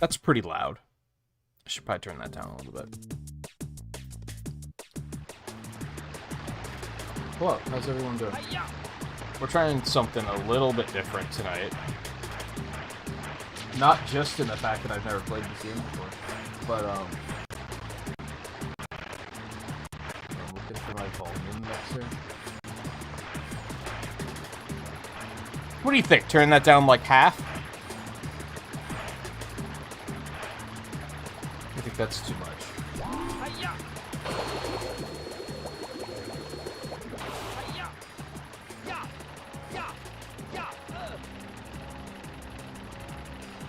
That's pretty loud. I should probably turn that down a little bit. Hello, how's everyone doing? We're trying something a little bit different tonight. Not just in the fact that I've never played this game before, but, I'm looking for my volume mixer. What do you think? Turn that down like half? I think that's too much.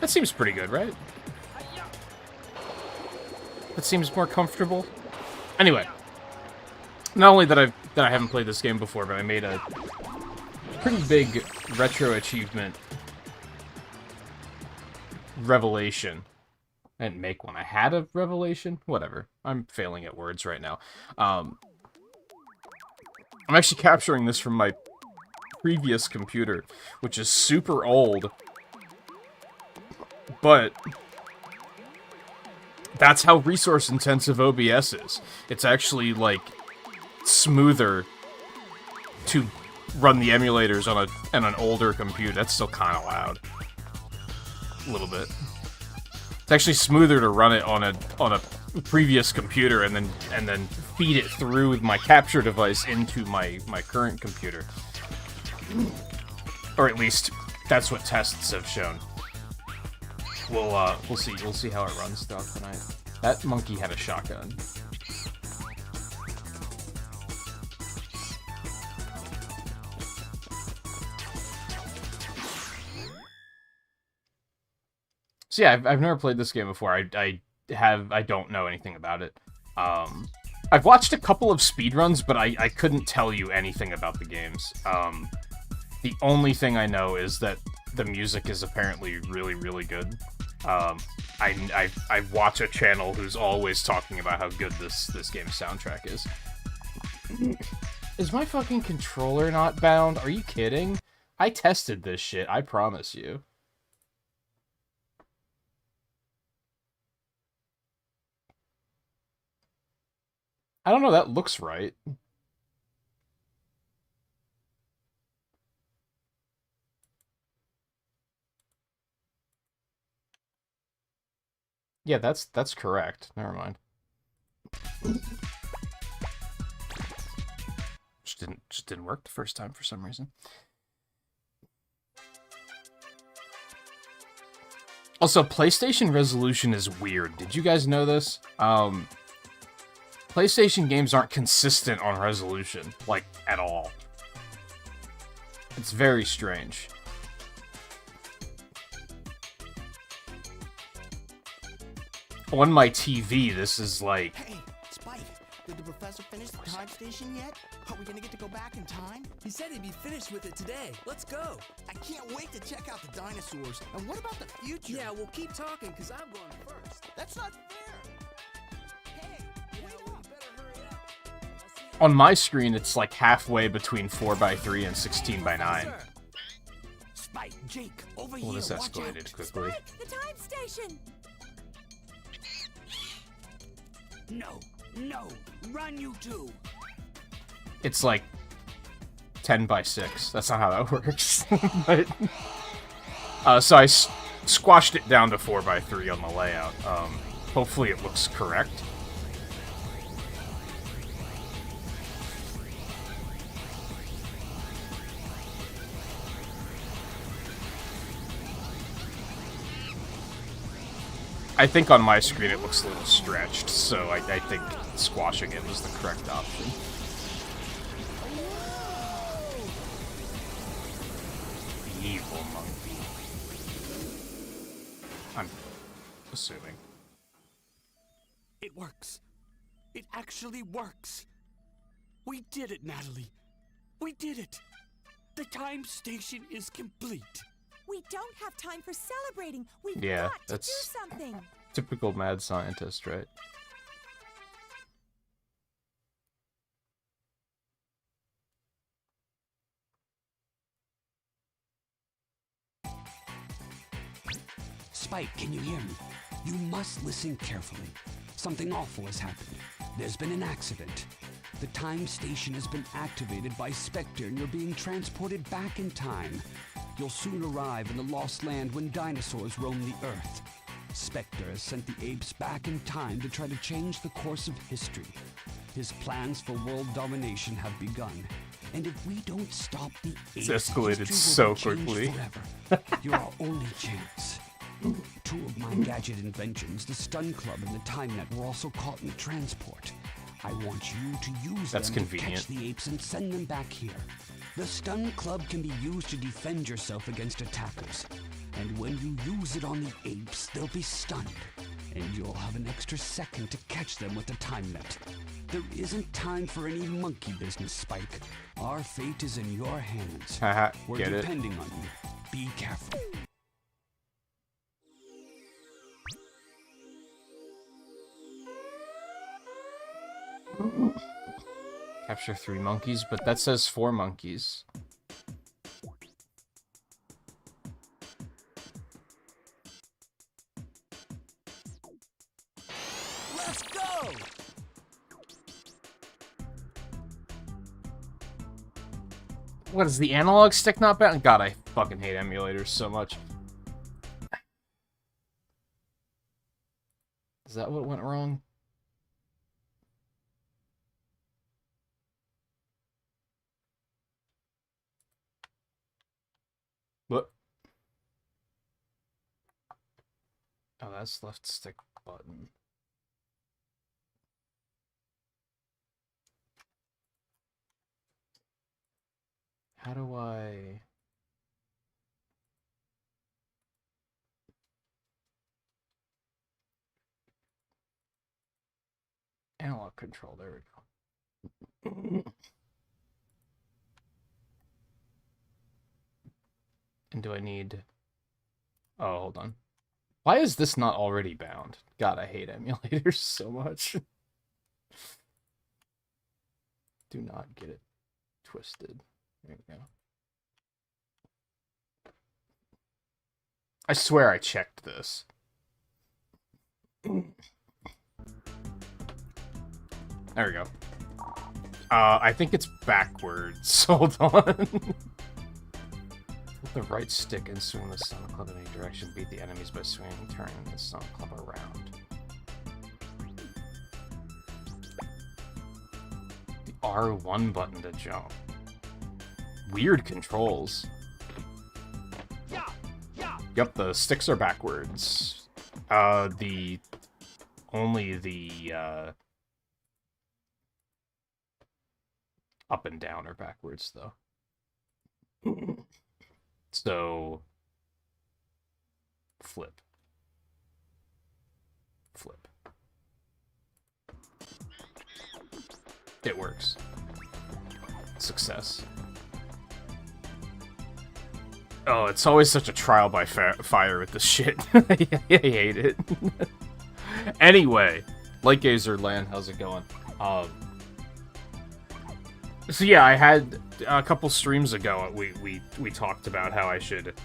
That seems pretty good, right? That seems more comfortable. Anyway, not only that I haven't played this game before, but I made a pretty big retro achievement revelation. I didn't make one. I had a revelation. Whatever. I'm failing at words right now. I'm actually capturing this from my previous computer, which is super old. But that's how resource-intensive OBS is. It's actually, like, smoother to run the emulators on an older computer. That's still kind of loud. A little bit. It's actually smoother to run it on a previous computer and then feed it through my capture device into my current computer. Or at least that's what tests have shown. We'll see how it runs throughout the night. That monkey had a shotgun. So yeah, I've never played this game before. I don't know anything about it. I've watched a couple of speedruns, but I couldn't tell you anything about the games. The only thing I know is that the music is apparently really, really good. I watch a channel who's always talking about how good this game's soundtrack is. Is my fucking controller not bound? Are you kidding? I tested this shit, I promise you. I don't know, that looks right. Yeah, that's correct. Never mind. Just didn't work the first time for some reason. Also, PlayStation resolution is weird. Did you guys know this? PlayStation games aren't consistent on resolution, like, at all. It's very strange. On my TV, this is like... Hey, Spike, did the professor finish the time station yet? Are we gonna get to go back in time? He said he'd be finished with it today. Let's go. I can't wait to check out the dinosaurs. And what about the future? Yeah, we'll keep talking, because I'm going first. That's not fair. Hey, wait up. Better hurry up. I'll see you. On my screen, it's like halfway between 4:3 and 16:9. Spike, Jake, over Well, here. this Watch out. escalated quickly. Spike, the time station! No, run you two. It's like 10:6. That's not how that works. But, so I squashed it down to 4:3 on the layout. Hopefully it looks correct. I think on my screen it looks a little stretched, so I think squashing it was the correct option. Evil monkey. I'm assuming. It works. It actually works. We did it, Natalie. We did it. The time station is complete. We don't have time for celebrating. We've Yeah, got to that's- do something. Typical mad scientist, right? Spike, can you hear me? You must listen carefully. Something awful has happened. There's been an accident. The time station has been activated by Spectre and you're being transported back in time. You'll soon arrive in the lost land when dinosaurs roam the Earth. Spectre has sent the apes back in time to try to change the course of history. His plans for world domination have begun. And if we don't stop the apes, escalated history so will be changed quickly. Forever. You're our only chance. Two of my gadget inventions, the Stun Club and the Time Net, were also caught in the transport. I want you to use That's them convenient. to catch the apes and send them back here. The Stun Club can be used to defend yourself against attackers. And when you use it on the apes, they'll be stunned. And you'll have an extra second to catch them with the Time Net. There isn't time for any monkey business, Spike. Our fate is in your hands. Haha, We're get it. depending on you. Be careful. Capture 3 monkeys, but that says 4 monkeys. Let's go! What, is the analog stick not bound? God, I fucking hate emulators so much. Is that what went wrong? What? Oh, that's left stick button. How do I... Analog control, there we go. And do I need... Oh, hold on. Why is this not already bound? God, I hate emulators so much. Do not get it twisted. There we go. I swear I checked this. There we go. I think it's backwards. Hold on. With the right stick and swing the Stun Club in any direction. Beat the enemies by swinging and turning the Stun Club around. The R1 button to jump. Weird controls. Yep, the sticks are backwards. Only the up and down are backwards, though. So, flip. Flip. It works. Success. Oh, it's always such a trial by fire with this shit. I hate it. Anyway, Light Gazer Land, how's it going? So yeah, I had a couple streams ago, we talked about how I should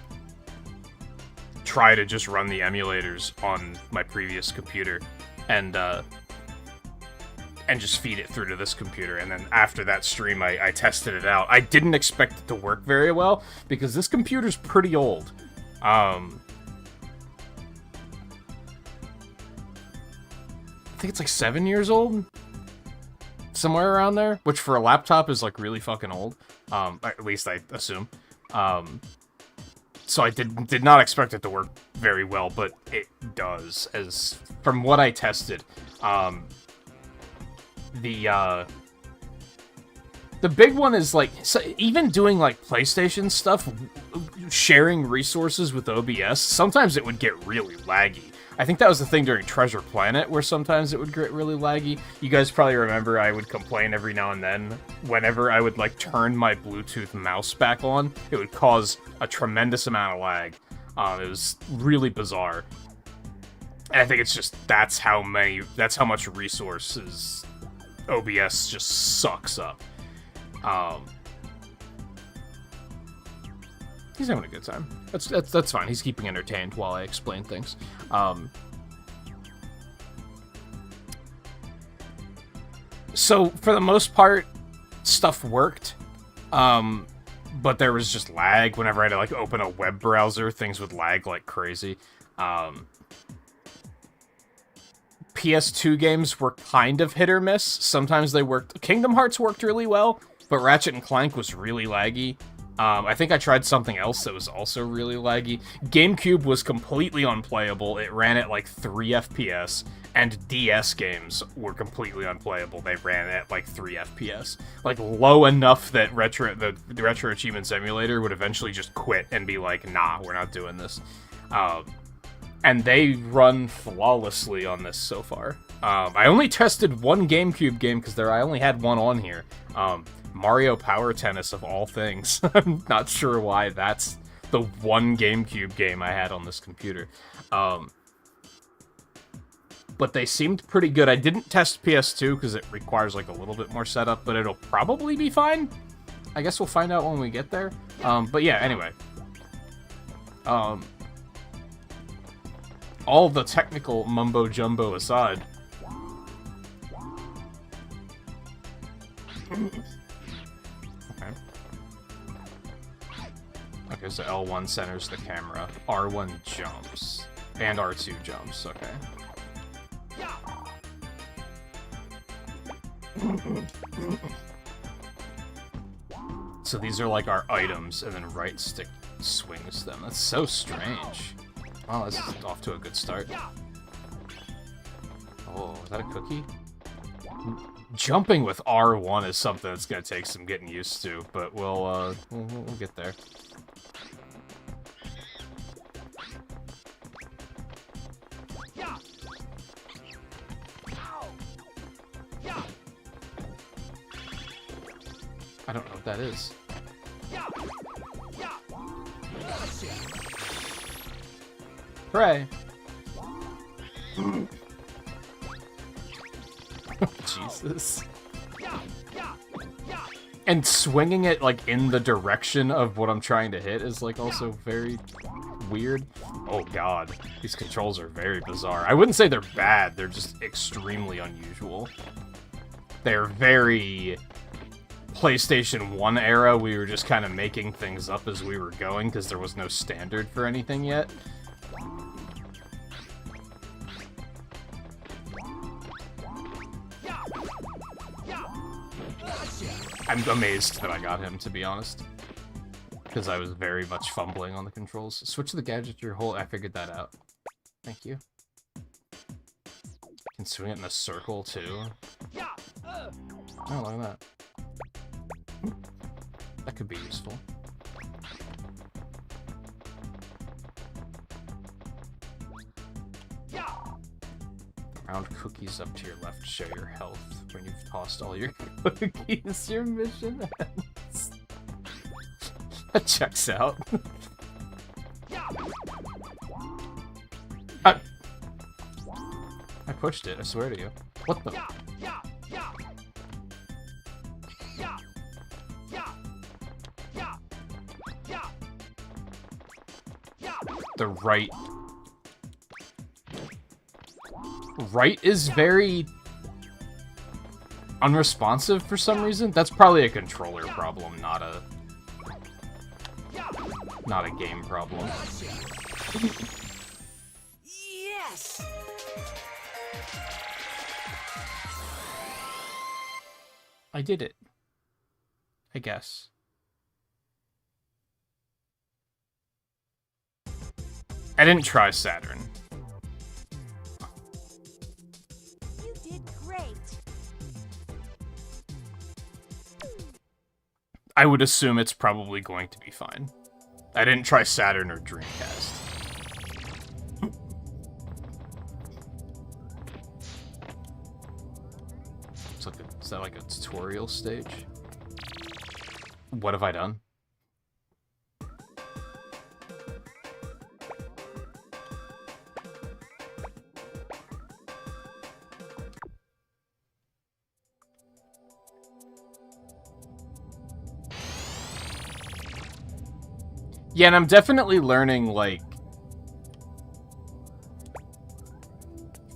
try to just run the emulators on my previous computer and just feed it through to this computer. And then after that stream, I tested it out. I didn't expect it to work very well because this computer's pretty old. I think it's like 7 years old. Somewhere around there, which for a laptop is like really fucking old. At least I assume. So I did not expect it to work very well, but it does. As from what I tested, the big one is like, so even doing like PlayStation stuff, sharing resources with OBS, sometimes it would get really laggy. I think that was the thing during Treasure Planet, where sometimes it would get really laggy. You guys probably remember I would complain every now and then. Whenever I would, like, turn my Bluetooth mouse back on, it would cause a tremendous amount of lag. It was really bizarre. And I think it's just, that's how much resources OBS just sucks up. He's having a good time. That's fine. He's keeping entertained while I explain things. So, for the most part, stuff worked. But there was just lag. Whenever I had to, like, open a web browser, things would lag like crazy. PS2 games were kind of hit or miss. Sometimes they worked. Kingdom Hearts worked really well, but Ratchet and Clank was really laggy. I think I tried something else that was also really laggy. GameCube was completely unplayable. It ran at like 3 FPS, and DS games were completely unplayable. They ran at like 3 FPS. Like, low enough that the RetroAchievements emulator would eventually just quit and be like, nah, we're not doing this. And they run flawlessly on this so far. I only tested one GameCube game because I only had one on here. Mario Power Tennis, of all things. I'm not sure why that's the one GameCube game I had on this computer. But they seemed pretty good. I didn't test PS2 because it requires like a little bit more setup, but it'll probably be fine. I guess we'll find out when we get there. But yeah, anyway. All the technical mumbo-jumbo aside. Okay, so L1 centers the camera, R1 jumps, and R2 jumps, okay. So these are like our items, and then right stick swings them. That's so strange. Oh, this is off to a good start. Oh, is that a cookie? Jumping with R1 is something that's gonna take some getting used to, but we'll get there. I don't know what that is. Hooray! Jesus. And swinging it, like, in the direction of what I'm trying to hit is, like, also very weird. Oh, God. These controls are very bizarre. I wouldn't say they're bad, they're just extremely unusual. They're very PlayStation 1 era. We were just kind of making things up as we were going, because there was no standard for anything yet. I'm amazed that I got him, to be honest. Because I was very much fumbling on the controls. Switch the gadget to your whole... I figured that out. Thank you. Can swing it in a circle, too. Oh, look at that. That could be useful. Round cookies up to your left show your health when you've tossed all your cookies. Your mission ends. That checks out. I pushed it, I swear to you. What the? The right is very unresponsive for some reason. That's probably a controller problem, not a game problem. Yes! I did it. I guess. I didn't try Saturn. You did great. I would assume it's probably going to be fine. I didn't try Saturn or Dreamcast. Is that like a tutorial stage? What have I done? Yeah, and I'm definitely learning, like...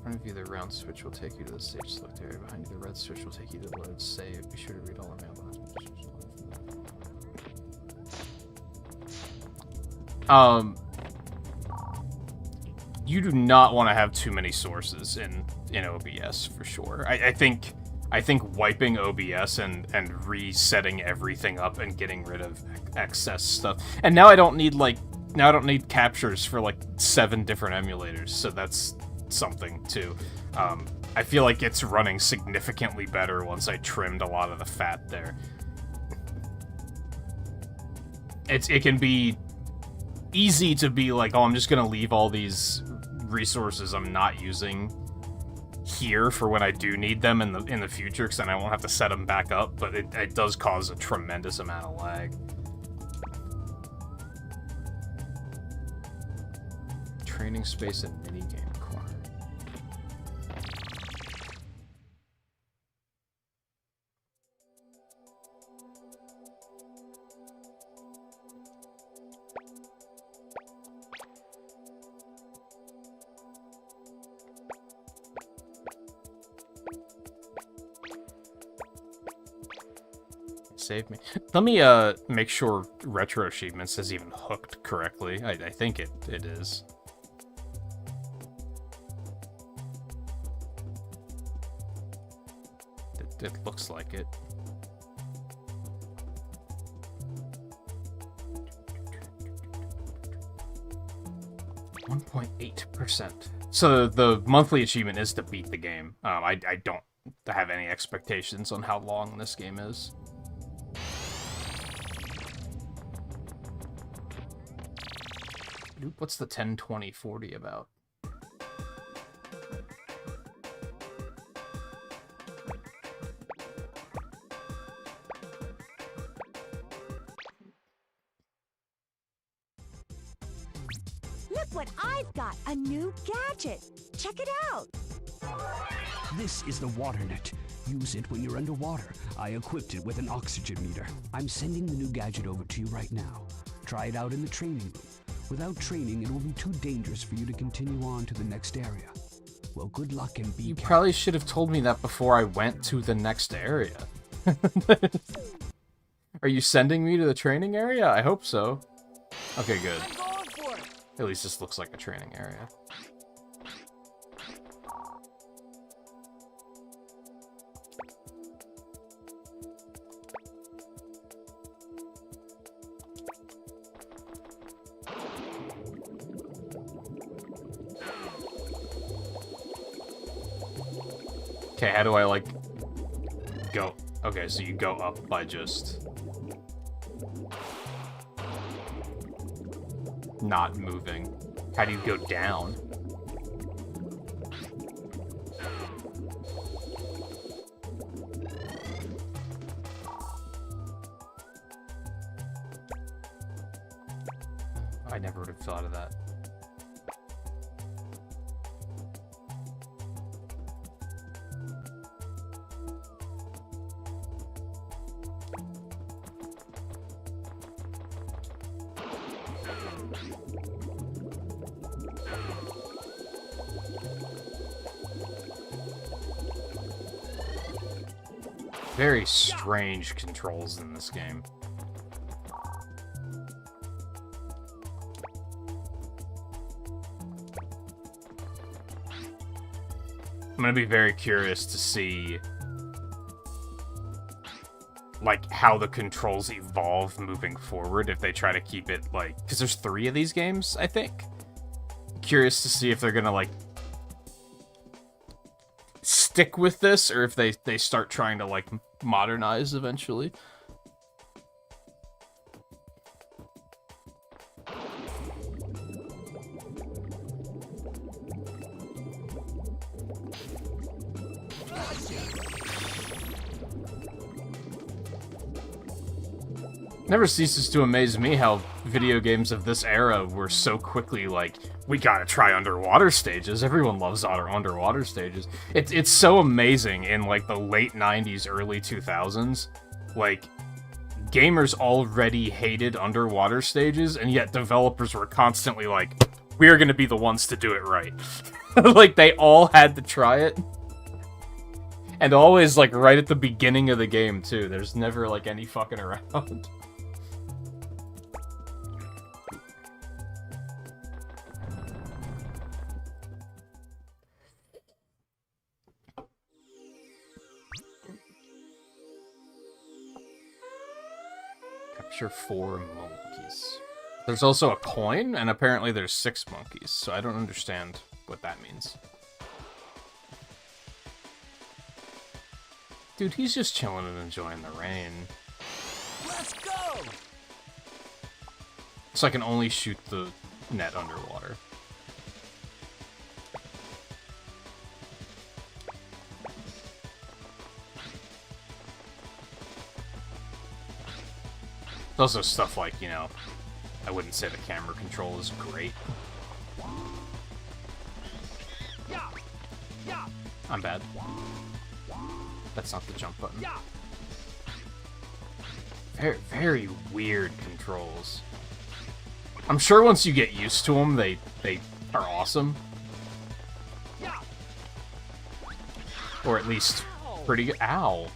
Front view, the round switch will take you to the stage select area. Behind you, the red switch will take you to the load save. Be sure to read all the mailbox. You do not want to have too many sources in OBS for sure. I think wiping OBS and resetting everything up and getting rid of excess stuff. And now I don't need captures for like 7 different emulators, so that's something too. I feel like it's running significantly better once I trimmed a lot of the fat there. It can be easy to be like, oh, I'm just gonna leave all these resources I'm not using here for when I do need them in the future, because then I won't have to set them back up, but it does cause a tremendous amount of lag. Training space and minigame corner. Save me. Let me make sure RetroAchievements is even hooked correctly. I think it is. It looks like it. %. So the monthly achievement is to beat the game. I don't have any expectations on how long this game is. What's the 10, 20, 40 about? Look what I've got! A new gadget! Check it out! This is the water net. Use it when you're underwater. I equipped it with an oxygen meter. I'm sending the new gadget over to you right now. Try it out in the training room. Without training, it will be too dangerous for you to continue on to the next area. Well, good luck and be You careful. probably should have told me that before I went to the next area. Are you sending me to the training area? I hope so. Okay, good. I'm going for it. At least this looks like a training area. Okay, how do I, like, go? Okay, so you go up by just not moving. How do you go down? I never would have thought of that. Very strange controls in this game. I'm gonna be very curious to see, like, how the controls evolve moving forward, if they try to keep it, like, because there's 3 of these games, I think. Curious to see if they're gonna, like, stick with this, or if they start trying to, like, modernize eventually. Never ceases to amaze me how video games of this era were so quickly like, we gotta try underwater stages. Everyone loves underwater stages. It's so amazing in, like, the late 90s, early 2000s. Like, gamers already hated underwater stages, and yet developers were constantly like, we're gonna be the ones to do it right. Like, they all had to try it. And always, like, right at the beginning of the game, too. There's never, like, any fucking around. Capture 4 monkeys. There's also a coin, and apparently there's 6 monkeys, so I don't understand what that means. Dude, he's just chilling and enjoying the rain. Let's go! So I can only shoot the net underwater. There's also stuff like, you know, I wouldn't say the camera control is great. I'm bad. That's not the jump button. Very, very weird controls. I'm sure once you get used to them, they are awesome. Or at least pretty good. Ow.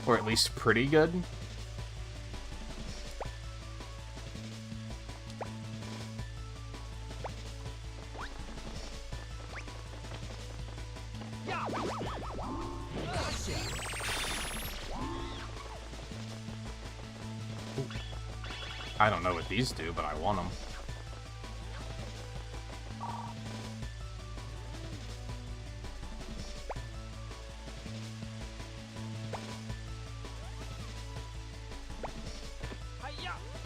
Or at least pretty good. I don't know what these do, but I want them.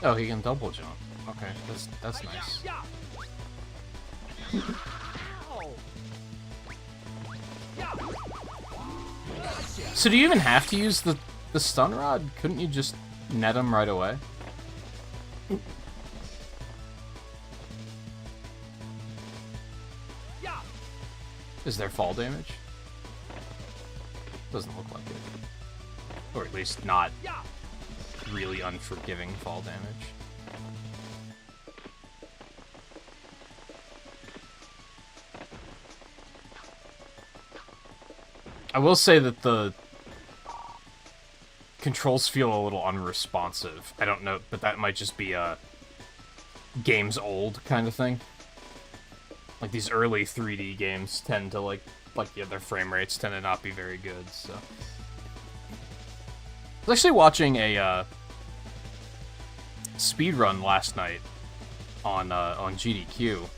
Oh, he can double jump. Okay, that's nice. So do you even have to use the stun rod? Couldn't you just net him right away? Is there fall damage? Doesn't look like it. Or at least not really unforgiving fall damage. I will say that the controls feel a little unresponsive. I don't know, but that might just be a game's old kind of thing. Like, these early 3D games tend to, yeah, their frame rates tend to not be very good, so. I was actually watching a, speedrun last night on GDQ,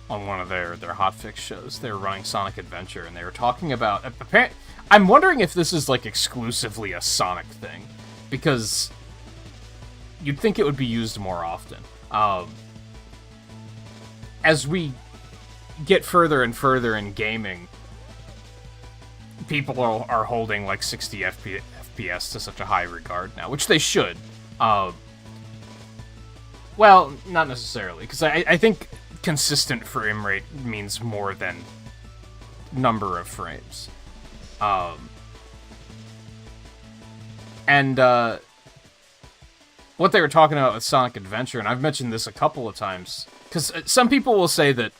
on one of their hotfix shows. They were running Sonic Adventure, and they were talking about... I'm wondering if this is, like, exclusively a Sonic thing, because you'd think it would be used more often. As we get further and further in gaming, people are holding like 60 FPS to such a high regard now, which they should. Well, not necessarily, because I think consistent frame rate means more than number of frames. What they were talking about with Sonic Adventure, and I've mentioned this a couple of times, because some people will say that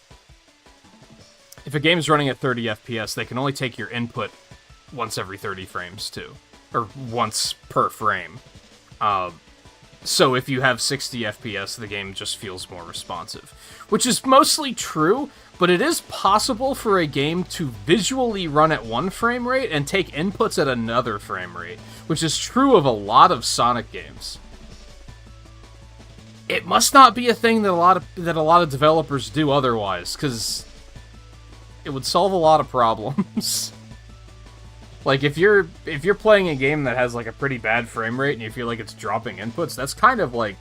if a game's running at 30 FPS, they can only take your input once every 30 frames, too. Or once per frame. So if you have 60 FPS, the game just feels more responsive. Which is mostly true, but it is possible for a game to visually run at one frame rate and take inputs at another frame rate, which is true of a lot of Sonic games. It must not be a thing that a lot of developers do otherwise, because it would solve a lot of problems. Like, if you're playing a game that has, like, a pretty bad frame rate and you feel like it's dropping inputs, that's kind of, like...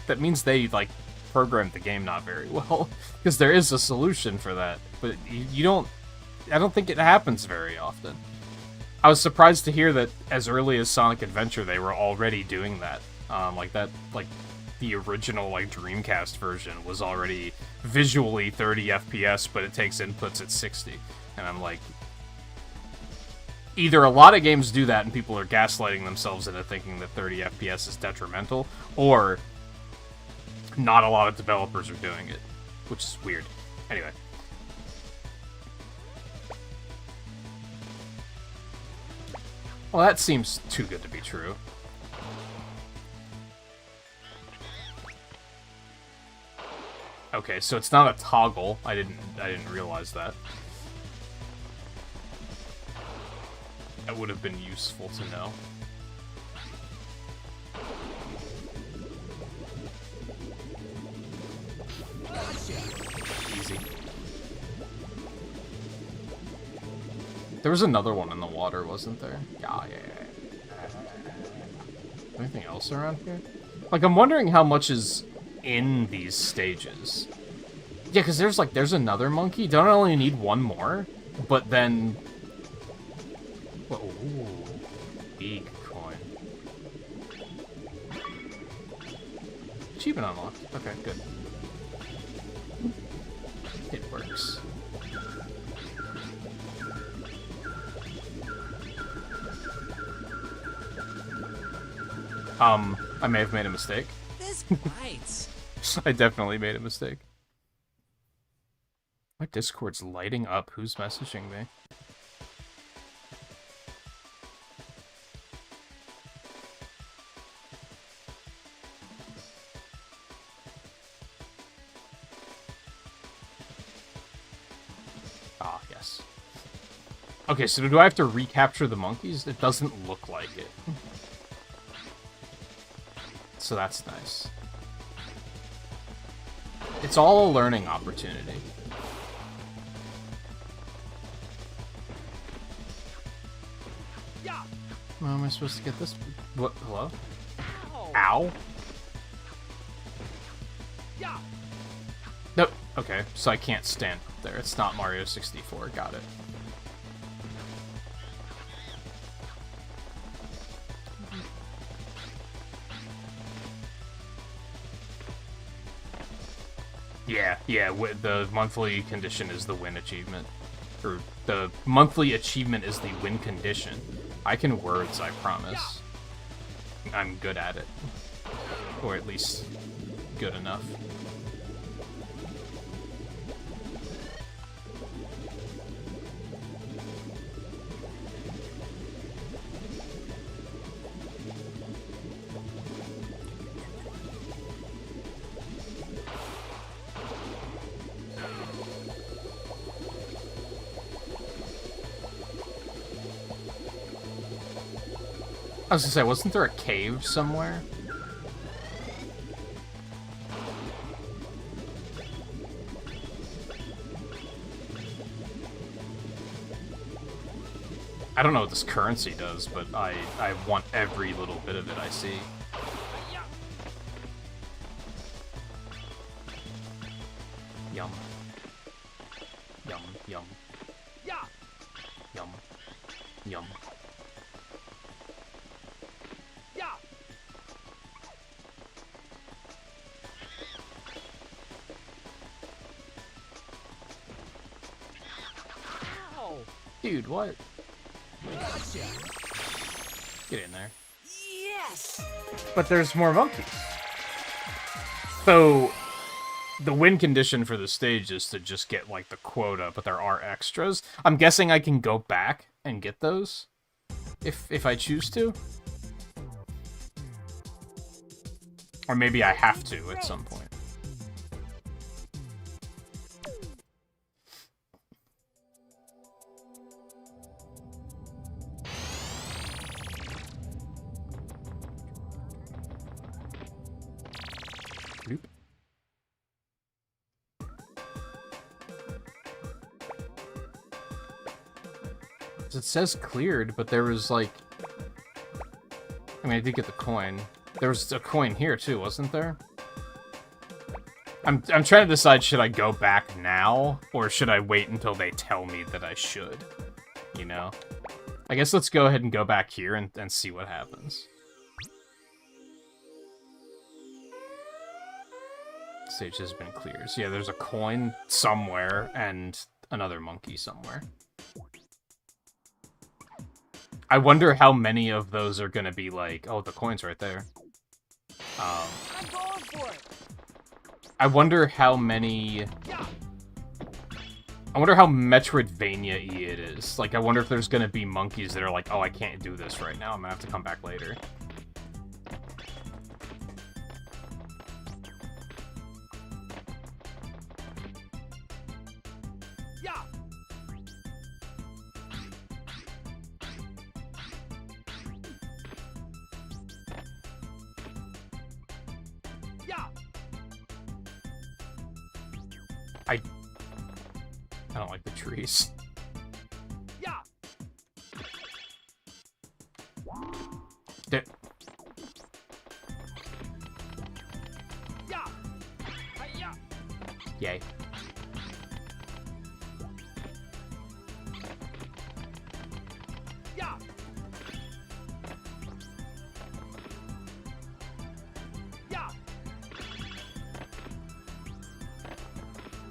That means they, like, programmed the game not very well. Because there is a solution for that. But you don't... I don't think it happens very often. I was surprised to hear that as early as Sonic Adventure, they were already doing that. The original, like, Dreamcast version was already visually 30 FPS, but it takes inputs at 60. And I'm like... Either a lot of games do that and people are gaslighting themselves into thinking that 30 FPS is detrimental, or not a lot of developers are doing it, which is weird. Anyway. Well, that seems too good to be true. Okay, so it's not a toggle. I didn't realize that. That would have been useful to know. Easy. There was another one in the water, wasn't there? Yeah. Anything else around here? Like, I'm wondering how much is in these stages. Yeah, because there's another monkey. Don't I only need one more? But then... Ooh, big coin. Achievement unlocked. Okay, good. It works. I may have made a mistake. This bites. I definitely made a mistake. My Discord's lighting up. Who's messaging me? Ah, yes. Okay, so do I have to recapture the monkeys? It doesn't look like it. So that's nice. It's all a learning opportunity. How am I supposed to get this? What? Hello? Ow? Nope. Okay, so I can't stand up there. It's not Mario 64. Got it. Yeah, the monthly condition is the win achievement. Or, the monthly achievement is the win condition. I can words, I promise. I'm good at it. Or at least, good enough. I was gonna say, wasn't there a cave somewhere? I don't know what this currency does, but I want every little bit of it I see. Yum. Yum, yum. Yum. Yum. Dude, what? Gotcha. Get in there. Yes. But there's more monkeys. So, the win condition for the stage is to just get, like, the quota, but there are extras. I'm guessing I can go back and get those? If I choose to? Or maybe I have to at some point. It says cleared, but there was like... I mean, I did get the coin. There was a coin here too, wasn't there? I'm trying to decide, should I go back now, or should I wait until they tell me that I should? You know? I guess let's go ahead and go back here and see what happens. Stage has been cleared. So yeah, there's a coin somewhere, and another monkey somewhere. I wonder how many of those are gonna be like, oh, the coin's right there. I'm going for it. I wonder how many... I wonder how Metroidvania-y it is. Like, I wonder if there's gonna be monkeys that are like, oh, I can't do this right now, I'm gonna have to come back later. I don't like the trees. Yeah. Yeah. Hi-ya. Yay. Yeah. Yeah.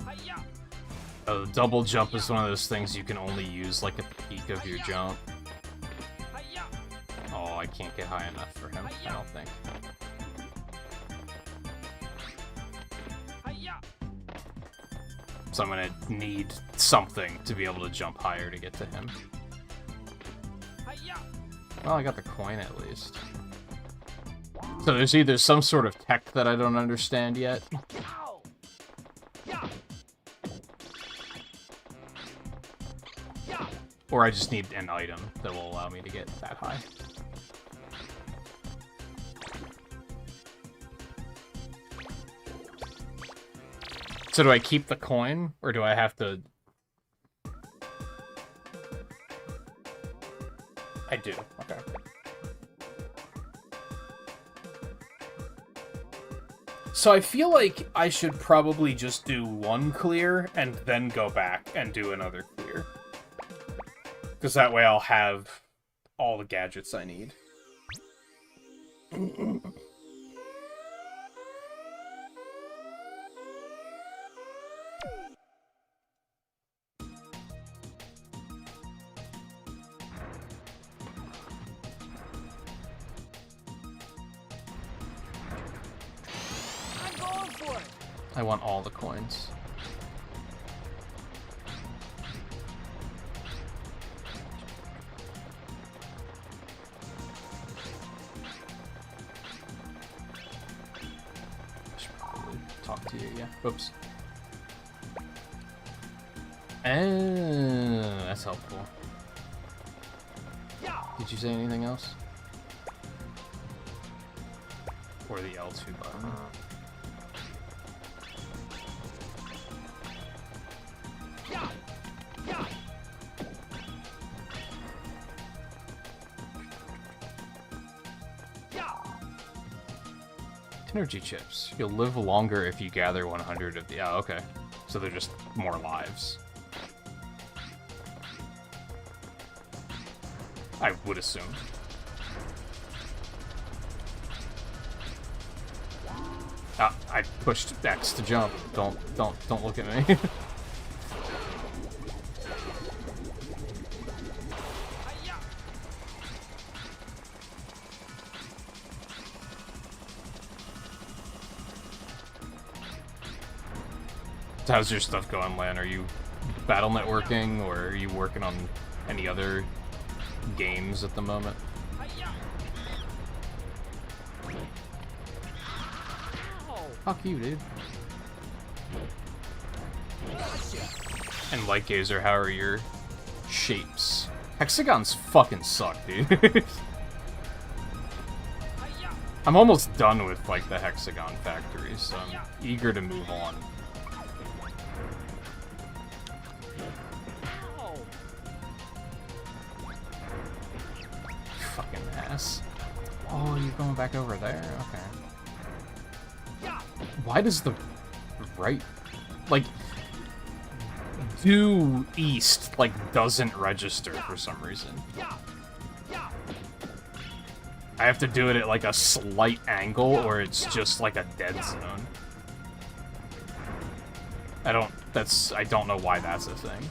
Hi-ya. Oh, double jump is one of those things you can only use like at the peak of your jump. Hi-ya. Oh, I can't get high enough for him, I don't think. Hi-ya. So I'm gonna need something to be able to jump higher to get to him. Hi-ya. Well, I got the coin at least. So there's either some sort of tech that I don't understand yet, Ow. Yeah. Yeah. or I just need an item that will allow me to get that high. So do I keep the coin, or do I have to... I do, okay. So I feel like I should probably just do one clear, and then go back and do another clear. Because that way I'll have all the gadgets I need. I'm going for it. I want all the coins. I should probably talk to you, yeah. Whoops. Oh, that's helpful. Yeah. Did you say anything else? Or the L2 button? Yeah. Yeah. Yeah. Energy chips. You'll live longer if you gather 100 of the... Oh, okay. So they're just more lives. I would assume. Ah, I pushed X to jump. Don't look at me. Hi-ya. So how's your stuff going, Lan? Are you battle networking, or are you working on any other games at the moment? Hi-ya. Ow. Fuck you, dude. Gotcha. And Light Gazer, how are your shapes? Hexagons fucking suck, dude. Hi-ya. I'm almost done with, like, the Hexagon factory, so I'm eager to move on. Ow. Fucking ass. Oh, you're going back over there? Okay. Yeah. Why does the right... Like... due east, like, doesn't register for some reason. Yeah. Yeah. I have to do it at, like, a slight angle, or it's just, like, a dead zone. I don't know why that's a thing.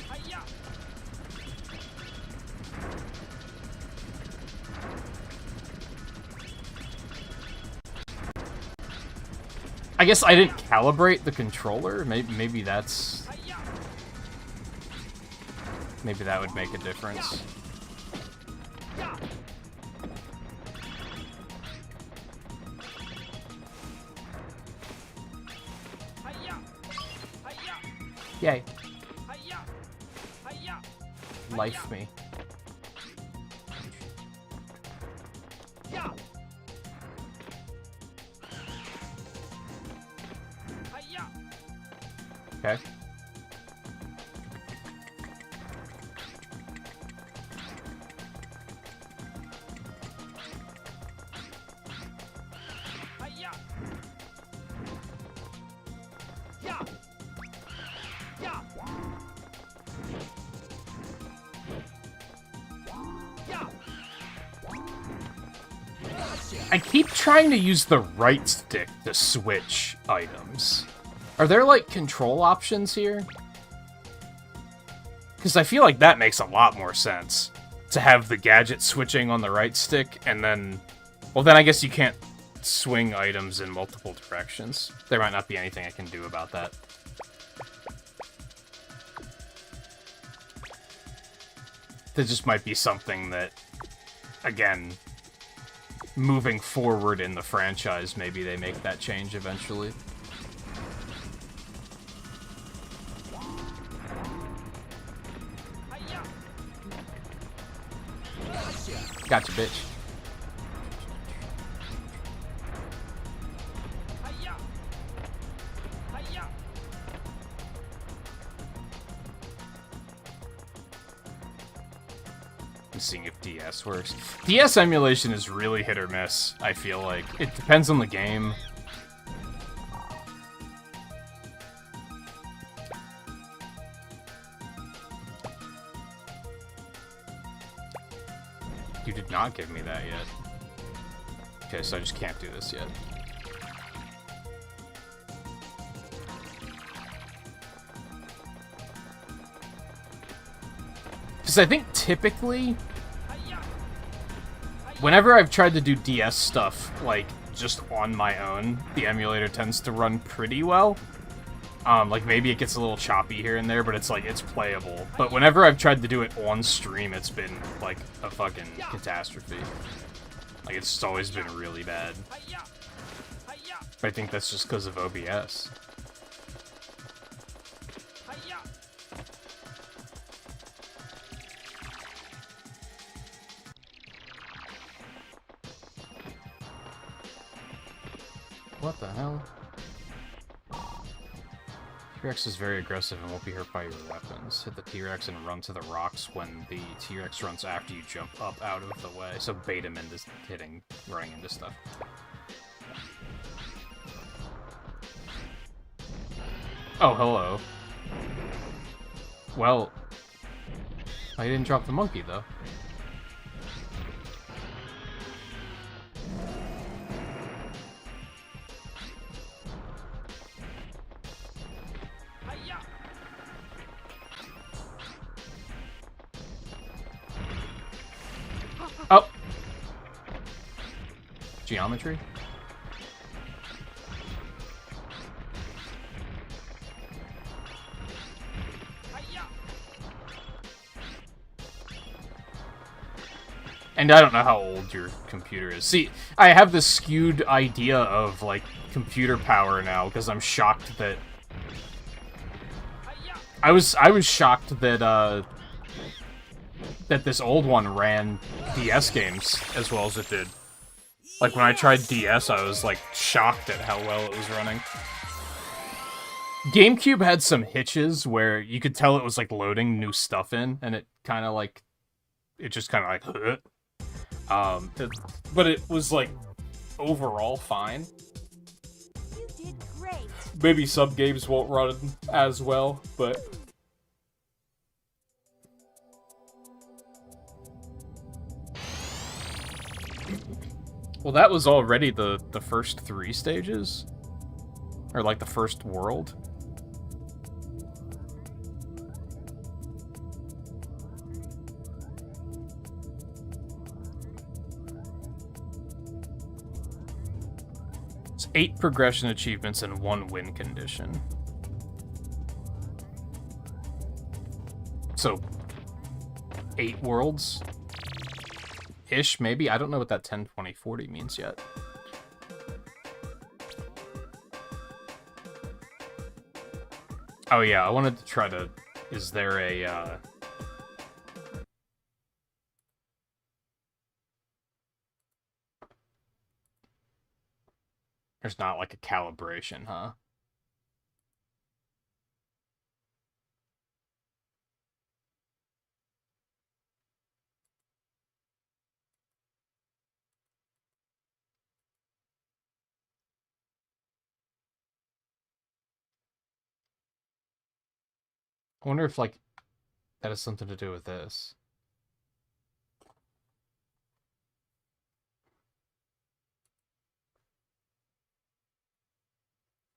Hi-ya. I guess I didn't calibrate the controller. Maybe that's... Maybe that would make a difference. Yay. Life me. Okay. I keep trying to use the right stick to switch items. Are there, like, control options here? Because I feel like that makes a lot more sense. To have the gadget switching on the right stick, and then... Well, then I guess you can't swing items in multiple directions. There might not be anything I can do about that. There just might be something that, again... moving forward in the franchise, maybe they make that change eventually. Gotcha, bitch. Seeing if DS works. DS emulation is really hit or miss, I feel like. It depends on the game. You did not give me that yet. Okay, so I just can't do this yet. Because I think typically, whenever I've tried to do DS stuff, like, just on my own, the emulator tends to run pretty well. Like, maybe it gets a little choppy here and there, but it's, like, it's playable. But whenever I've tried to do it on stream, it's been, like, a fucking catastrophe. Like, it's just always been really bad. But I think that's just because of OBS. What the hell? T-Rex is very aggressive and won't be hurt by your weapons. Hit the T-Rex and run to the rocks when the T-Rex runs after you jump up out of the way. So bait him into running into stuff. Oh, hello. Well, I didn't drop the monkey, though. Oh! Geometry? And I don't know how old your computer is. See, I have this skewed idea of, like, computer power now, because I'm shocked that... I was shocked that, that this old one ran DS games as well as it did. Like, when I tried DS, I was, like, shocked at how well it was running. GameCube had some hitches where you could tell it was, like, loading new stuff in, and it kind of, like... It just kind of, like... but it was, like, overall fine. You did great. Maybe some games won't run as well, but... Well, that was already the first 3 stages? Or, like, the first world? 8 progression achievements and 1 win condition. So, 8 worlds? Ish, maybe? I don't know what that 10, 20, 40 means yet. Oh yeah, I wanted to try to... Is there a, There's not like a calibration, huh? I wonder if, like, that has something to do with this.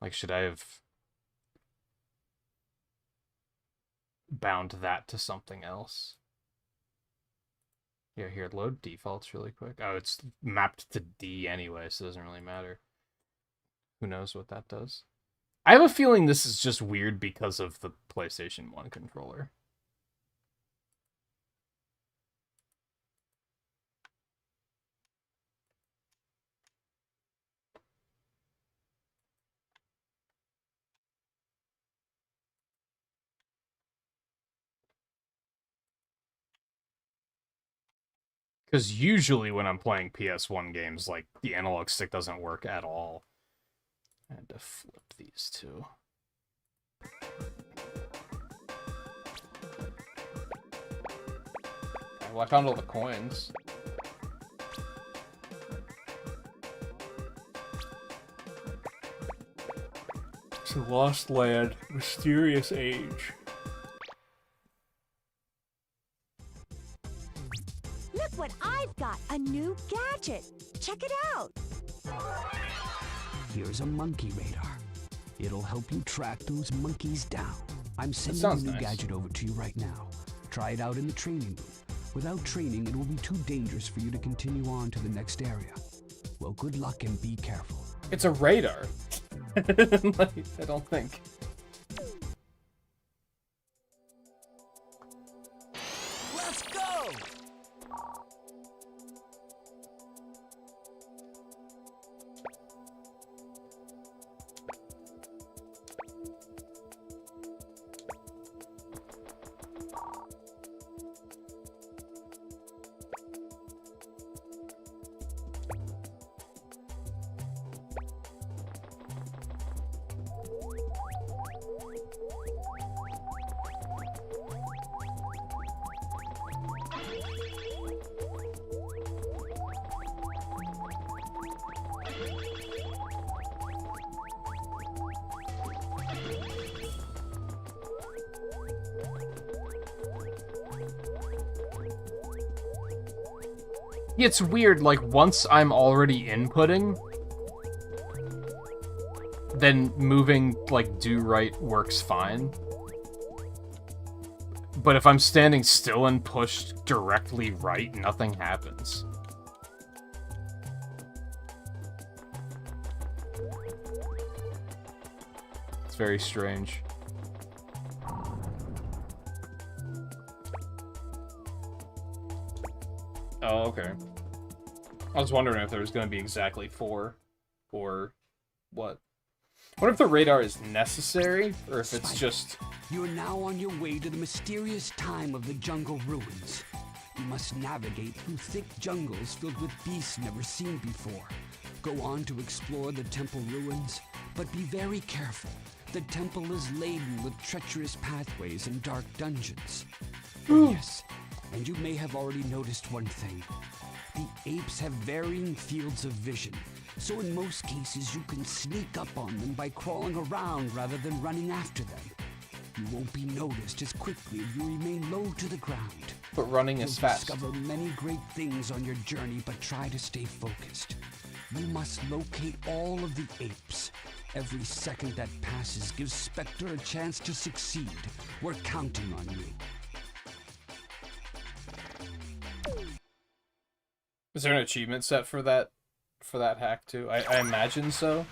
Like, should I have bound that to something else? Yeah, here, load defaults really quick. Oh, it's mapped to D anyway, so it doesn't really matter. Who knows what that does? I have a feeling this is just weird because of the PlayStation 1 controller. Because usually when I'm playing PS1 games, like, the analog stick doesn't work at all. I had to flip these two. Well, I found all the coins. It's a lost land, mysterious age. Look what I've got, a new gadget. Check it out. Here's a monkey radar. It'll help you track those monkeys down. I'm sending a sounds new nice. gadget over to you right now. Try it out in the training room. Without training, it will be too dangerous for you to continue on to the next area. Well, good luck and be careful. It's a radar. Like, I don't think. Let's go! It's weird, like, once I'm already inputting, then moving, like, do right works fine. But if I'm standing still and pushed directly right, nothing happens. It's very strange. Oh, okay. I was wondering if there was going to be exactly 4, or what. What if the radar is necessary, or if it's just... You're now on your way to the mysterious time of the jungle ruins. You must navigate through thick jungles filled with beasts never seen before. Go on to explore the temple ruins, but be very careful. The temple is laden with treacherous pathways and dark dungeons. Oh, yes, and you may have already noticed one thing. The apes have varying fields of vision, so in most cases you can sneak up on them by crawling around rather than running after them. You won't be noticed as quickly if you remain low to the ground. But running is You'll fast. discover many great things on your journey, but try to stay focused. You must locate all of the apes. Every second that passes gives Spectre a chance to succeed. We're counting on you. Is there an achievement set for that hack too? I imagine so.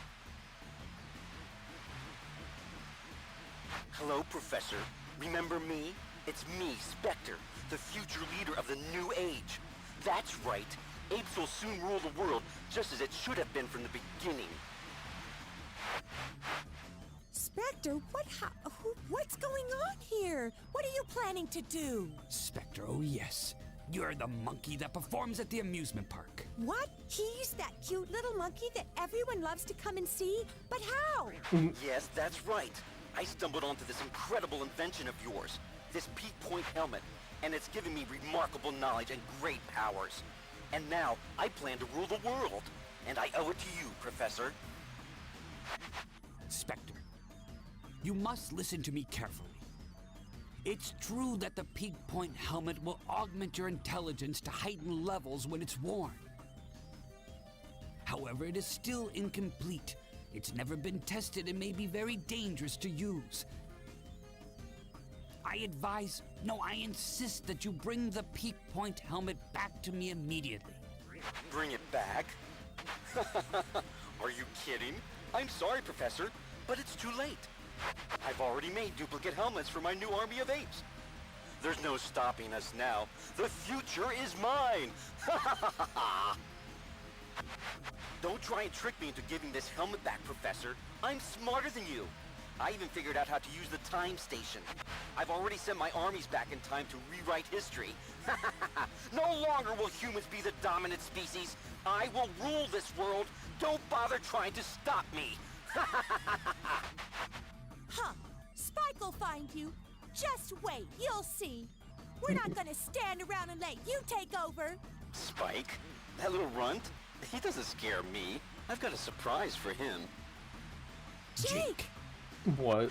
Hello, Professor. Remember me? It's me, Spectre, the future leader of the new age. That's right. Apes will soon rule the world, just as it should have been from the beginning. Spectre, what's going on here? What are you planning to do? Spectre, oh yes. You're the monkey that performs at the amusement park. What? He's that cute little monkey that everyone loves to come and see? But how? Yes, that's right. I stumbled onto this incredible invention of yours, this peak point helmet, and it's given me remarkable knowledge and great powers. And now, I plan to rule the world. And I owe it to you, Professor. Spectre, you must listen to me carefully. It's true that the peak point helmet will augment your intelligence to heightened levels when it's worn. However, it is still incomplete. It's never been tested and may be very dangerous to use. I insist that you bring the peak point helmet back to me immediately. Bring it back? Are you kidding? I'm sorry, Professor, but it's too late. I've already made duplicate helmets for my new army of apes. There's no stopping us now. The future is mine! Don't try and trick me into giving this helmet back, Professor. I'm smarter than you. I even figured out how to use the time station. I've already sent my armies back in time to rewrite history. No longer will humans be the dominant species. I will rule this world. Don't bother trying to stop me. Huh. Spike will find you. Just wait, you'll see. We're not gonna stand around and let you take over. Spike? That little runt? He doesn't scare me. I've got a surprise for him. Jake! What?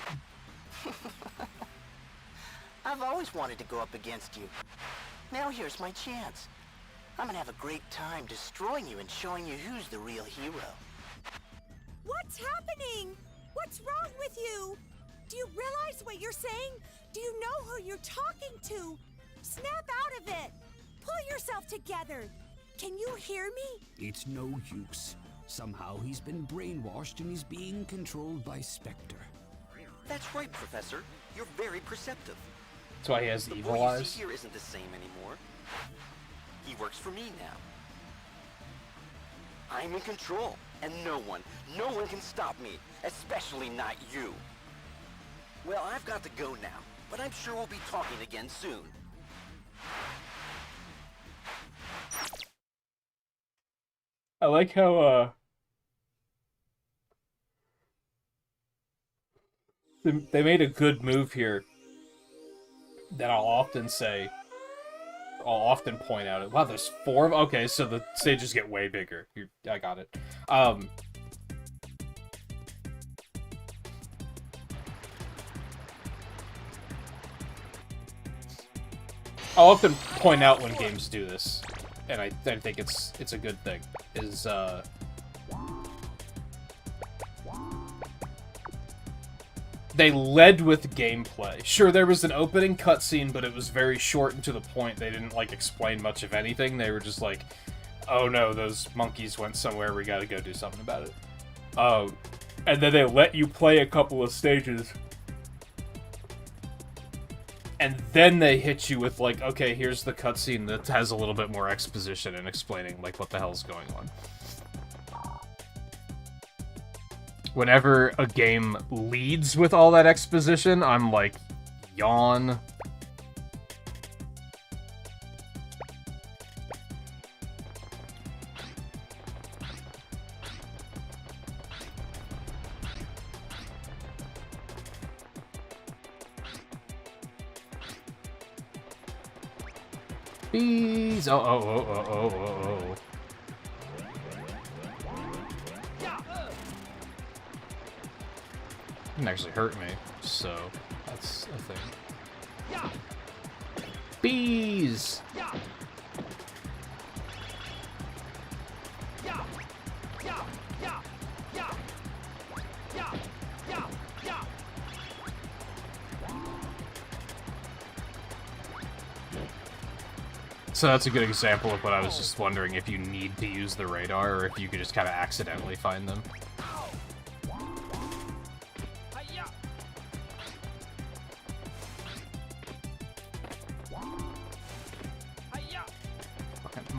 I've always wanted to go up against you. Now here's my chance. I'm gonna have a great time destroying you and showing you who's the real hero. What's happening? What's wrong with you? Do you realize what you're saying? Do you know who you're talking to? Snap out of it! Pull yourself together! Can you hear me? It's no use. Somehow he's been brainwashed and he's being controlled by Spectre. That's right, Professor. You're very perceptive. That's why he has the The evil boy you eyes. see here isn't the same anymore. He works for me now. I'm in control, and no one can stop me, especially not you. Well, I've got to go now, but I'm sure we'll be talking again soon. I like how, they made a good move here that I'll often point out. Wow, there's 4 of them? Okay, so the stages get way bigger. I got it. I'll often point out when games do this, and I think it's a good thing, is, they led with gameplay. Sure, there was an opening cutscene, but it was very short and to the point. They didn't, like, explain much of anything. They were just like, oh no, those monkeys went somewhere, we gotta go do something about it. And then they let you play a couple of stages. And then they hit you with, like, okay, here's the cutscene that has a little bit more exposition and explaining, like, what the hell's going on. Whenever a game leads with all that exposition, I'm like, yawn. Bees! Oh. Didn't actually hurt me, so that's a thing. Bees! So that's a good example of what I was just wondering, if you need to use the radar, or if you could just kind of accidentally find them.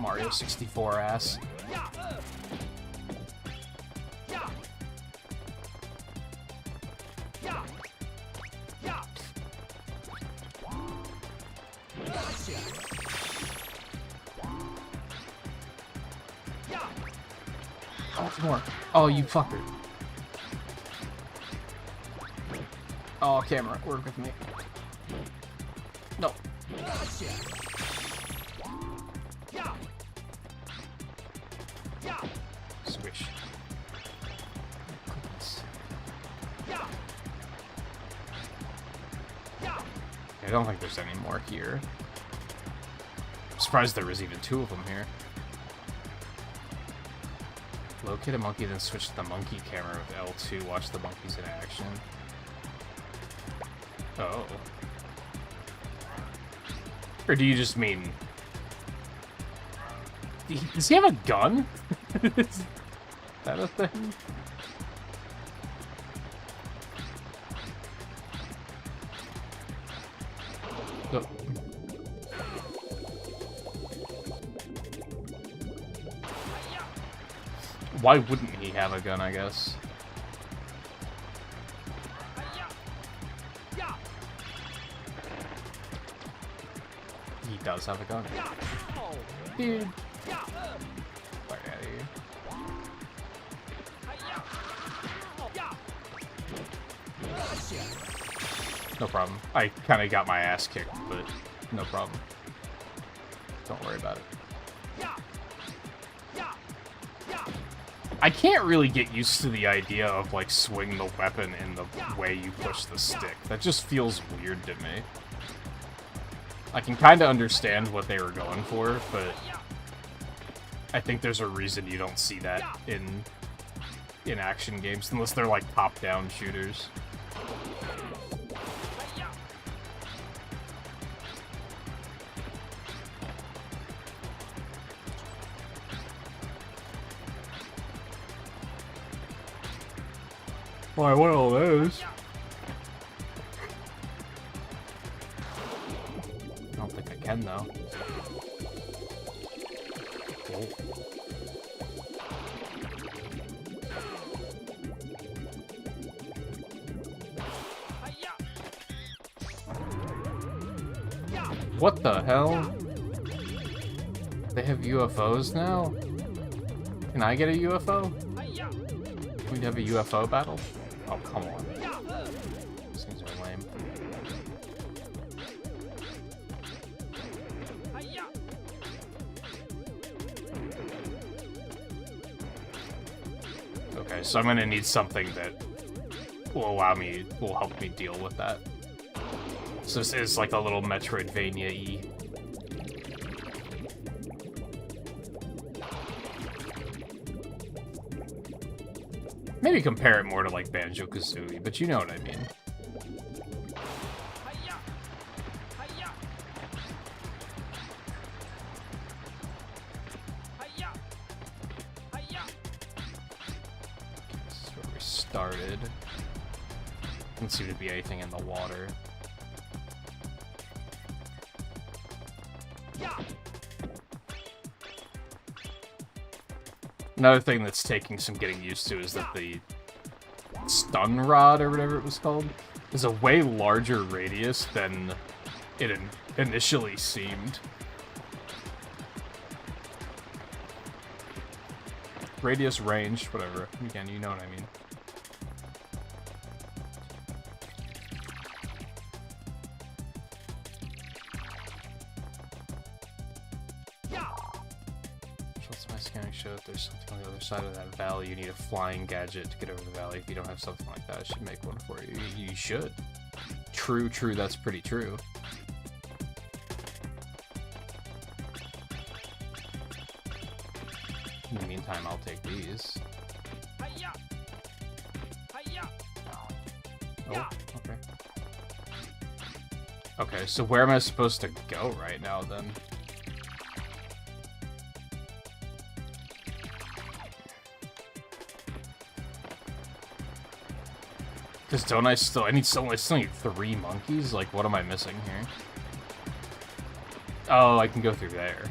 Mario 64 ass. Oh, more. Oh, you fucker. Oh, camera, work with me. No. Swish. I don't think there's any more here. I'm surprised there was even 2 of them here. Locate a monkey, then switch to the monkey camera with L2. Watch the monkeys in action. Oh. Or do you just mean... Does he have a gun? Is that a thing? Oh. Why wouldn't he have a gun, I guess? He does have a gun. Dude. Fuck out of here. No problem. I kind of got my ass kicked, but no problem. Don't worry about it. I can't really get used to the idea of, like, swing the weapon in the way you push the stick. That just feels weird to me. I can kind of understand what they were going for, but I think there's a reason you don't see that in action games, unless they're, like, top-down shooters. Well, I want all those. I don't think I can, though. Oh. What the hell? They have UFOs now? Can I get a UFO? Can we have a UFO battle? Oh, come on. These things are lame. Okay, so I'm gonna need something that will help me deal with that. So this is like a little Metroidvania-y. Maybe compare it more to, like, Banjo-Kazooie, but you know what I mean. This is where we started. Doesn't seem to be anything in the water. Another thing that's taking some getting used to is that the stun rod, or whatever it was called, is a way larger radius than it initially seemed. Radius, range, whatever. Again, you know what I mean. Show if there's something on the other side of that valley. You need a flying gadget to get over the valley. If you don't have something like that, I should make one for you. You should. True, that's pretty true. In the meantime, I'll take these. Oh, okay. Okay, so where am I supposed to go right now, then? Because don't I still... I still need 3 monkeys? Like, what am I missing here? Oh, I can go through there.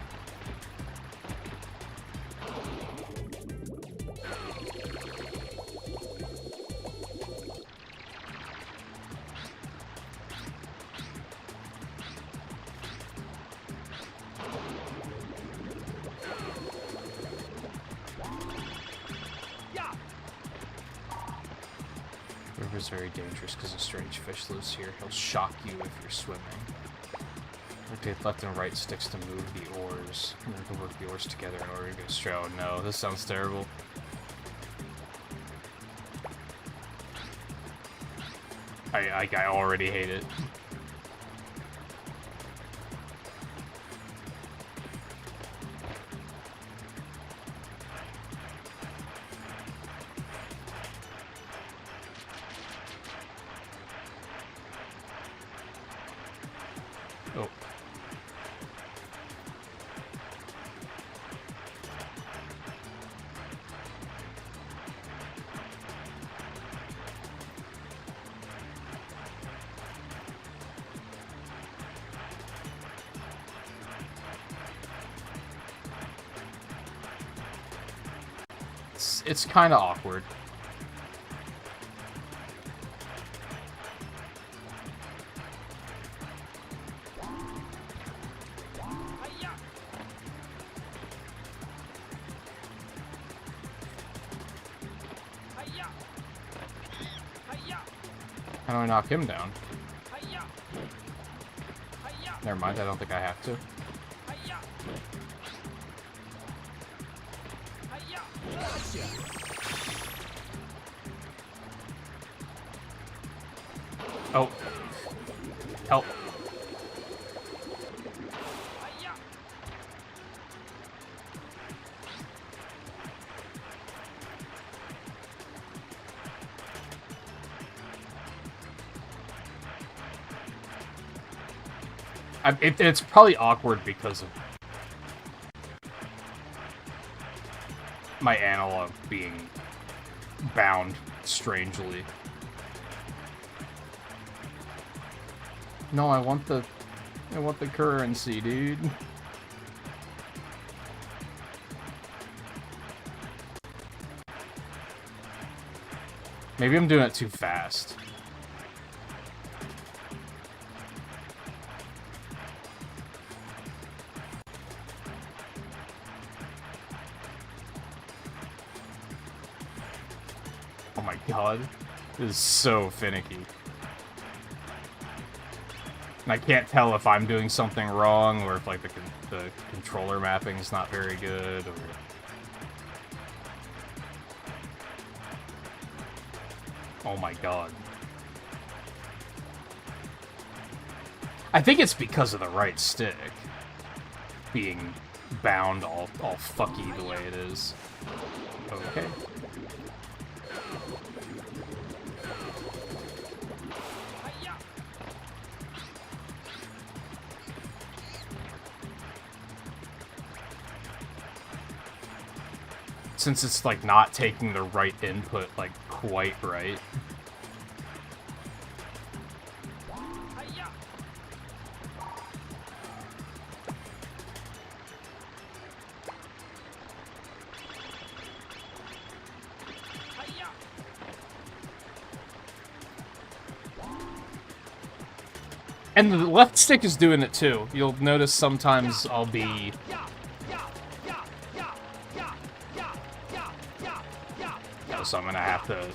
is very dangerous because a strange fish lives here. He'll shock you if you're swimming. Rotate left and right sticks to move the oars. And then you can work the oars together in order to go straight. Oh no, this sounds terrible. I already hate it. Oh. It's kind of awkward. How do I knock him down? Never mind, I don't think I have to. Oh. Help. It's probably awkward because of my analog being bound strangely. No, I want the currency, dude. Maybe I'm doing it too fast. Oh my god. This is so finicky. And I can't tell if I'm doing something wrong or if, like, the controller mapping is not very good, or... Oh my god. I think it's because of the right stick being bound all fucky the way it is. Okay. Since it's, like, not taking the right input, like, quite right. And the left stick is doing it too. You'll notice sometimes I'll be... So I'm gonna have to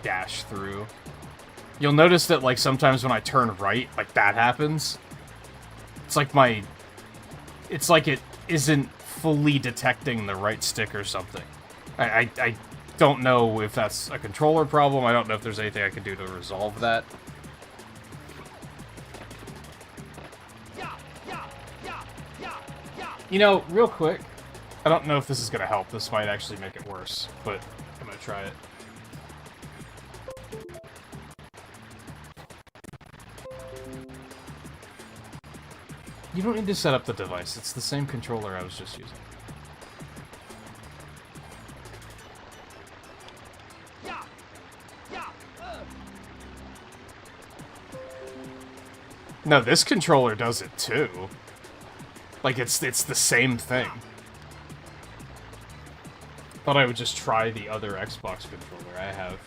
dash through. You'll notice that, like, sometimes when I turn right, like, that happens. It's like my... It's like it isn't fully detecting the right stick or something. I don't know if that's a controller problem. I don't know if there's anything I can do to resolve that. You know, real quick, I don't know if this is going to help. This might actually make it worse, but I'm going to try it. You don't need to set up the device. It's the same controller I was just using. No, this controller does it too. Like, it's the same thing. Thought I would just try the other Xbox controller I have.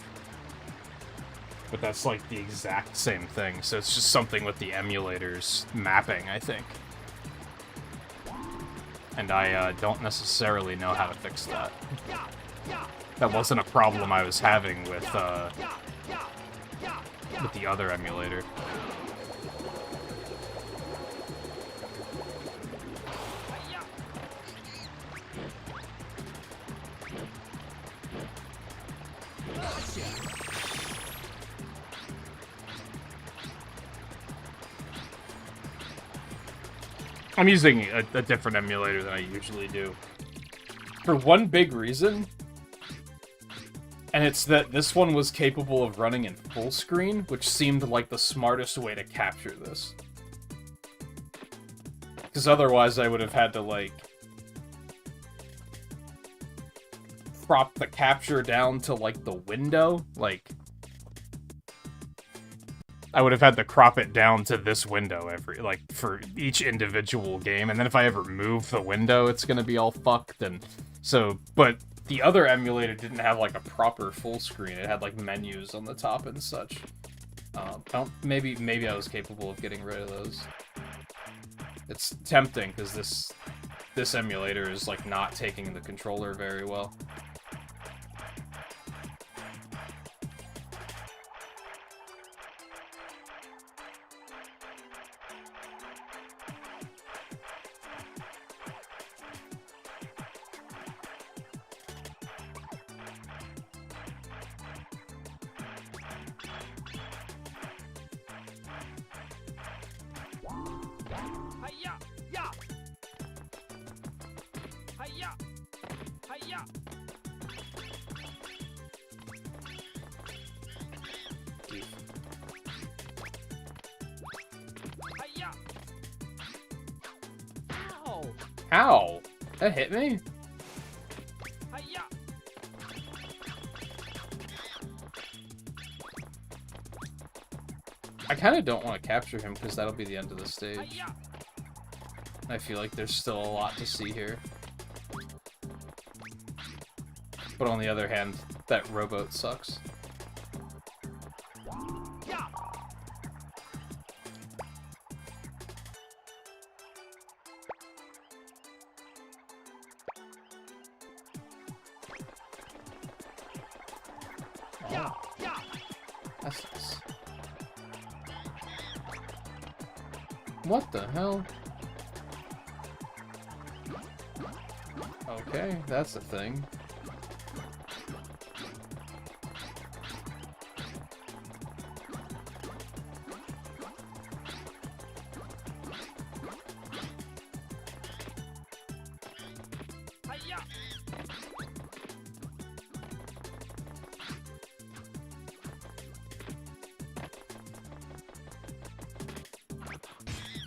But that's, like, the exact same thing, so it's just something with the emulators mapping, I think. And I don't necessarily know how to fix that. That wasn't a problem I was having with the other emulator. I'm using a different emulator than I usually do. For one big reason, and it's that this one was capable of running in full screen, which seemed like the smartest way to capture this. Because otherwise I would have had to, like, crop the capture down to, like, the window. Like, I would have had to crop it down to this window for each individual game, and then if I ever move the window, it's gonna be all fucked, and so, but the other emulator didn't have, like, a proper full screen. It had, like, menus on the top and such. Maybe I was capable of getting rid of those. It's tempting, because this emulator is, like, not taking the controller very well. Hiya! Ya! Hiya! Hiya! Hiya! Ow! Ow! That hit me? Hiya! I kind of don't want to capture him, because that'll be the end of the stage. Hiya! I feel like there's still a lot to see here. But on the other hand, that rowboat sucks. Ya! Ya! Ya! That's nice. What the hell? Okay, that's a thing. Hiya!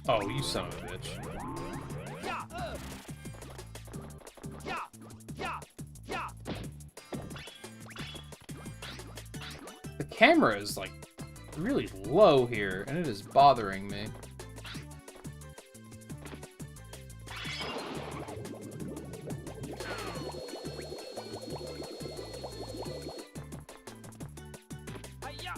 Oh, you son of a bitch. Ya! Ya! Ya! Ya! The camera is, like, really low here, and it is bothering me. Hiya!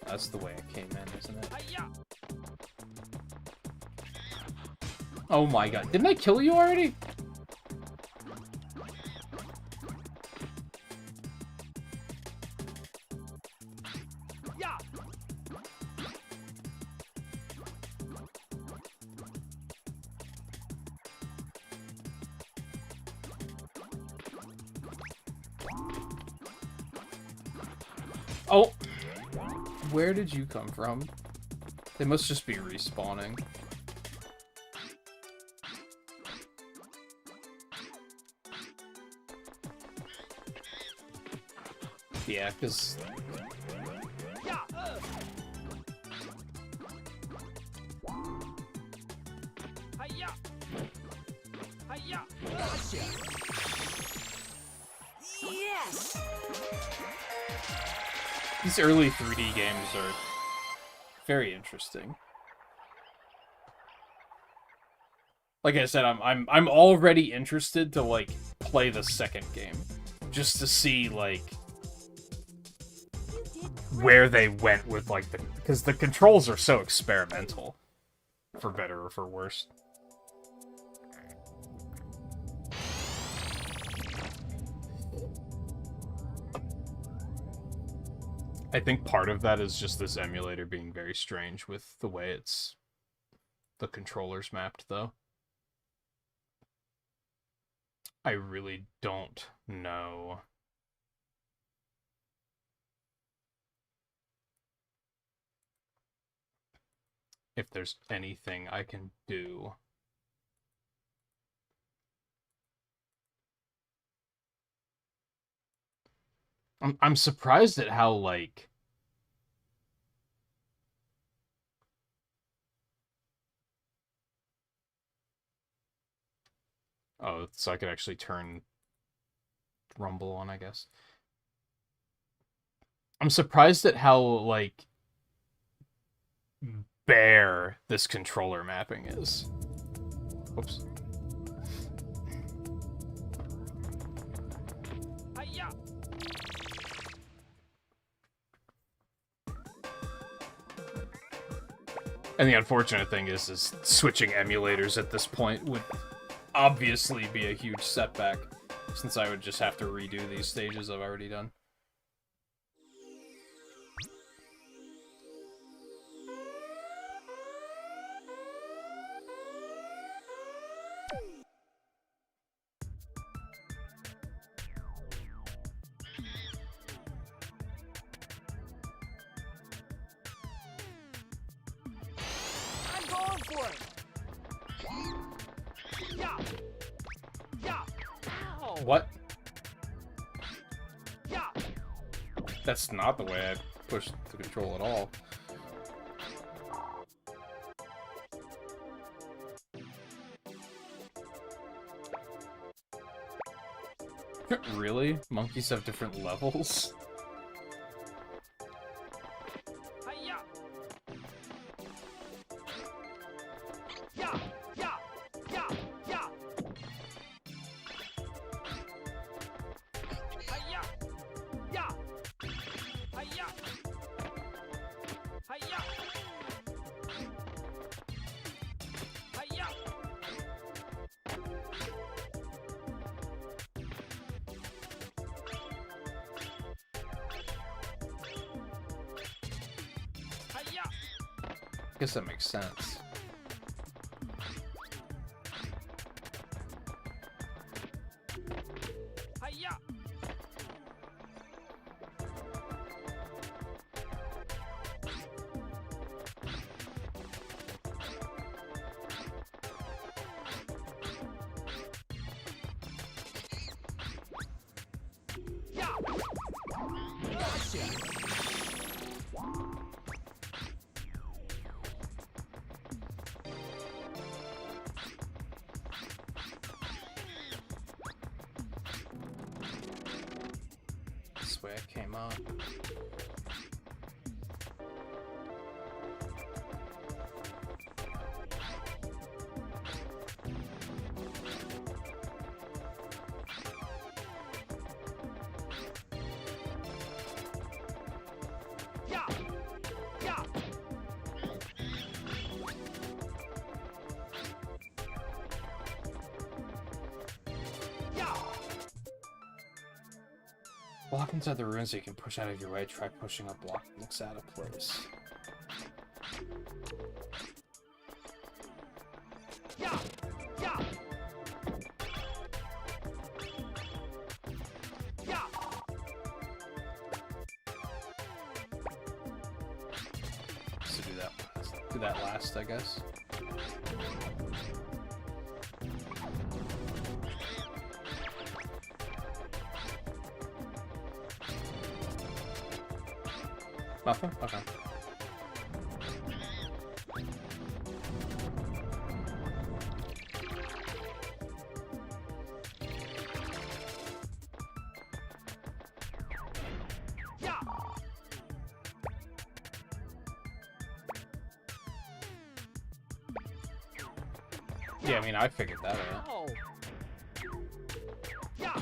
That's the way it came in, isn't it? Hiya! Oh my god. Didn't I kill you already? Ya! Oh! Where did you come from? They must just be respawning. Yeah, because... Ya! Hiya! Hiya! Yes! These early 3D games are very interesting. Like I said, I'm already interested to, like, play the second game, just to see, like, where they went with, like, because the controls are so experimental, for better or for worse. I think part of that is just this emulator being very strange with the way the controller's mapped, though. I really don't know. If there's anything I can do. I'm surprised at how, like... Oh, so I could actually turn Rumble on, I guess. I'm surprised at how, like, bare this controller mapping is. Oops. Hi-ya! And the unfortunate thing is switching emulators at this point would obviously be a huge setback, since I would just have to redo these stages I've already done. I'm going for it! Yeah! Yeah! Ow! What? Yeah! That's not the way I push the control at all. Really? Monkeys have different levels? Hi-ya! Yeah! Yeah! Yeah! Yeah! Hi-ya! Yeah! Hi-ya! Hi-ya! Hi-ya! Hi-ya! I guess that makes sense. Hi-ya! Yeah! Gotcha. This way I came up. Yeah! Yeah! Yeah! Block inside the ruins so you can push out of your way. Try pushing a block that looks out of place. Yeah! Yeah! Yeah! So do that last, I guess. Nothing? Okay. Yeah! Yeah, I mean, I figured that out. Oh! Yeah!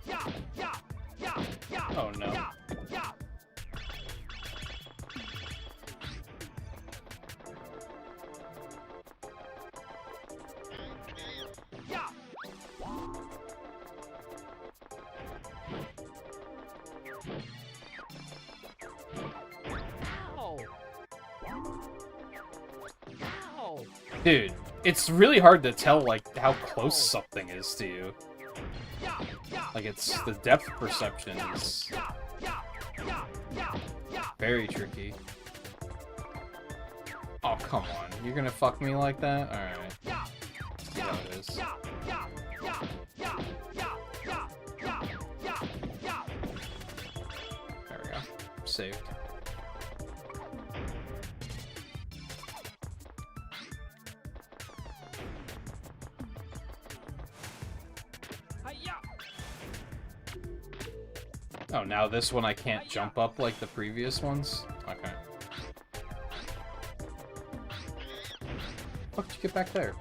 Yeah! Yeah! Yeah! Yeah! Oh, no. Yeah! Yeah! Yeah! Dude, it's really hard to tell, like, how close something is to you. Like, it's... the depth perception is... very tricky. Oh, come on. You're gonna fuck me like that? Alright. Let's see how it is. There we go. Saved. Oh, now this one I can't jump up like the previous ones? Okay. How did you get back there?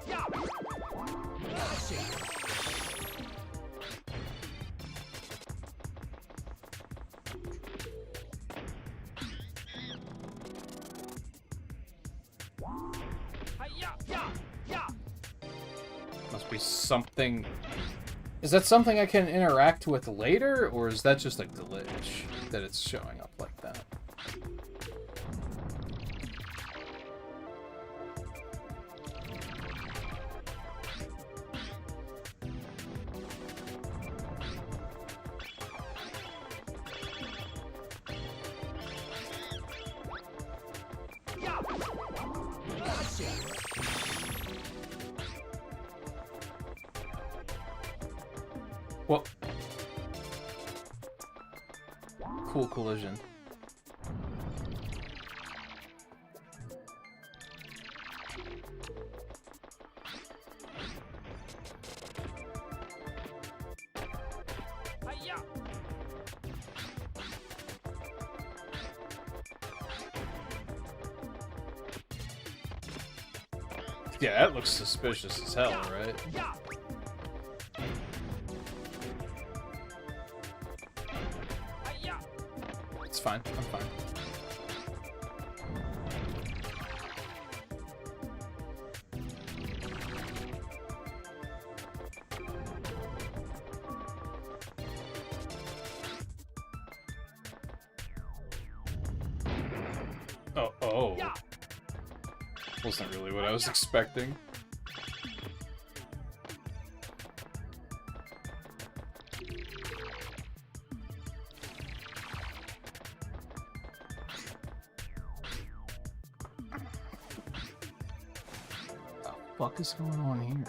Must be something... Is that something I can interact with later, or is that just a glitch that it's showing up like that? Well, cool collision. Yeah, that looks suspicious as hell, right? It's fine. I'm fine. Oh. Wasn't really what I was expecting. What the fuck is going on here?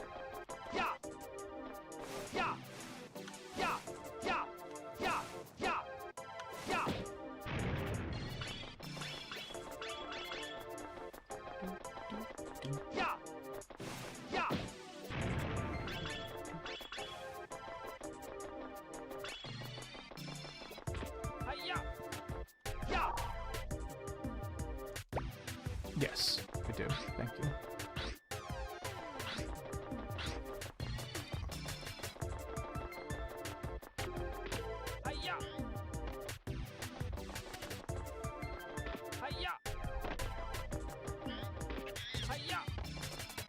Yes, I do. Thank you.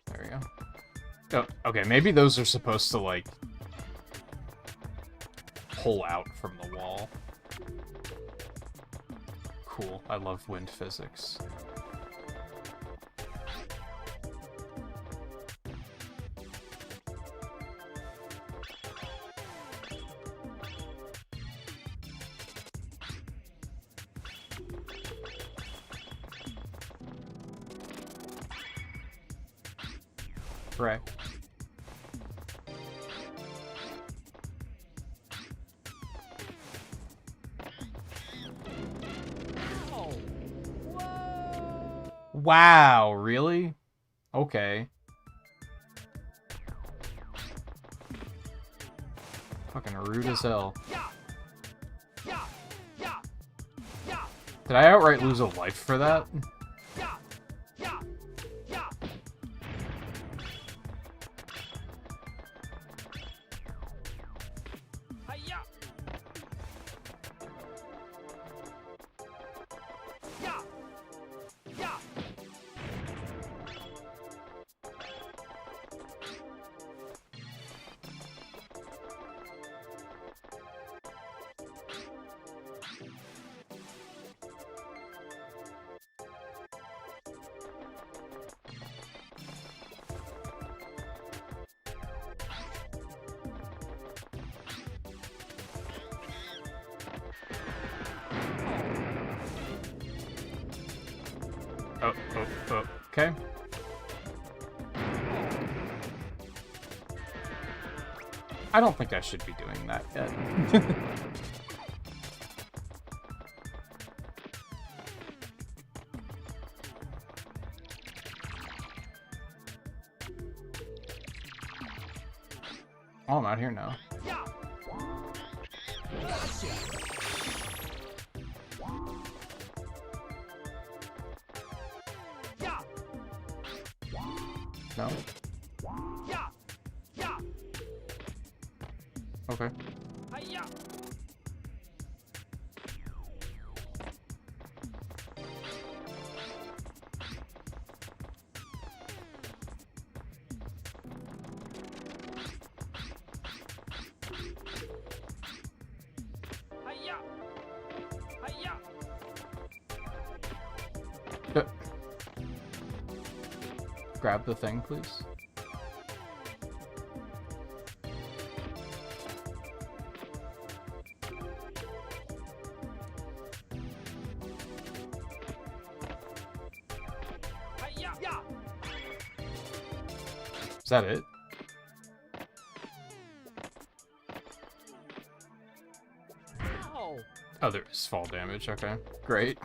There we go. Oh, okay, maybe those are supposed to, like, pull out from the wall. Cool. I love wind physics. Right. Wow, really? Okay. Fucking rude as hell. Did I outright lose a life for that? Okay. I don't think I should be doing that yet. Oh, I'm out here now. No? Okay. Grab the thing, please. Is that it? Oh, there is fall damage. Okay, great.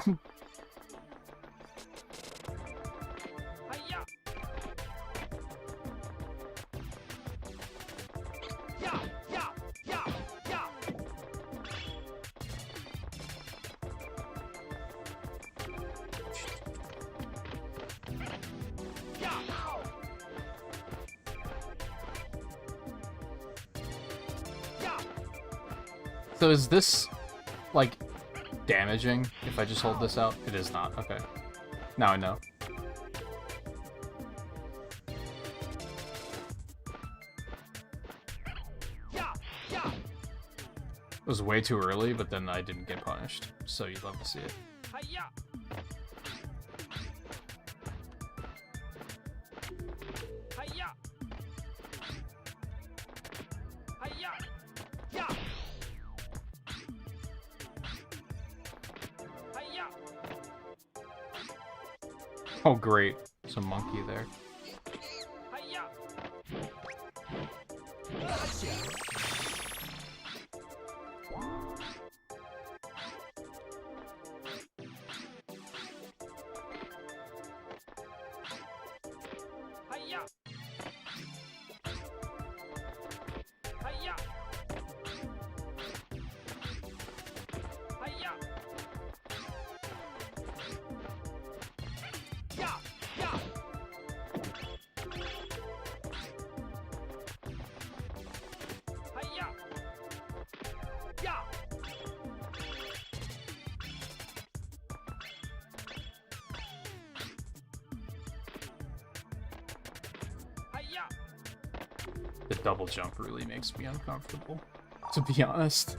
So is this, like, damaging if I just hold this out? It is not. Okay. Now I know. It was way too early, but then I didn't get punished. So you'd love to see it. Oh, great. There's a monkey there. The double jump really makes me uncomfortable, to be honest.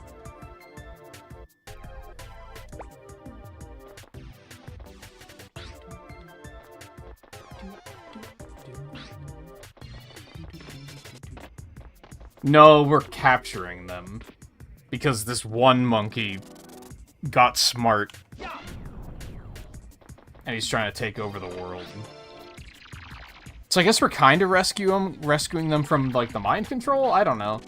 No, we're capturing them. Because this one monkey got smart. And he's trying to take over the world. So I guess we're kind of rescuing them from, like, the mind control? I don't know.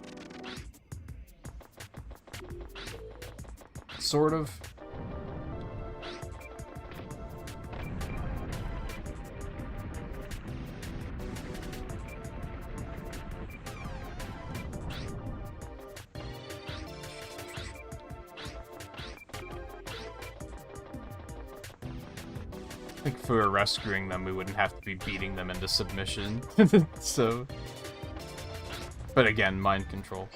Sort of. I think if we were rescuing them, we wouldn't have to be beating them into submission. So... But again, mind control.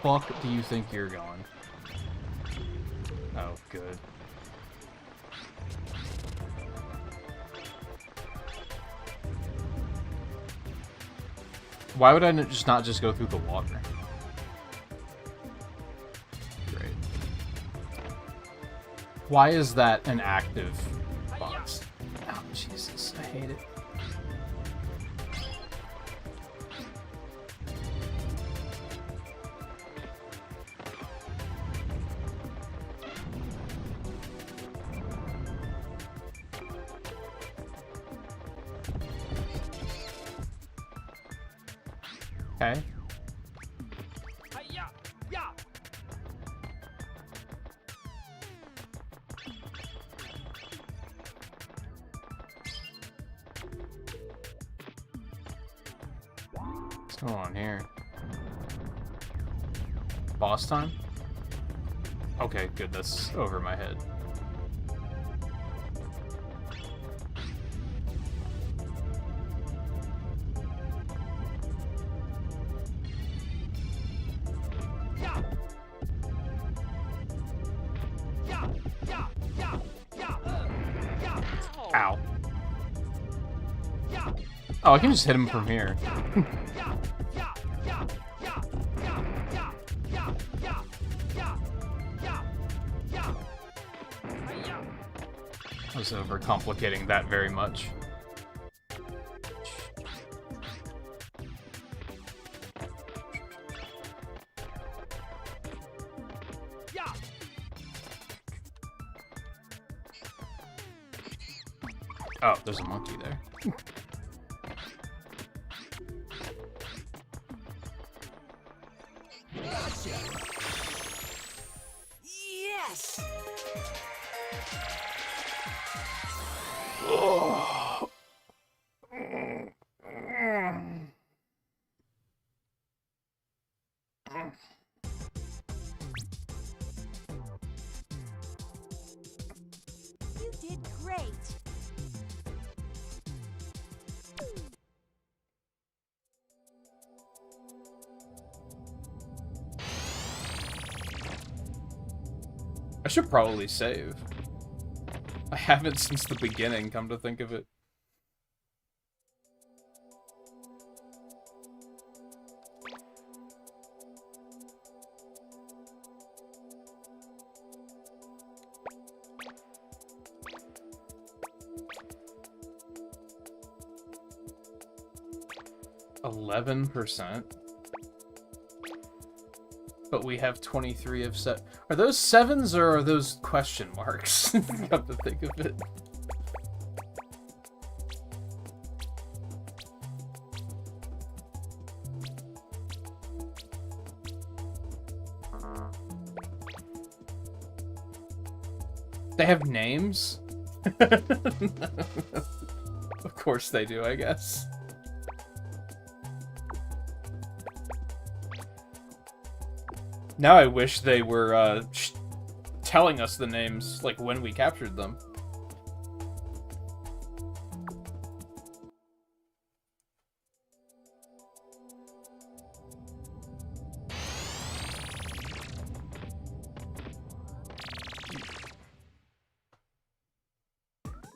Fuck do you think you're going? Oh, good. Why would I just not just go through the water? Great. Why is that an active box? Oh, Jesus, I hate it. Okay. Hi-ya! Ya! What's going on here? Boss time? Okay, good. That's over my head. Ya! Ya! Ya! Ya! Ya! Ya! Ow. Ya! Oh, I can just hit him from here. Ya! Ya! Ya! Ya! Ya! Ya! Ya! Ya! Ya! Ya! Ya! Hi-ya! I was overcomplicating that very much. Ya! Oh, there's a monkey there. Yes! You did great. I should probably save. I haven't since the beginning, come to think of it. %. But we have 23 of set. Are those 7s or are those question marks? Come to think of it. They have names? Of course they do, I guess. Now I wish they were telling us the names, like, when we captured them.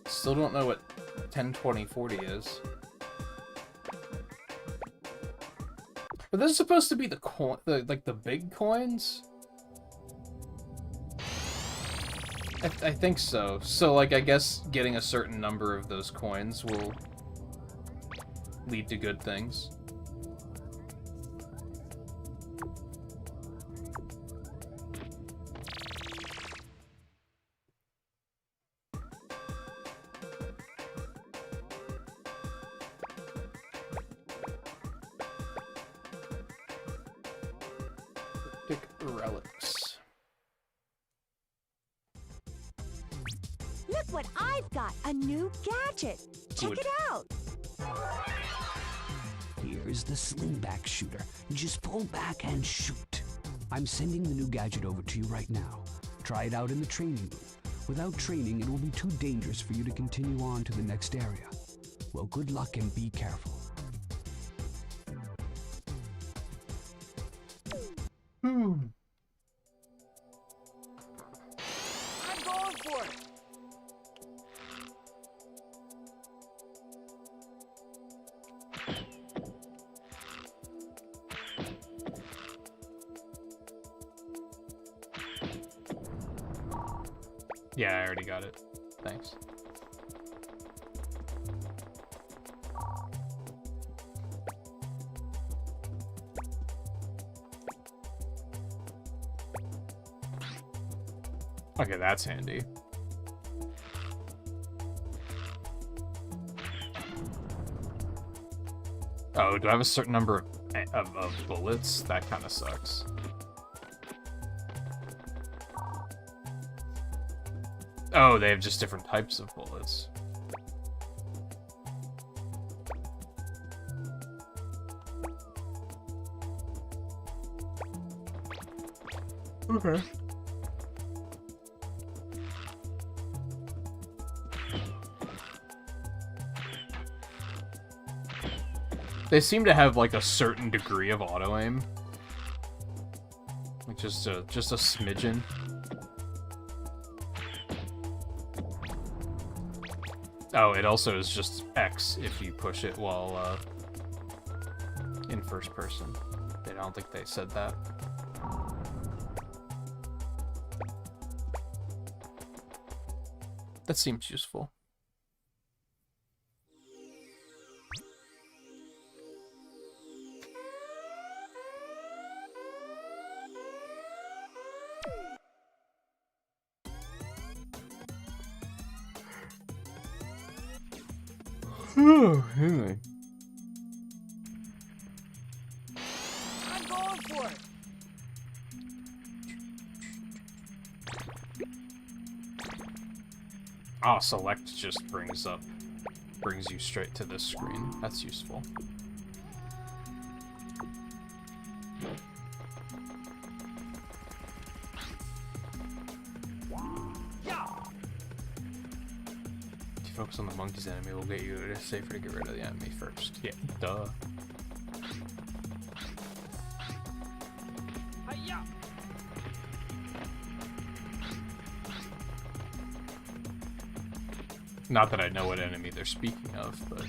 Still don't know what 10, 20, 40 is. Are those supposed to be the coin, like the big coins? I think so. So, like, I guess getting a certain number of those coins will lead to good things. Relics. Look what I've got! A new gadget! Check Good. it out! Here's the slingback shooter. Just pull back and shoot. I'm sending the new gadget over to you right now. Try it out in the training room. Without training, it will be too dangerous for you to continue on to the next area. Well, good luck and be careful. I'm going for it! Yeah, I already got it. Thanks. Okay, that's handy. Oh, do I have a certain number of of bullets. That kind of sucks. Oh, they have just different types of bullets. Okay. They seem to have like a certain degree of auto aim, like just a smidgen. Oh, it also is just X if you push it while in first person. I don't think they said that. That seems useful. Anyway. I'm going for it. Ah, select just brings you straight to this screen. That's useful. If you focus on the monkey's enemy, will get you. It is safer to get rid of the enemy first. Yeah, duh. Hi-ya. Not that I know what enemy they're speaking of, but...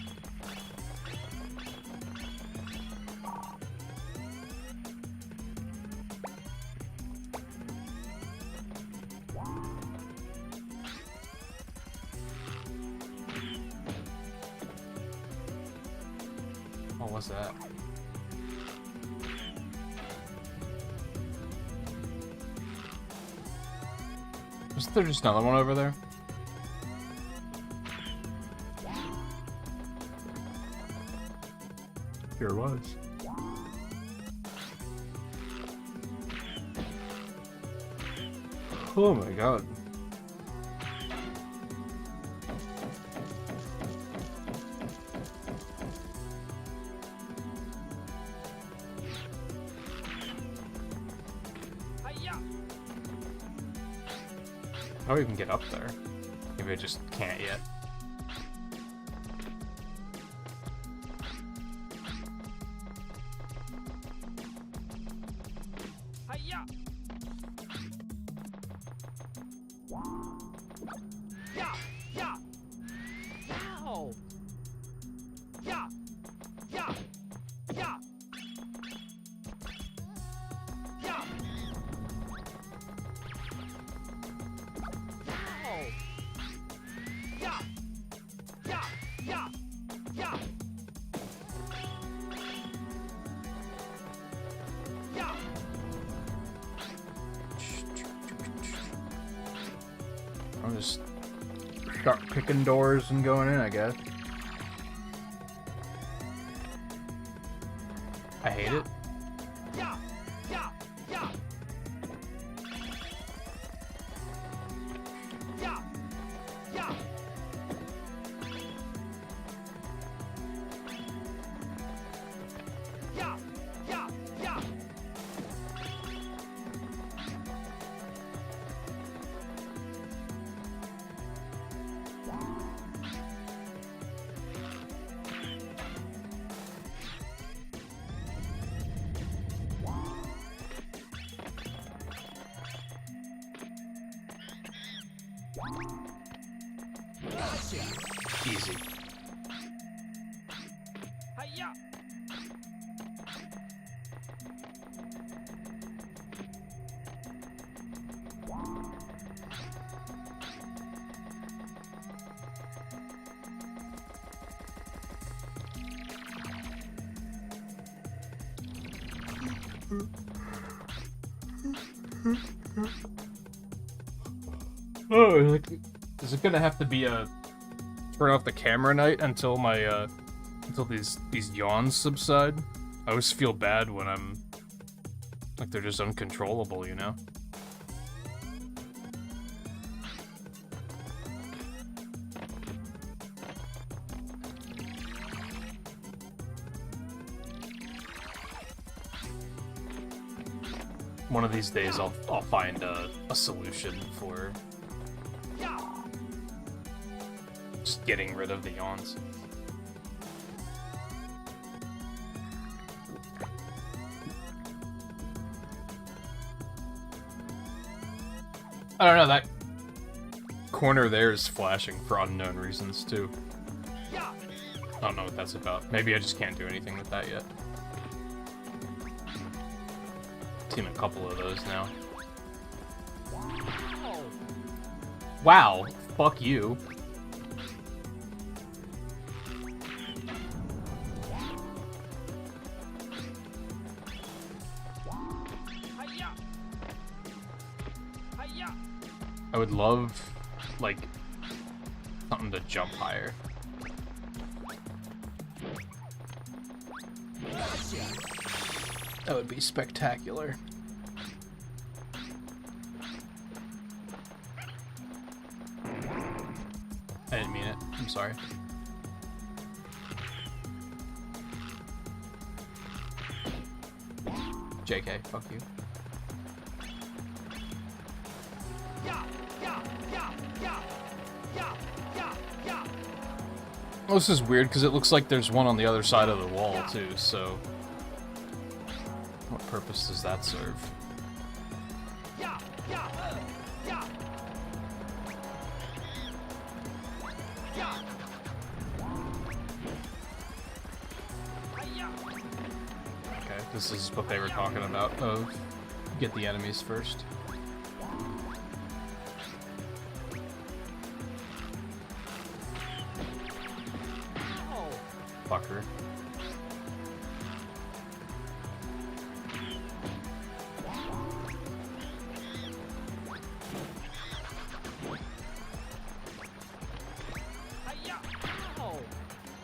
What was that? Wasn't there just another one over there? Here was. Oh my god. Hi-ya. How do we even get up there? Maybe I just can't yet. Hi-ya. Yeah, yeah. Ow. Yeah, yeah, yeah. Yeah. Ow. Yeah, yeah, yeah, yeah. Yeah. I'll just start picking doors and going in, I guess. I hate it. Yeah, yeah, yeah. Yeah, yeah. Yeah, yeah, yeah. Gotcha. Easy. Hi-ya. Oh, like, is it gonna have to be a turn off the camera night until my until these yawns subside? I always feel bad when I'm like they're just uncontrollable, you know? One of these days I'll find a solution for just getting rid of the yawns. I don't know, that corner there is flashing for unknown reasons, too. I don't know what that's about. Maybe I just can't do anything with that yet. Seen a couple of those now. Wow, fuck you. I would love, like, something to jump higher. That would be spectacular. I didn't mean it. I'm sorry. JK, fuck you. Oh, this is weird because it looks like there's one on the other side of the wall too, so what purpose does that serve? Okay, this is what they were talking about, of get the enemies first. Fucker.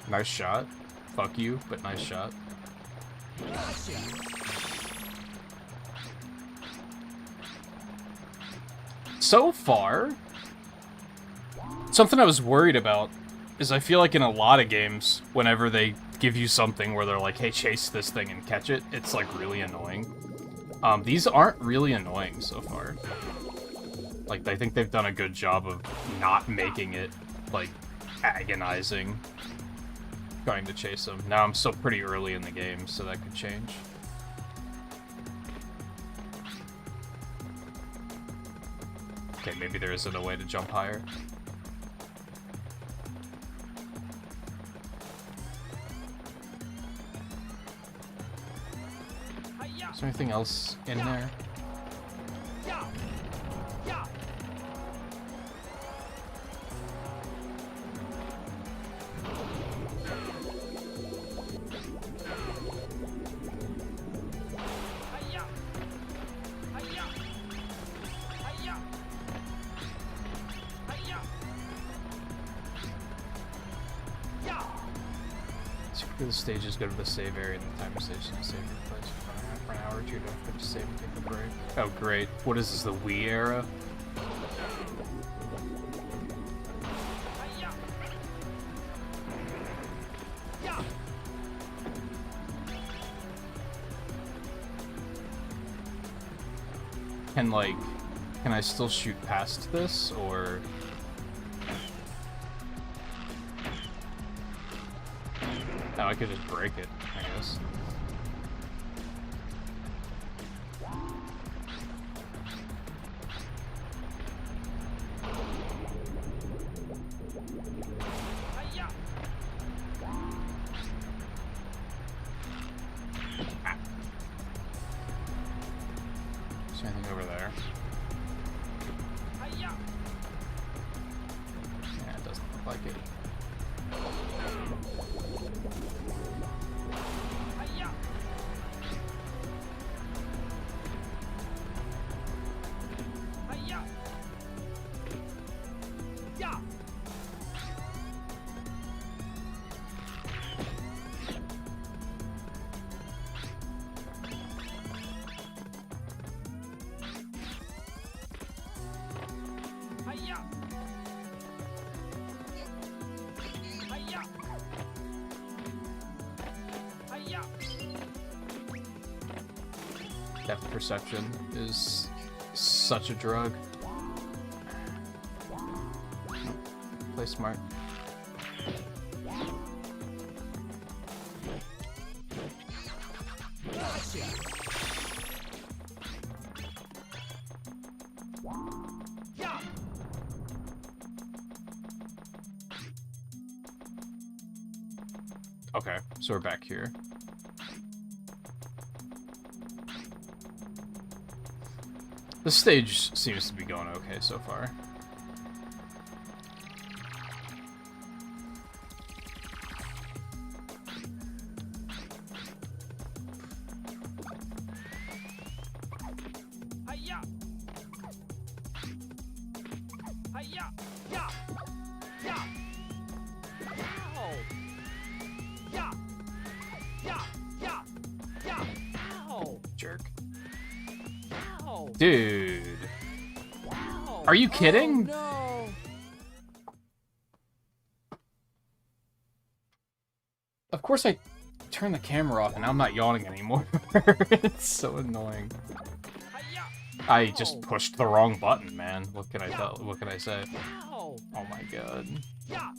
Nice shot. Fuck you, but nice shot. So far, something I was worried about is I feel like in a lot of games, whenever they give you something where they're like, hey, chase this thing and catch it, it's like really annoying. These aren't really annoying so far. Like, I think they've done a good job of not making it, like, agonizing trying to chase them. Now I'm still pretty early in the game, so that could change. Okay, maybe there isn't a way to jump higher. Is there anything else in there? The stages go to the save area and the timer station to save your place for an hour or two. Don't forget to save and take a break. Oh great. What is this, the Wii era? And like, can I still shoot past this, or... Oh, I could just break it, I guess. Ah. Is there anything over there? Yeah, it doesn't look like it. Hiya! Hiya! Hiya! Depth perception is such a drug. Play smart. Yeah! Okay, so we're back here. This stage seems to be going okay so far. Hiya! Hiya! Yeah! Yeah! Ow! Yeah! Yeah! Yeah! Yeah! Ow! Jerk. Ow! Dude. Ow! Are you kidding? Oh, no! Of course I turned the camera off and now I'm not yawning anymore. It's so annoying. Hiya! I just pushed the wrong button, man. What can I tell? What can I say? Ow! Oh my god. Yeah!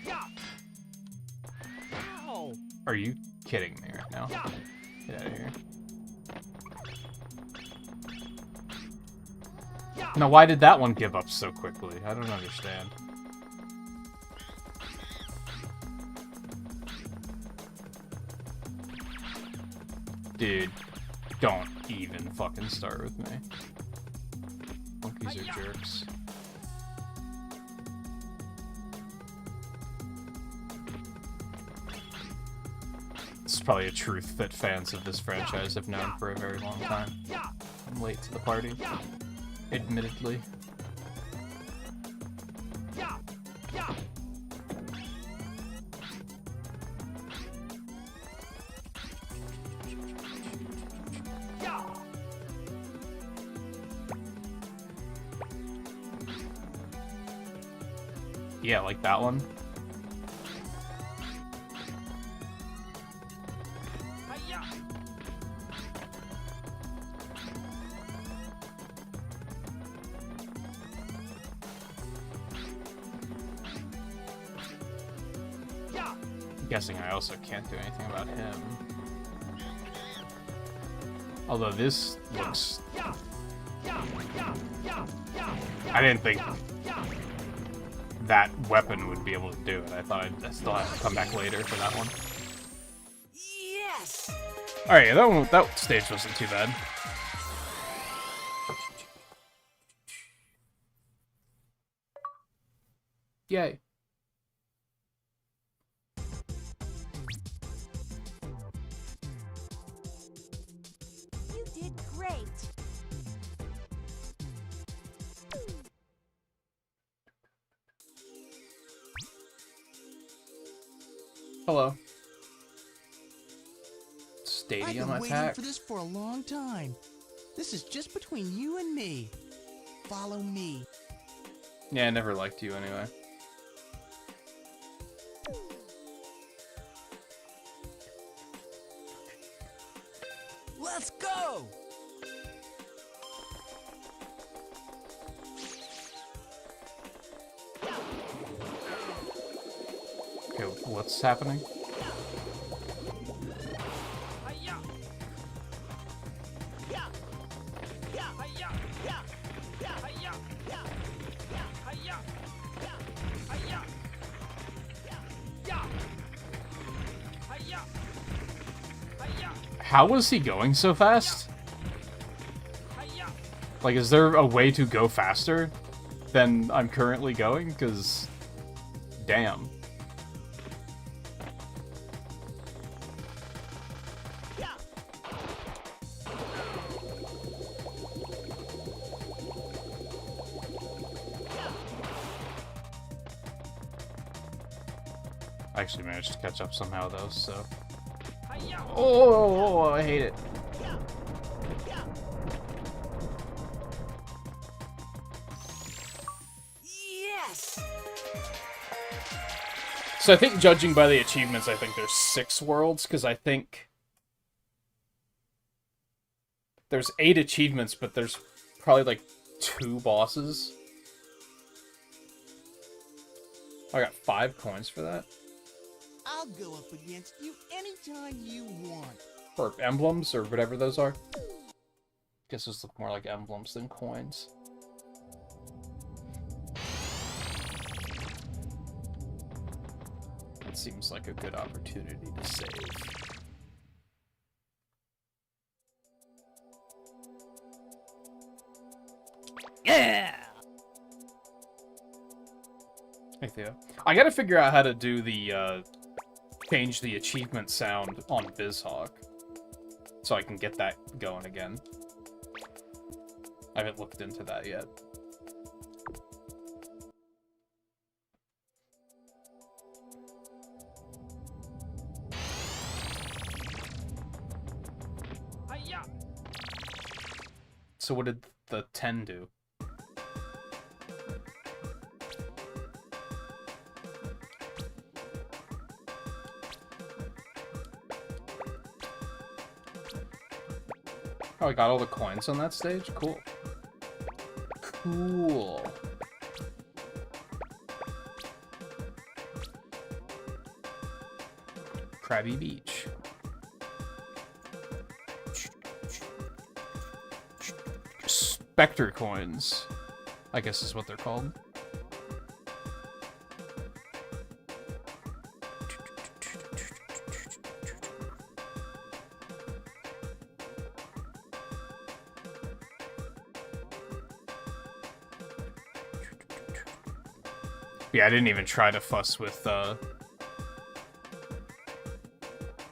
Yeah! Ow! Are you kidding me right now? Yeah! Get out of here. Yeah! Now, why did that one give up so quickly? I don't understand. Dude, don't even fucking start with me. Monkeys are jerks. This is probably a truth that fans of this franchise have known for a very long time. Yeah! I'm late to the party, admittedly. Yeah! Yeah! Yeah! Yeah, like that one. Hiya! Yeah! I'm guessing I also can't do anything about him. Although this looks... Yeah! Yeah! Yeah! Yeah! Yeah! I didn't think Yeah! that weapon would be able to do it. I thought I'd still have to come back later for that one. Yes! Alright, that stage wasn't too bad. Yay. You did great. Hello. I've Stadium been waiting attack. for this for a long time. This is just between you and me. Follow me. Yeah, I never liked you anyway. Let's go! Okay, what's happening? Hiya! Yeah! Yeah! Hiya! Yeah! Yeah! Hiya! Yeah! Yeah! Hiya! Yeah! Hiya! Yeah! Hiya! Hiya! How was he going so fast? Hiya! Like, is there a way to go faster than I'm currently going? Because, damn. Yeah! I actually managed to catch up somehow, though, so... Hiya! Oh, I hate it. Yeah! Yeah! So I think, judging by the achievements, I think there's 6 worlds, because I think there's 8 achievements, but there's probably like 2 bosses. I got 5 coins for that. I'll go up against you anytime you want. Or emblems, or whatever those are. Guess those look more like emblems than coins. That seems like a good opportunity to save. Yeah! Hey, Theo. I gotta figure out how to do the, change the achievement sound on BizHawk. So I can get that going again. I haven't looked into that yet. Hiya! So what did the 10 do? Oh, I got all the coins on that stage? Cool. Cool. Krabby Beach. Spectre coins, I guess is what they're called. Yeah, I didn't even try to fuss with, I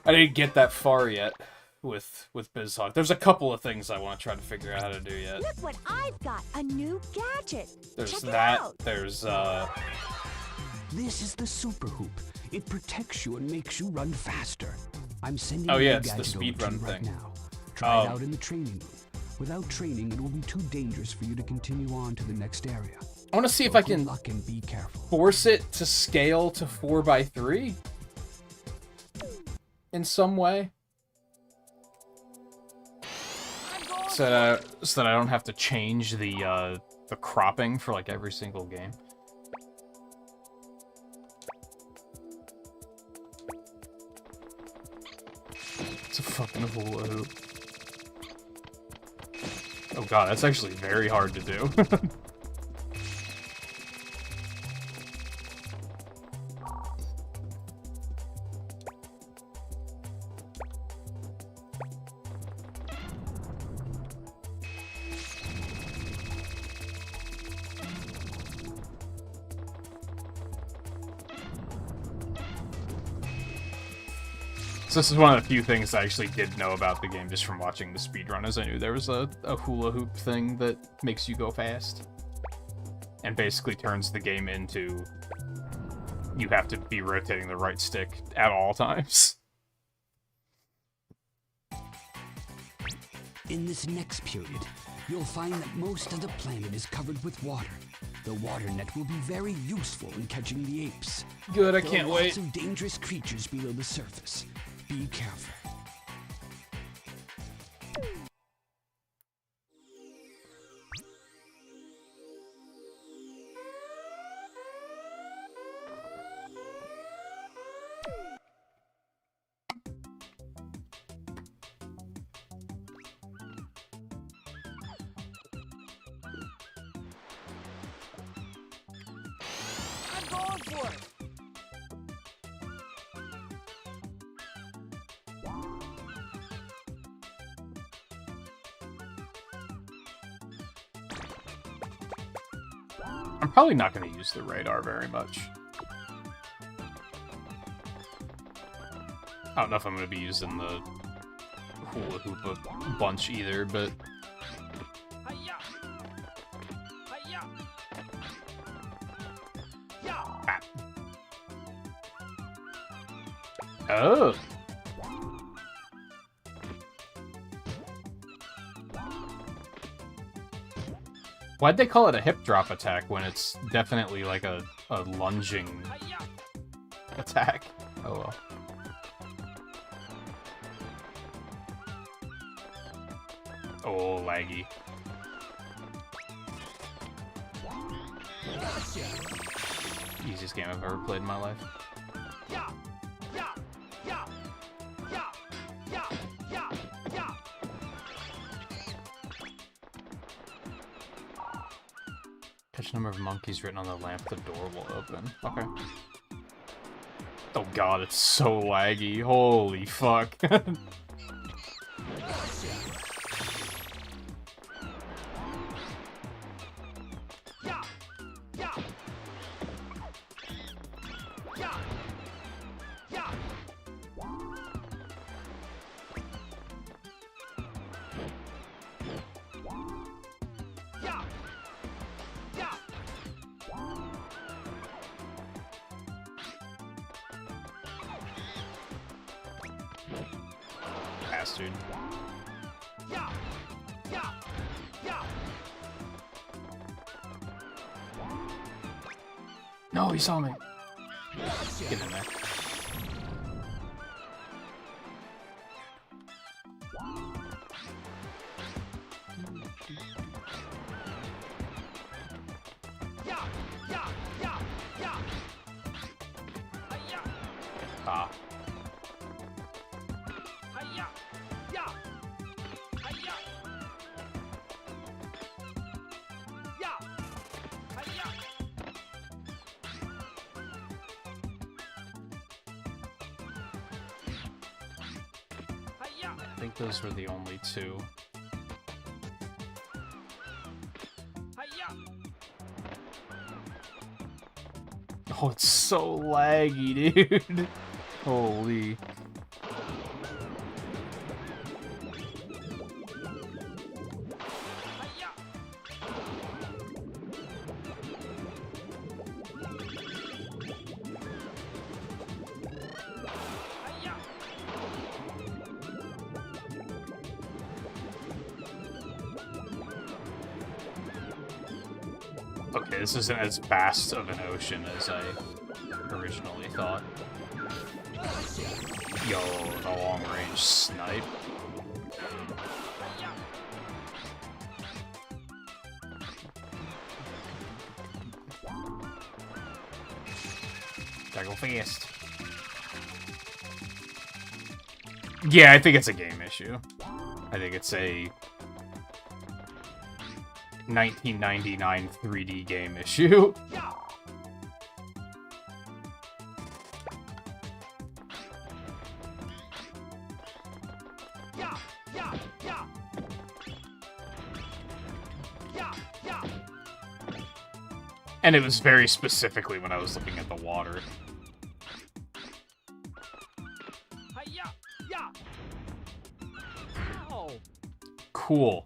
didn't get that far yet with BizHawk. There's a couple of things I want to try to figure out how to do yet. Look what I've got! A new gadget! There's Check that, it out. there's, This is the super hoop. It protects you and makes you run faster. I'm sending Oh, you yeah, a it's the gadget over speed to run you right thing. now. Try it Oh. out in the training room. Without training, it will be too dangerous for you to continue on to the next area. I want to see if So I good can luck and be careful. force it to scale to 4x3 in some way. So that I don't have to change the cropping for like every single game. It's a fucking hula hoop. Oh god, that's actually very hard to do. So this is one of the few things I actually did know about the game just from watching the speedrunners. I knew there was a hula hoop thing that makes you go fast. And basically turns the game into you have to be rotating the right stick at all times. In this next period, you'll find that most of the planet is covered with water. The water net will be very useful in catching the apes. Good, I There can't are wait. lots of dangerous creatures below the surface. Be careful. I'm going for it! I'm probably not going to use the radar very much. I don't know if I'm going to be using the hula hoop a bunch either, but Hiya! Hiya! Yeah! ah. Oh. Why'd they call it a hip drop attack when it's definitely like a lunging attack? Oh well. Oh, laggy. Easiest game I've ever played in my life. Catch number of monkeys written on the lamp, the door will open. Okay. Oh god, it's so laggy. Holy fuck. Bastard. No, he saw me. Get in there. Ah. I think those were the only two. Oh, it's so laggy, dude. Holy. Okay, this isn't as vast of an ocean as I originally thought. Yo, the long-range snipe. Gotta go fast. Yeah, I think it's a game issue. I think it's a 1999 3D game issue. And it was very specifically when I was looking at the water. Cool.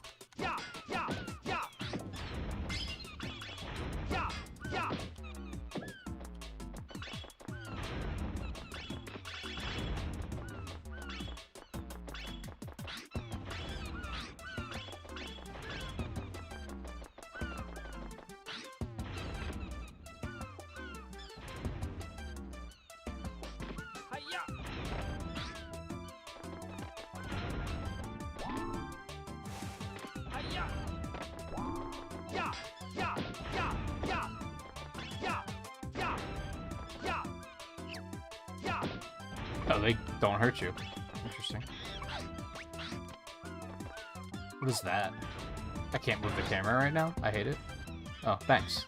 Oh, they don't hurt you. Interesting. What is that? I can't move the camera right now? I hate it. Oh, thanks.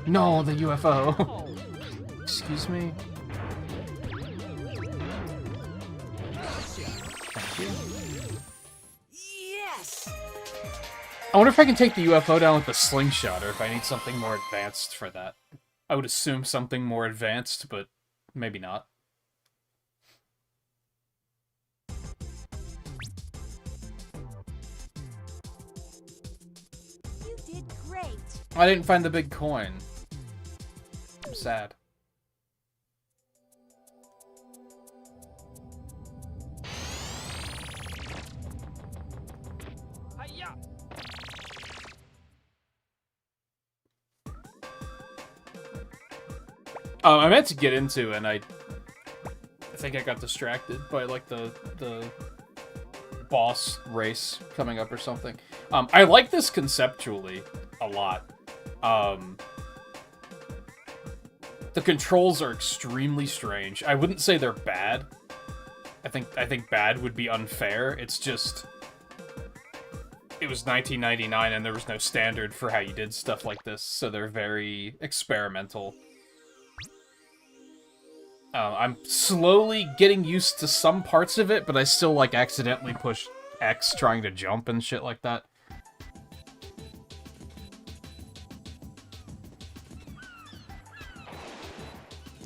No, the UFO! Excuse me? Thank you. Yes! I wonder if I can take the UFO down with the slingshot, or if I need something more advanced for that. I would assume something more advanced, but maybe not. You did great. I didn't find the big coin. I'm sad. Hiya! I meant to get into, and I think I got distracted by like the boss race coming up or something. I like this conceptually a lot. The controls are extremely strange. I wouldn't say they're bad. I think bad would be unfair. It's just it was 1999 and there was no standard for how you did stuff like this, so they're very experimental. I'm slowly getting used to some parts of it, but I still, like, accidentally push X trying to jump and shit like that.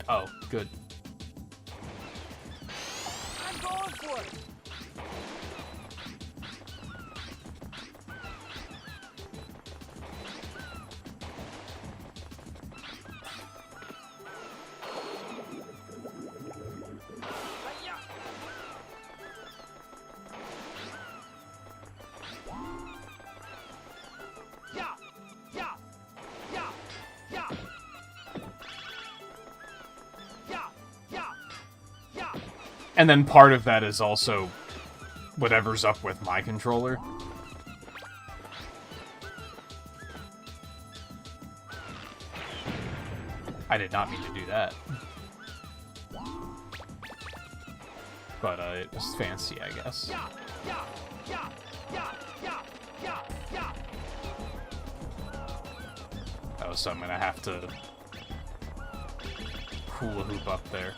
Oh, good. I'm going for it! Hiya! Yeah! Yeah! Yeah! Yeah! Yeah! Yeah! Yeah! And then part of that is also whatever's up with my controller. I did not mean to do that. But, it was fancy, I guess. Yeah! Yeah! Yeah! Yeah! Yeah! Yeah! Yeah! Oh, so I'm gonna have to hula hoop up there.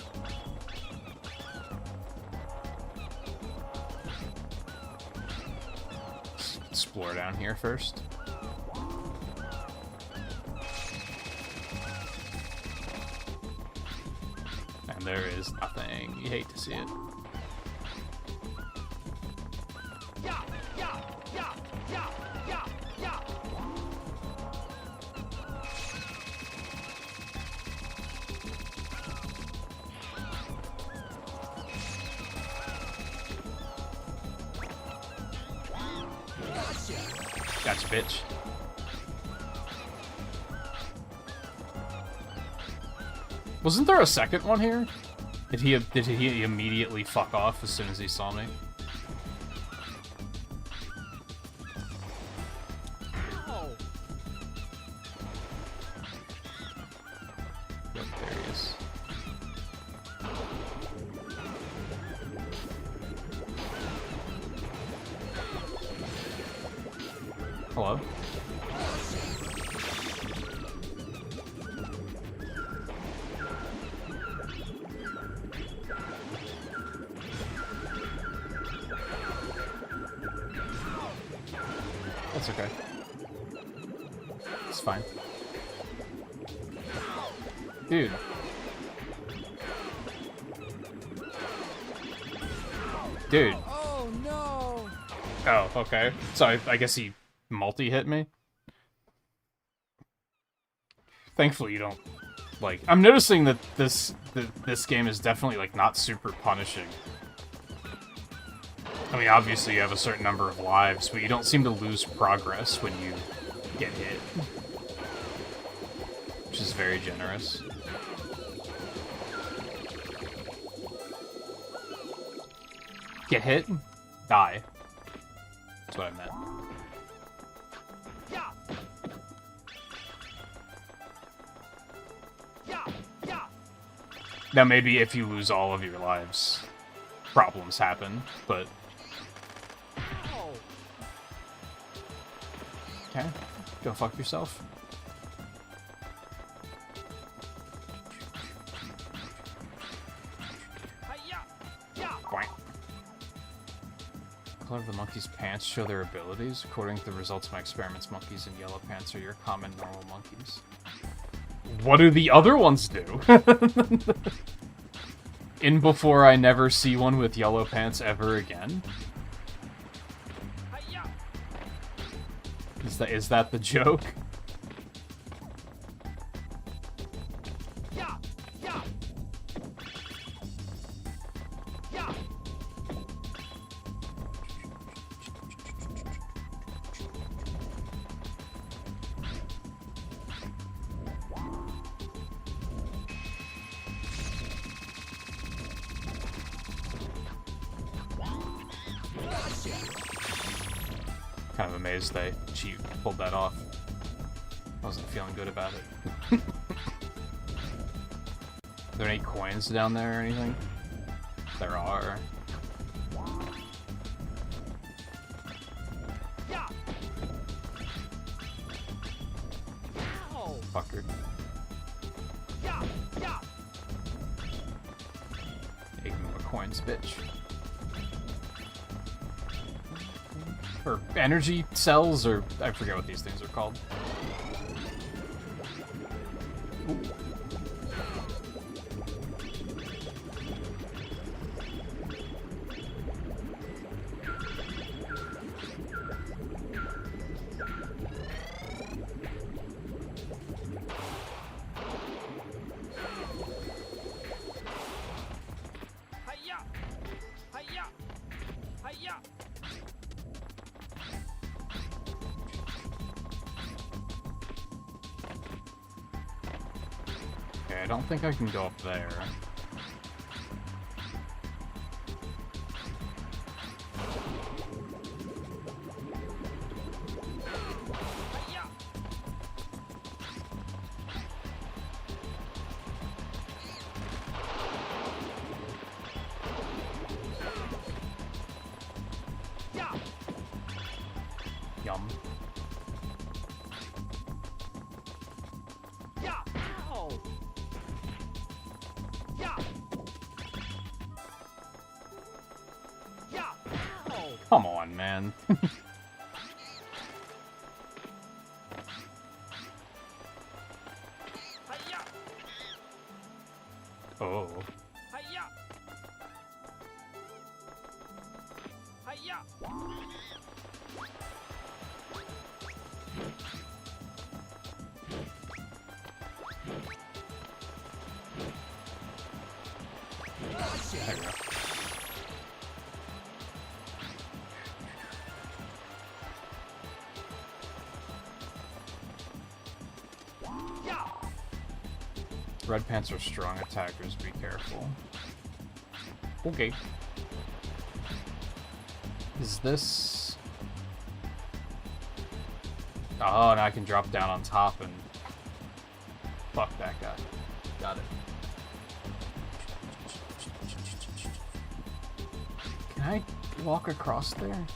Let's explore down here first. And there is nothing. You hate to see it. Yeah! Yeah! Yeah! Yeah! Yeah! Yeah! Gotcha, bitch. Wasn't there a second one here? Did he immediately fuck off as soon as he saw me? Oh! Yep, there he is. Hello? That's okay. It's fine. Dude. Dude. Oh no! Oh, okay. So I guess he multi-hit me? Thankfully you don't, like... I'm noticing that this game is definitely, like, not super punishing. I mean, obviously you have a certain number of lives, but you don't seem to lose progress when you get hit. Which is very generous. Get hit? Die. That's what I meant. Yeah! Yeah! Yeah! Now, maybe if you lose all of your lives, problems happen, but... Oh! Okay, go fuck yourself. Hiya! Yeah! Boing. Color of the monkey's pants show their abilities. According to the results of my experiments, monkeys in yellow pants are your common normal monkeys. What do the other ones do? In before I never see one with yellow pants ever again? Hiya! Is that the joke? Yeah! Yeah! Yeah! Kind of amazed she pulled that off. I wasn't feeling good about it. Are there any coins down there or anything? There are. Fucker. Take him a coins, bitch. Or energy cells, or I forget what these things are called. Ooh. Okay, I don't think I can go up there. Yum. Come on, man. Oh. There we go. Red pants are strong attackers, be careful. Okay. Is this... Oh, and I can drop down on top and... Fuck that guy. Got it. Can I walk across there?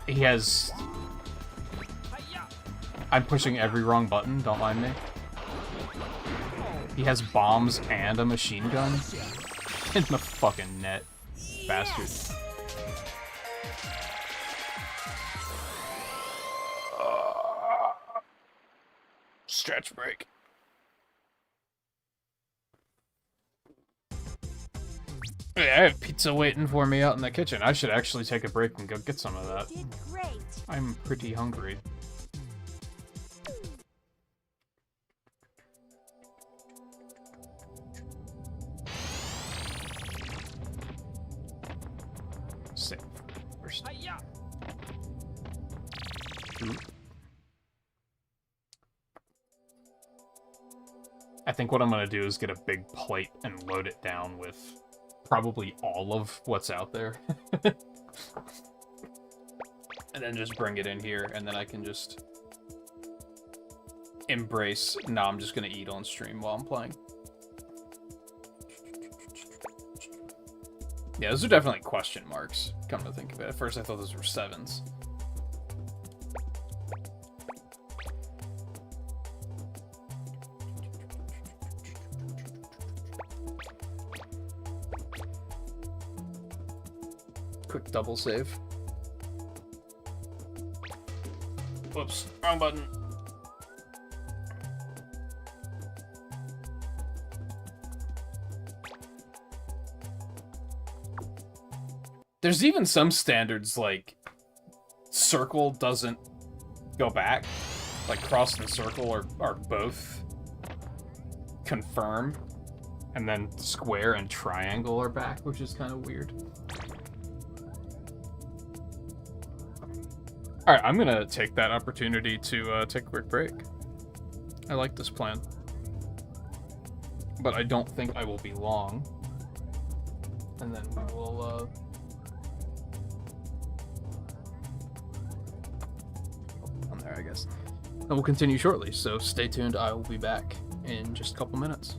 He has... I'm pushing every wrong button, don't mind me. He has bombs and a machine gun in the fucking net. Bastard. Stretch break. I have pizza waiting for me out in the kitchen. I should actually take a break and go get some of that. You did great. I'm pretty hungry. Save first. Ooh. I think what I'm gonna do is get a big plate and load it down with probably all of what's out there. And then just bring it in here, and then I can just embrace, no, I'm just gonna eat on stream while I'm playing. Yeah, those are definitely question marks, come to think of it. At first I thought those were 7s. Quick double save. Whoops, wrong button. There's even some standards like circle doesn't go back. Like cross and circle are both confirmed And then square and triangle are back, which is kind of weird. Alright, I'm gonna take that opportunity to take a quick break. I like this plan. But I don't think I will be long. And then we will, on there, I guess. And we'll continue shortly, so stay tuned. I will be back in just a couple minutes.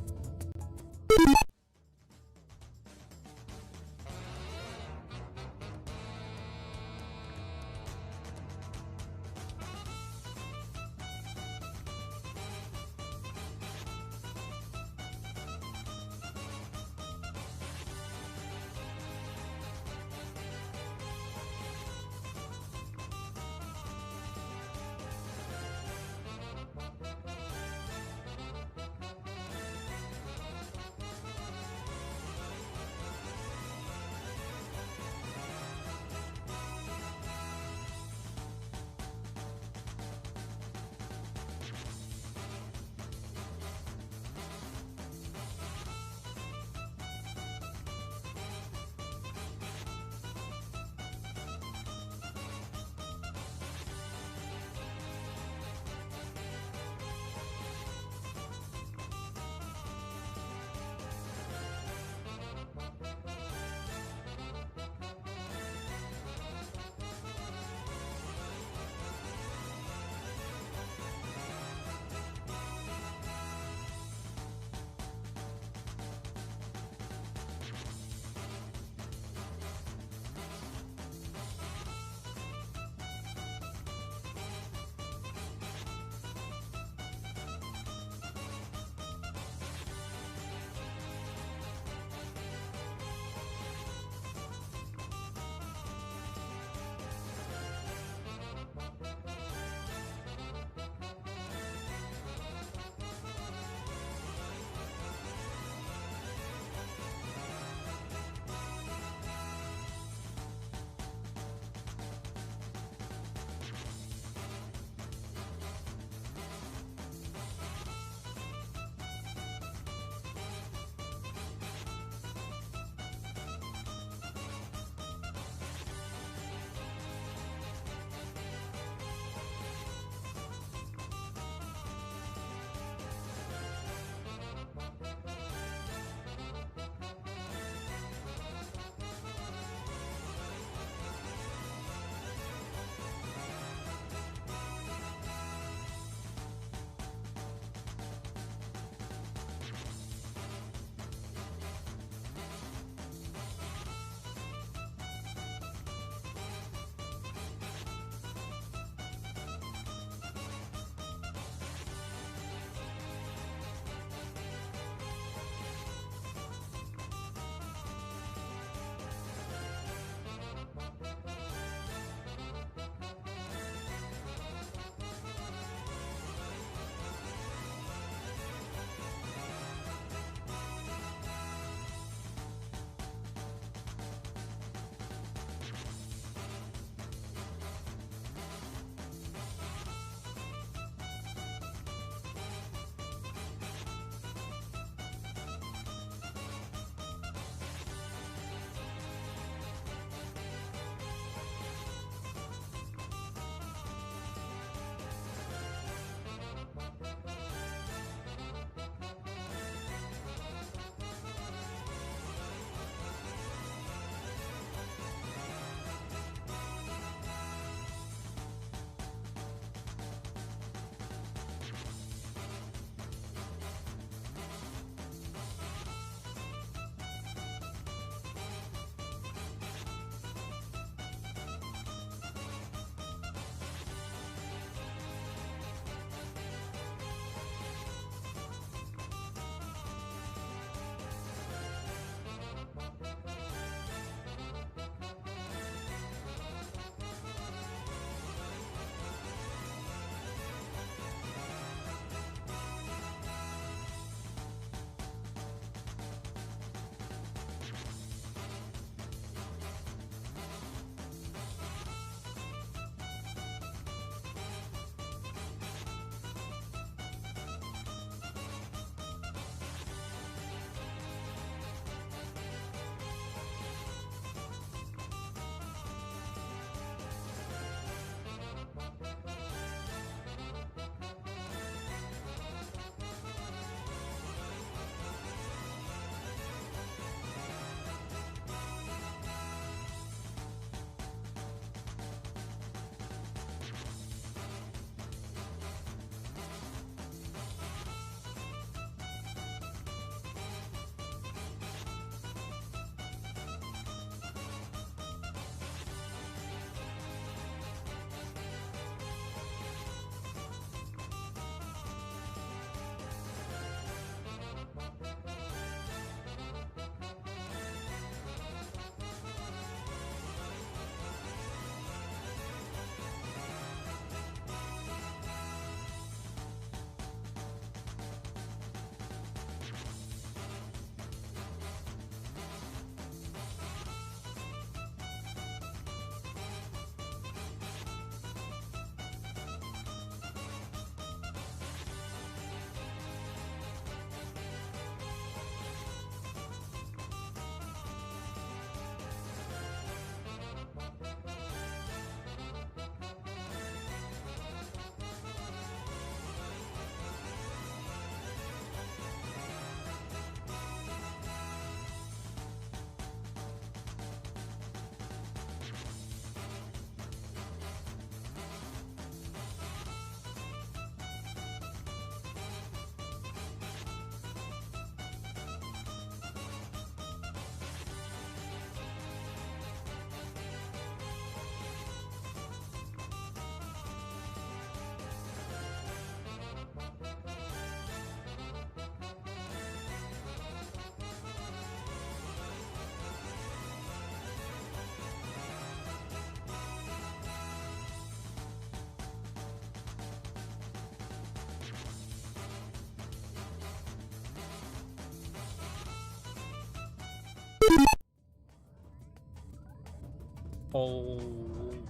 All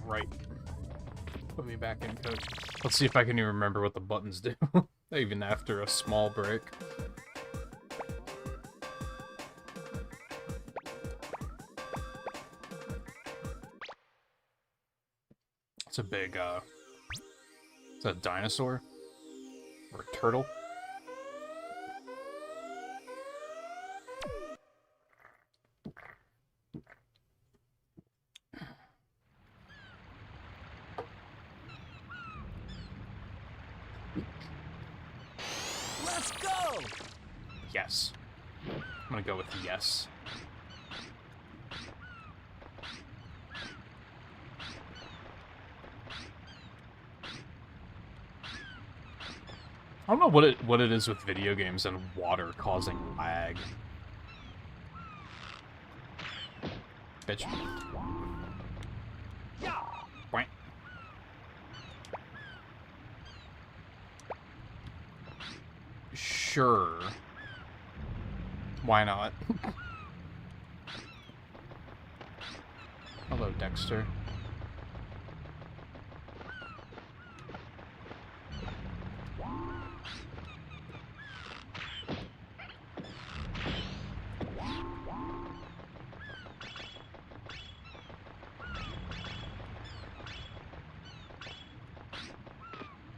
right. Put me back in, coach. Let's see if I can even remember what the buttons do, even after a small break. It's a big, is that a dinosaur? Or a turtle? Let's go! Yes. I'm gonna go with yes. I don't know what it is with video games and water causing lag. Bitch. Boing. Sure. Why not? Hello, Dexter.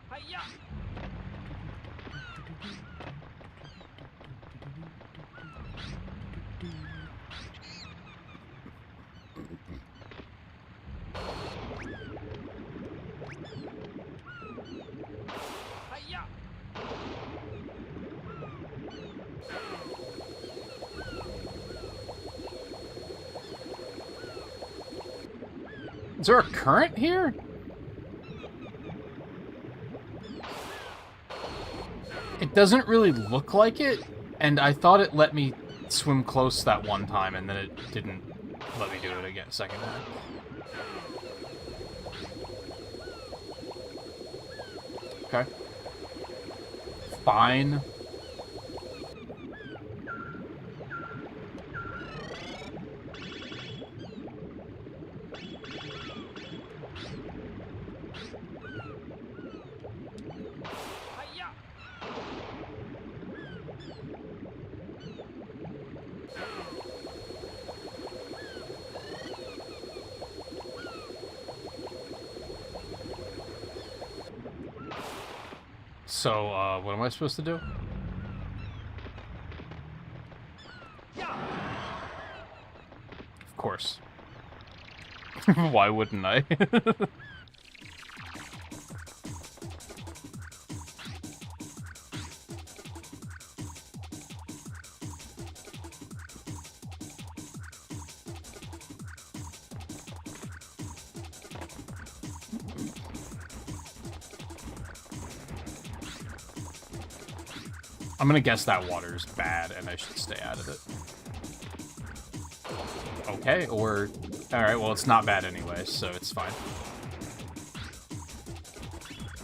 Hi-ya! Hi-ya! Is there a current here? It doesn't really look like it, and I thought it let me swim close that one time, and then it didn't let me do it again second time. Okay. Fine. Hi-ya! So, what am I supposed to do? Of course. Why wouldn't I? I'm gonna guess that water's bad and I should stay out of it. Okay, or... Alright, well, it's not bad anyway, so it's fine.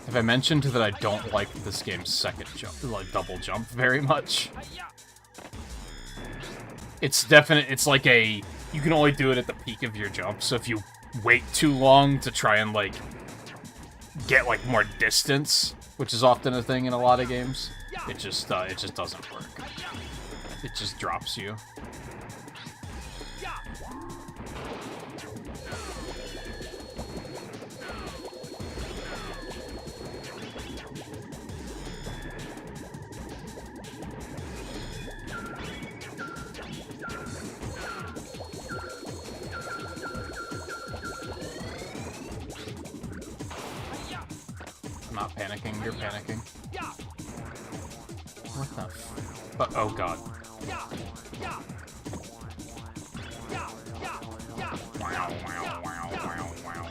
Have I mentioned that I don't like this game's second jump, like double jump, very much? It's definite. It's like a... You can only do it at the peak of your jump, so if you wait too long to try and, like, get, like, more distance, which is often a thing in a lot of games, it just doesn't work. It just drops you. I'm not panicking, you're panicking. What the f... But, oh god. Wow, wow, wow, wow, wow.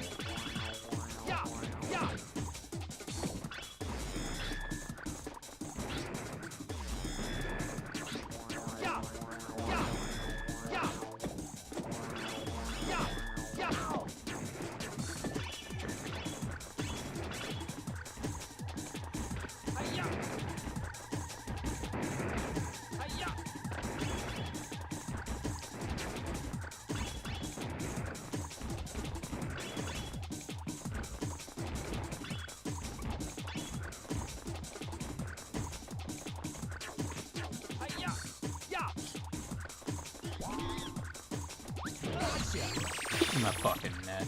In the fucking net.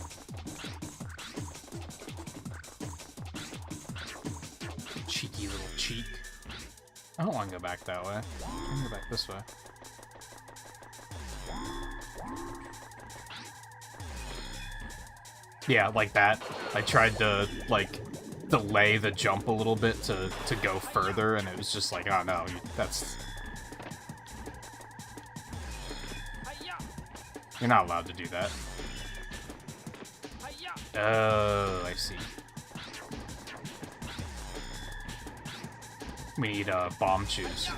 Cheeky little cheek. I don't want to go back that way. I want to go back this way. Yeah, like that. I tried to, like, delay the jump a little bit to go further, and it was just like, oh no, that's... You're not allowed to do that. Oh, I see. We need bomb shoes.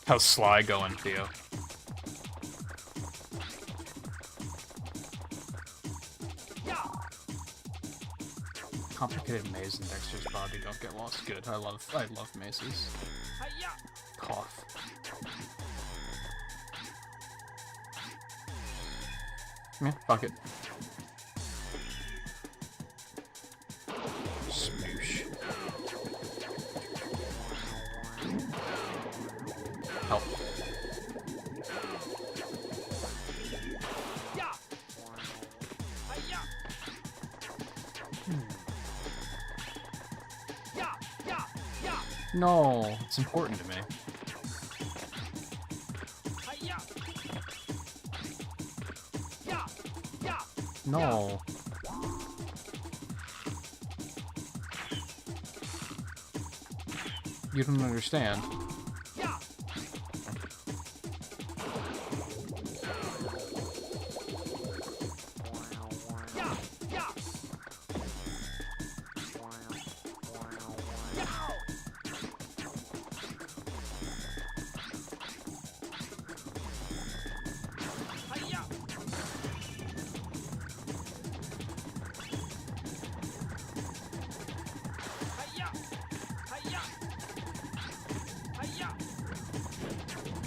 How's Sly going, Theo? Complicated maze in Dexter's body. Don't get lost. Good. I love mazes. Cough. Yeah, fuck it. Smoosh. Help. No, it's important to me. No. You don't understand.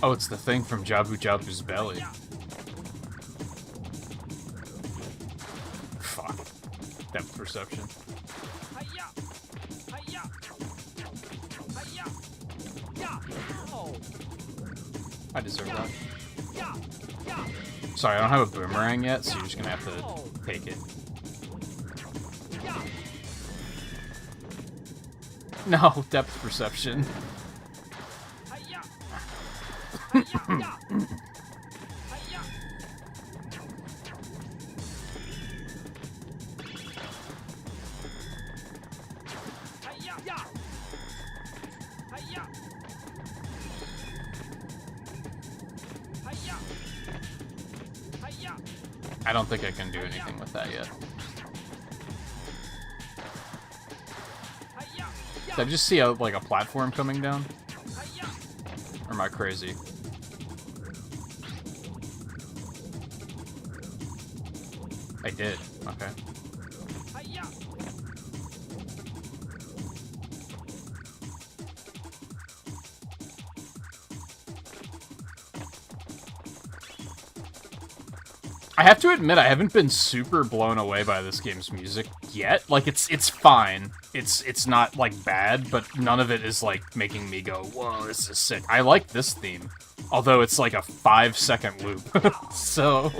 Oh, it's the thing from Jabu Jabu's belly. Fuck. Depth perception. I deserve that. Sorry, I don't have a boomerang yet, so you're just gonna have to take it. No, depth perception. I don't think I can do anything with that yet. Did I just see like a platform coming down? Or am I crazy? I did. Okay. I have to admit, I haven't been super blown away by this game's music yet. Like, it's fine. It's not, like, bad, but none of it is, like, making me go, whoa, this is sick. I like this theme. Although it's, like, a 5-second loop. So...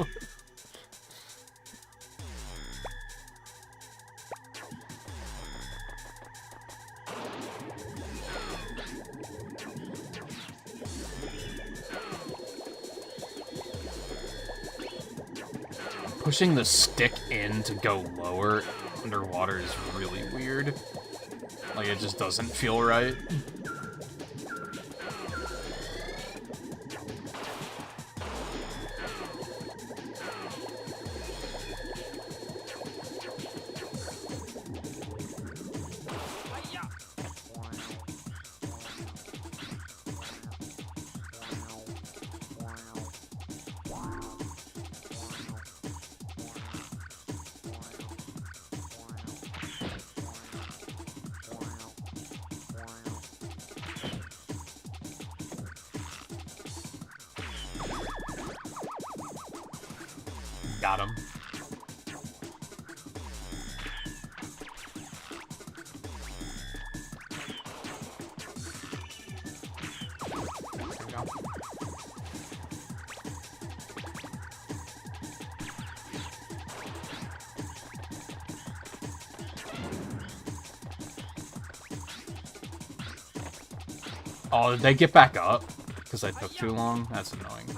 Pushing the stick in to go lower underwater is really weird. Like, it just doesn't feel right. Got him. There we go. Oh, did they get back up? Because I took too long? That's annoying.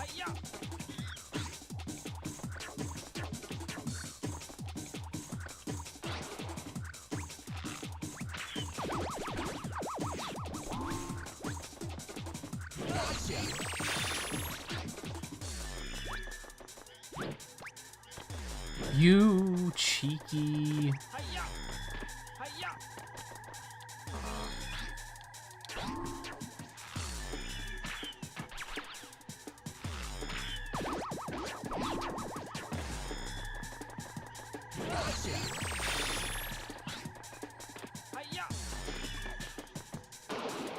You cheeky...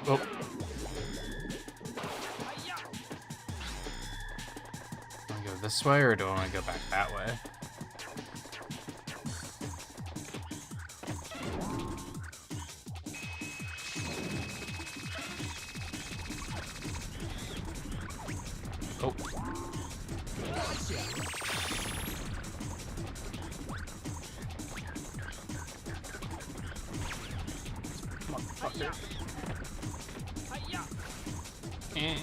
Oh. Do I want to go this way, or do I want to go back that way? Oh. Motherfucker. Eh.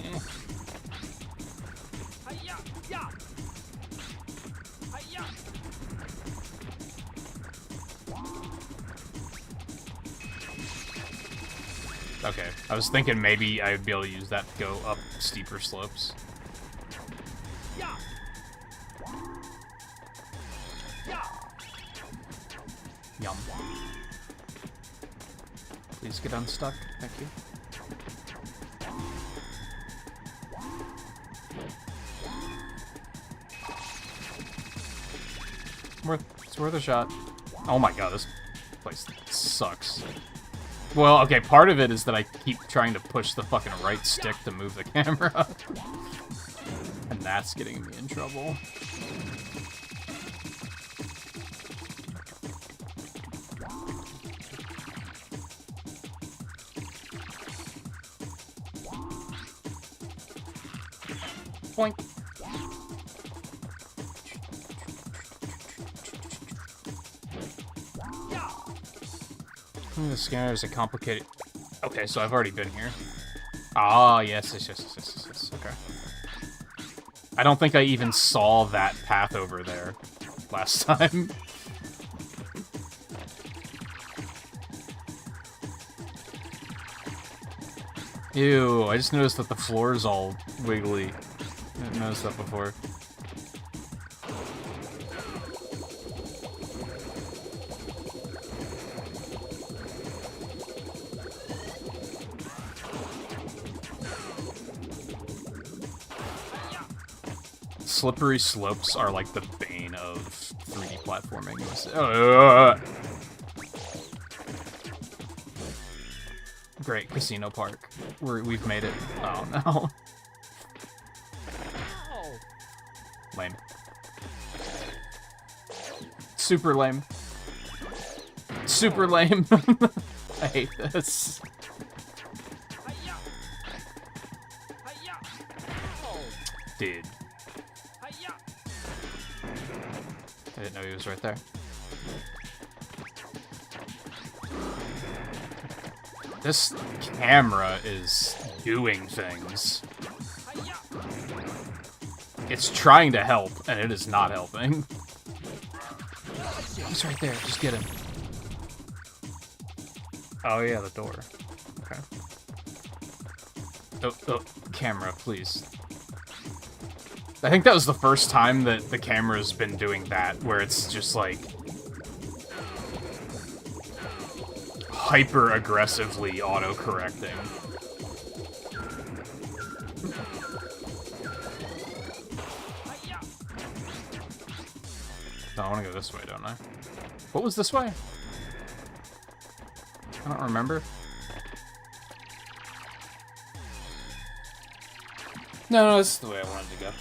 Okay, I was thinking maybe I would be able to use that to go up steeper slopes. Yum. Please get unstuck. Thank you. It's worth a shot. Oh my god, this place sucks. Well, okay, part of it is that I keep trying to push the fucking right stick to move the camera. And that's getting me in trouble. Boink. The scanner is a complicated... Okay, so I've already been here. Ah, yes. Okay. I don't think I even saw that path over there last time. Ew, I just noticed that the floor is all wiggly. I didn't notice that before. Slippery slopes are like the bane of 3D platforming. Great, Casino Park. We've made it. Oh no. Lame. Super lame. Super lame. I hate this. Dude. I didn't know he was right there. This camera is doing things. It's trying to help, and it is not helping. He's right there. Just get him. Oh, yeah, the door. Okay. Oh, camera, please. I think that was the first time that the camera's been doing that, where it's just, like, hyper-aggressively auto-correcting. No, I want to go this way, don't I? What was this way? I don't remember. No, this is the way I wanted to go.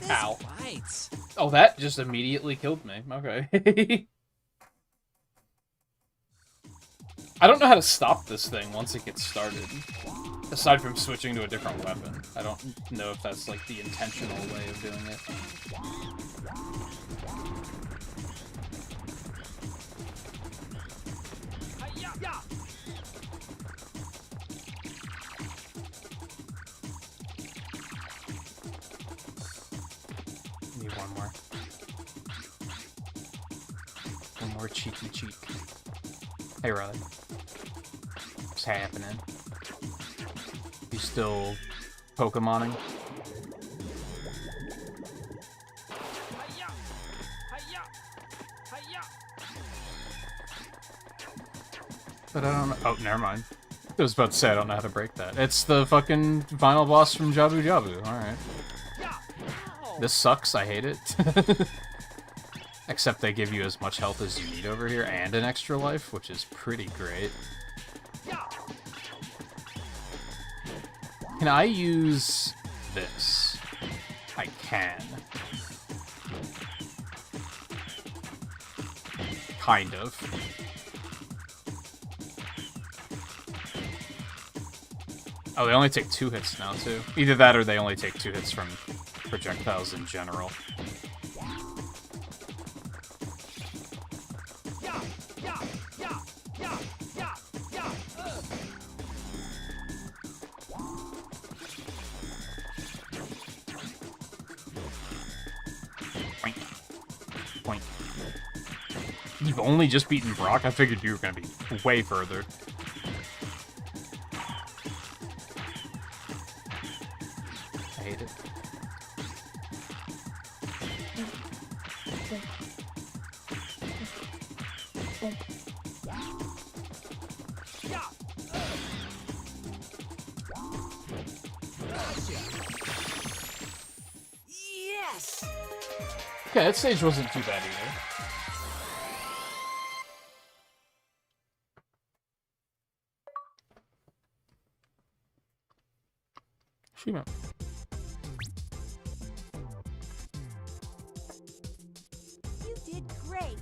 This Ow. bites. Oh, that just immediately killed me. Okay. I don't know how to stop this thing once it gets started. Aside from switching to a different weapon. I don't know if that's, like, the intentional way of doing it. Need one more. One more cheeky cheek. Hey, Riley. What's happening? You still Pokemoning? But I don't know. Oh, never mind. I was about to say I don't know how to break that. It's the fucking final boss from Jabu Jabu. Alright. This sucks. I hate it. Except they give you as much health as you need over here and an extra life, which is pretty great. Can I use this? I can. Kind of. Oh, they only take 2 hits now, too. Either that or they only take 2 hits from projectiles in general. Point. Point. You've only just beaten Brock? I figured you were going to be way further. I hate it. Yes! Okay, that stage wasn't too bad either. Achievement. You did great.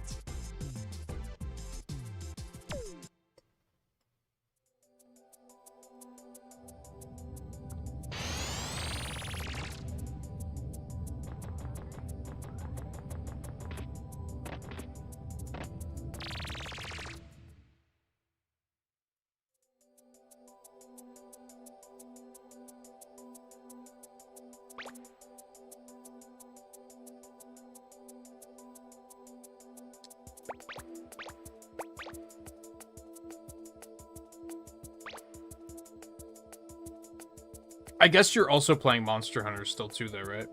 I guess you're also playing Monster Hunter still too, though, right?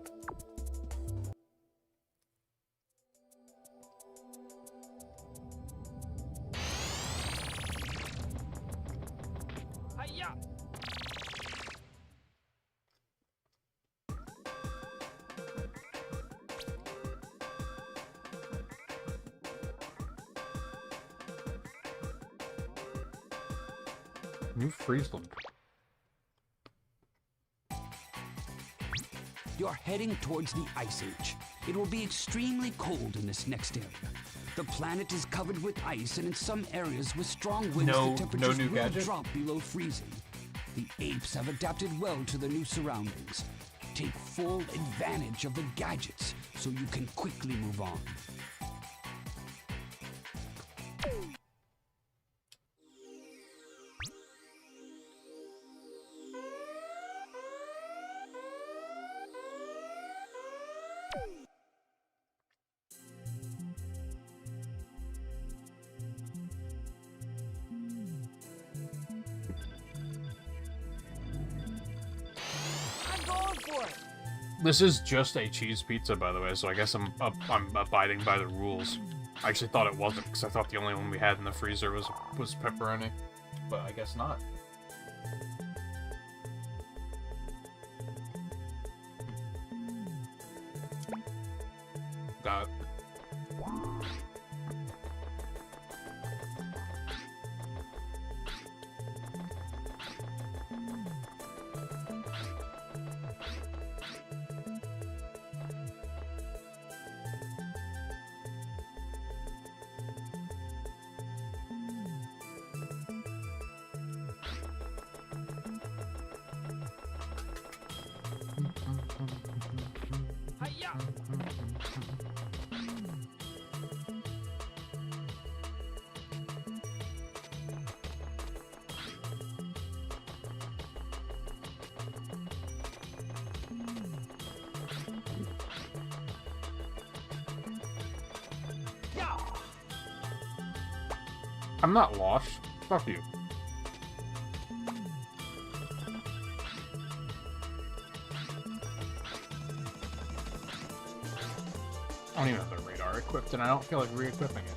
New Friesland. You're heading towards the Ice Age. It will be extremely cold in this next area. The planet is covered with ice, and in some areas with strong winds, No the temperatures new will gadget? drop below freezing. The apes have adapted well to the new surroundings. Take full advantage of the gadgets so you can quickly move on. I'm going for it! This is just a cheese pizza, by the way, so I guess I'm abiding by the rules. I actually thought it wasn't, because I thought the only one we had in the freezer was pepperoni. But I guess not. Got it. I'm not lost. Fuck you. I don't even have the radar equipped, and I don't feel like re-equipping it.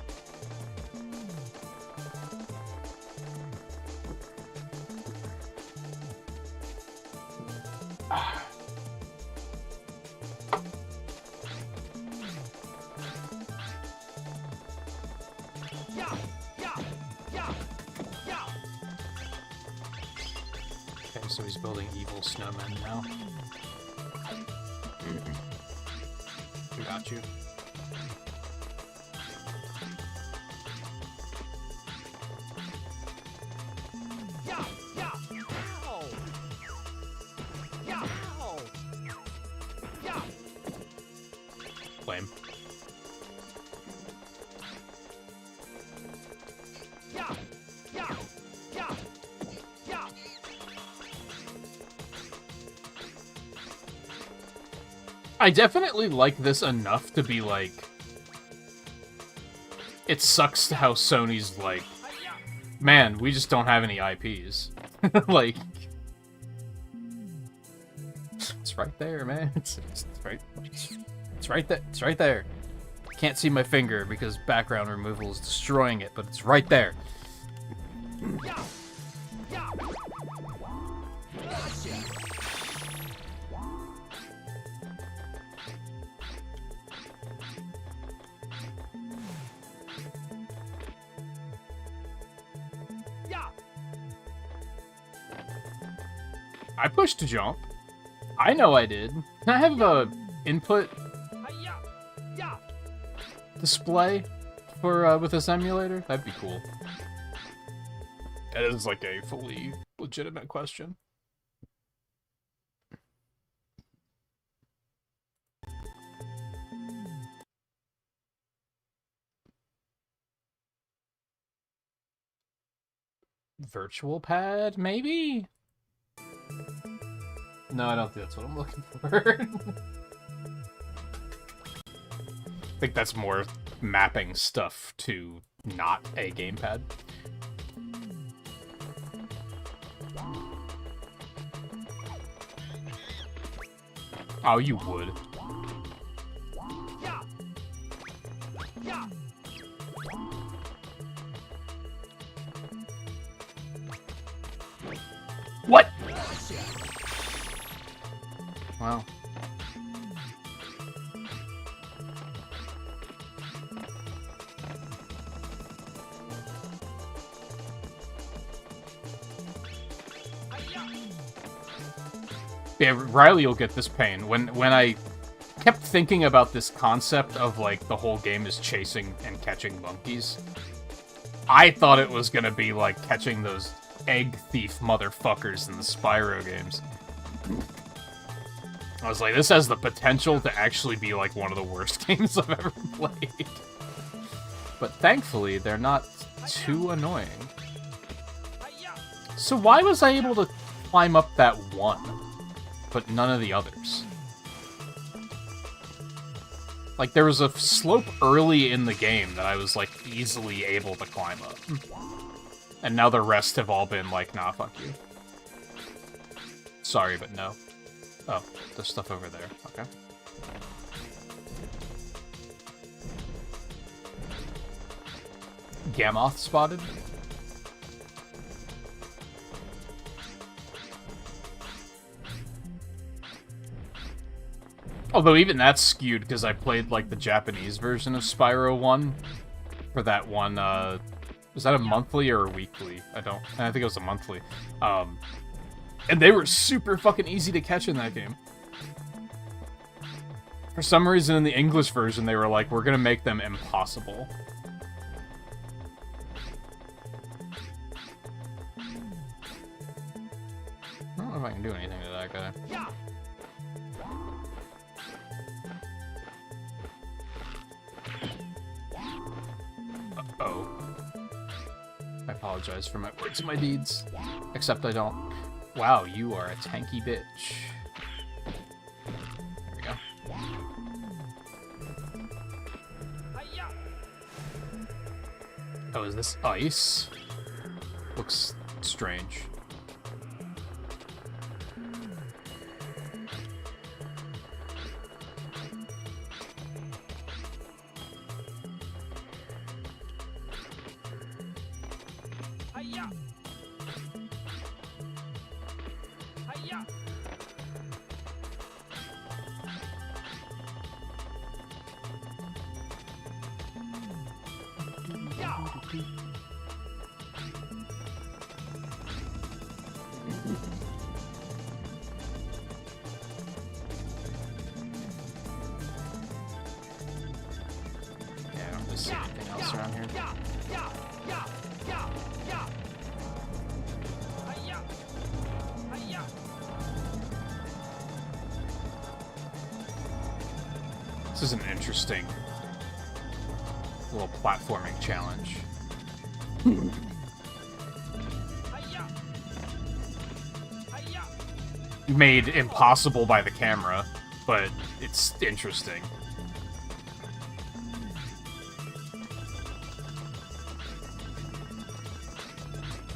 Okay, so he's building evil snowmen now. We got you. Lame. I definitely like this enough to be like, it sucks how Sony's like, man, we just don't have any IPs. Like, it's right there, man. It's right there. It's right there. Can't see my finger because background removal is destroying it, but it's right there. I pushed to jump. I know I did. Can I have a input display for with this emulator? That'd be cool. That is like a fully legitimate question. Virtual pad, maybe? No, I don't think that's what I'm looking for. I think that's more mapping stuff to not a gamepad. Oh, you would. What? Wow. Yeah, Riley will get this pain. When I kept thinking about this concept of, like, the whole game is chasing and catching monkeys, I thought it was gonna be like catching those egg thief motherfuckers in the Spyro games. I was like, this has the potential to actually be like one of the worst games I've ever played. But thankfully, they're not too annoying. So why was I able to climb up that one, but none of the others? Like, there was a slope early in the game that I was, like, easily able to climb up. And now the rest have all been like, nah, fuck you. Sorry, but no. Oh, there's stuff over there. Okay. Gammoth spotted. Although even that's skewed because I played like the Japanese version of Spyro 1 for that one, was that a monthly or a weekly? I think it was a monthly. And they were super fucking easy to catch in that game. For some reason in the English version they were like, we're gonna make them impossible. I don't know if I can do anything to that guy. apologize for my words and my deeds. Except I don't. Wow, you are a tanky bitch. There we go. Oh, is this ice? Looks strange. Yeah, I don't really see anything else around here. This is an interesting little platforming challenge. Made impossible by the camera, but it's interesting.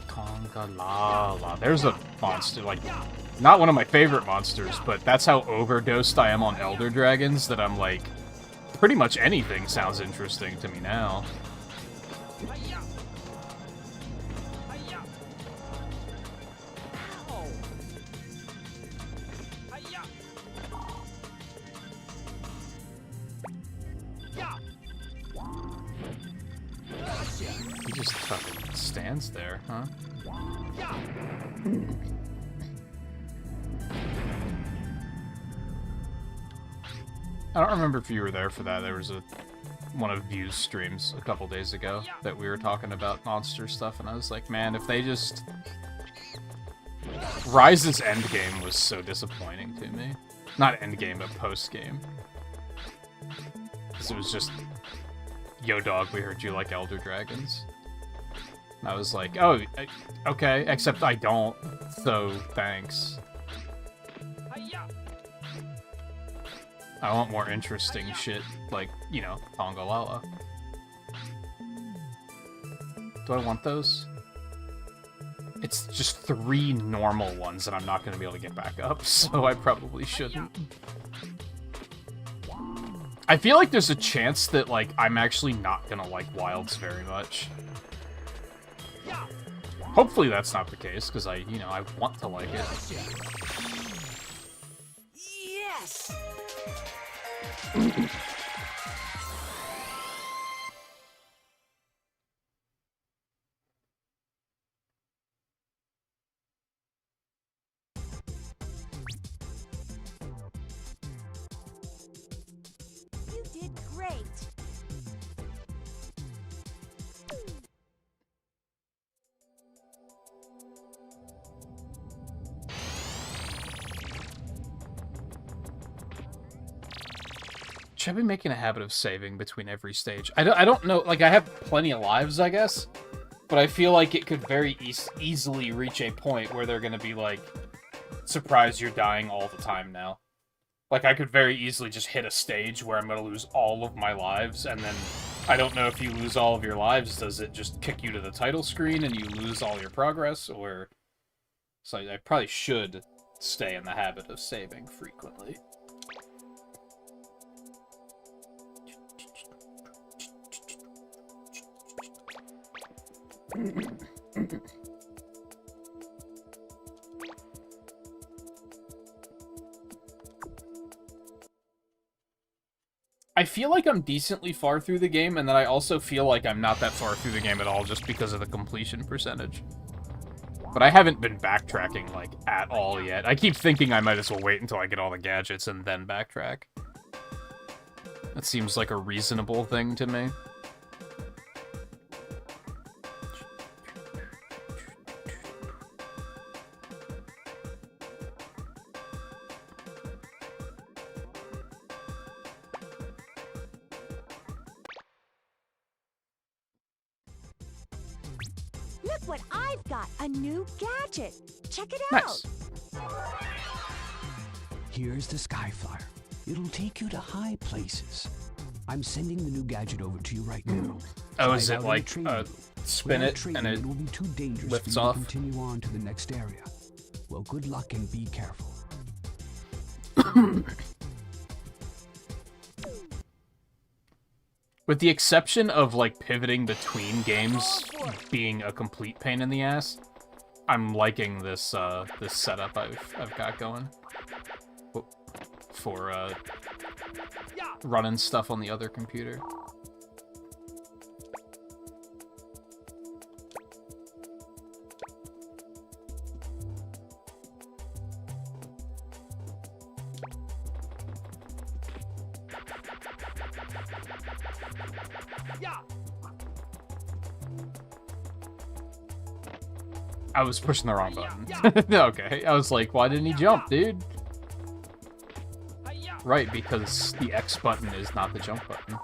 Conga la. There's a monster, like, not one of my favorite monsters, but that's how overdosed I am on Elder Dragons that I'm like, pretty much anything sounds interesting to me now. He just fucking stands there, huh? I don't remember if you were there for that. There was one of View's streams a couple days ago that we were talking about monster stuff, and I was like, man, if they just... Rise's endgame was so disappointing to me. Not endgame, but postgame. Because it was just, yo dog, we heard you like Elder Dragons. And I was like, oh, okay, except I don't, so thanks. I want more interesting shit, like, you know, Tongalala. Do I want those? It's just 3 normal ones, and I'm not going to be able to get back up, so I probably shouldn't. I feel like there's a chance that, like, I'm actually not going to like Wilds very much. Hopefully that's not the case, because I want to like it. Yes! You did great. Should I be making a habit of saving between every stage? I don't know, like, I have plenty of lives, I guess, but I feel like it could very easily reach a point where they're gonna be like, surprise, you're dying all the time now. Like, I could very easily just hit a stage where I'm gonna lose all of my lives, and then I don't know if you lose all of your lives, does it just kick you to the title screen and you lose all your progress, or... So I probably should stay in the habit of saving frequently. I feel like I'm decently far through the game, and then I also feel like I'm not that far through the game at all just because of the completion percentage. But I haven't been backtracking, like, at all yet. I keep thinking I might as well wait until I get all the gadgets and then backtrack. That seems like a reasonable thing to me. Look what I've got, a new gadget. Check it Nice. out. Here's the Skyflyer. It'll take you to high places. I'm sending the new gadget over to you right now. Oh, Try is it it out in a like training room. spin Without it training, and it will be too dangerous lifts for you off? to continue on to the next area. Well, good luck and be careful. With the exception of like pivoting between games being a complete pain in the ass, I'm liking this this setup I've got going for running stuff on the other computer. I was pushing the wrong button. Okay, I was like, why didn't he jump, dude? Right, because the X button is not the jump button.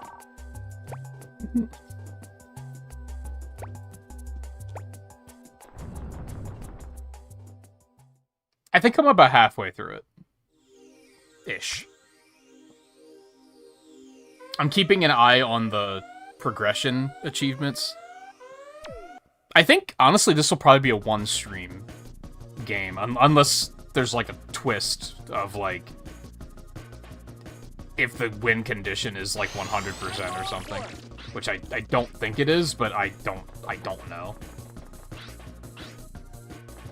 I think I'm about halfway through it. Ish. I'm keeping an eye on the progression achievements. I think, honestly, this will probably be a one-stream game, unless there's, like, a twist of, like, if the win condition is, like, 100% or something. Which I don't think it is, but I don't know.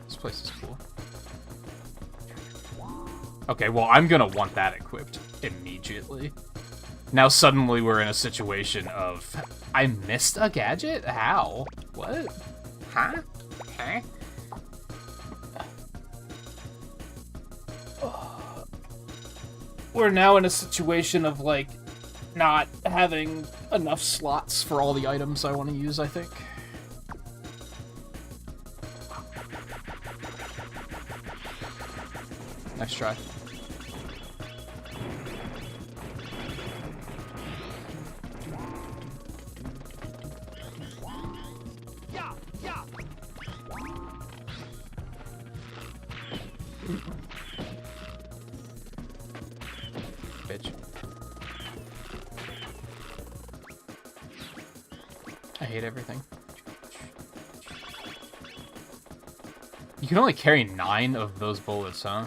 This place is cool. Okay, well, I'm gonna want that equipped immediately. Now suddenly we're in a situation of, I missed a gadget? How? What? Huh? Huh? We're now in a situation of, like, not having enough slots for all the items I want to use, I think. Nice try. Bitch. I hate everything. You can only carry 9 of those bullets, huh?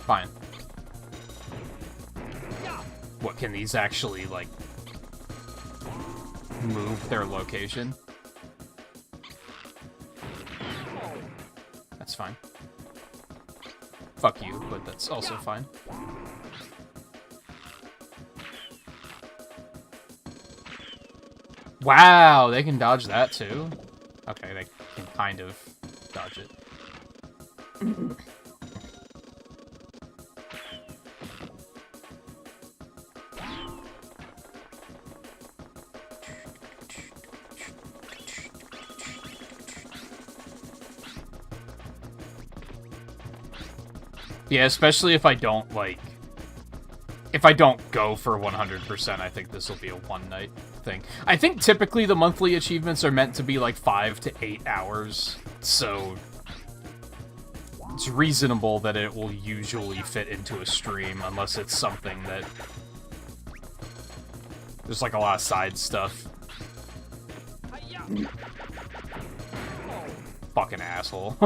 Fine. What, can these actually, like, move their location? That's fine. Fuck you, but that's also fine. Wow, they can dodge that too? Okay, they can kind of dodge it. Yeah, especially if I don't, like... If I don't go for 100%, I think this will be a one-night thing. I think typically the monthly achievements are meant to be, like, 5 to 8 hours, so... It's reasonable that it will usually fit into a stream, unless it's something that... There's, like, a lot of side stuff. Fucking asshole.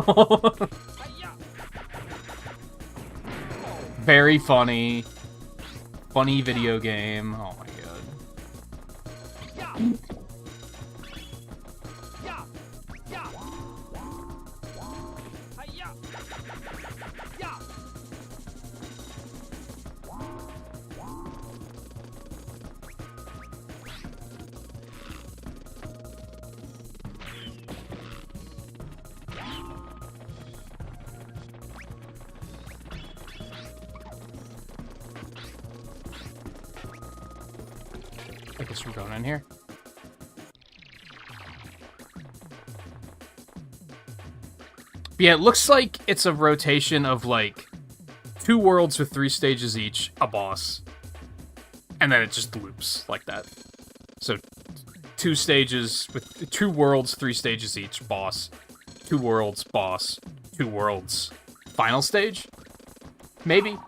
Very funny. Funny video game. Oh my god. I guess we're going in here. But yeah, it looks like it's a rotation of, like, 2 worlds with 3 stages each, a boss. And then it just loops like that. So, 2 stages with 2 worlds, 3 stages each, boss. 2 worlds, boss. 2 worlds, final stage? Maybe?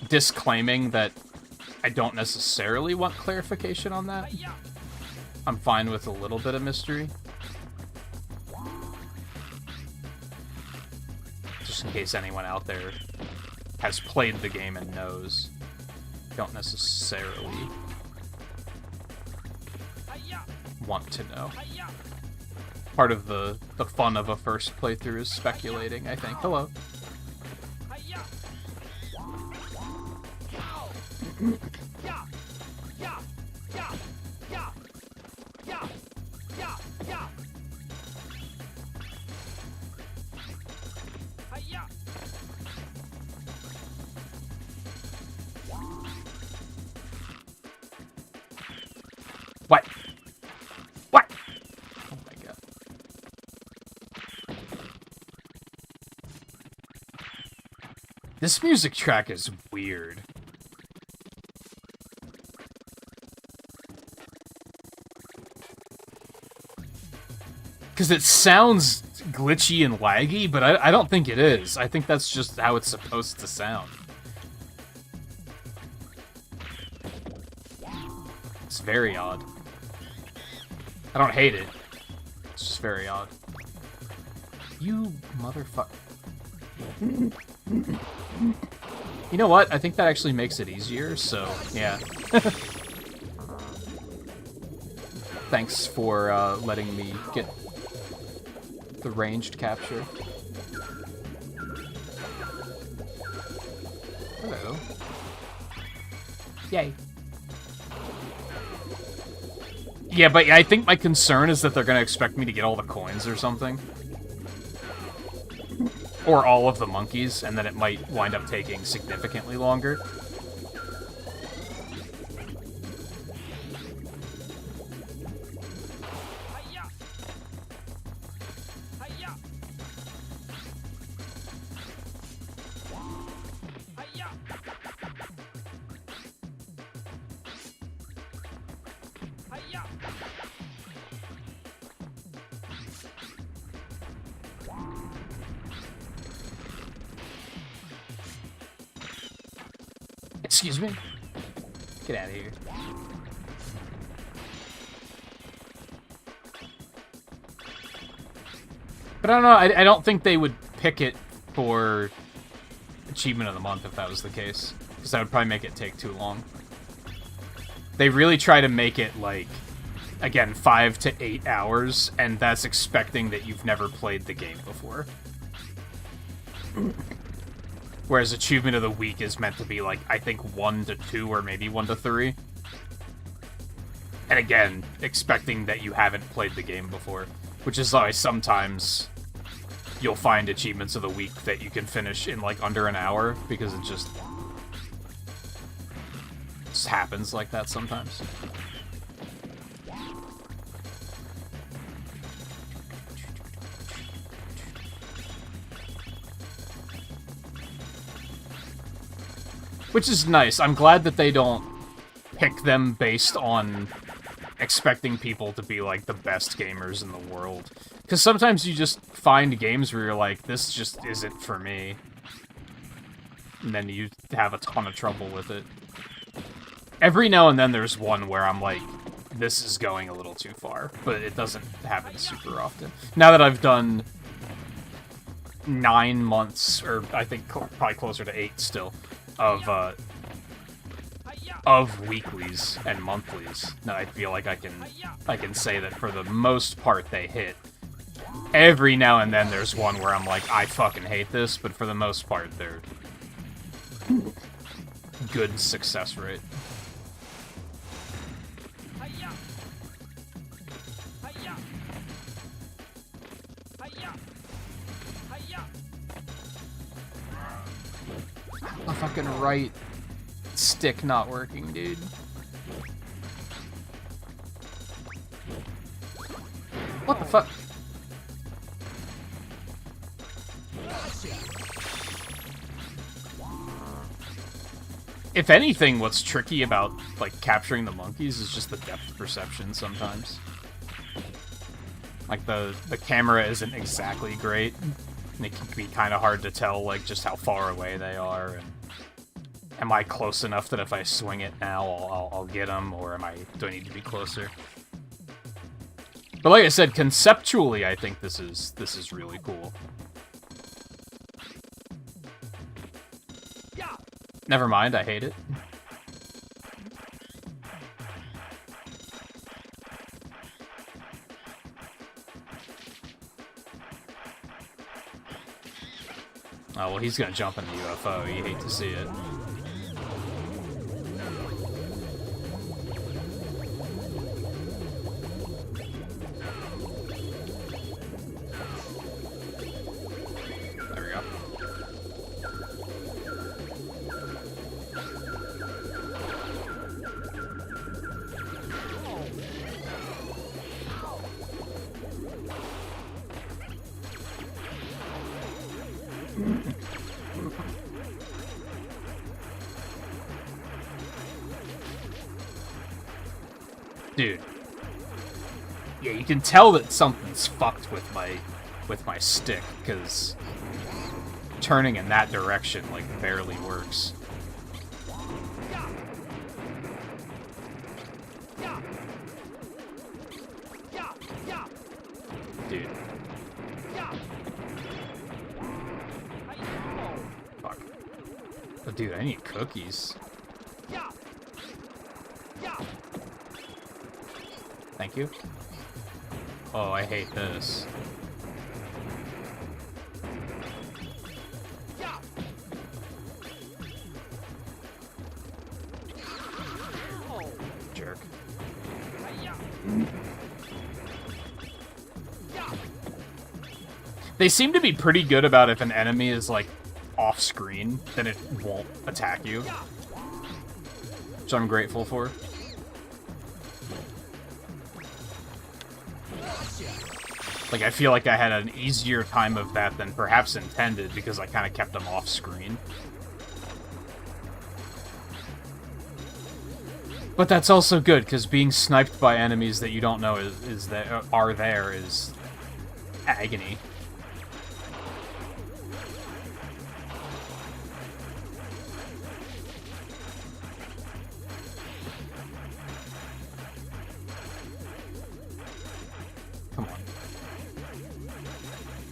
Disclaiming that I don't necessarily want clarification on that. I'm fine with a little bit of mystery. Just in case anyone out there has played the game and knows. Don't necessarily want to know. Part of the fun of a first playthrough is speculating, I think. Hello. What? What? Oh my god. This music track is weird. Because it sounds glitchy and laggy, but I don't think it is. I think that's just how it's supposed to sound. It's very odd. I don't hate it. It's just very odd. You motherfucker. You know what? I think that actually makes it easier, so yeah. Thanks for letting me get the ranged capture. Hello. Yay. Yeah, but I think my concern is that they're gonna expect me to get all the coins or something. Or all of the monkeys, and then it might wind up taking significantly longer. Excuse me? Get out of here. But I don't know, I don't think they would pick it for Achievement of the Month if that was the case. Because that would probably make it take too long. They really try to make it, like, again, 5 to 8 hours, and that's expecting that you've never played the game before. Whereas Achievement of the Week is meant to be, like, I think 1 to 2 or maybe 1 to 3. And again, expecting that you haven't played the game before. Which is why sometimes you'll find Achievements of the Week that you can finish in, like, under an hour, because it just happens like that sometimes. Which is nice. I'm glad that they don't pick them based on expecting people to be, like, the best gamers in the world. Because sometimes you just find games where you're like, this just isn't for me. And then you have a ton of trouble with it. Every now and then there's one where I'm like, this is going a little too far. But it doesn't happen super often. Now that I've done 9 months, or I think probably closer to 8 still, of weeklies and monthlies, now I feel like I can say that for the most part they hit. Every now and then there's one where I'm like, I fucking hate this, but for the most part they're good success rate. The fucking right stick not working, dude. What the fuck? If anything, what's tricky about, like, capturing the monkeys is just the depth perception sometimes. Like, the camera isn't exactly great, and it can be kind of hard to tell, like, just how far away they are, and am I close enough that if I swing it now, I'll get them, or do I need to be closer? But like I said, conceptually, I think this is really cool. Never mind, I hate it. Oh, well, he's gonna jump in the UFO. You hate to see it. There we go. Dude. Yeah, you can tell that something's fucked with my stick, because turning in that direction, like, barely works. Dude. Fuck. Oh, dude, I need cookies. Thank you. Oh, I hate this. Jerk. They seem to be pretty good about if an enemy is, like, off-screen, then it won't attack you. Which I'm grateful for. Like, I feel like I had an easier time of that than perhaps intended, because I kind of kept them off-screen. But that's also good, because being sniped by enemies that you don't know are there is agony.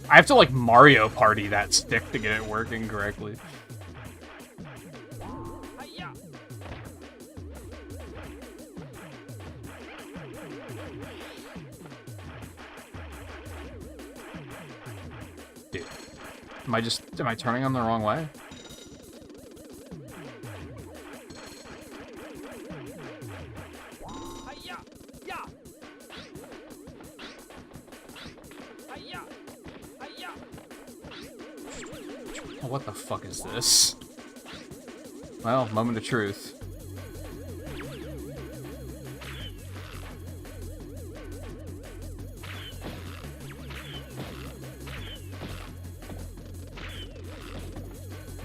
I have to, like, Mario Party that stick to get it working correctly. Dude. Am I turning on the wrong way? What the fuck is this? Well, moment of truth.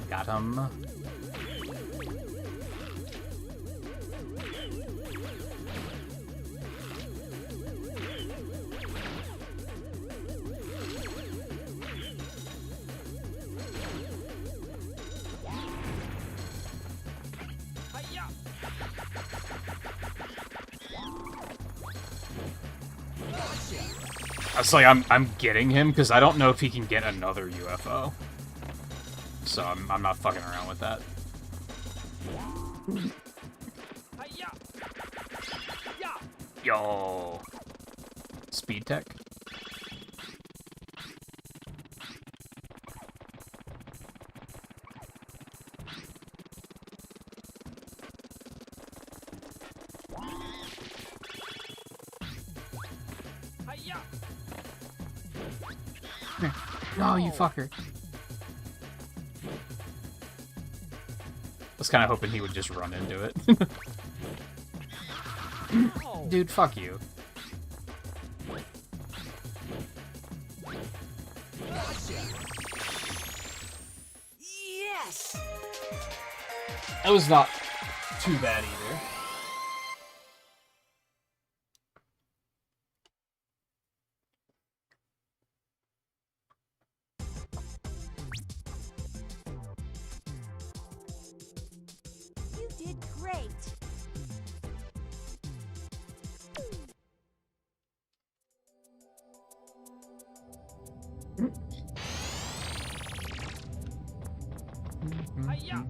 Got him. It's like I'm getting him because I don't know if he can get another UFO, so I'm not fucking around with that. Yo, speed tech. No, you fucker. I was kind of hoping he would just run into it. Dude, fuck you. That was not too bad either. You did great. Hi-ya!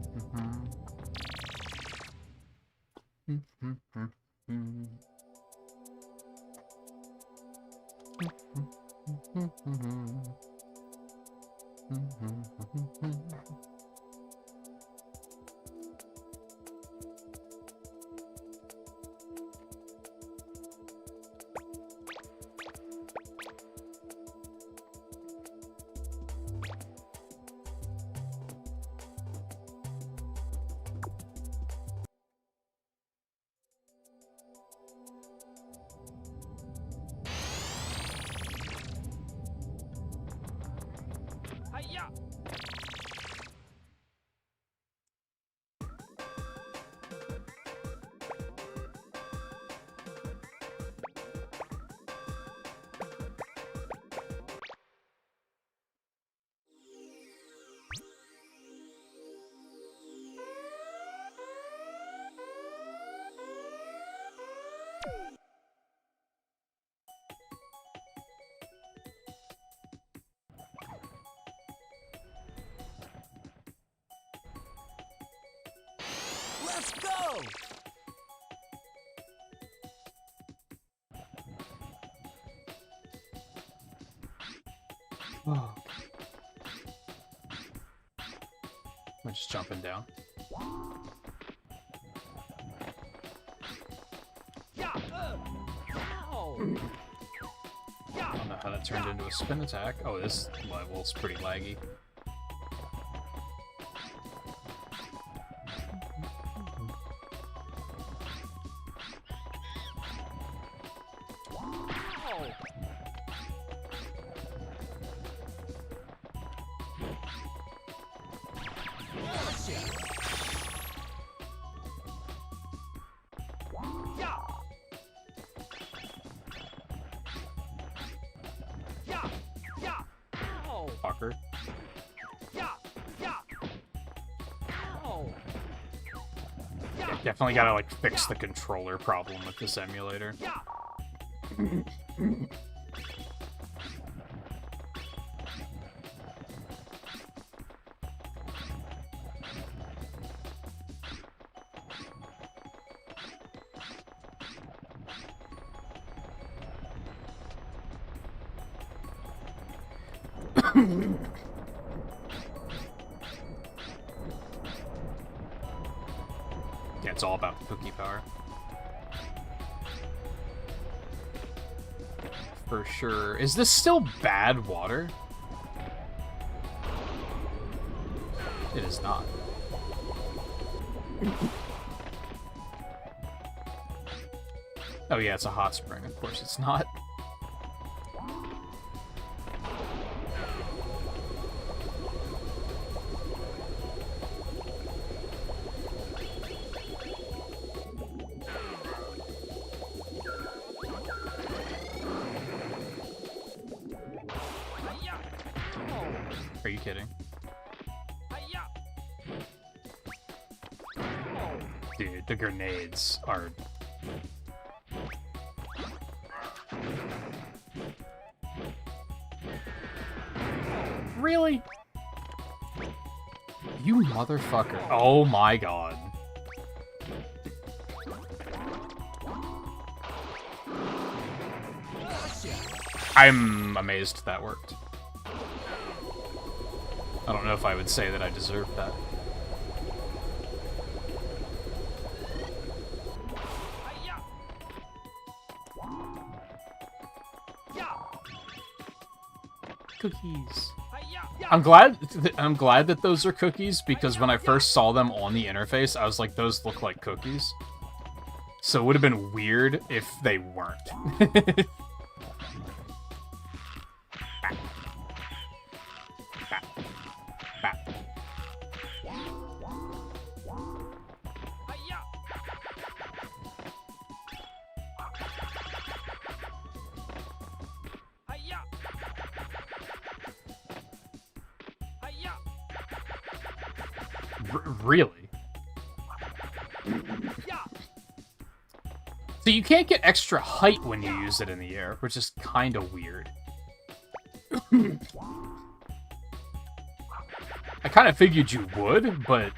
Hi-ya! Let's go! Oh. I'm just jumping down. Yeah! Ow! I don't know how that turned into a spin attack. Oh, this level's pretty laggy. Yeah! Yeah! Yeah! Ow! Fucker. Yeah! Yeah! Ow! Yeah, definitely gotta, like, fix the controller problem with this emulator. Yeah! Yeah, it's all about the cookie power. For sure. Is this still bad water? It is not. Oh yeah, it's a hot spring. Of course it's not. Hi-ya! Ow! Are you kidding? Hi-ya! Ow! Dude, the grenades are... Really? You motherfucker. Oh my god. I'm amazed that worked. I don't know if I would say that I deserved that. Hi-ya! Yeah! Cookies. Hi-ya! Yeah! I'm glad that those are cookies, because when I first saw them on the interface, I was like, those look like cookies. So it would have been weird if they weren't. Hi-ya! Hi-ya! Hi-ya! Really? Yeah! So you can't get extra height when you use it in the air, which is kind of weird. I kind of figured you would, but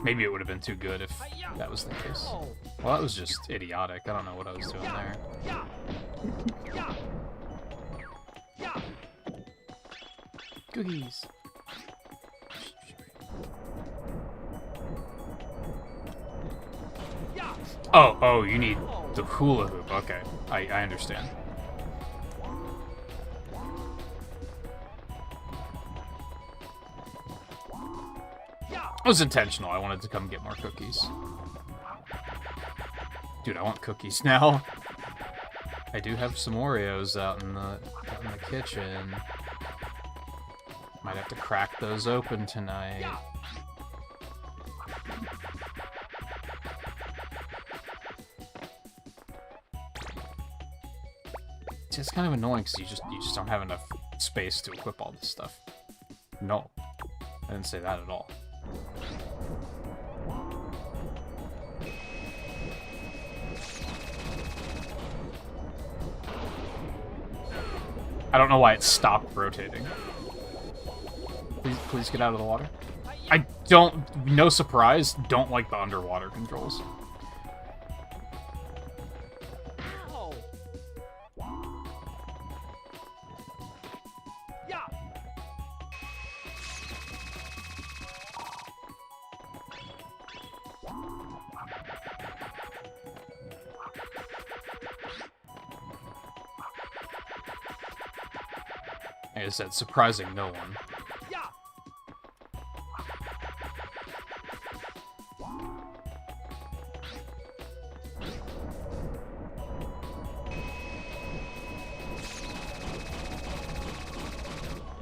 maybe it would have been too good if that was the case. Well, that was just idiotic. I don't know what I was doing there. Yeah! Yeah! Yeah! Cookies. Yeah! Oh, you need the hula hoop. Okay, I understand. It was intentional. I wanted to come get more cookies. Dude, I want cookies now. I do have some Oreos out in the kitchen. Might have to crack those open tonight. It's kind of annoying because you just don't have enough space to equip all this stuff. No, I didn't say that at all. I don't know why it stopped rotating. Please get out of the water. I don't, no surprise, don't like the underwater controls. Ow! Yeah! Like I said, surprising no one. Yeah!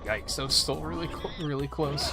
Yikes, that was still really close.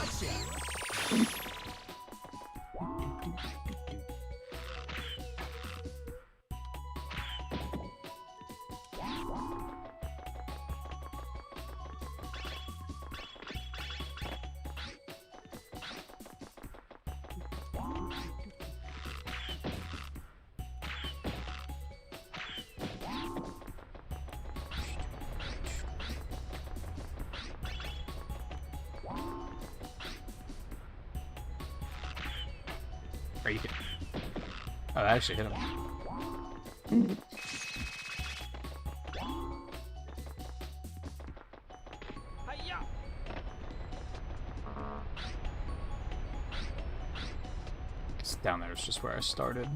Are you kidding? Oh, that actually hit him. Hi-ya! It's down there is just where I started.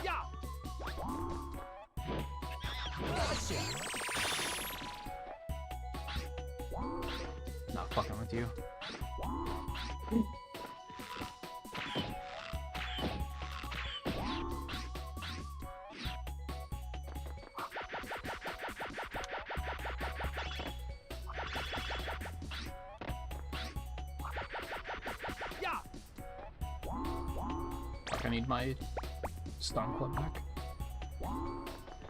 Yeah! Not fucking with you. Yeah! Fuck, I need my stun club back.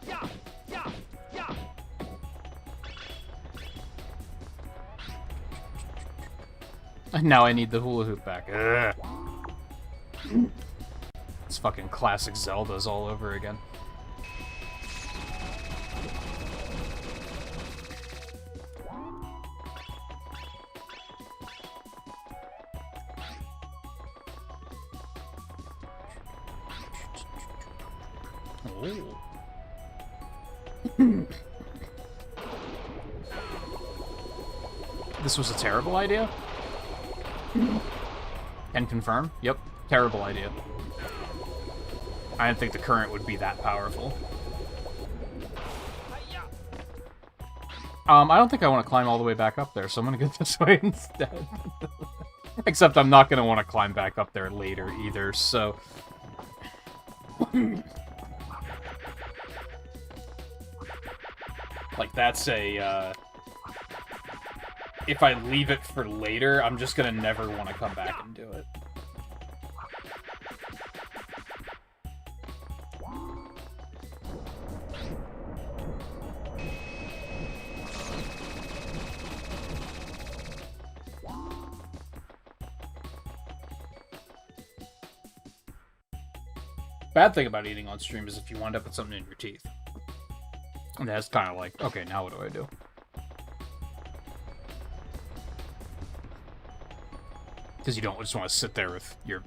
Yeah! Yeah! Yeah! And now I need the hula hoop back. Ugh. It's fucking classic Zeldas all over again. Oh. This was a terrible idea? Can confirm? Yep, terrible idea. I didn't think the current would be that powerful. Hi-ya! I don't think I want to climb all the way back up there, so I'm gonna go this way instead. Except I'm not gonna want to climb back up there later either, so... Like, that's a, if I leave it for later, I'm just gonna never want to come back and do it. Bad thing about eating on stream is if you wind up with something in your teeth. And that's kind of like, okay, now what do I do? Because you don't just want to sit there with your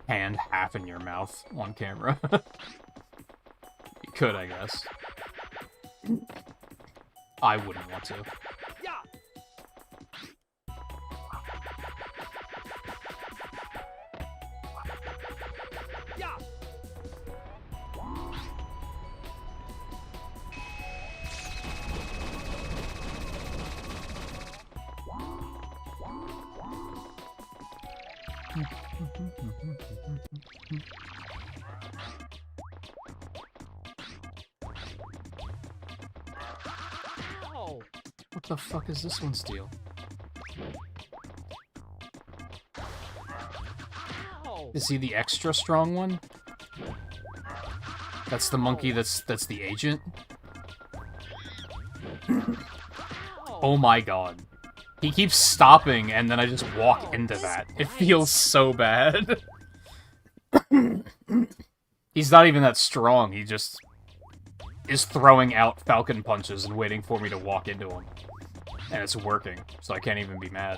hand half in your mouth on camera. You could, I guess. I wouldn't want to. What the fuck is this one's deal? Is he the extra strong one? That's the monkey that's the agent? Oh my god. He keeps stopping and then I just walk into that. It feels so bad. He's not even that strong, he just is throwing out falcon punches and waiting for me to walk into him. And it's working, so I can't even be mad.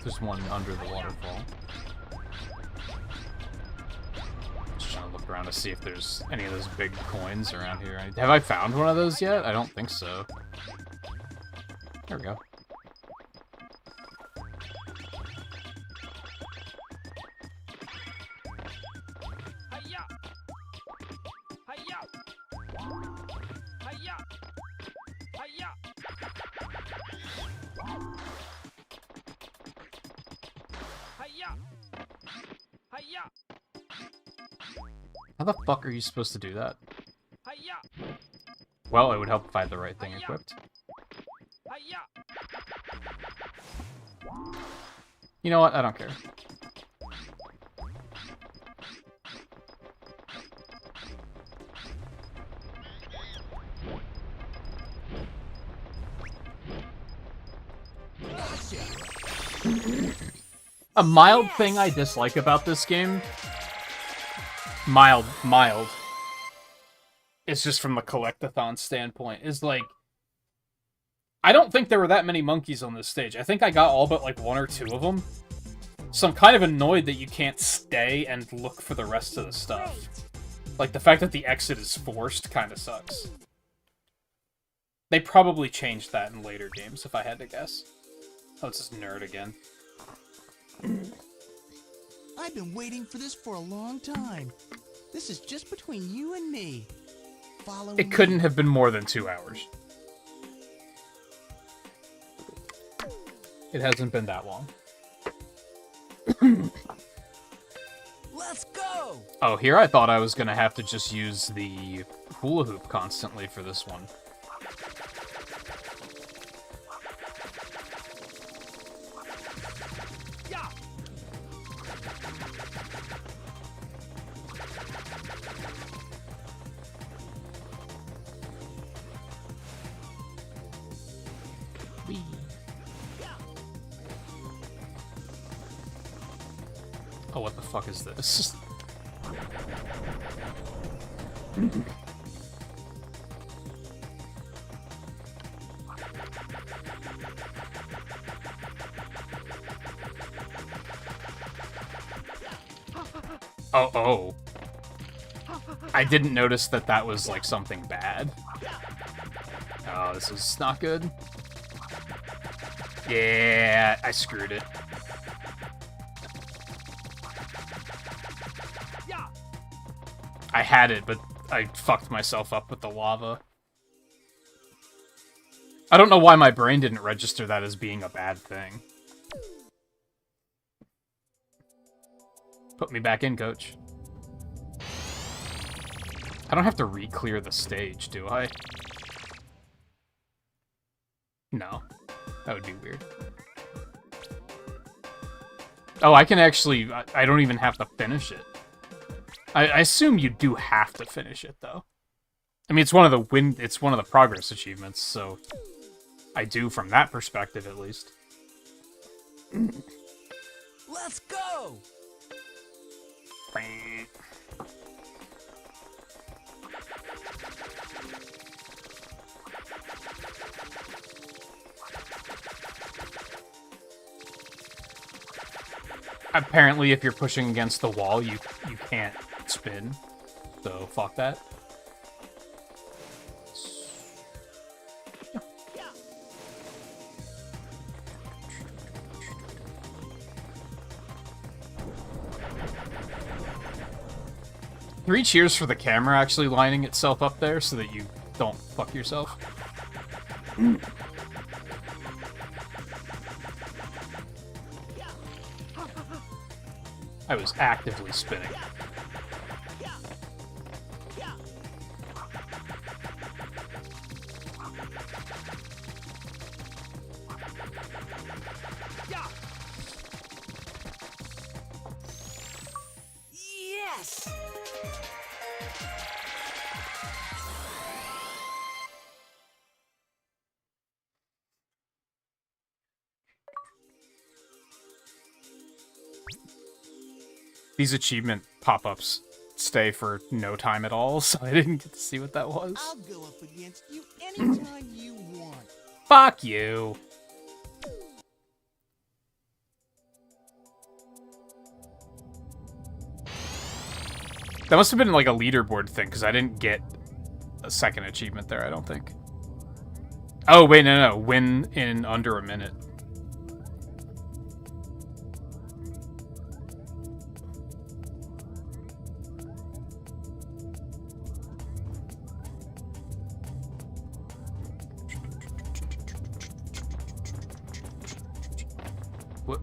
There's one under the waterfall. Just trying to look around to see if there's any of those big coins around here. Have I found one of those yet? I don't think so. There we go. How the fuck are you supposed to do that? Well, it would help if I had the right thing equipped. You know what? I don't care. A mild thing I dislike about this game... Mild. It's just from the collectathon standpoint, is like... I don't think there were that many monkeys on this stage. I think I got all but like one or two of them. So I'm kind of annoyed that you can't stay and look for the rest of the stuff. Like, the fact that the exit is forced kind of sucks. They probably changed that in later games, if I had to guess. Oh, it's this nerd again. I've been waiting for this for a long time. This is just between you and me. Follow me. It couldn't have been more than 2 hours. It hasn't been that long. Let's go! Oh, here I thought I was gonna have to just use the hula hoop constantly for this one. Oh, what the fuck is this? Oh. I didn't notice that that was, like, something bad. Oh, this is not good. Yeah, I screwed it. I had it, but I fucked myself up with the lava. I don't know why my brain didn't register that as being a bad thing. Put me back in, coach. I don't have to re-clear the stage, do I? No. That would be weird. Oh, I can actually... I don't even have to finish it. I assume you do have to finish it, though. I mean, it's one of the progress achievements, so... I do from that perspective, at least. Let's go! Apparently, if you're pushing against the wall, you can't spin. So, fuck that. Three cheers for the camera actually lining itself up there so that you don't fuck yourself. I was actively spinning. Yes! These achievement pop-ups stay for no time at all, so I didn't get to see what that was. I'll go up against you anytime you want. Fuck you. That must have been like a leaderboard thing, because I didn't get a second achievement there, I don't think. Oh, wait, no. Win in under a minute. What?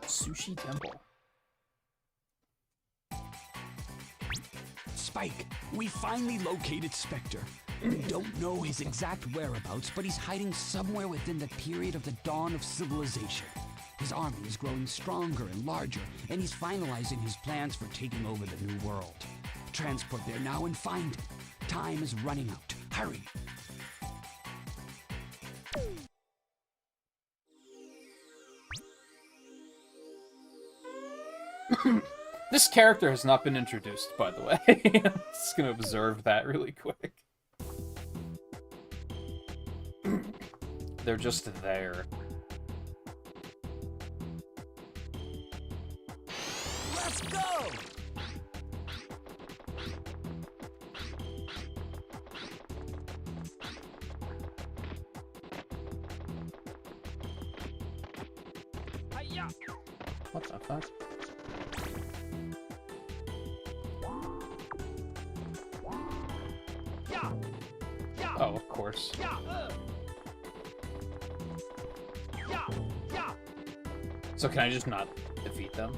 Sushi Temple. Spike, we finally located Spectre. We don't know his exact whereabouts, but he's hiding somewhere within the period of the dawn of civilization. His army is growing stronger and larger, and he's finalizing his plans for taking over the new world. Transport there now and find it. Time is running out. Hurry! This character has not been introduced, by the way. I'm just gonna observe that really quick. They're just there. Let's go! Hi-ya! What the fuck? Oh, of course. So can I just not defeat them?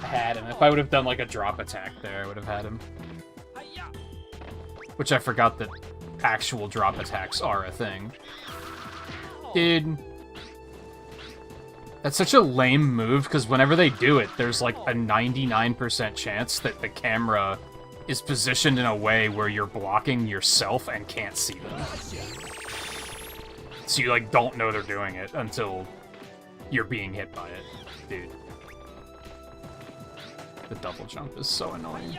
Had him. If I would have done like a drop attack there, I would have had him. Which I forgot that actual drop attacks are a thing. Dude. That's such a lame move, because whenever they do it, there's like a 99% chance that the camera is positioned in a way where you're blocking yourself and can't see them. So you like don't know they're doing it until you're being hit by it. Dude. The double jump is so annoying.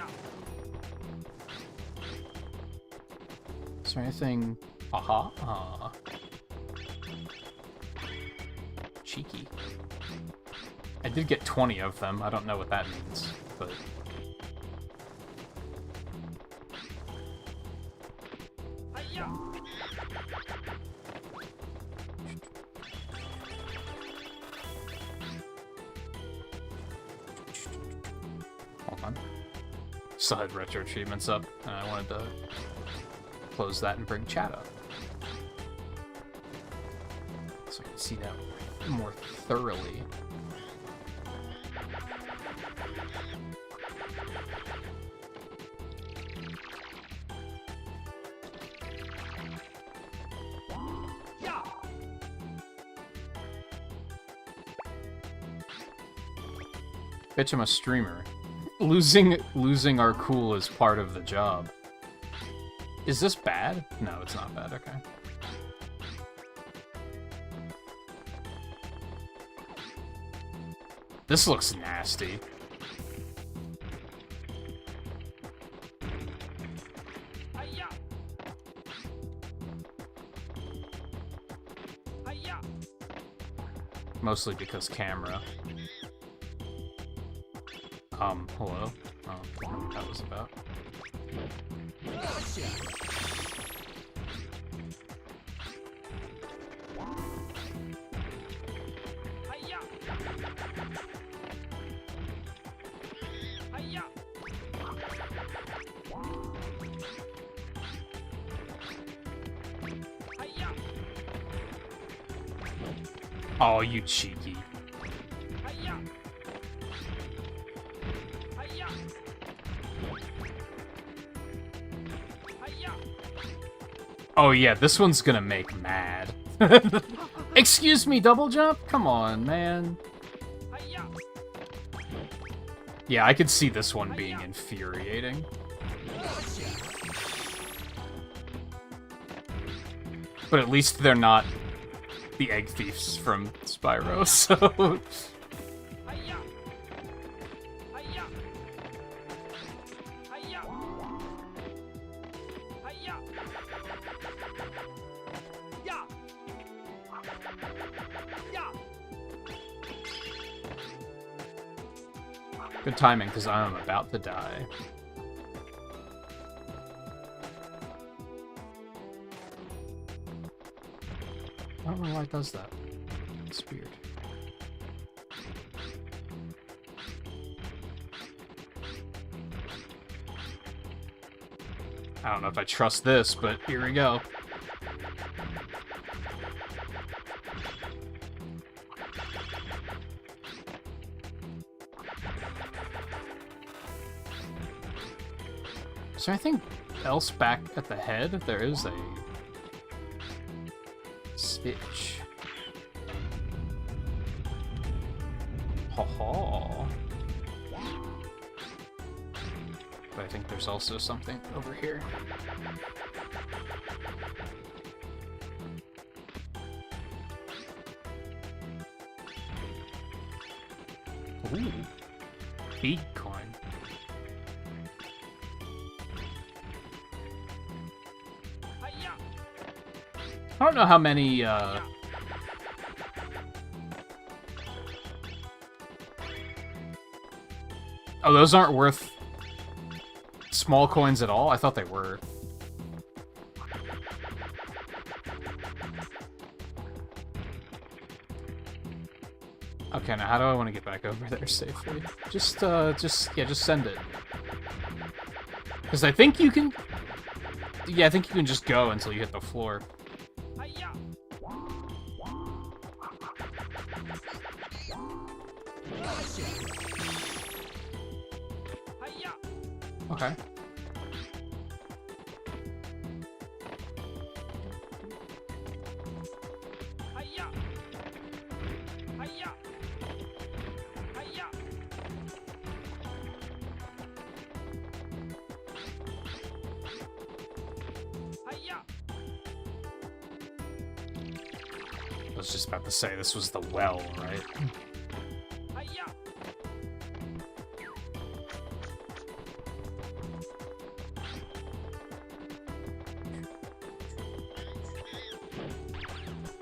Is there anything... Aha. Ah. Cheeky. I did get 20 of them. I don't know what that means, but... Hold on. Still had RetroAchievements up, and I wanted to close that and bring chat up. So I can see that more thoroughly. Bitch, I'm a streamer. Losing our cool is part of the job. Is this bad? No, it's not bad, okay. This looks nasty. Mostly because camera. Hello? Oh, I don't know what that was about. Oh, you cheeky. Oh yeah, this one's gonna make mad. Excuse me, double jump? Come on, man. Yeah, I could see this one being infuriating. But at least they're not the egg thieves from Spyro, so... Good timing, because I'm about to die. I don't know why it does that. It's weird. I don't know if I trust this, but here we go. Is there anything else back at the head? There is a switch. Ha ha. But I think there's also something over here. Ooh. Bead coin. I don't know how many Oh, those aren't worth small coins at all? I thought they were. Okay, now how do I want to get back over there safely? Just send it. Because I think you can... Yeah, I think you can just go until you hit the floor. Okay. I was just about to say this was the well, right?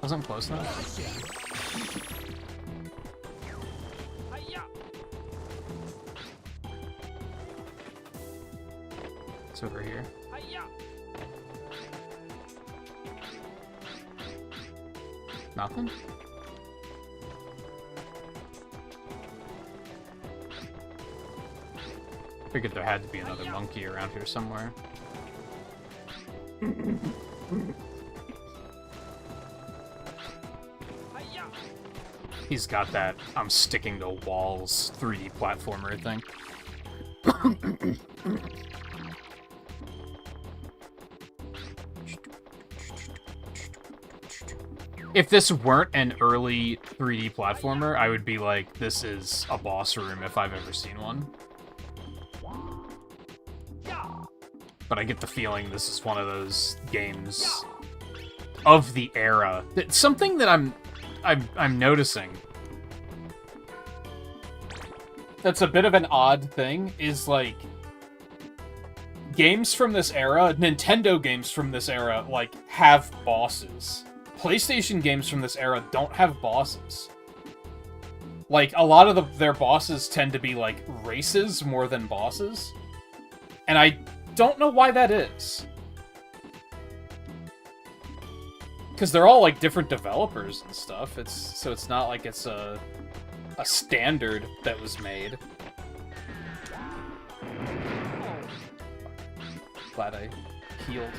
Wasn't close enough. It's over here. Nothing? Figured there had to be another monkey around here somewhere. He's got that I'm sticking to walls 3D platformer thing. If this weren't an early 3D platformer, I would be like, this is a boss room if I've ever seen one. But I get the feeling this is one of those games of the era. It's something that I'm noticing that's a bit of an odd thing is like games from this era, Nintendo games from this era, like have bosses. PlayStation games from this era don't have bosses. Like, a lot of their bosses tend to be, like, races more than bosses. And I don't know why that is. Because they're all, like, different developers and stuff. So it's not like it's a standard that was made. Glad I healed.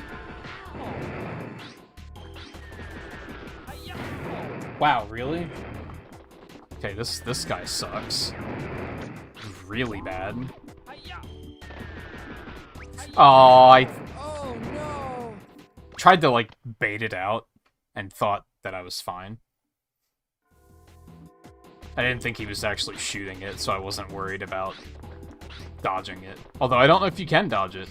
Wow, really? Okay, this guy sucks. Really bad. Oh, Oh no! tried to, like, bait it out and thought that I was fine. I didn't think he was actually shooting it, so I wasn't worried about dodging it. Although I don't know if you can dodge it.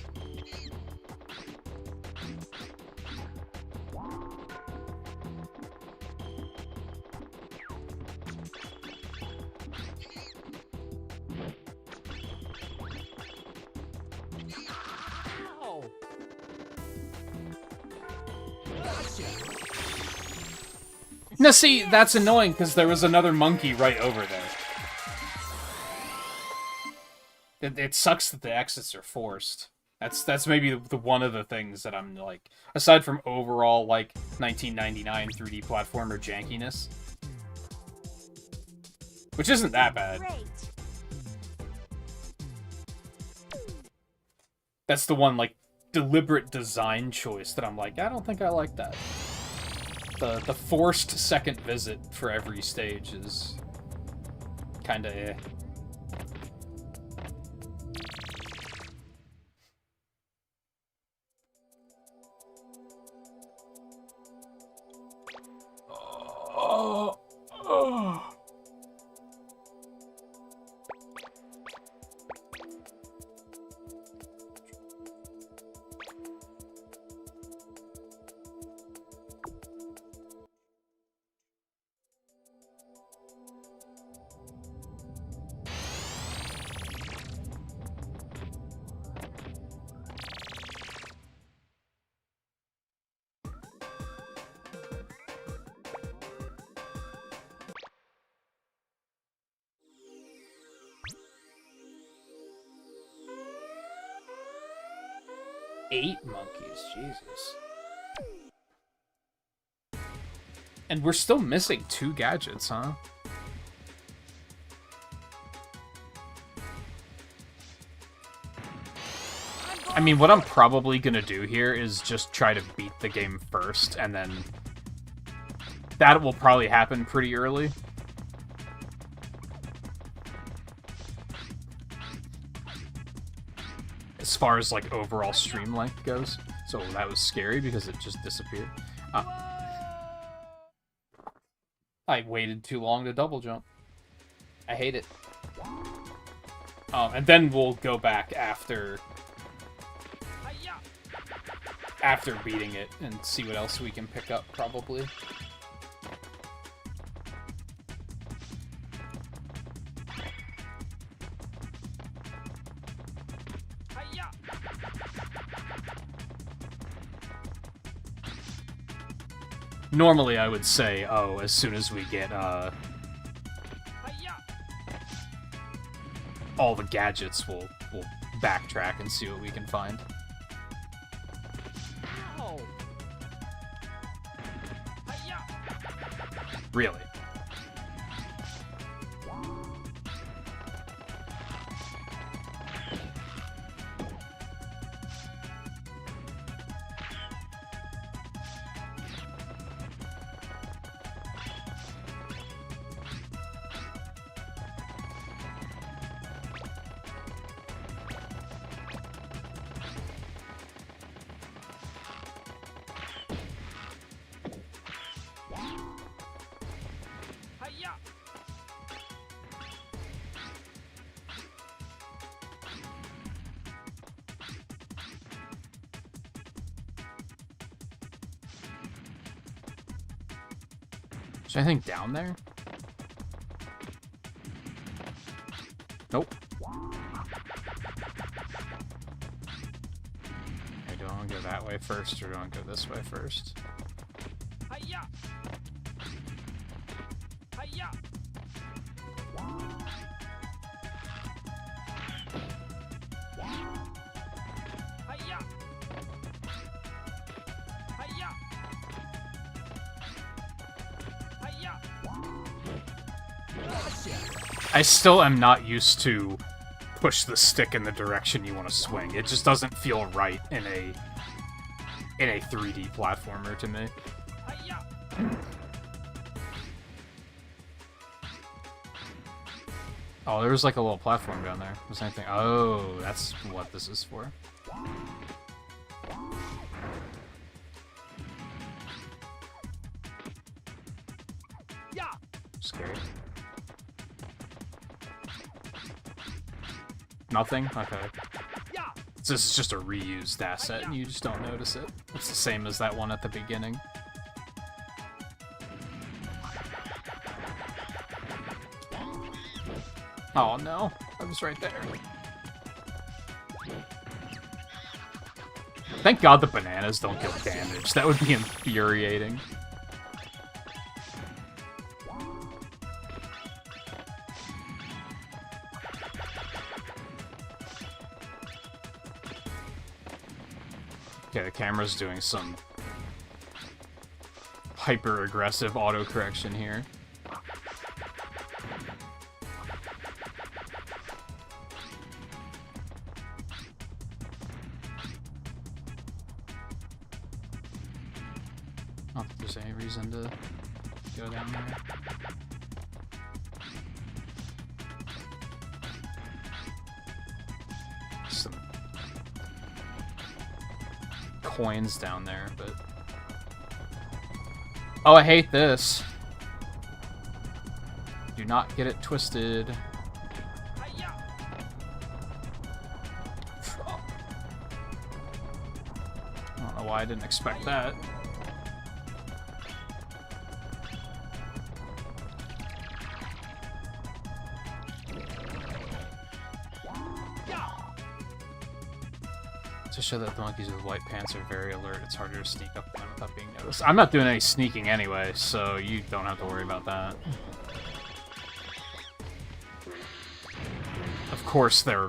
Now see, that's annoying because there was another monkey right over there. It sucks that the exits are forced. That's maybe the one of the things that I'm like, aside from overall like 1999 3D platformer jankiness, which isn't that bad. Great. That's the one like deliberate design choice that I'm like, I don't think I like that. The forced second visit for every stage is kinda eh. 8 monkeys, Jesus. And we're still missing 2 gadgets, huh? I mean, what I'm probably gonna do here is just try to beat the game first, and then that will probably happen pretty early. As far as, like, overall stream length goes. So that was scary because it just disappeared. I waited too long to double jump. I hate it. And then we'll go back after beating it and see what else we can pick up, probably. Normally, I would say, oh, as soon as we get, all the gadgets, we'll backtrack and see what we can find. Really? Is there anything down there? Nope. Okay, do I want to go that way first, or do I want to go this way first? I still am not used to push the stick in the direction you want to swing. It just doesn't feel right in a 3D platformer to me. Oh, there was like a little platform down there. Was anything? Oh, that's what this is for. Scary. Nothing? Okay. So this is just a reused asset, and you just don't notice it. It's the same as that one at the beginning. Oh no, I was right there. Thank God the bananas don't get damaged. That would be infuriating. Okay, the camera's doing some hyper-aggressive autocorrection here. I don't think there's any reason to go down there. Some coins down there, but... Oh, I hate this. Do not get it twisted. I don't know why I didn't expect that. To show that the monkeys with white pants are very alert, it's harder to sneak up on them without being noticed. I'm not doing any sneaking anyway, so you don't have to worry about that. Of course, they're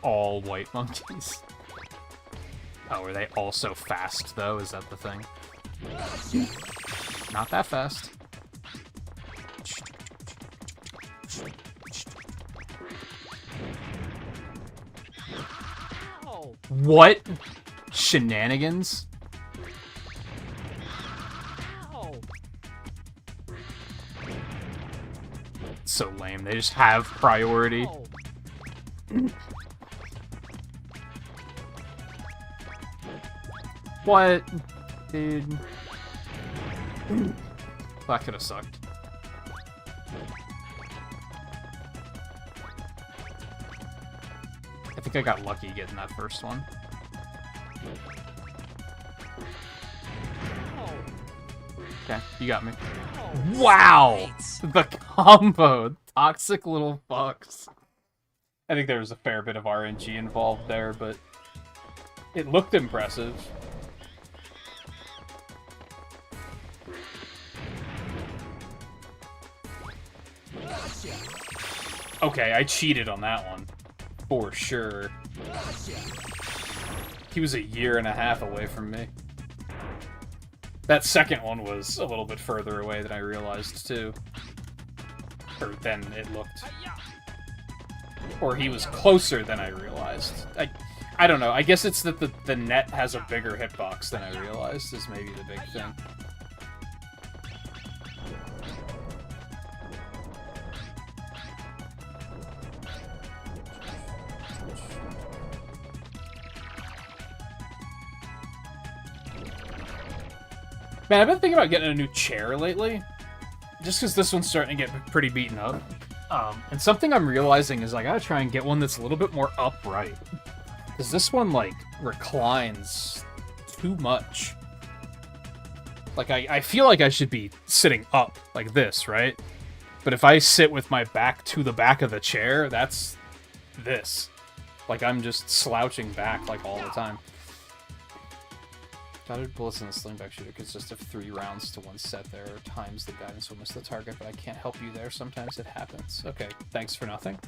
all white monkeys. Oh, are they also fast, though? Is that the thing? Not that fast. What? Shenanigans? So lame. They just have priority. What? Dude. That could have sucked. I think I got lucky getting that first one. Okay, you got me. Wow! The combo! Toxic little fucks. I think there was a fair bit of RNG involved there, but it looked impressive. Okay, I cheated on that one. For sure. He was 1.5 years away from me. That second one was a little bit further away than I realized, too. Or than it looked. Or he was closer than I realized. I don't know. I guess it's that the net has a bigger hitbox than I realized is maybe the big thing. Man, I've been thinking about getting a new chair lately. Just because this one's starting to get pretty beaten up. And something I'm realizing is I gotta try and get one that's a little bit more upright. Because this one, like, reclines too much. Like, I feel like I should be sitting up, like this, right? But if I sit with my back to the back of the chair, that's this. Like, I'm just slouching back, like, all the time. Guided bullets in the slingback shooter consist of 3 rounds to 1 set. There are times the guidance will miss the target, but I can't help you there. Sometimes it happens. Okay, thanks for nothing.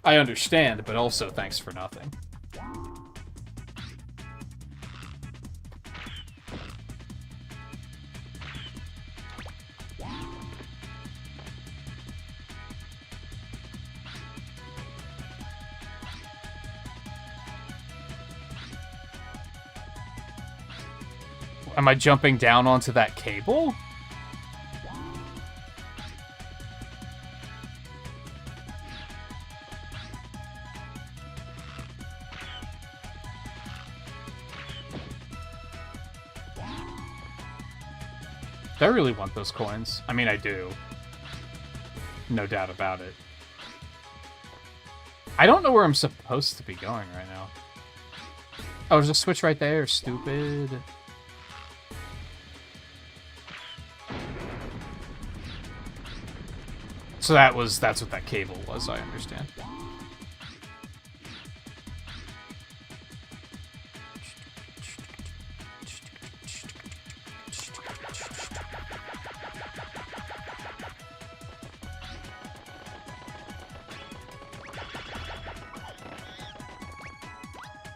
I understand, but also thanks for nothing. Am I jumping down onto that cable? Do I really want those coins? I mean, I do. No doubt about it. I don't know where I'm supposed to be going right now. Oh, there's a switch right there, stupid. So that's what that cable was, I understand.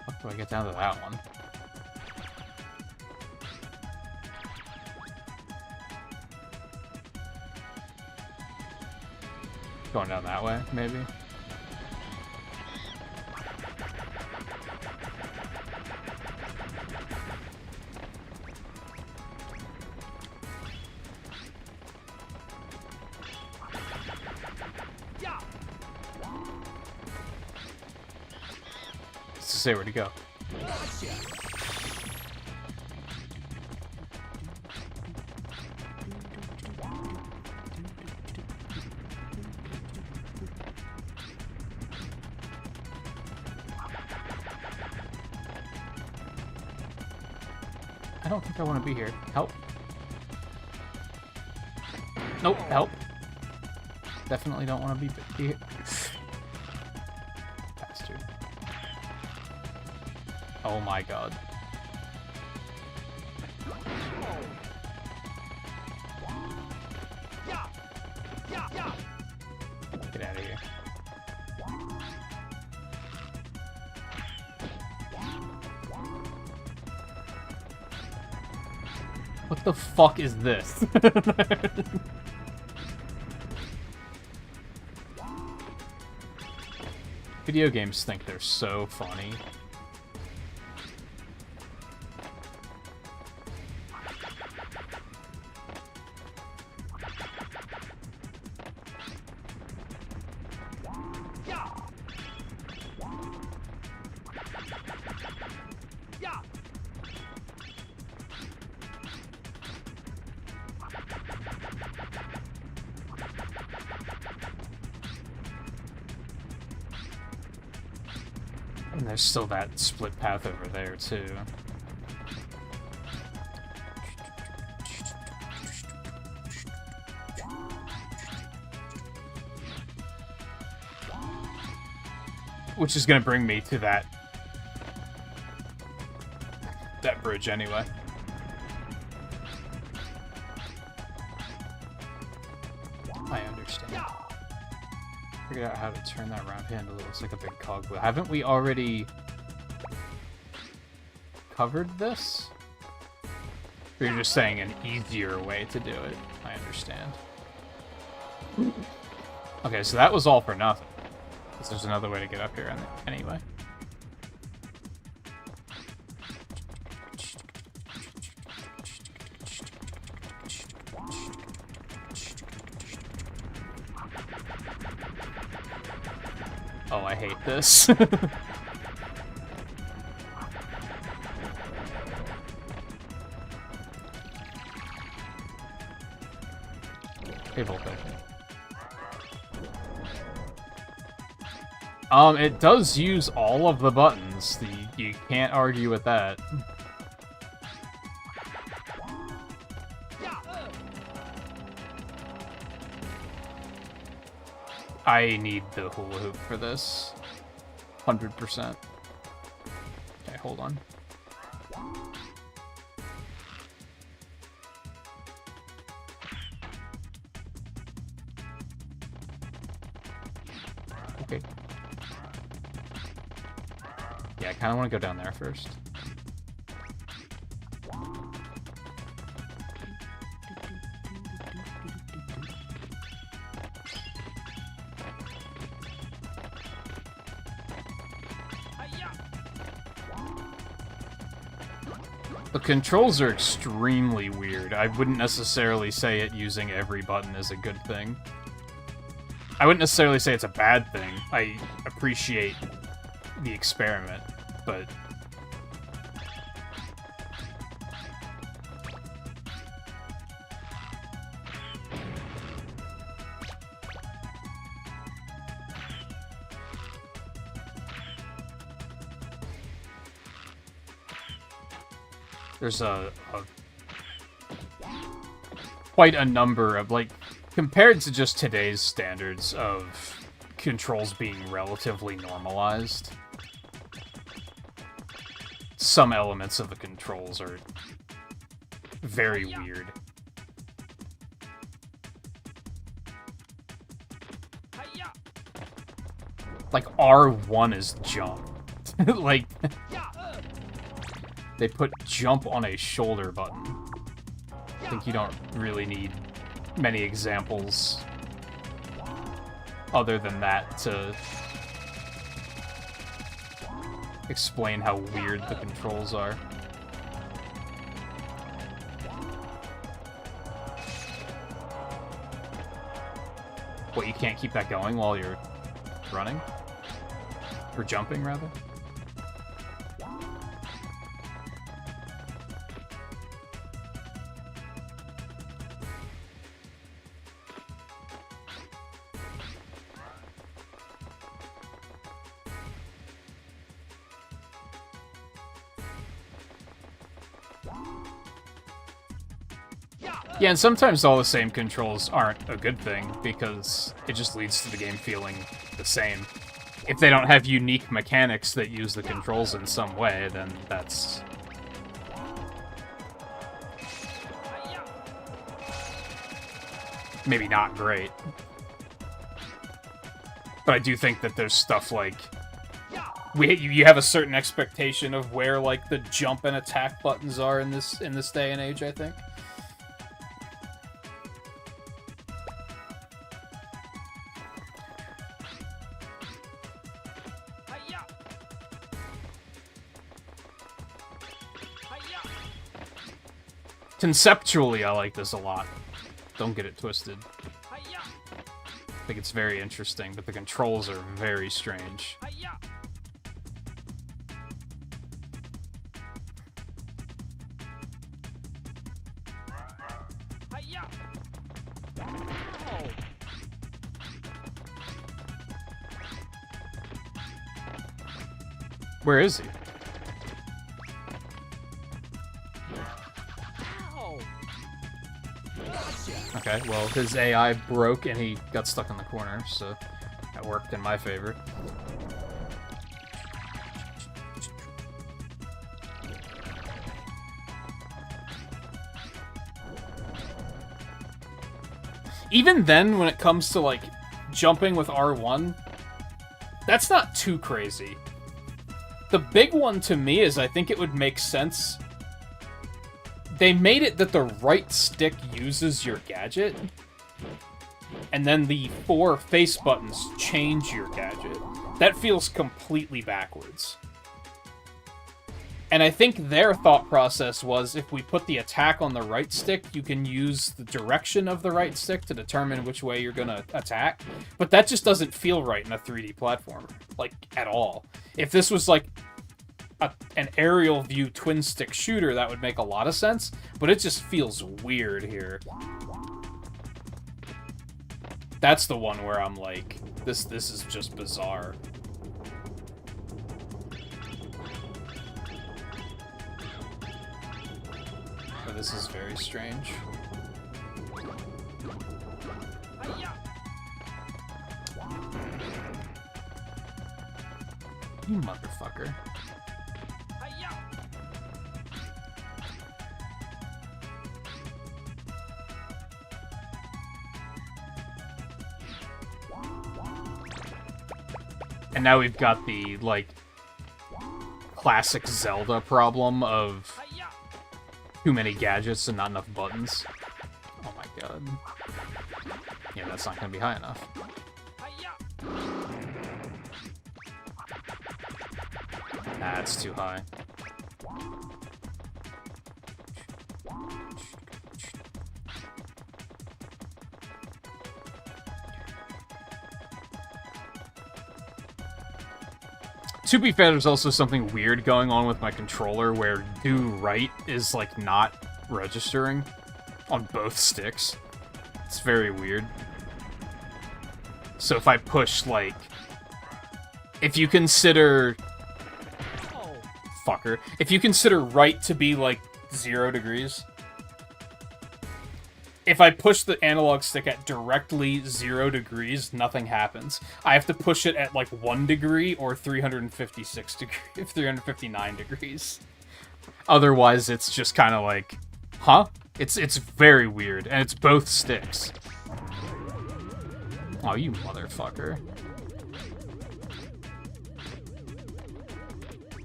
How do I get down to that one? Going down that way, maybe? Let's just say where to go. I don't think I want to be here. Help. Nope, help. Definitely don't want to be here. Bastard. Oh my god. Get out of here. What the fuck is this? Video games think they're so funny. And there's still that split path over there, too. Which is gonna bring me to that bridge anyway. I understand. Figured out how to turn that round handle. It looks like a big cogwheel. Haven't we already covered this? Or you're just saying an easier way to do it? I understand. Okay, so that was all for nothing. Because there's another way to get up here anyway. Oh, I hate this. Hey, Volko. It does use all of the buttons. You can't argue with that. I need the hula hoop for this. 100%. Okay, hold on. Okay. Yeah, I kind of want to go down there first. The controls are extremely weird. I wouldn't necessarily say it using every button is a good thing. I wouldn't necessarily say it's a bad thing. I appreciate the experiment, but... There's quite a number of, like, compared to just today's standards of controls being relatively normalized, some elements of the controls are very weird. Like, R1 is jump. Like... They put jump on a shoulder button. I think you don't really need many examples other than that to explain how weird the controls are. What, you can't keep that going while you're running? Or jumping, rather? Yeah, and sometimes all the same controls aren't a good thing, because it just leads to the game feeling the same. If they don't have unique mechanics that use the controls in some way, then that's... maybe not great. But I do think that there's stuff like... you have a certain expectation of where, like, the jump and attack buttons are in this day and age, I think. Conceptually, I like this a lot. Don't get it twisted. Hi-ya! I think it's very interesting, but the controls are very strange. Hi-ya! Hi-ya! Oh. Where is he? Ow. Okay, well, his AI broke and he got stuck in the corner, so that worked in my favor. Even then, when it comes to, like, jumping with R1, that's not too crazy. The big one to me is I think it would make sense. They made it that the right stick uses your gadget, and then the 4 face buttons change your gadget. That feels completely backwards. And I think their thought process was, if we put the attack on the right stick, you can use the direction of the right stick to determine which way you're gonna attack. But that just doesn't feel right in a 3D platformer, like, at all. If this was, like, an aerial view twin-stick shooter, that would make a lot of sense, but it just feels weird here. That's the one where I'm like, this is just bizarre. This is very strange. Hi-ya! You motherfucker. Hi-ya! And now we've got the, like, classic Zelda problem of Hi-ya! too many gadgets and not enough buttons. Oh my god. Yeah, that's not gonna be high enough. Hi-ya! That's too high. To be fair, there's also something weird going on with my controller where do right is, like, not registering on both sticks. It's very weird. So if I push, like... If you consider... Oh. Fucker. If you consider right to be, like, 0 degrees... If I push the analog stick at directly 0 degrees, nothing happens. I have to push it at, like, 1 degree or 359 degrees. Otherwise, it's just kind of like, huh? It's very weird, and it's both sticks. Oh, you motherfucker.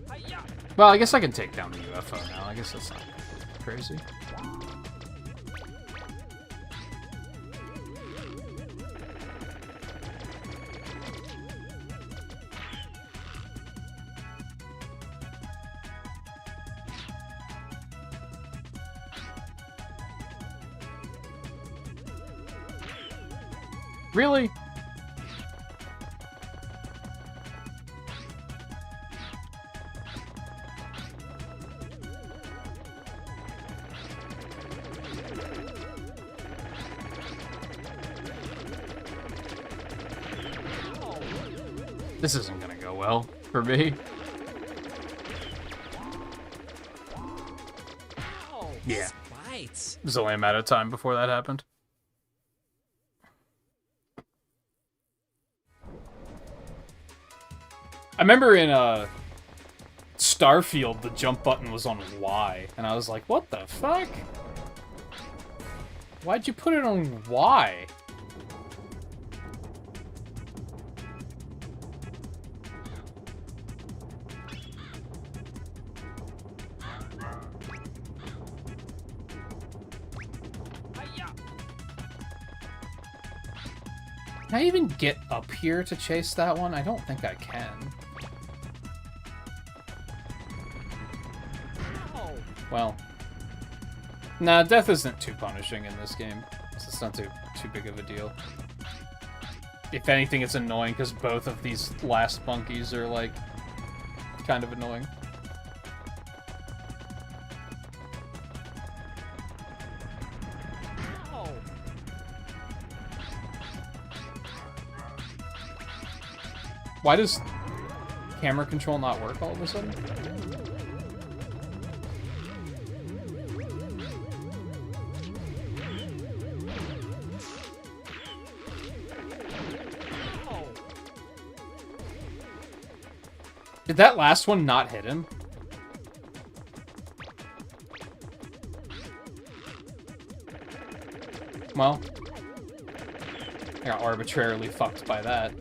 Hi-ya! Well, I guess I can take down the UFO now. I guess that's not crazy. Really? This isn't gonna go well for me. Ow. Yeah. Bites. It was only a matter of time before that happened. I remember in Starfield, the jump button was on Y, and I was like, what the fuck? Why'd you put it on Y? Hi-ya! Can I even get up here to chase that one? I don't think I can. Ow. Well. Nah, death isn't too punishing in this game. So it's not too big of a deal. If anything, it's annoying because both of these last monkeys are, like, kind of annoying. Why does camera control not work all of a sudden? Did that last one not hit him? Well, I got arbitrarily fucked by that.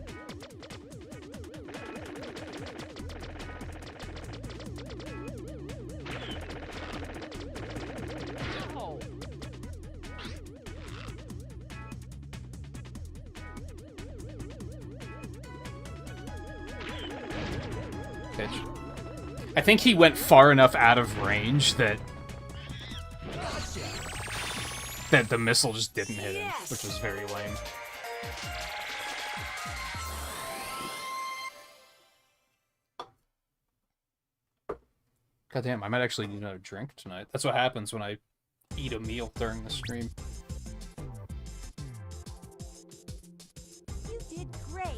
I think he went far enough out of range that the missile just didn't hit him, which was very lame. Goddamn, I might actually need another drink tonight. That's what happens when I eat a meal during the stream. You did great.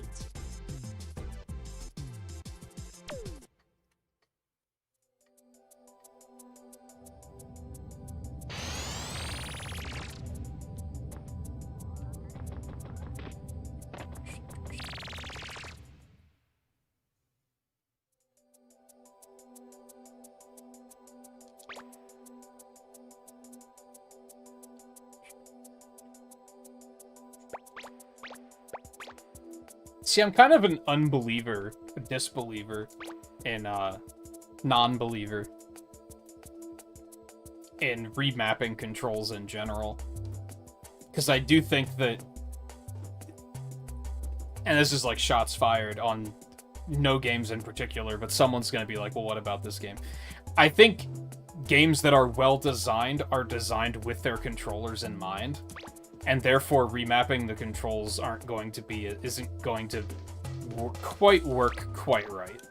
See, I'm kind of an unbeliever, a disbeliever, in, non-believer in remapping controls in general. Because I do think that, and this is like shots fired on no games in particular, but someone's going to be like, well, what about this game? I think games that are well designed are designed with their controllers in mind. And therefore, remapping the controls isn't going to work quite right.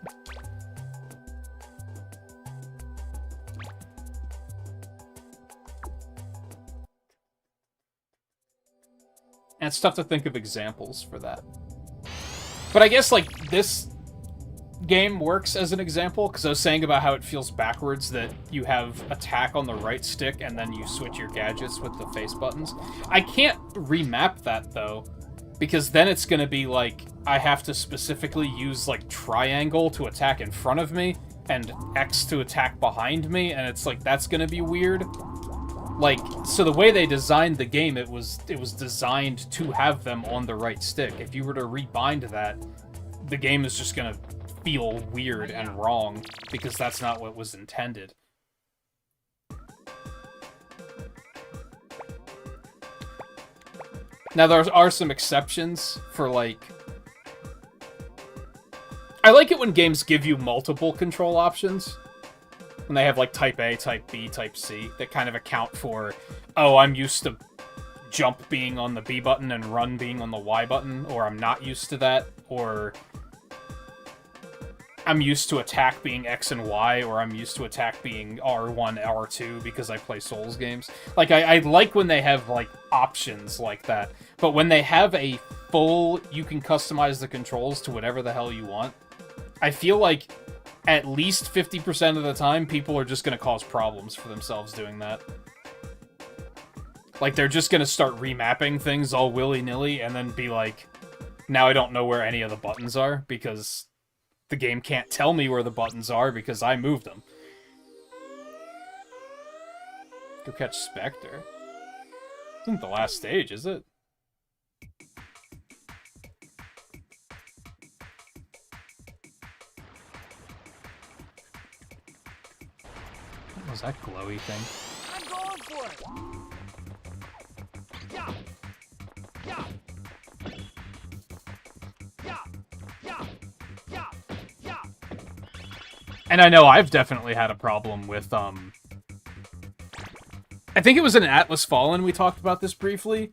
And it's tough to think of examples for that. But I guess, like, this game works as an example, because I was saying about how it feels backwards that you have attack on the right stick and then you switch your gadgets with the face buttons. I can't remap that, though, because then it's going to be like, I have to specifically use, like, triangle to attack in front of me and X to attack behind me, and it's like, that's going to be weird. Like, so the way they designed the game, it was designed to have them on the right stick. If you were to rebind that, the game is just going to feel weird and wrong, because that's not what was intended. Now, there are some exceptions for, like... I like it when games give you multiple control options. When they have, like, Type A, Type B, Type C, that kind of account for, oh, I'm used to jump being on the B button and run being on the Y button, or I'm not used to that, or I'm used to attack being X and Y, or I'm used to attack being R1, R2, because I play Souls games. Like, I like when they have, like, options like that. But when they have a full, you can customize the controls to whatever the hell you want, I feel like at least 50% of the time, people are just going to cause problems for themselves doing that. Like, they're just going to start remapping things all willy-nilly, and then be like, now I don't know where any of the buttons are, because the game can't tell me where the buttons are because I moved them. Go catch Spectre. This isn't the last stage, is it? What was that glowy thing? I'm going for it. Yeah. Yeah. Yeah. Yeah. Yeah. Yeah. And I know I've definitely had a problem with I think it was in Atlas Fallen we talked about this briefly.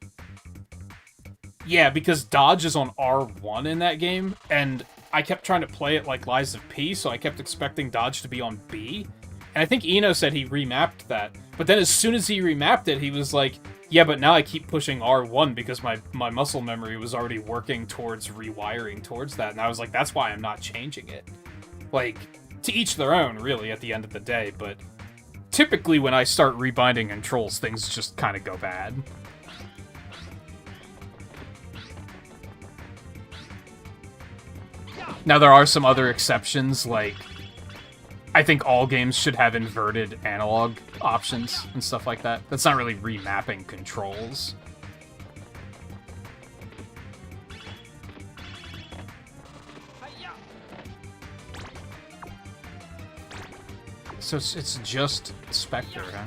Yeah, because dodge is on R1 in that game, and I kept trying to play it like Lies of P, so I kept expecting dodge to be on B. And I think Eno said he remapped that. But then as soon as he remapped it, he was like, yeah, but now I keep pushing R1 because my muscle memory was already working towards rewiring towards that. And I was like, that's why I'm not changing it. Like, to each their own, really, at the end of the day, but typically when I start rebinding controls, things just kind of go bad. Now, there are some other exceptions, like, I think all games should have inverted analog options and stuff like that. That's not really remapping controls. So it's just Spectre, huh?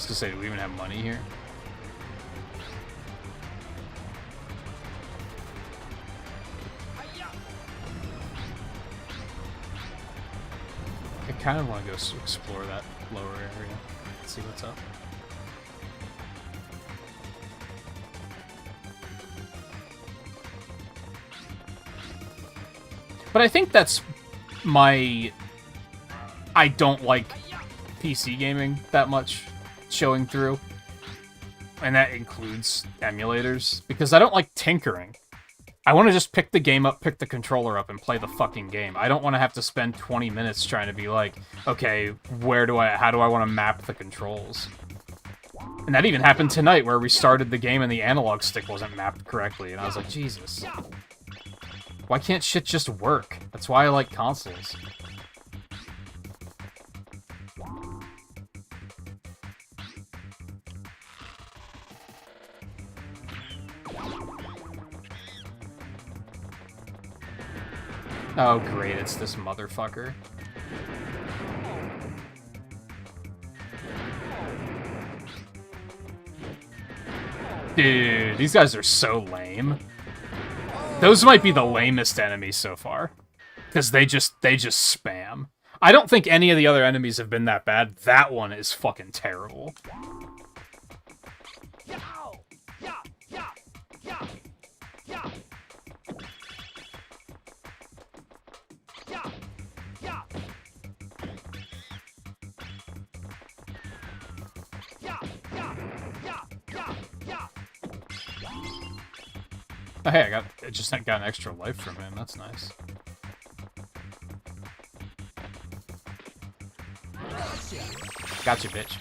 To say, do we even have money here? I kind of want to go explore that lower area, see what's up. But I think that's my... I don't like PC gaming that much showing through, and that includes emulators, because I don't like tinkering. I want to just pick the game up, pick the controller up, and play the fucking game. I don't want to have to spend 20 minutes trying to be like, okay, how do I want to map the controls? And that even happened tonight, where we started the game and the analog stick wasn't mapped correctly, and I was like, Jesus. Why can't shit just work? That's why I like consoles. Oh, great, it's this motherfucker. Dude, these guys are so lame. Those might be the lamest enemies so far. Because they just spam. I don't think any of the other enemies have been that bad. That one is fucking terrible. Oh, hey, I just got an extra life from him. That's nice. Gotcha, bitch.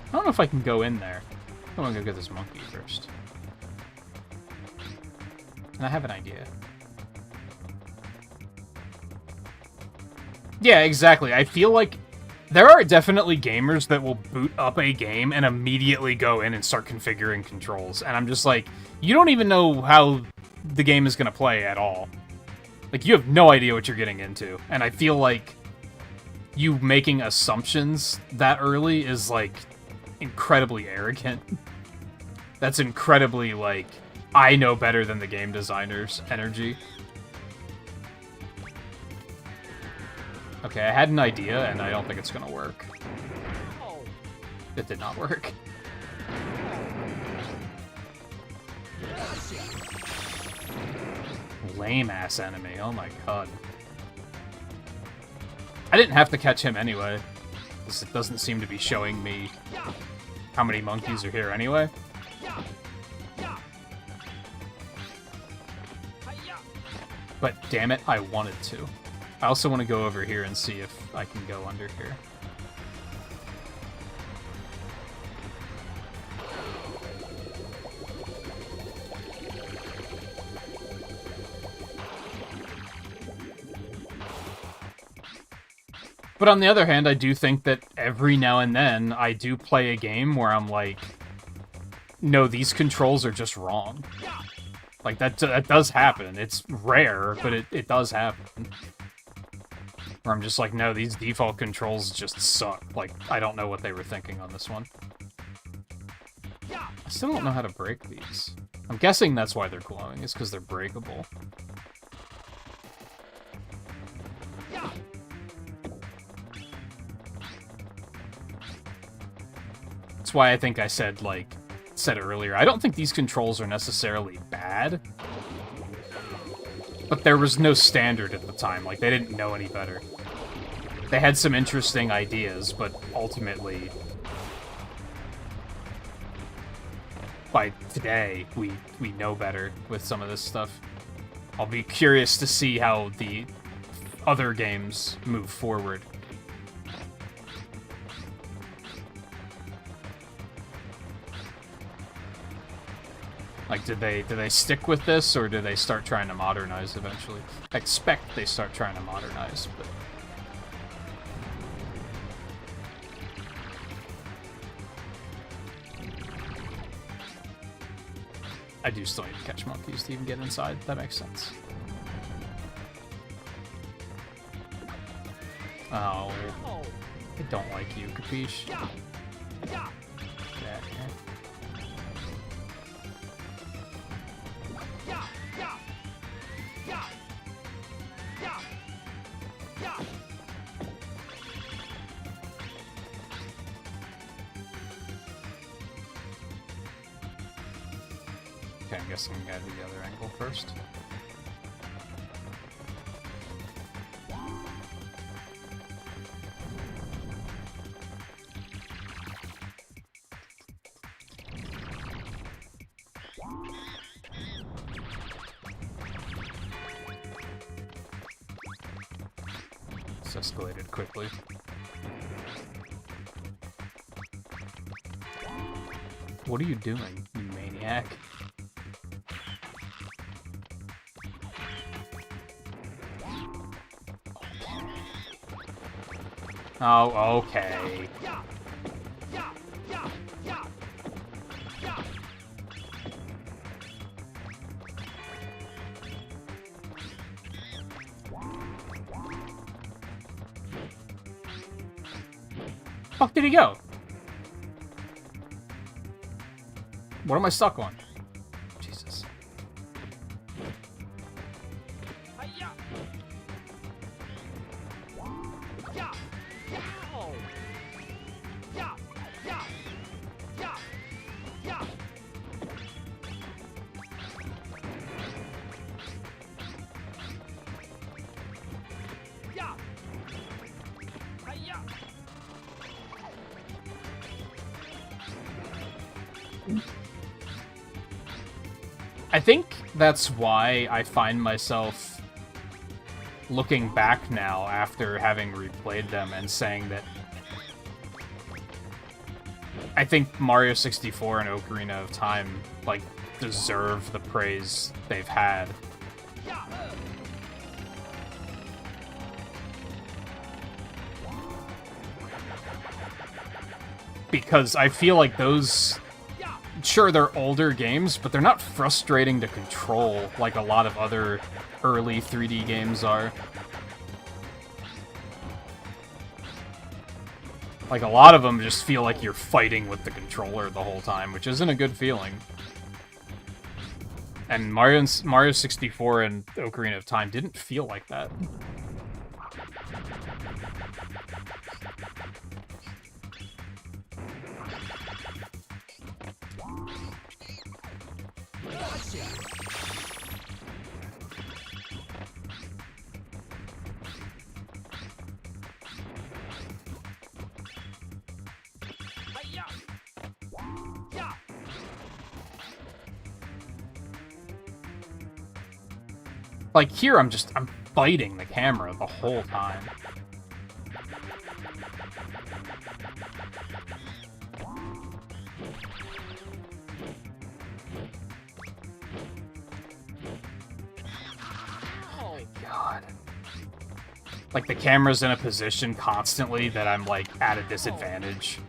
I don't know if I can go in there. I want to go get this monkey first. And I have an idea. Yeah, exactly. I feel like there are definitely gamers that will boot up a game and immediately go in and start configuring controls. And I'm just like, you don't even know how the game is going to play at all. Like, you have no idea what you're getting into. And I feel like you making assumptions that early is, like, incredibly arrogant. That's incredibly, like, I know better than the game designers energy. Okay, I had an idea, and I don't think it's gonna work. It did not work. Lame-ass enemy, oh my god. I didn't have to catch him anyway, because it doesn't seem to be showing me how many monkeys are here anyway. But damn it, I wanted to. I also want to go over here and see if I can go under here. But on the other hand, I do think that every now and then I do play a game where I'm like, no, these controls are just wrong. Like, that does happen. It's rare, but it does happen. Where I'm just like, no, these default controls just suck. Like, I don't know what they were thinking on this one. I still don't know how to break these. I'm guessing that's why they're glowing, is because they're breakable. That's why I think I said earlier, I don't think these controls are necessarily bad. But there was no standard at the time, like, they didn't know any better. They had some interesting ideas, but ultimately, by today, we know better with some of this stuff. I'll be curious to see how the other games move forward. Like, do they stick with this, or do they start trying to modernize eventually? I expect they start trying to modernize, but... I do still need to catch monkeys to even get inside. That makes sense. Oh. I don't like you, capiche? Yeah. Okay, I'm guessing we gotta do the other angle first. It's escalated quickly. What are you doing, you maniac? Oh, okay. Fuck did he go? What am I stuck on? Jesus. I think that's why I find myself looking back now after having replayed them and saying that I think Mario 64 and Ocarina of Time, like, deserve the praise they've had. Because I feel like those... Sure, they're older games, but they're not frustrating to control like a lot of other early 3D games are. Like, a lot of them just feel like you're fighting with the controller the whole time, which isn't a good feeling. And Mario 64 and Ocarina of Time didn't feel like that. Like, here, I'm fighting the camera the whole time. Oh my god. Like, the camera's in a position constantly that I'm, like, at a disadvantage.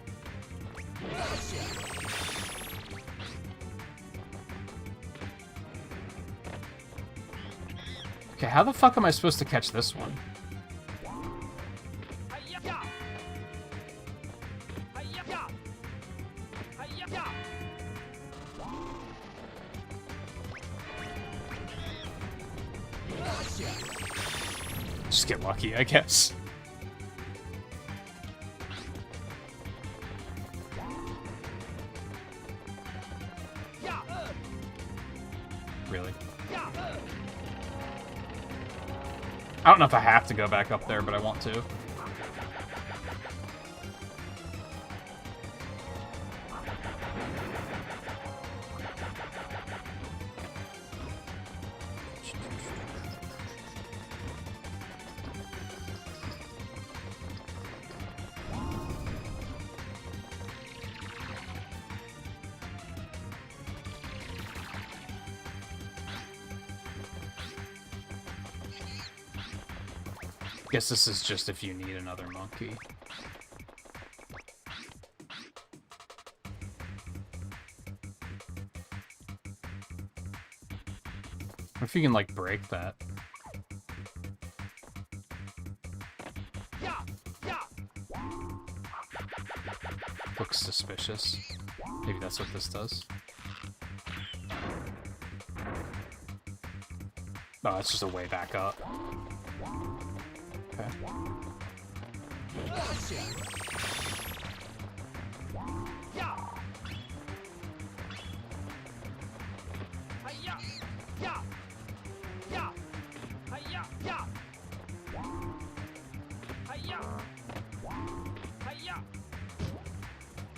Okay, how the fuck am I supposed to catch this one? Just get lucky, I guess. Really? I don't know if I have to go back up there, but I want to. Guess this is just if you need another monkey. What if you can, like, break that? Looks suspicious. Maybe that's what this does. Oh, it's just a way back up. Okay.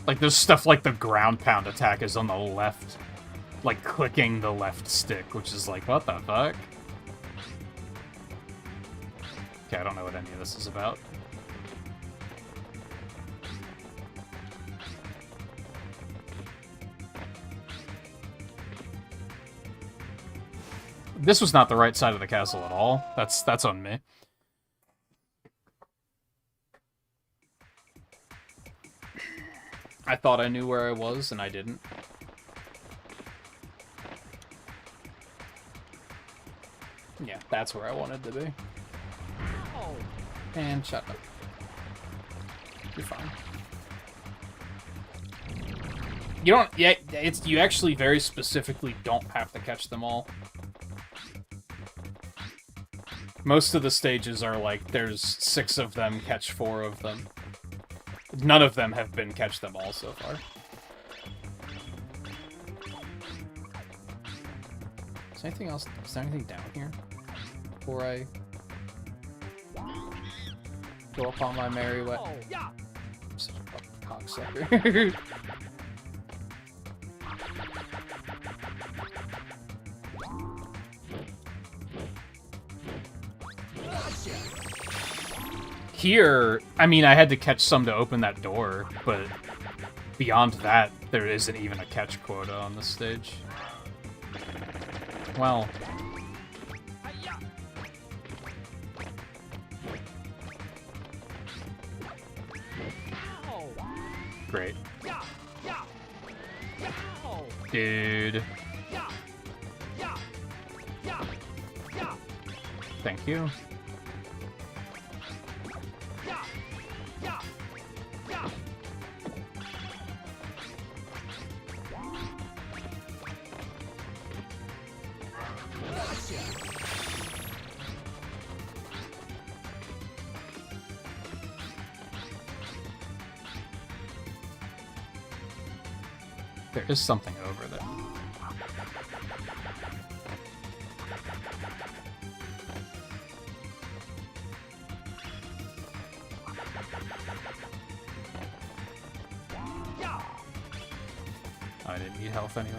Like, there's stuff like the ground pound attack is on the left. Like, clicking the left stick, which is like, what the fuck? Okay, I don't know what any of this is about. This was not the right side of the castle at all. That's on me. I thought I knew where I was, and I didn't. Yeah, that's where I wanted to be. And shut up. You're fine. You don't. Yeah, you actually very specifically don't have to catch them all. Most of the stages are like, there's 6 of them, catch 4 of them. None of them have been catch them all so far. Is there anything else? Is there anything down here? Before I go up on my merry way. I'm such a fucking cocksucker. Here, I mean, I had to catch some to open that door, but beyond that, there isn't even a catch quota on this stage. Well. Great. Dude. Thank you. There is something over there. I didn't need health anyway.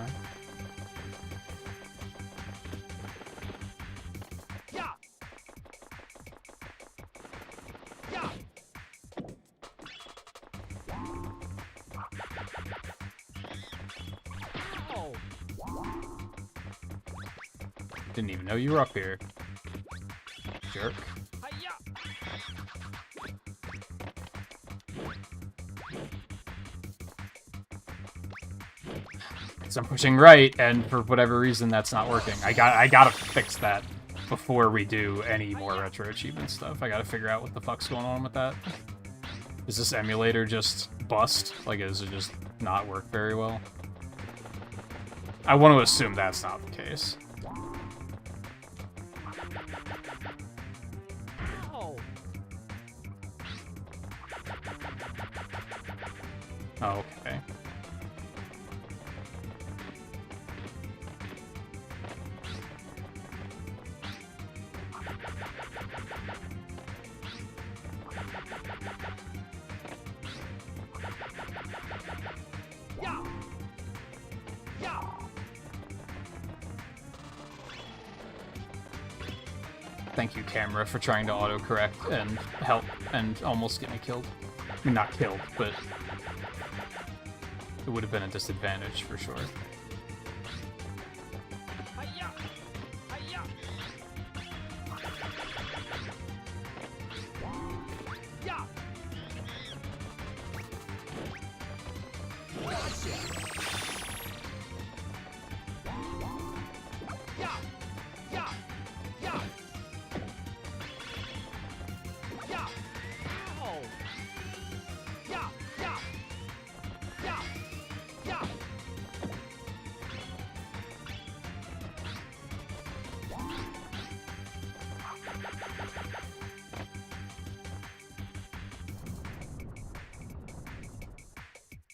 Didn't even know you were up here. Jerk. So I'm pushing right, and for whatever reason, that's not working. I gotta fix that. before we do any more retro achievement stuff. I gotta figure out what the fuck's going on with that. Is this emulator just bust? Like, does it just not work very well? I want to assume that's not the case. Okay. Thank you, camera, for trying to autocorrect and help and almost get me killed. I mean, not killed, but it would have been a disadvantage for sure.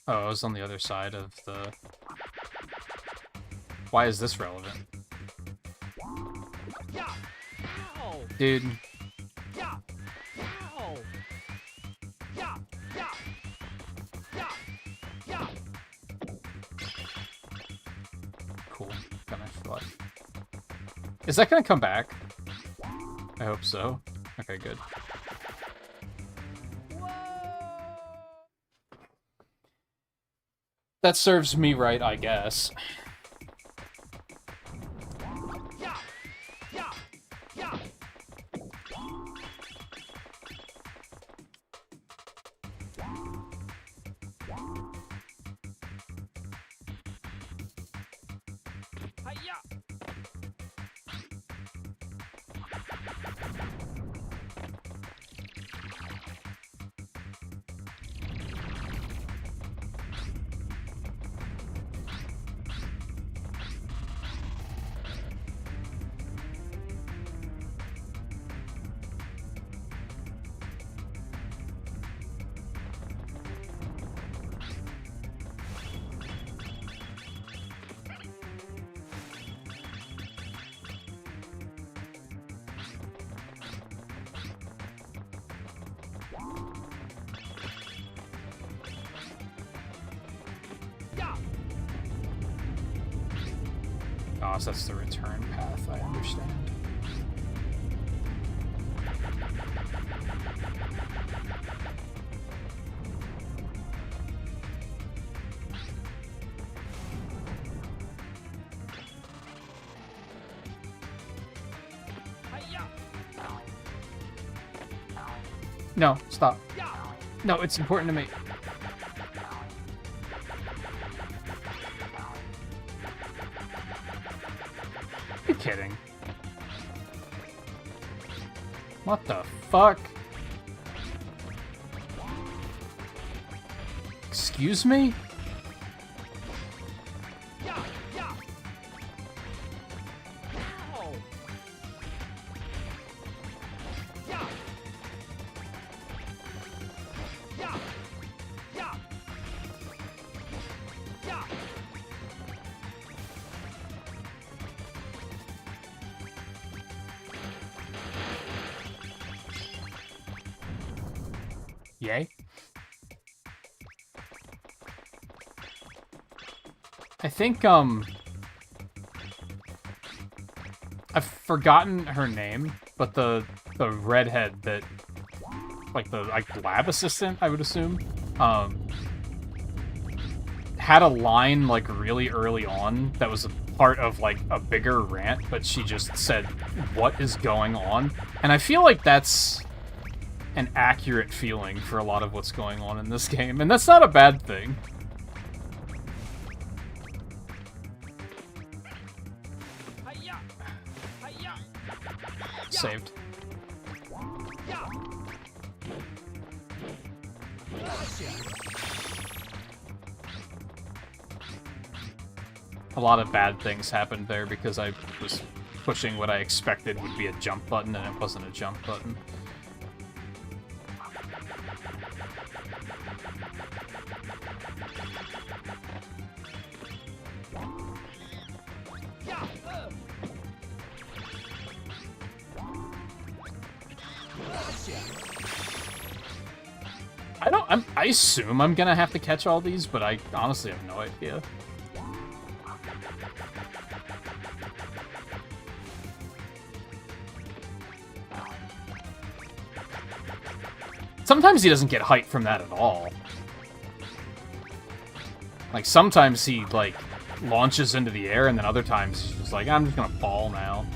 Oh, I was on the other side of the... Why is this relevant? Dude. Cool. Gonna fly. Is that gonna come back? I hope so. Okay, good. That serves me right, I guess. Oh, so that's the return path, I understand. No, stop. No, it's important to me. You're kidding. What the fuck? Excuse me? Yay. I think, I've forgotten her name, but the redhead that, like, the lab assistant, I would assume, had a line, like, really early on that was a part of, like, a bigger rant, but she just said, "What is going on?" And I feel like that's an accurate feeling for a lot of what's going on in this game, and that's not a bad thing. saved. A lot of bad things happened there because I was pushing what I expected would be a jump button, and it wasn't a jump button. I assume I'm gonna have to catch all these, but I honestly have no idea. Sometimes he doesn't get height from that at all. Like, sometimes he, like, launches into the air, and then other times he's just like, I'm just gonna fall now.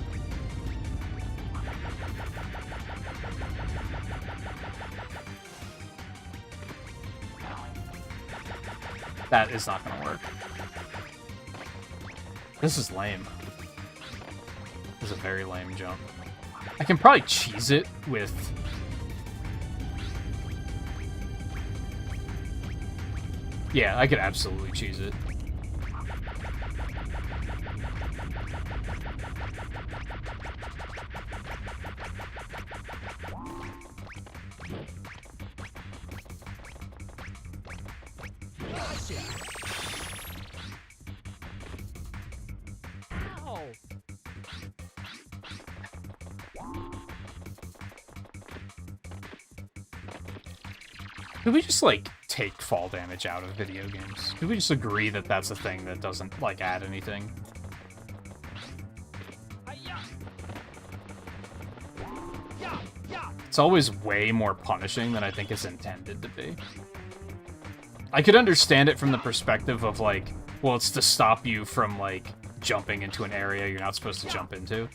That is not gonna work. This is lame. This is a very lame jump. I can probably cheese it with... Yeah, I could absolutely cheese it. Could we just, like, take fall damage out of video games? Could we just agree that that's a thing that doesn't, like, add anything? It's always way more punishing than I think it's intended to be. I could understand it from the perspective of, like, well, it's to stop you from, like, jumping into an area you're not supposed to jump into.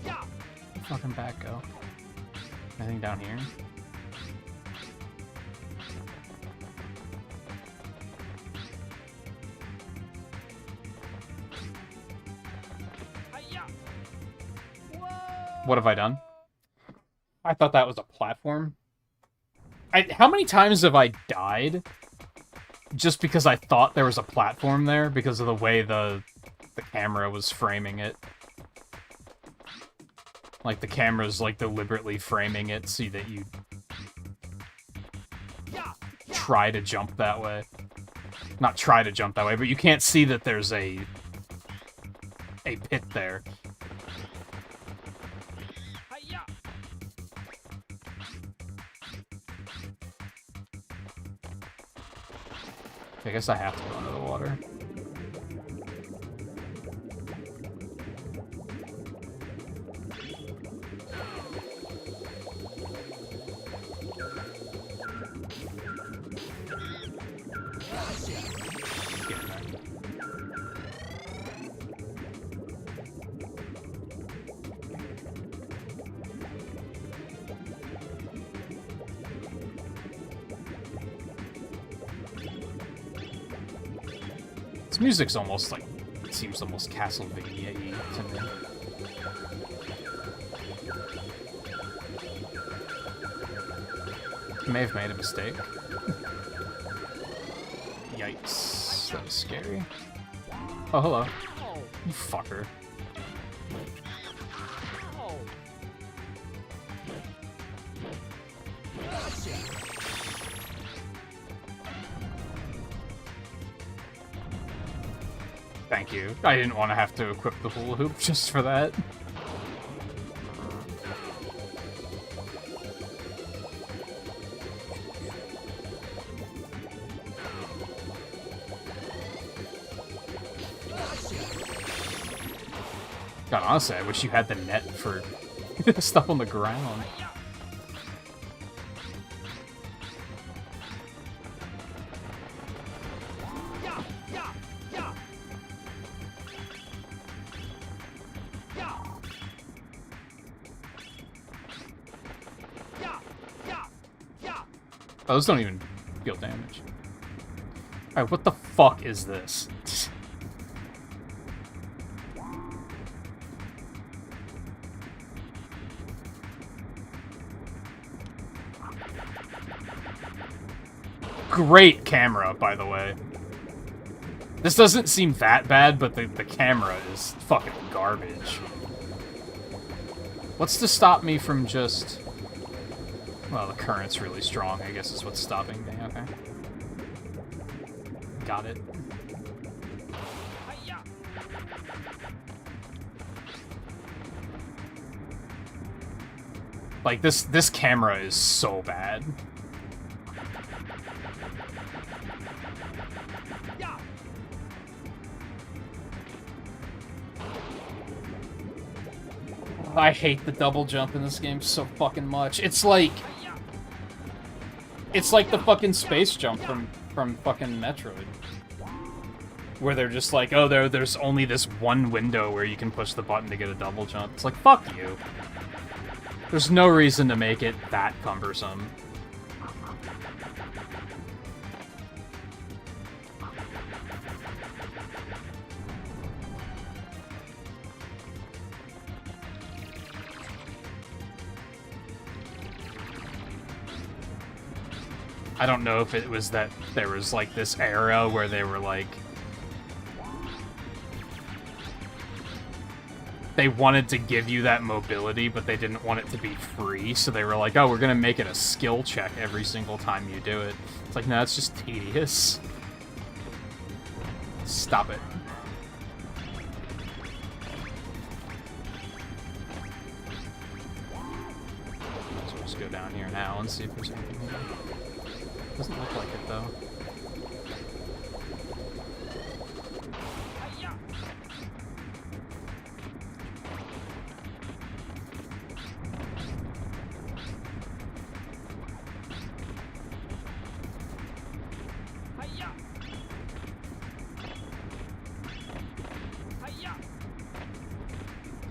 Where'd fucking back go? Anything down here? What have I done? I thought that was a platform. How many times have I died just because I thought there was a platform there because of the way the camera was framing it? Like, the camera's, like, deliberately framing it so that you try to jump that way. Not try to jump that way, but you can't see that there's a pit there. I guess I have to go under the water. This music's almost like, it seems almost Castlevania-y to me. I may have made a mistake. Yikes, that was scary. Oh, hello. You fucker. Thank you. I didn't want to have to equip the hula hoop just for that. God, honestly, I wish you had the net for stuff on the ground. Oh, those don't even deal damage. Alright, what the fuck is this? Great camera, by the way. This doesn't seem that bad, but the camera is fucking garbage. What's to stop me from just... Well, the current's really strong, I guess is what's stopping me, okay. Got it. Like, this camera is so bad. I hate the double jump in this game so fucking much. It's like the fucking space jump from fucking Metroid. Where they're just like, oh, there's only this one window where you can push the button to get a double jump. It's like, fuck you. There's no reason to make it that cumbersome. I don't know if it was that there was, like, this era where they were, like... They wanted to give you that mobility, but they didn't want it to be free, so they were like, oh, we're gonna make it a skill check every single time you do it. It's like, no, it's just tedious. Stop it. So we'll just go down here now and see if there's anything here. Doesn't look like it, though.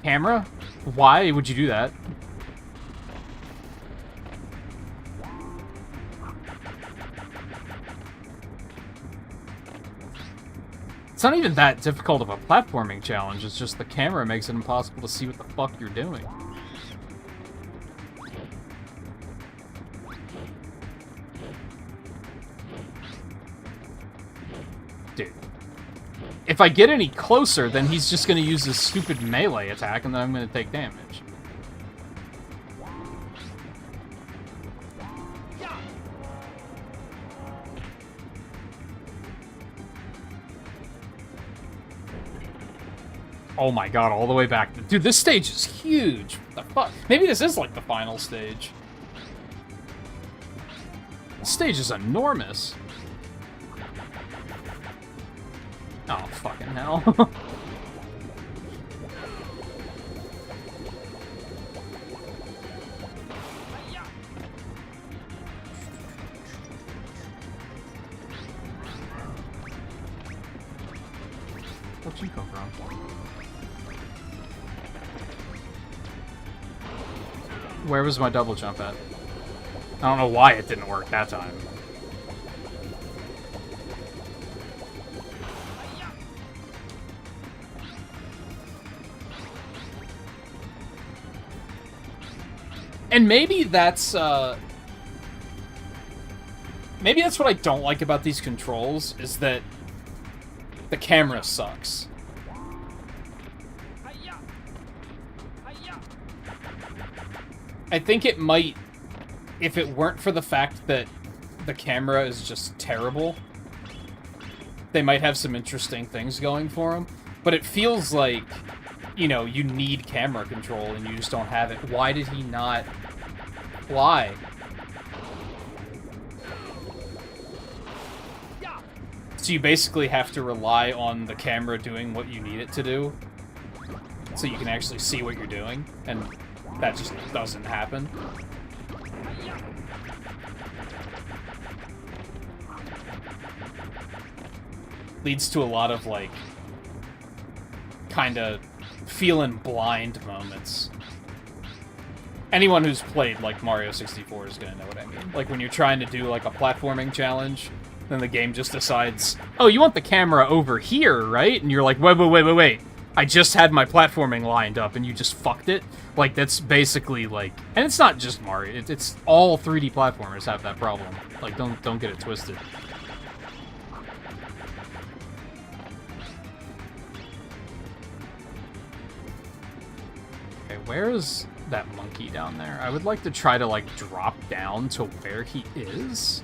Camera? Why would you do that? It's not even that difficult of a platforming challenge, it's just the camera makes it impossible to see what the fuck you're doing. Dude. If I get any closer, then he's just gonna use his stupid melee attack, and then I'm gonna take damage. Oh my god, all the way back. Dude, this stage is huge. What the fuck? Maybe this is like the final stage. This stage is enormous. Oh, fucking hell. Where'd you come from? Where was my double jump at? I don't know why it didn't work that time. And maybe that's what I don't like about these controls, is that the camera sucks. I think it might, if it weren't for the fact that the camera is just terrible, they might have some interesting things going for them. But it feels like, you know, you need camera control and you just don't have it. Why did he not? Why? So you basically have to rely on the camera doing what you need it to do, so you can actually see what you're doing, and that just doesn't happen. Leads to a lot of, like, kind of feeling blind moments. Anyone who's played, like, Mario 64 is gonna know what I mean. Like, when you're trying to do, like, a platforming challenge, then the game just decides, oh, you want the camera over here, right? And you're like, wait. I just had my platforming lined up and you just fucked it. Like, that's basically like, and it's not just Mario. It's all 3D platformers have that problem. Like, don't get it twisted. Okay, where is that monkey down there? I would like to try to like drop down to where he is,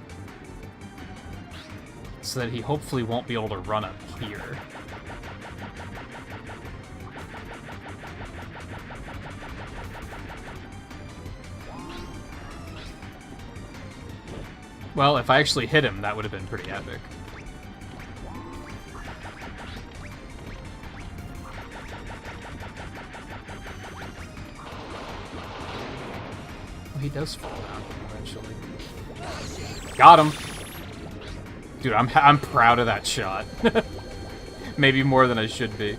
so that he hopefully won't be able to run up here. Well, if I actually hit him, that would have been pretty epic. Well, he does fall down eventually. Got him! Dude, I'm proud of that shot. Maybe more than I should be.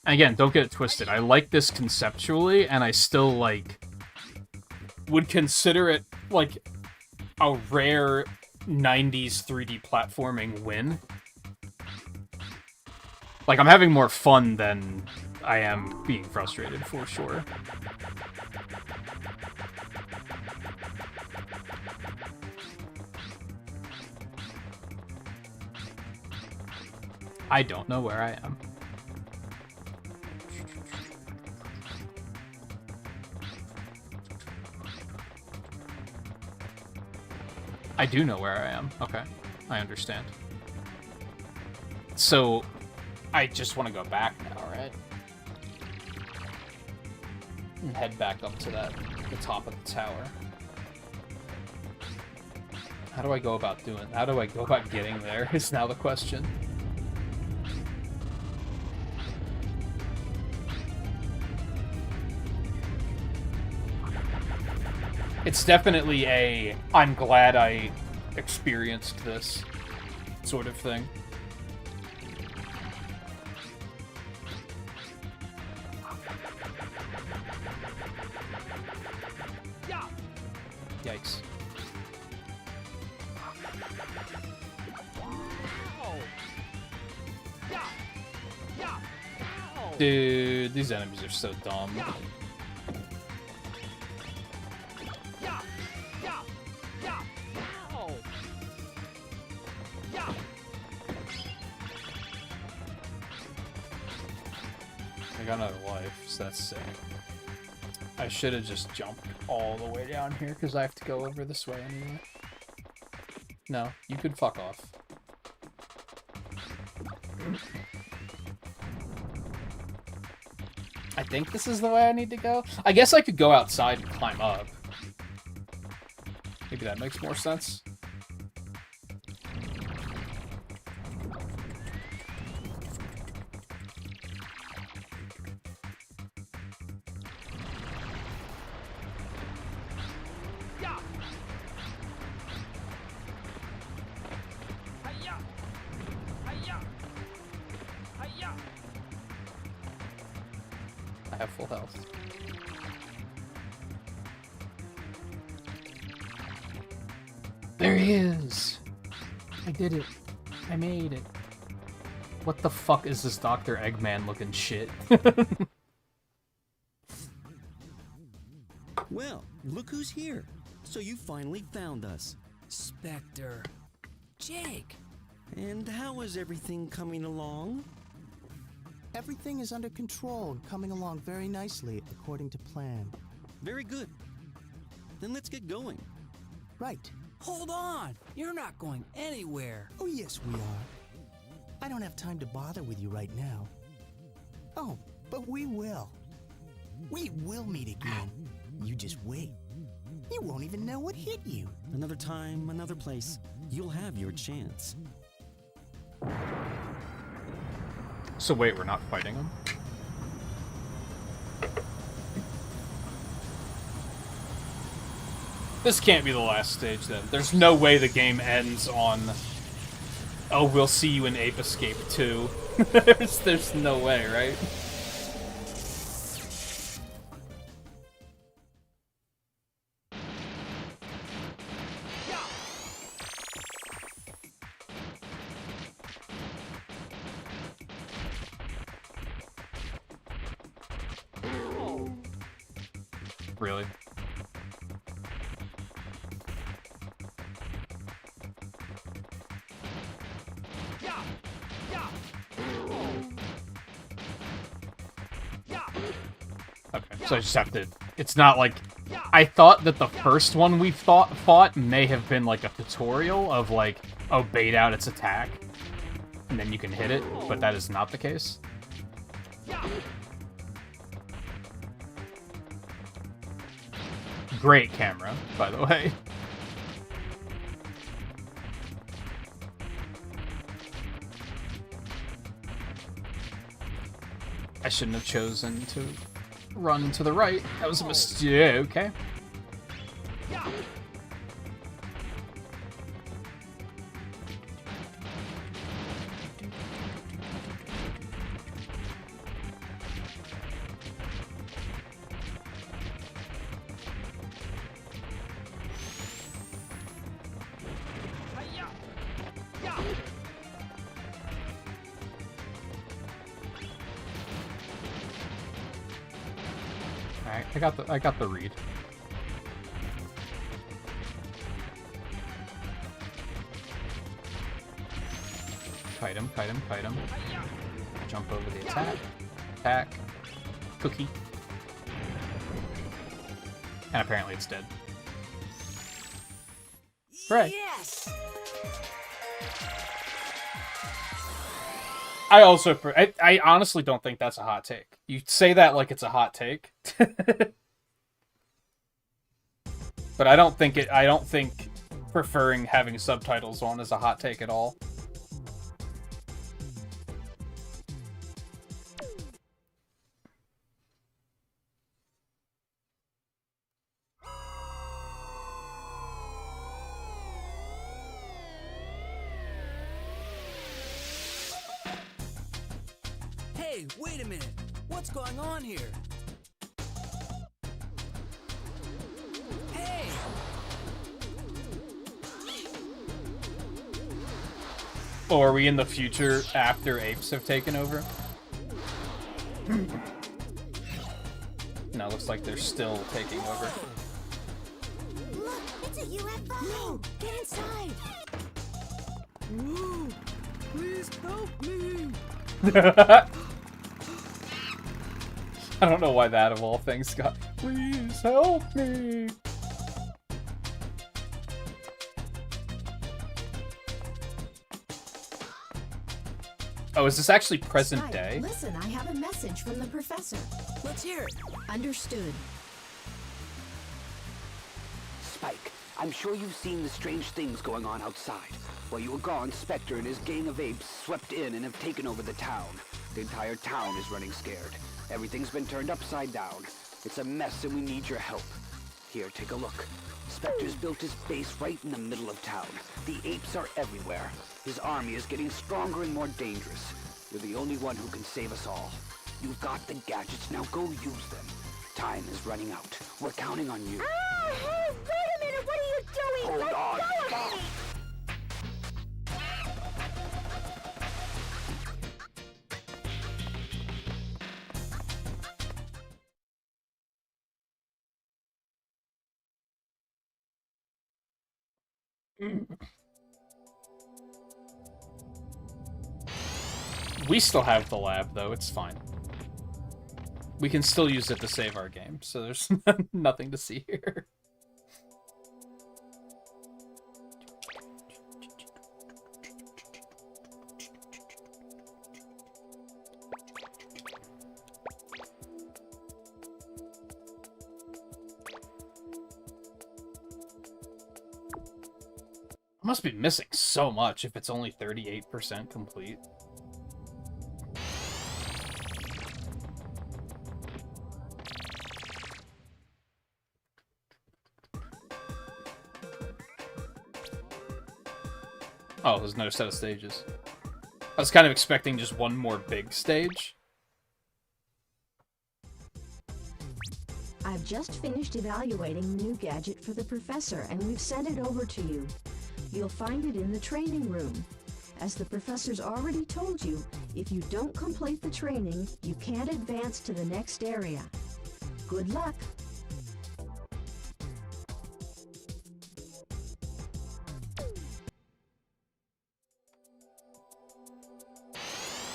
Again, don't get it twisted. I like this conceptually, and I still, like, would consider it, like, a rare 90s 3D platforming win. Like, I'm having more fun than I am being frustrated, for sure. I don't know where I am. I do know where I am. Okay. I understand. So, I just want to go back now, right? And head back up to the top of the tower. How do I go about getting there is now the question. It's definitely a, I'm glad I experienced this sort of thing. Yikes. Dude, these enemies are so dumb. I got another life, so that's sick. I should have just jumped all the way down here, because I have to go over this way anyway. No, you could fuck off. I think this is the way I need to go. I guess I could go outside and climb up. Maybe that makes more sense. I have full health. There he is! I did it. I made it. What the fuck is this Dr. Eggman looking shit? Well, look who's here. So you finally found us. Spectre. Jake. And how is everything coming along? Everything is under control and coming along very nicely, according to plan. Very good. Then let's get going. Right. Hold on! You're not going anywhere! Oh, yes, we are. I don't have time to bother with you right now. Oh, but we will. We will meet again. You just wait. You won't even know what hit you. Another time, another place. You'll have your chance. So wait, we're not fighting him? This can't be the last stage, then. There's no way the game ends on Oh, we'll see you in Ape Escape 2. There's no way, right? Really? Okay, so I just have to... It's not like... I thought that the first one we fought may have been like a tutorial of like, oh, bait out its attack, and then you can hit it, but that is not the case. Great camera, by the way. I shouldn't have chosen to run to the right. That was a mistake. Okay. Alright, I got the read. Kite him, kite him, kite him. Jump over the attack. Attack. Cookie. And apparently it's dead. Right. Yes. I also... I honestly don't think that's a hot take. You say that like it's a hot take. But I don't think preferring having subtitles on is a hot take at all. Hey, wait a minute. What's going on here? Hey! Oh, are we in the future after apes have taken over? No, looks like they're still taking over. Look, it's a UFO. No, get inside. Whoa! Please help me! I don't know why that of all things got. Please help me. Oh, is this actually present day? Listen, I have a message from the professor. Let's hear it. Understood. Spike, I'm sure you've seen the strange things going on outside. While you were gone, Spectre and his gang of apes swept in and have taken over the town. The entire town is running scared. Everything's been turned upside down. It's a mess and we need your help. Here, take a look. Spectre's built his base right in the middle of town. The apes are everywhere. His army is getting stronger and more dangerous. You're the only one who can save us all. You've got the gadgets, now go use them. Time is running out. We're counting on you. Ah, hey, wait a minute, what are you doing? Hold Let on, go of stop. me! We still have the lab, though. It's fine. We can still use it to save our game, so there's nothing to see here. I must be missing so much if it's only 38% complete. Oh, there's another set of stages. I was kind of expecting just one more big stage. I've just finished evaluating the new gadget for the professor, and we've sent it over to you. You'll find it in the training room. As the professor's already told you, if you don't complete the training, you can't advance to the next area. Good luck.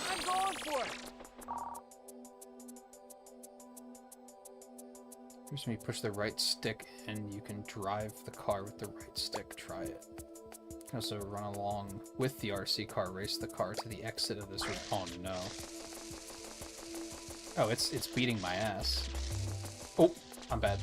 I'm going for it. Here's when you push the right stick and you can drive the car with the right stick. Try it. You can also run along with the RC car, race the car to the exit of this room. Oh no. Oh, it's beating my ass. Oh, I'm bad.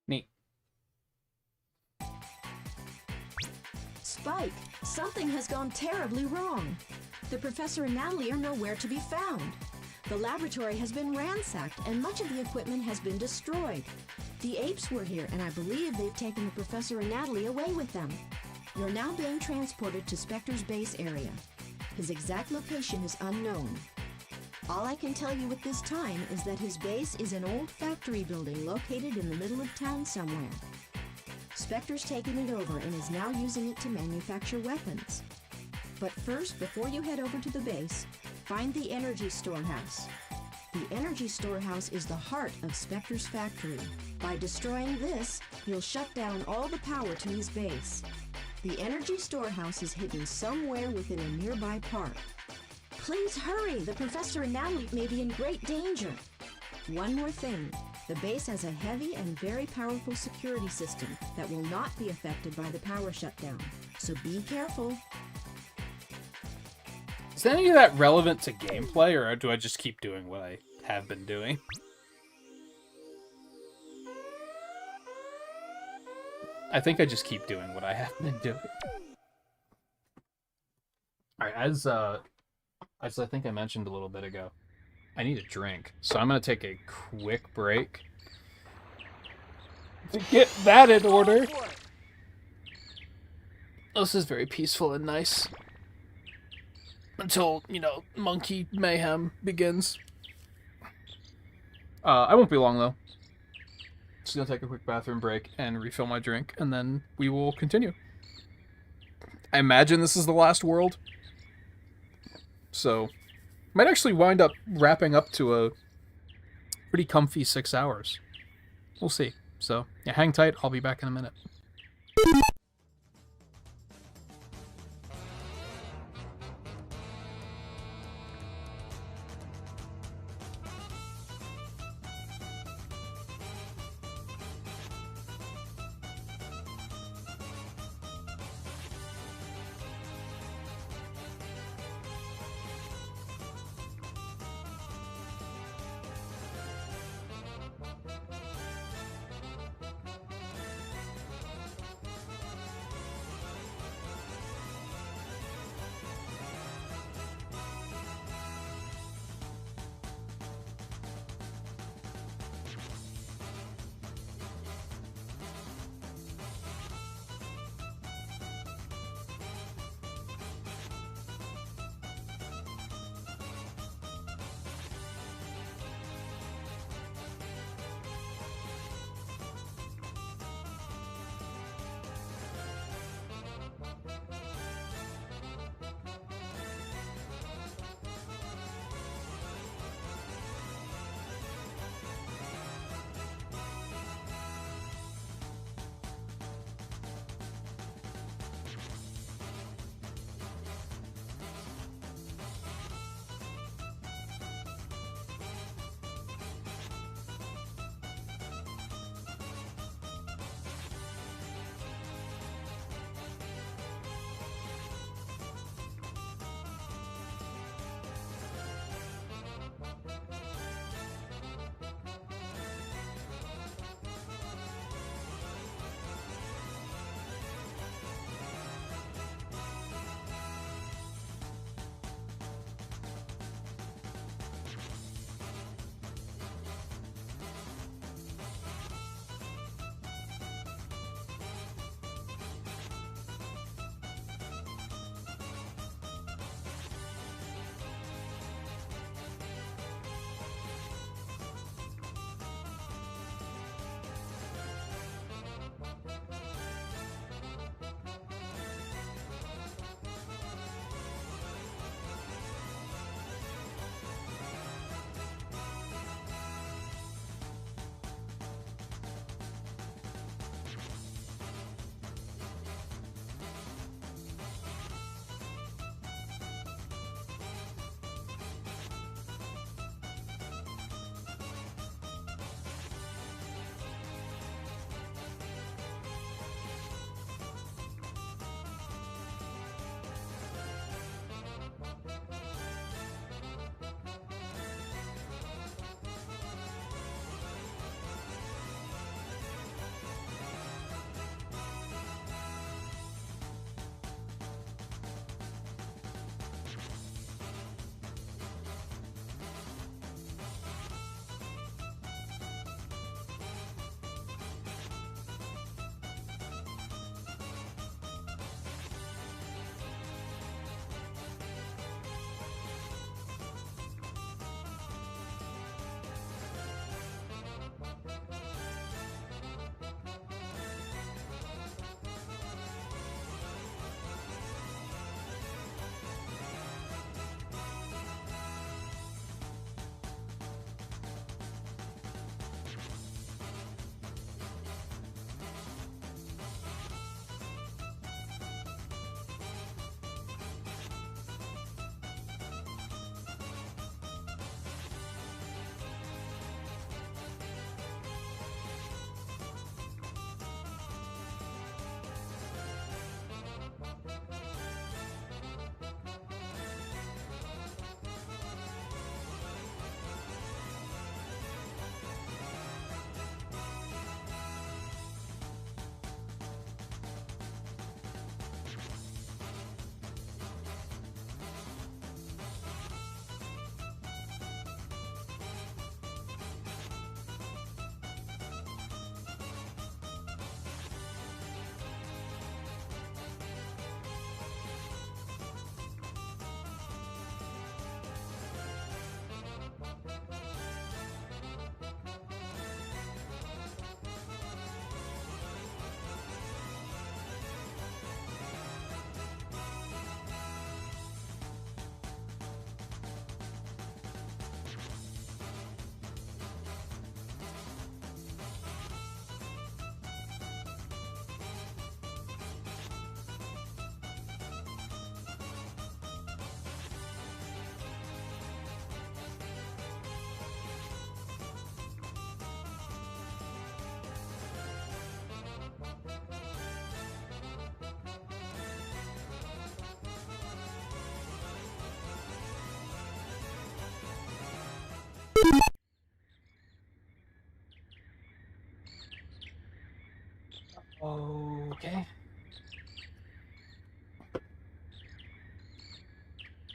Neat. Spike, something has gone terribly wrong. The professor and Natalie are nowhere to be found. The laboratory has been ransacked and much of the equipment has been destroyed. The apes were here, and I believe they've taken the professor and Natalie away with them. You're now being transported to Spectre's base area. His exact location is unknown. All I can tell you at this time is that his base is an old factory building located in the middle of town somewhere. Spectre's taken it over and is now using it to manufacture weapons. But first, before you head over to the base, find the energy storehouse. The energy storehouse is the heart of Spectre's factory. By destroying this, you'll shut down all the power to his base. The energy storehouse is hidden somewhere within a nearby park. Please hurry! The professor and Natalie may be in great danger. One more thing. The base has a heavy and very powerful security system that will not be affected by the power shutdown. So be careful. Is any of that relevant to gameplay, or do I just keep doing what I have been doing? I think I just keep doing what I have been doing. Alright, as I think I mentioned a little bit ago, I need a drink. So I'm going to take a quick break to get that in order. This is very peaceful and nice. Until, you know, monkey mayhem begins. I won't be long, though. Just going to take a quick bathroom break and refill my drink, and then we will continue. I imagine this is the last world. So, might actually wind up wrapping up to a pretty comfy 6 hours. We'll see. So, yeah, hang tight. I'll be back in a minute.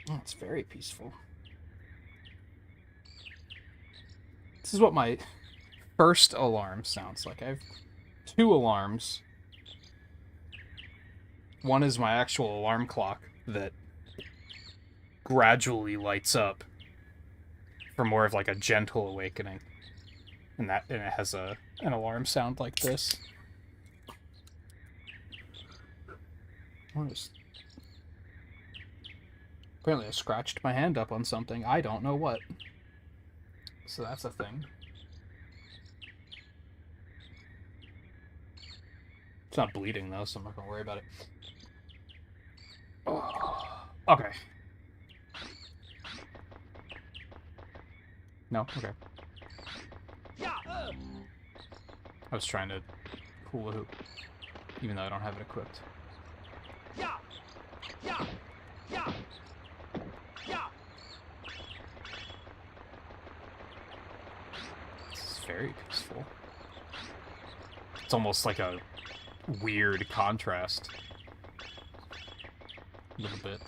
Oh, it's very peaceful. This is what my first alarm sounds like. I have 2 alarms. One is my actual alarm clock that gradually lights up for more of like a gentle awakening. And it has an alarm sound like this. Apparently I scratched my hand up on something. I don't know what. So that's a thing. It's not bleeding though, so I'm not gonna worry about it. Oh, okay. No? Okay. I was trying to pull a hoop, even though I don't have it equipped. This is very peaceful. It's almost like a weird contrast. A little bit.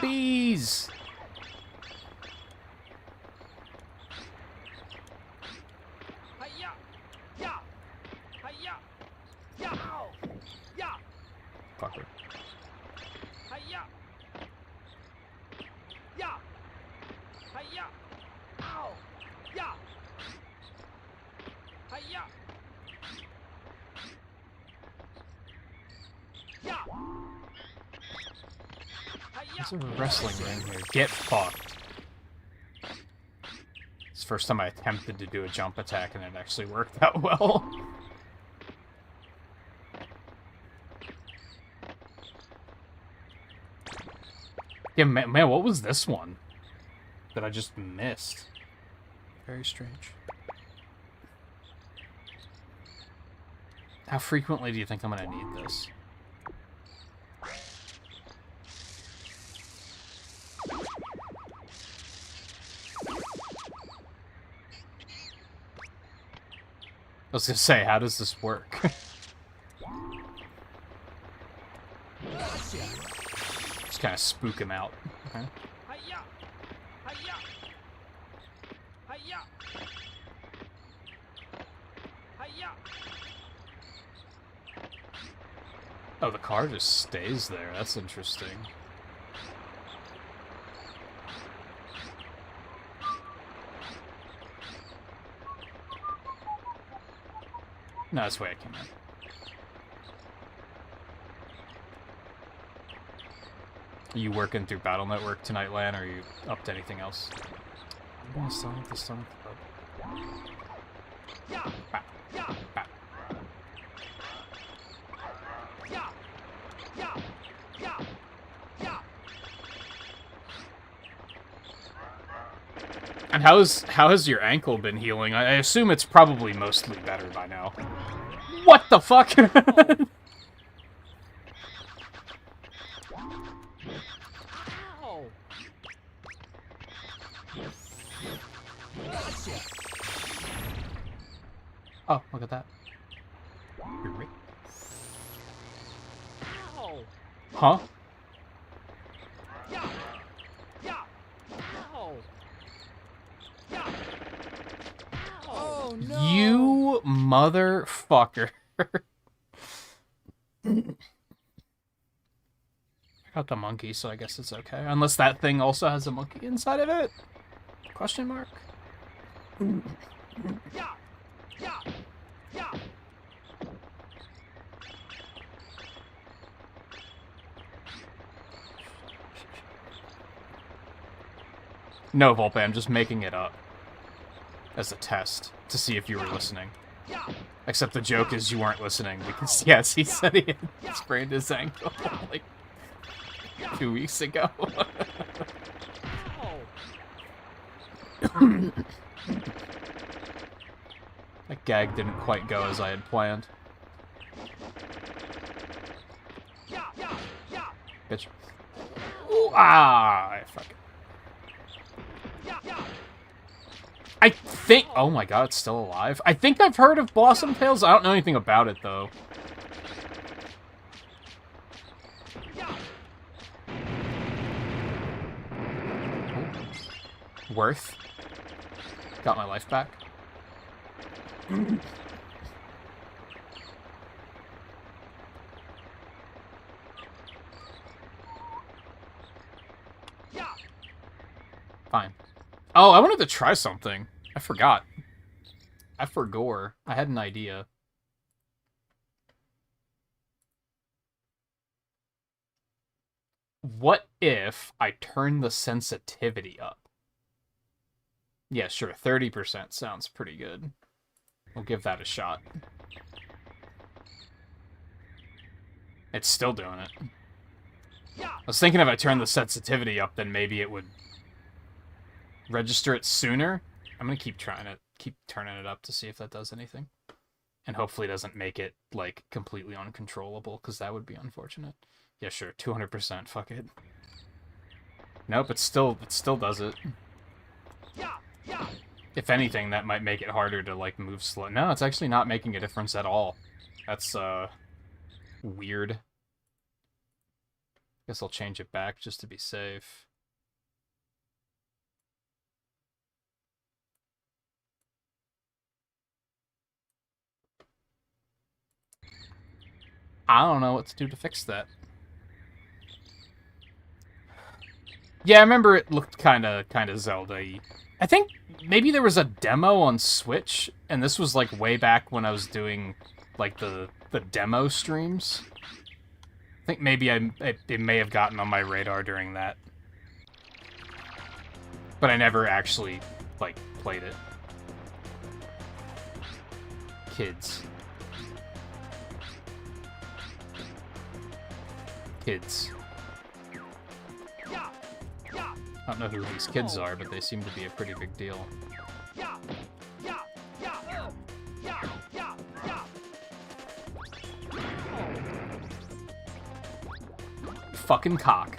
Bees! Fucker. There's a wrestling ring here. Get fucked. It's the first time I attempted to do a jump attack and it actually worked out well. Yeah, man, what was this one that I just missed? Very strange. How frequently do you think I'm gonna need this? I was gonna say, how does this work? Just kind of spook him out. Okay. Oh, the car just stays there. That's interesting. No, that's the way I came in. Are you working through Battle Network tonight, Lan, or are you up to anything else? I'm gonna Sonic the Sonic Club. Bah. Bah. And how has your ankle been healing? I assume it's probably mostly better by now. What the fuck? Oh, look at that. You're right. Huh? Oh, no. You motherfucker. I got the monkey, so I guess it's okay. Unless that thing also has a monkey inside of it? Question mark? No, Volpe, I'm just making it up. As a test, to see if you were listening. Except the joke is you weren't listening, because, yes, he said he had sprained his ankle, like, 2 weeks ago. That gag didn't quite go as I had planned. Bitch. Ooh, ah, fuck it. I think... Oh my god, it's still alive. I think I've heard of Blossom Tales. I don't know anything about it, though. Worth. Got my life back. Fine. Oh, I wanted to try something. I forgot. I forgore. I had an idea. What if I turn the sensitivity up? Yeah, sure. 30% sounds pretty good. We'll give that a shot. It's still doing it. I was thinking if I turned the sensitivity up, then maybe it would register it sooner. I'm gonna keep trying to keep turning it up to see if that does anything. And hopefully doesn't make it, like, completely uncontrollable, because that would be unfortunate. Yeah, sure, 200%, fuck it. Nope, it still does it. If anything, that might make it harder to, like, move slow. No, it's actually not making a difference at all. That's, weird. Guess I'll change it back just to be safe. I don't know what to do to fix that. Yeah, I remember it looked kind of Zelda-y. I think maybe there was a demo on Switch, and this was like way back when I was doing like the demo streams. I think maybe it may have gotten on my radar during that, but I never actually like played it. Kids. I don't know who these kids are, but they seem to be a pretty big deal. Fucking cock.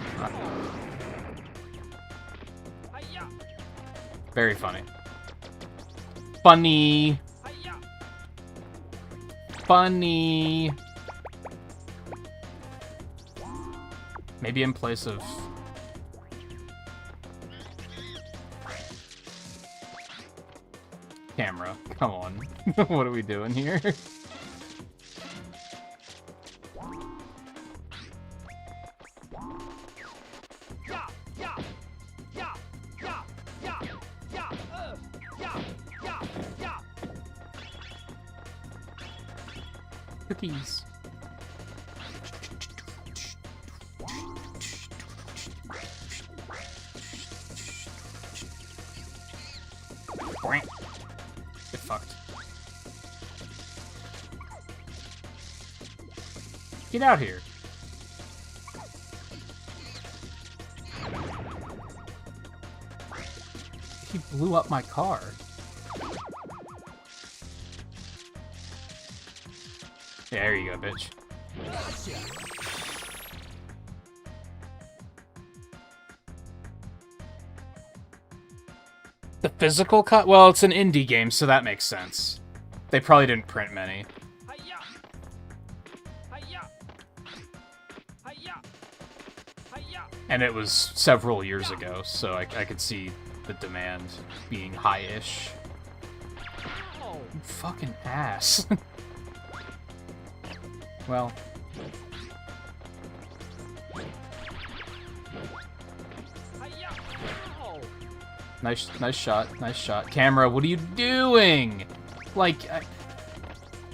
Very funny. Funny. Funny. Maybe in place of... camera. Come on. What are we doing here? Cookies. Get fucked. Get out here. He blew up my car. There you go, bitch. The physical cut? Well, it's an indie game, so that makes sense. They probably didn't print many. And it was several years ago, so I could see the demand being high-ish. You fucking ass. Well. Nice shot. Camera, what are you doing? Like, I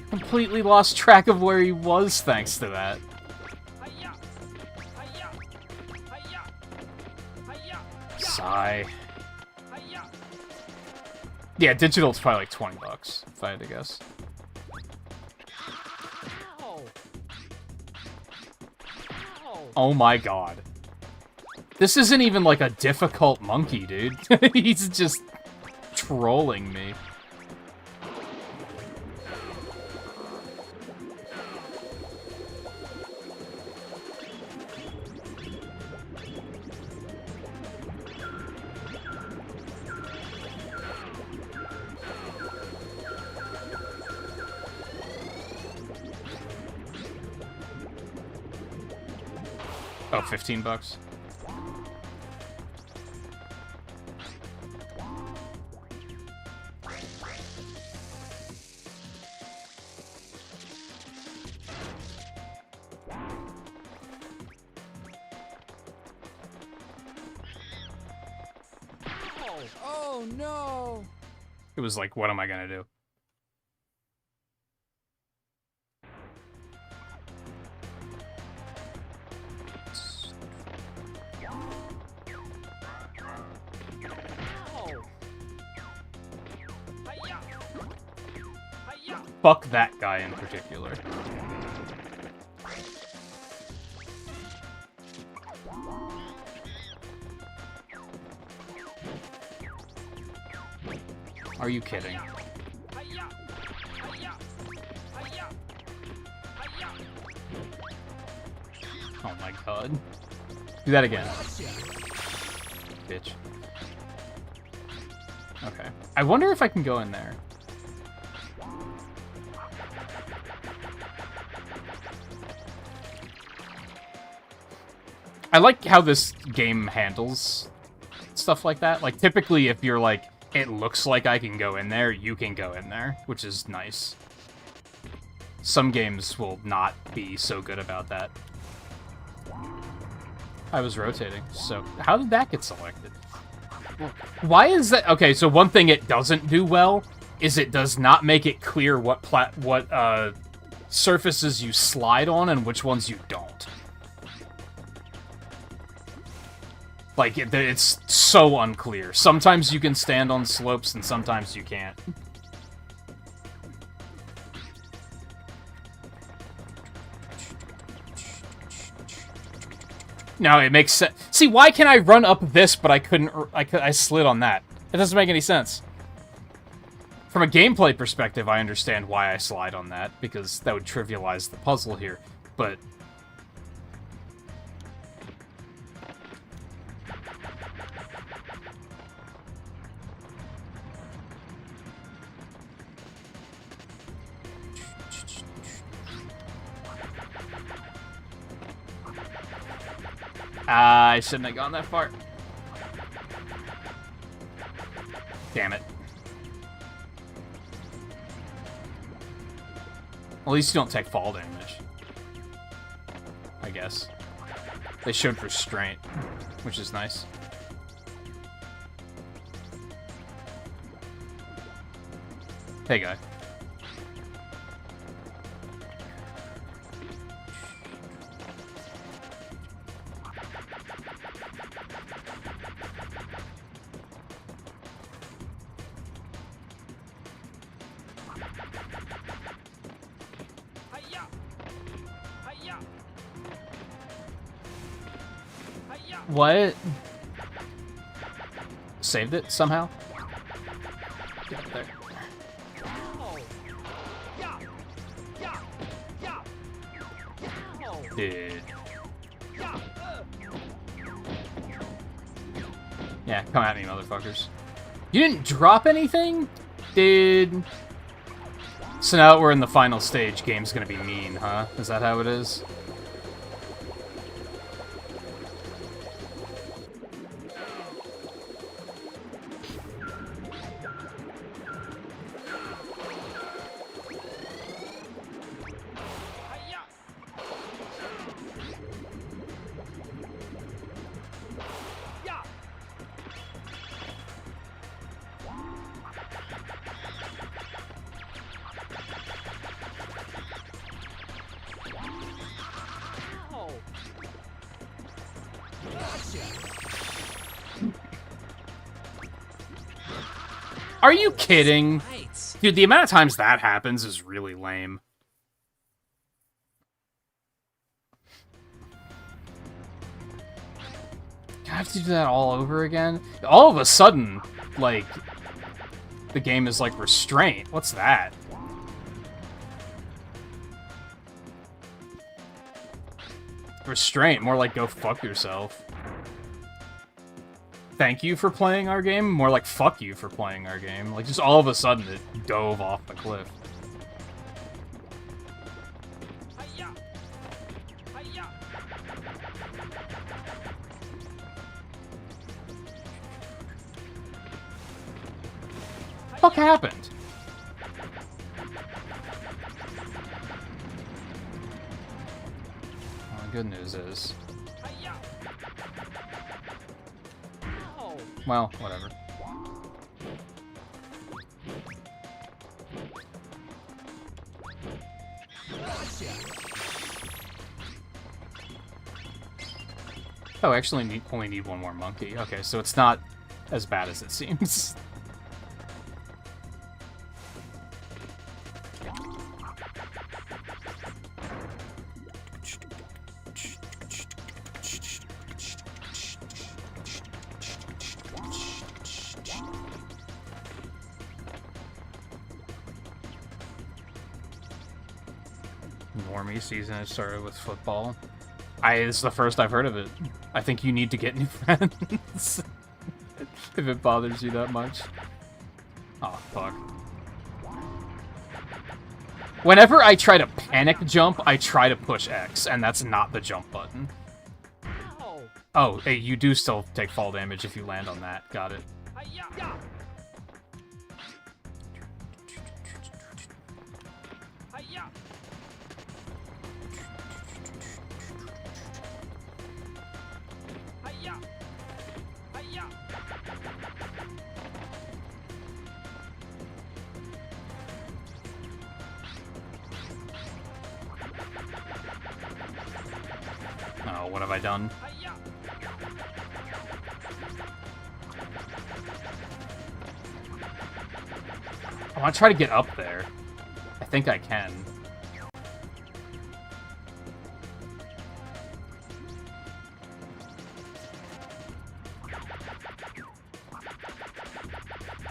completely lost track of where he was thanks to that. Sigh. Yeah, digital's probably like $20, if I had to guess. Oh my god. This isn't even like a difficult monkey, dude. He's just trolling me. Oh, $15. Oh no! It was like, what am I gonna do? Fuck that guy in particular. Are you kidding? Oh my god. Do that again. Bitch. Okay. I wonder if I can go in there. I like how this game handles stuff like that. Like, typically, if you're like, it looks like I can go in there, you can go in there, which is nice. Some games will not be so good about that. I was rotating, so how did that get selected? Why is that? Okay, so one thing it doesn't do well is it does not make it clear what surfaces you slide on and which ones you don't. Like, it's so unclear. Sometimes you can stand on slopes, and sometimes you can't. No, it makes sense. See, why can I run up this, but I couldn't... I slid on that? It doesn't make any sense. From a gameplay perspective, I understand why I slide on that, because that would trivialize the puzzle here. But... I shouldn't have gone that far. Damn it. At least you don't take fall damage. I guess. They showed restraint, which is nice. Hey, guy. What? Saved it somehow? Get up there. Dude. Yeah, come at me, motherfuckers. You didn't drop anything? Dude. So now that we're in the final stage, game's gonna be mean, huh? Is that how it is? Are you kidding? Dude, the amount of times that happens is really lame. I have to do that all over again? All of a sudden, like, the game is like restraint. What's that? Restraint, more like go fuck yourself. Thank you for playing our game, more like fuck you for playing our game. Like, just all of a sudden it dove off the cliff. What the fuck happened? Well, the good news is... Well, whatever. Oh, I actually only need one more monkey. Okay, so it's not as bad as it seems. Normie season has started with football. It's the first I've heard of it. I think you need to get new friends. If it bothers you that much. Oh, fuck. Whenever I try to panic jump, I try to push X, and that's not the jump button. Oh, hey, you do still take fall damage if you land on that. Got it. Oh, what have I done? I want to try to get up there. I think I can.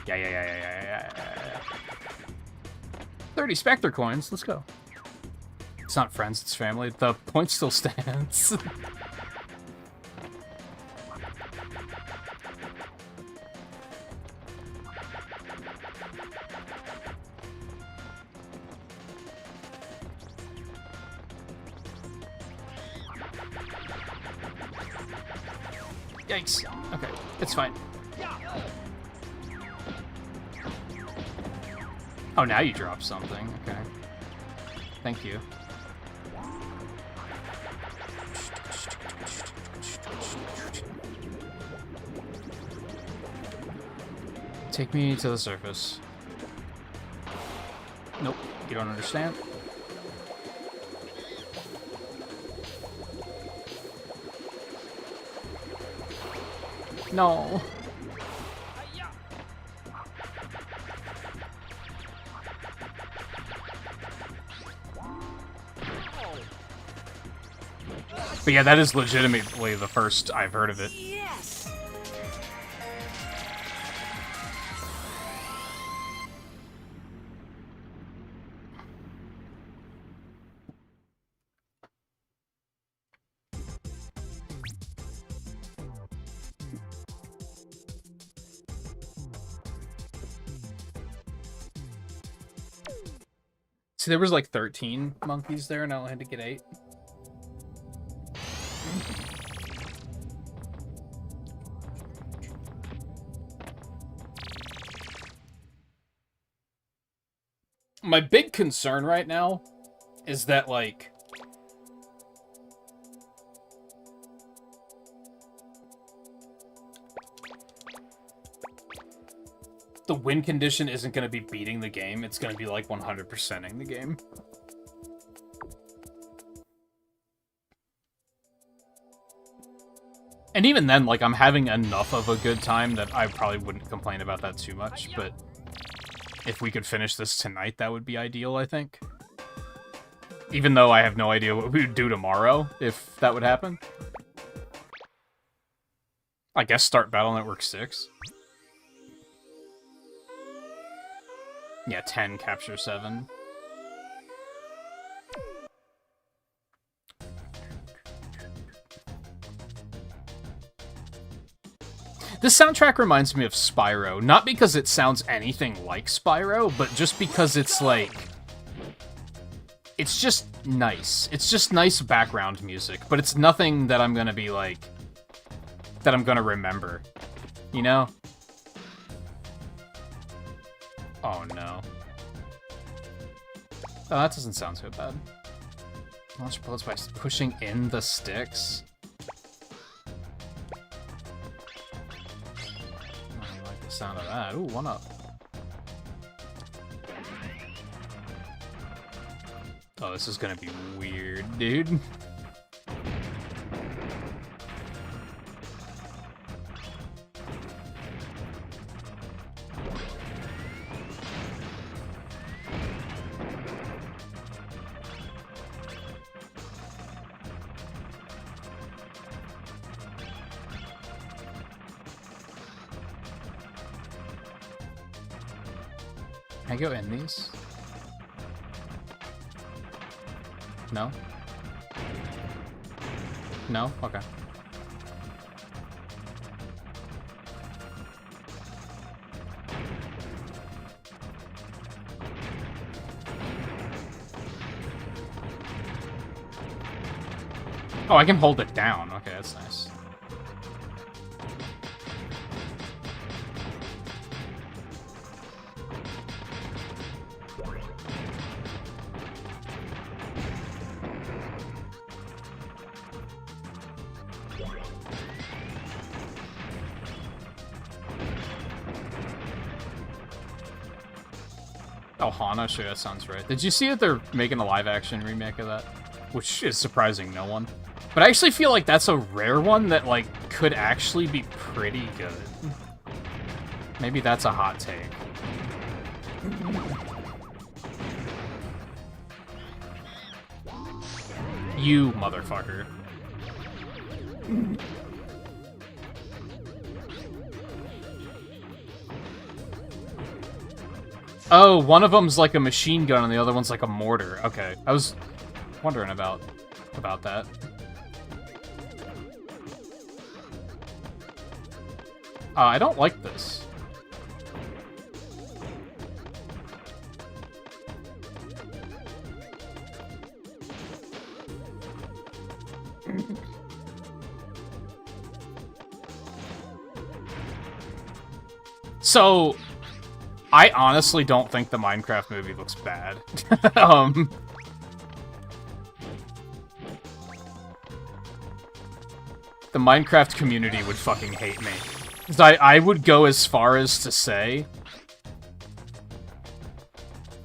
Yeah. 30 Spectre coins. Let's go. It's not friends, it's family. The point still stands. Yikes. Okay, it's fine. Oh, now you drop something. Okay. Thank you. Take me to the surface. Nope, you don't understand. No. But yeah, that is legitimately the first I've heard of it. Yes! See, there was like 13 monkeys there, and I only had to get 8. My big concern right now is that, like, the win condition isn't going to be beating the game. It's going to be, like, 100%ing the game. And even then, like, I'm having enough of a good time that I probably wouldn't complain about that too much, but if we could finish this tonight, that would be ideal, I think. Even though I have no idea what we would do tomorrow, if that would happen. I guess start Battle Network 6. Yeah, 10, capture 7. This soundtrack reminds me of Spyro, not because it sounds anything like Spyro, but just because it's like... It's just nice. It's just nice background music, but it's nothing that I'm gonna be like... that I'm gonna remember. You know? Oh no. Oh, that doesn't sound so bad. Launch bullets by pushing in the sticks. I like the sound of that. Ooh, 1-up. Oh, this is gonna be weird, dude. Can I go in these? No? No? Okay. Oh, I can hold it down. Okay, that's nice. Oh, Hana? Sure, that sounds right. Did you see that they're making a live-action remake of that? Which is surprising no one. But I actually feel like that's a rare one that, like, could actually be pretty good. Maybe that's a hot take. You motherfucker. Oh, one of them's like a machine gun and the other one's like a mortar. Okay, I was wondering about that. I don't like this. So, I honestly don't think the Minecraft movie looks bad. The Minecraft community would fucking hate me. 'Cause I would go as far as to say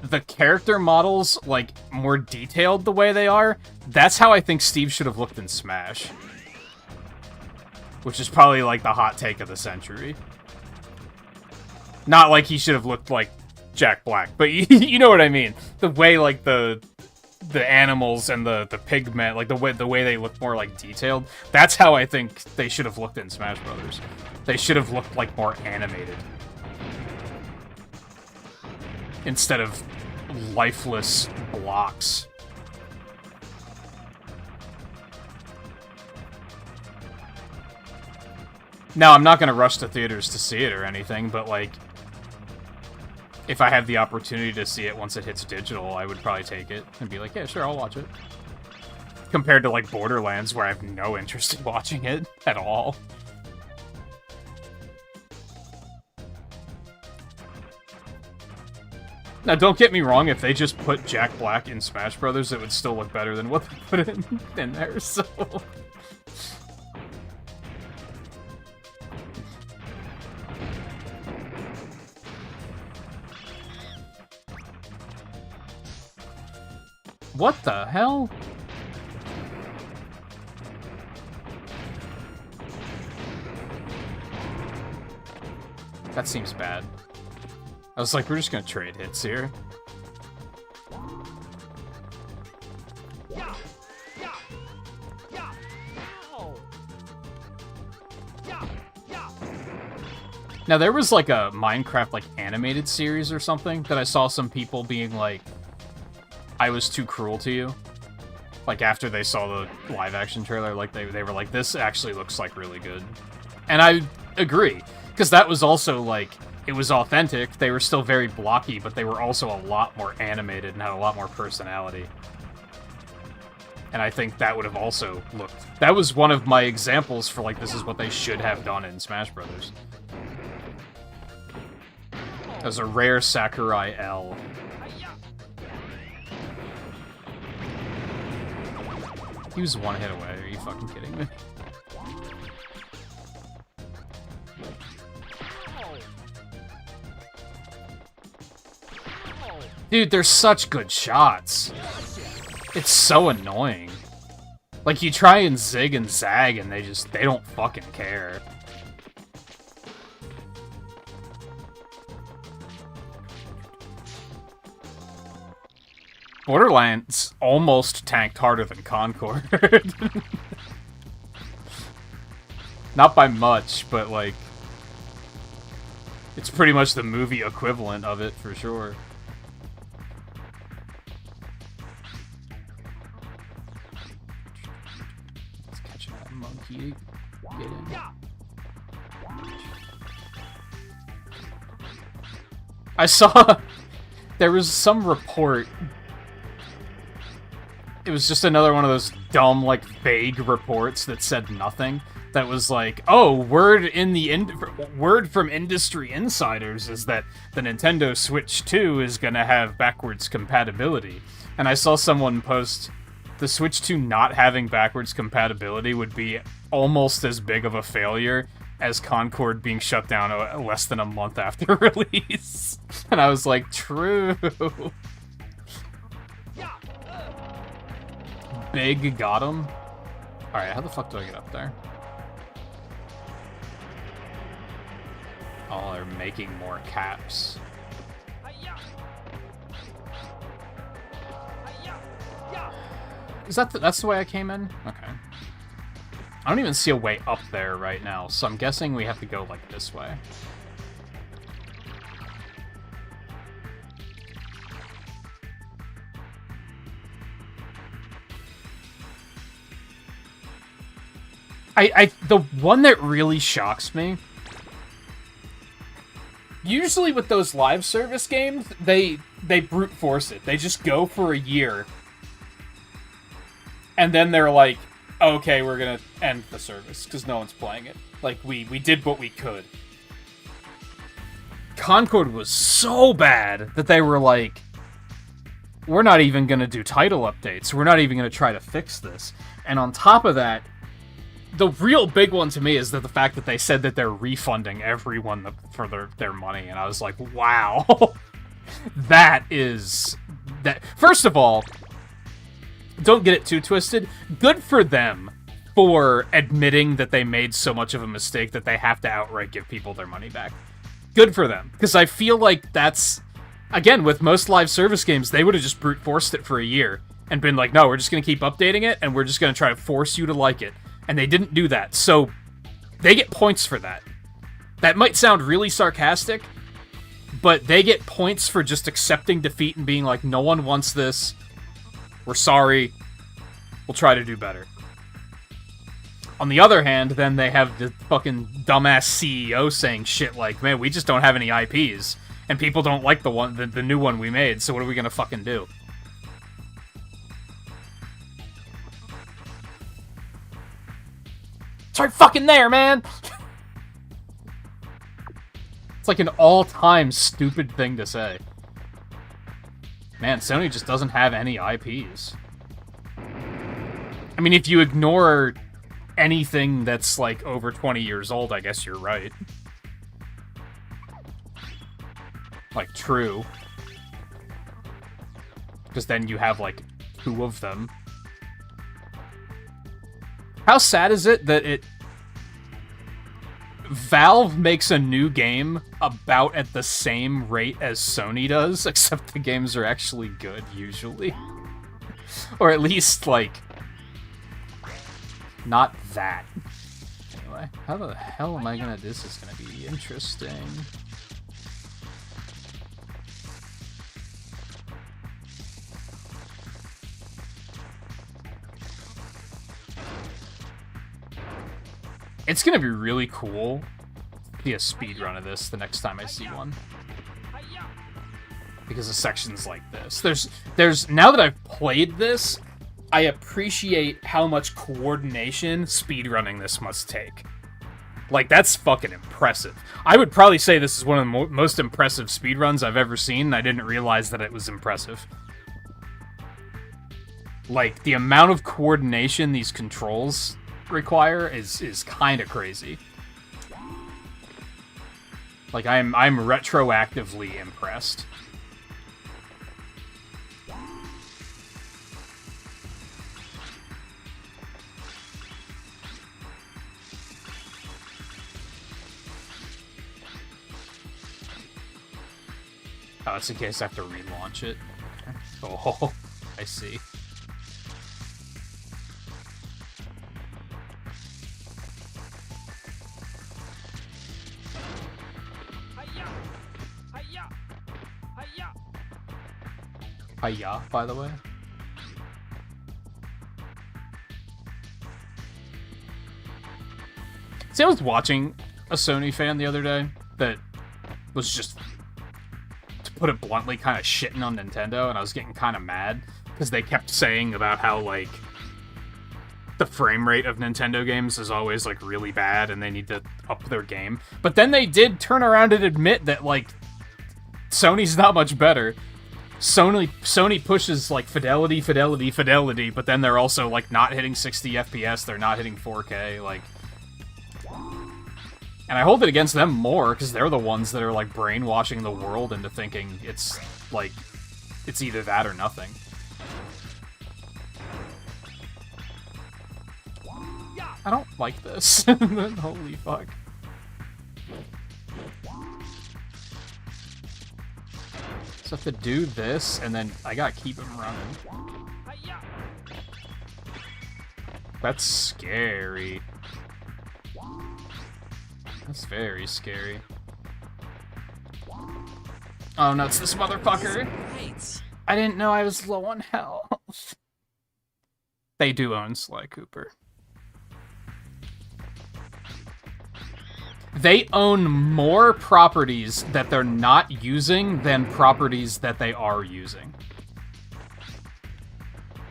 the character models, like, more detailed the way they are, that's how I think Steve should have looked in Smash. Which is probably, like, the hot take of the century. Not like he should have looked like Jack Black, but you know what I mean. The way, like, the animals and the pigment, like, the way they look more, like, detailed, that's how I think they should have looked in Smash Brothers. They should have looked, like, more animated. Instead of lifeless blocks. Now, I'm not going to rush to theaters to see it or anything, but, like, if I have the opportunity to see it once it hits digital, I would probably take it and be like, yeah, sure, I'll watch it. Compared to, like, Borderlands, where I have no interest in watching it at all. Now, don't get me wrong, if they just put Jack Black in Smash Brothers, it would still look better than what they put in there, so... What the hell? That seems bad. I was like, we're just gonna trade hits here. Now, there was like a Minecraft like animated series or something that I saw some people being like, I was too cruel to you. Like, after they saw the live-action trailer, like, they were like, this actually looks, like, really good. And I agree, because that was also, like, it was authentic, they were still very blocky, but they were also a lot more animated and had a lot more personality. And I think that would have also looked... That was one of my examples for, like, this is what they should have done in Smash Brothers. That was a rare Sakurai L. He was one hit away, are you fucking kidding me? Dude, they're such good shots. It's so annoying. Like, you try and zig and zag, and they don't fucking care. Borderlands almost tanked harder than Concord. Not by much, but, like, it's pretty much the movie equivalent of it, for sure. Let's catch that monkey. Get in. I saw... There was some report... It was just another one of those dumb, like, vague reports that said nothing. That was like, oh, word from industry insiders is that the Nintendo Switch 2 is gonna have backwards compatibility. And I saw someone post, the Switch 2 not having backwards compatibility would be almost as big of a failure as Concord being shut down less than a month after release. And I was like, true. Big got him. Alright, how the fuck do I get up there? Oh, they're making more caps. Is that that's the way I came in? Okay. I don't even see a way up there right now, so I'm guessing we have to go, like, this way. The one that really shocks me, usually with those live service games, they brute force it. They just go for a year. And then they're like, okay, we're gonna end the service, because no one's playing it. Like, we did what we could. Concord was so bad that they were like, we're not even gonna do title updates. We're not even gonna try to fix this. And on top of that, the real big one to me is that the fact that they said that they're refunding everyone for their money, and I was like, wow. That is... that. First of all, don't get it too twisted. Good for them for admitting that they made so much of a mistake that they have to outright give people their money back. Good for them. Because I feel like that's... Again, with most live service games, they would have just brute forced it for a year and been like, no, we're just going to keep updating it, and we're just going to try to force you to like it. And they didn't do that, so they get points for that. That might sound really sarcastic, but they get points for just accepting defeat and being like, no one wants this, we're sorry, we'll try to do better. On the other hand, then they have the fucking dumbass CEO saying shit like, man, we just don't have any IPs, and people don't like the new one we made, so what are we gonna fucking do? It's right fucking there, man! It's like an all-time stupid thing to say. Man, Sony just doesn't have any IPs. I mean, if you ignore anything that's, like, over 20 years old, I guess you're right. Like, true. Because then you have, like, 2 of them. How sad is it that Valve makes a new game about at the same rate as Sony does, except the games are actually good, usually. Or at least, like, not that. Anyway, how the hell am I gonna... This is gonna be interesting. It's gonna be really cool to see a speedrun of this the next time I see one. Because of sections like this. There's now that I've played this, I appreciate how much coordination speedrunning this must take. Like, that's fucking impressive. I would probably say this is one of the most impressive speedruns I've ever seen, and I didn't realize that it was impressive. Like, the amount of coordination these controls require is kind of crazy. Like, I'm retroactively impressed. Oh, it's in case I have to relaunch it. Oh, I see. Hiya, by the way. See, I was watching a Sony fan the other day that was just, to put it bluntly, kind of shitting on Nintendo, and I was getting kind of mad because they kept saying about how, like, the frame rate of Nintendo games is always, like, really bad and they need to up their game. But then they did turn around and admit that, like, Sony's not much better. Sony pushes, like, fidelity, but then they're also, like, not hitting 60 FPS, they're not hitting 4K, like... And I hold it against them more, because they're the ones that are, like, brainwashing the world into thinking it's, like, it's either that or nothing. I don't like this. Holy fuck. So I have to do this, and then I gotta keep him running. That's scary. That's very scary. Oh no, it's this motherfucker! I didn't know I was low on health. They do own Sly Cooper. They own more properties that they're not using than properties that they are using.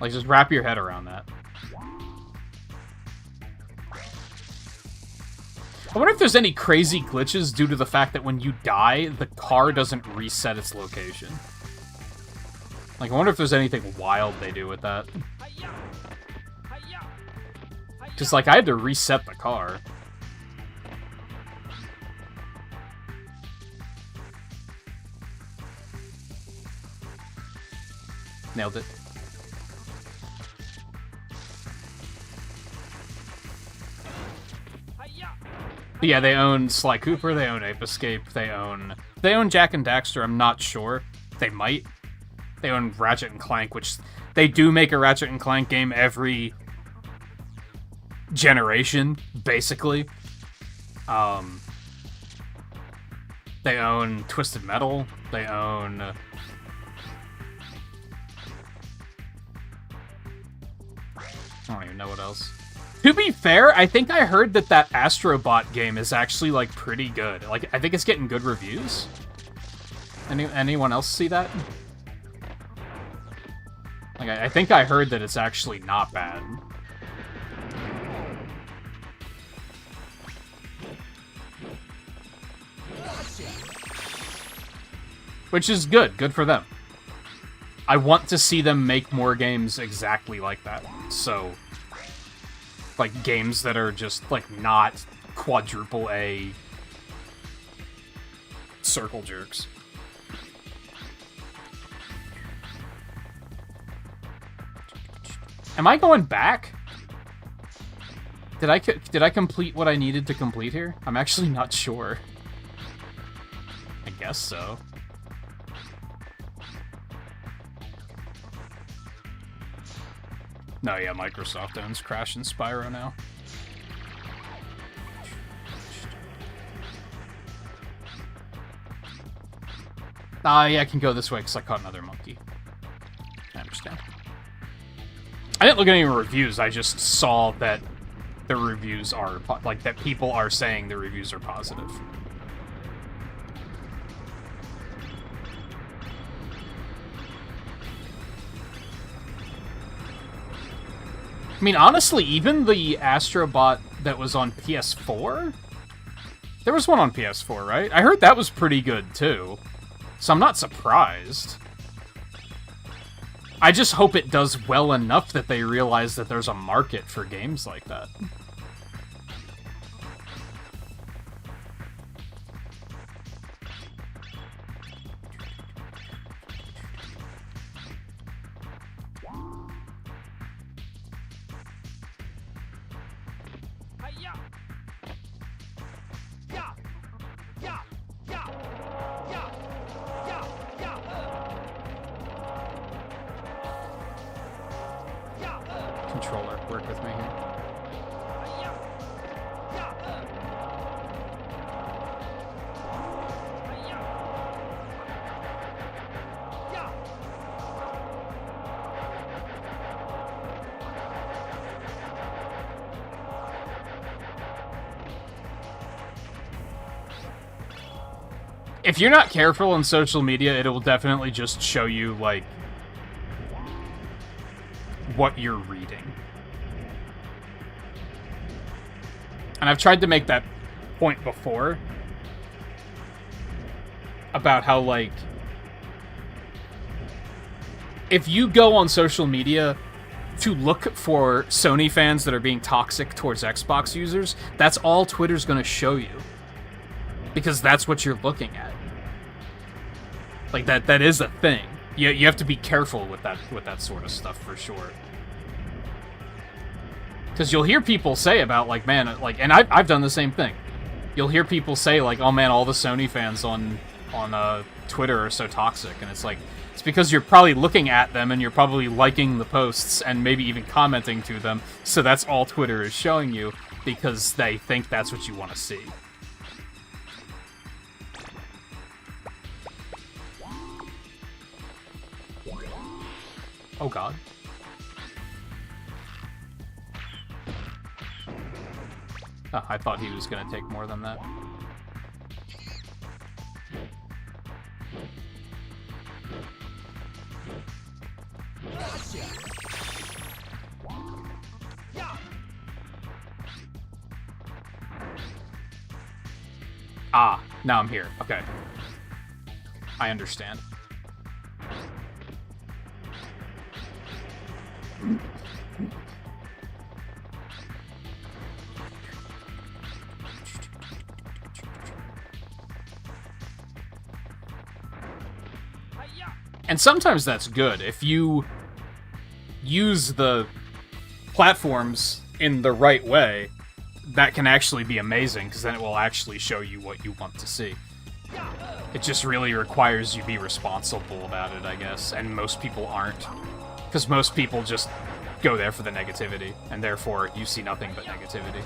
Like, just wrap your head around that. I wonder if there's any crazy glitches due to the fact that when you die, the car doesn't reset its location. Like, I wonder if there's anything wild they do with that. Just like, I had to reset the car. Nailed it. But yeah, they own Sly Cooper, they own Ape Escape, they own Jak and Daxter, I'm not sure. They might. They own Ratchet and Clank, which they do make a Ratchet and Clank game every generation, basically. They own Twisted Metal, they own... I don't even know what else. To be fair, I think I heard that that Astrobot game is actually, like, pretty good. Like, I think it's getting good reviews. Anyone else see that? Like, I think I heard that it's actually not bad. Which is good. Good for them. I want to see them make more games exactly like that. So, like, games that are just, like, not quadruple A circle jerks. Am I going back? Did I complete what I needed to complete here? I'm actually not sure. I guess so. No, yeah, Microsoft owns Crash and Spyro now. Yeah, I can go this way because I caught another monkey. I understand. I didn't look at any reviews, I just saw that the reviews are, like, that people are saying the reviews are positive. I mean, honestly, even the Astrobot that was on PS4? There was one on PS4, right? I heard that was pretty good, too. So I'm not surprised. I just hope it does well enough that they realize that there's a market for games like that. controller work with me here. If you're not careful on social media, it will definitely just show you, like, what you're reading. And I've tried to make that point before about how, like, if you go on social media to look for Sony fans that are being toxic towards Xbox users, that's all Twitter's going to show you. Because that's what you're looking at. Like, that is a thing. You have to be careful with that sort of stuff, for sure. Because you'll hear people say about, like, man, like, and I've done the same thing. You'll hear people say, like, oh man, all the Sony fans on Twitter are so toxic, and it's like, it's because you're probably looking at them, and you're probably liking the posts, and maybe even commenting to them, so that's all Twitter is showing you, because they think that's what you want to see. Oh god. Oh, I thought he was gonna take more than that. Ah, now I'm here. Okay. I understand. And sometimes that's good. If you use the platforms in the right way, that can actually be amazing, because then it will actually show you what you want to see. It just really requires you be responsible about it, I guess, and most people aren't. Because most people just go there for the negativity, and therefore you see nothing but negativity.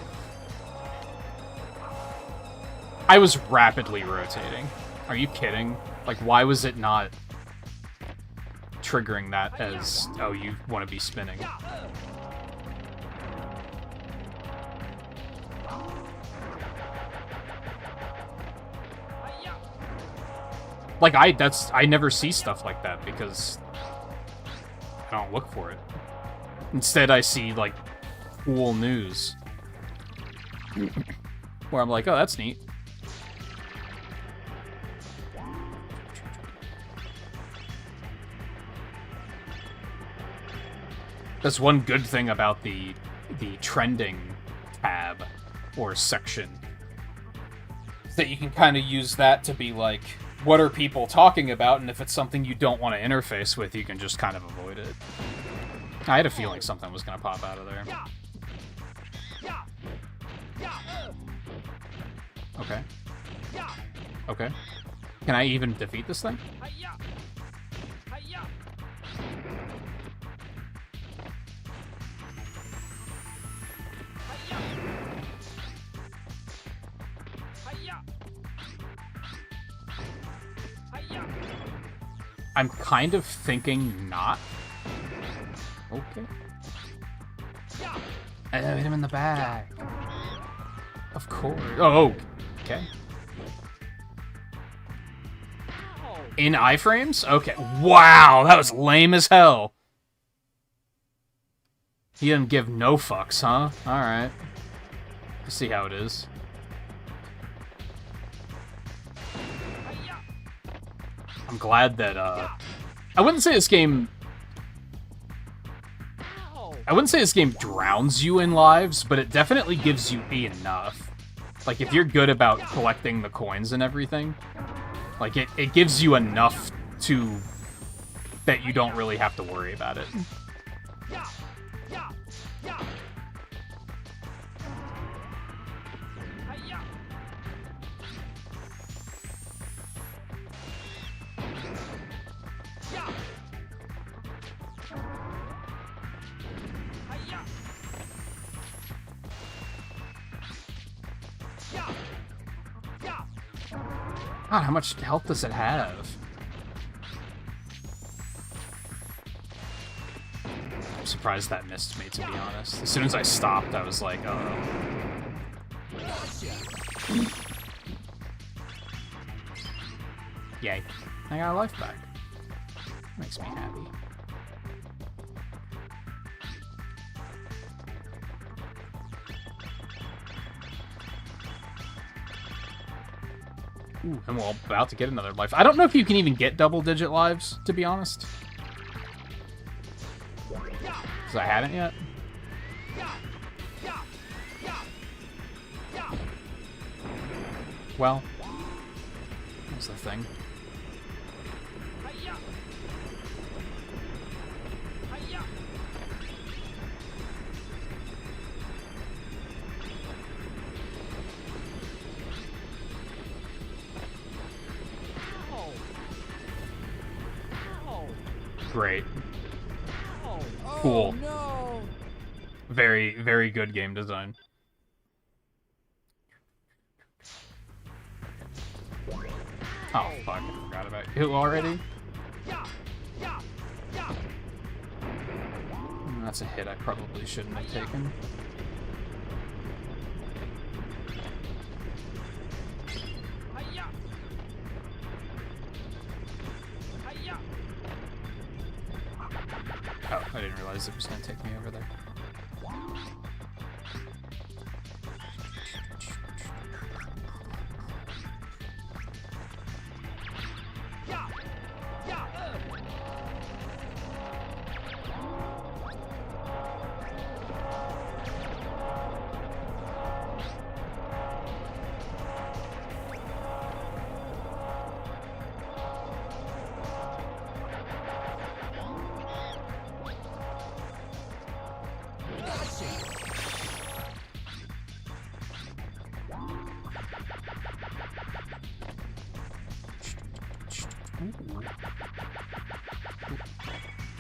I was rapidly rotating. Are you kidding? Like, why was it not triggering that as, oh, you want to be spinning? Like, I never see stuff like that because I don't look for it. Instead, I see, like, cool news where I'm like, oh, that's neat. That's one good thing about the trending tab or section, is that you can kind of use that to be like, what are people talking about? And if it's something you don't want to interface with, you can just kind of avoid it. I had a feeling something was going to pop out of there. Okay. Okay. Can I even defeat this thing? I'm kind of thinking not. Okay. I hit him in the back. Of course. Oh, okay. In iframes? Okay. Wow, that was lame as hell. He didn't give no fucks, huh? Alright. Let's see how it is. I'm glad that, I wouldn't say this game drowns you in lives, but it definitely gives you enough. Like, if you're good about collecting the coins and everything, like, it gives you enough to... that you don't really have to worry about it. God, how much health does it have? I'm surprised that missed me, to be honest. As soon as I stopped, I was like, oh. Yay. I got a life back. Makes me happy. Ooh, and we're about to get another life. I don't know if you can even get double-digit lives, to be honest. Because I hadn't yet. Well, that's the thing. Great. Cool. No. Very, very good game design. Oh, fuck. I forgot about you already. That's a hit I probably shouldn't have taken. Oh, I didn't realize it was going to take me over there.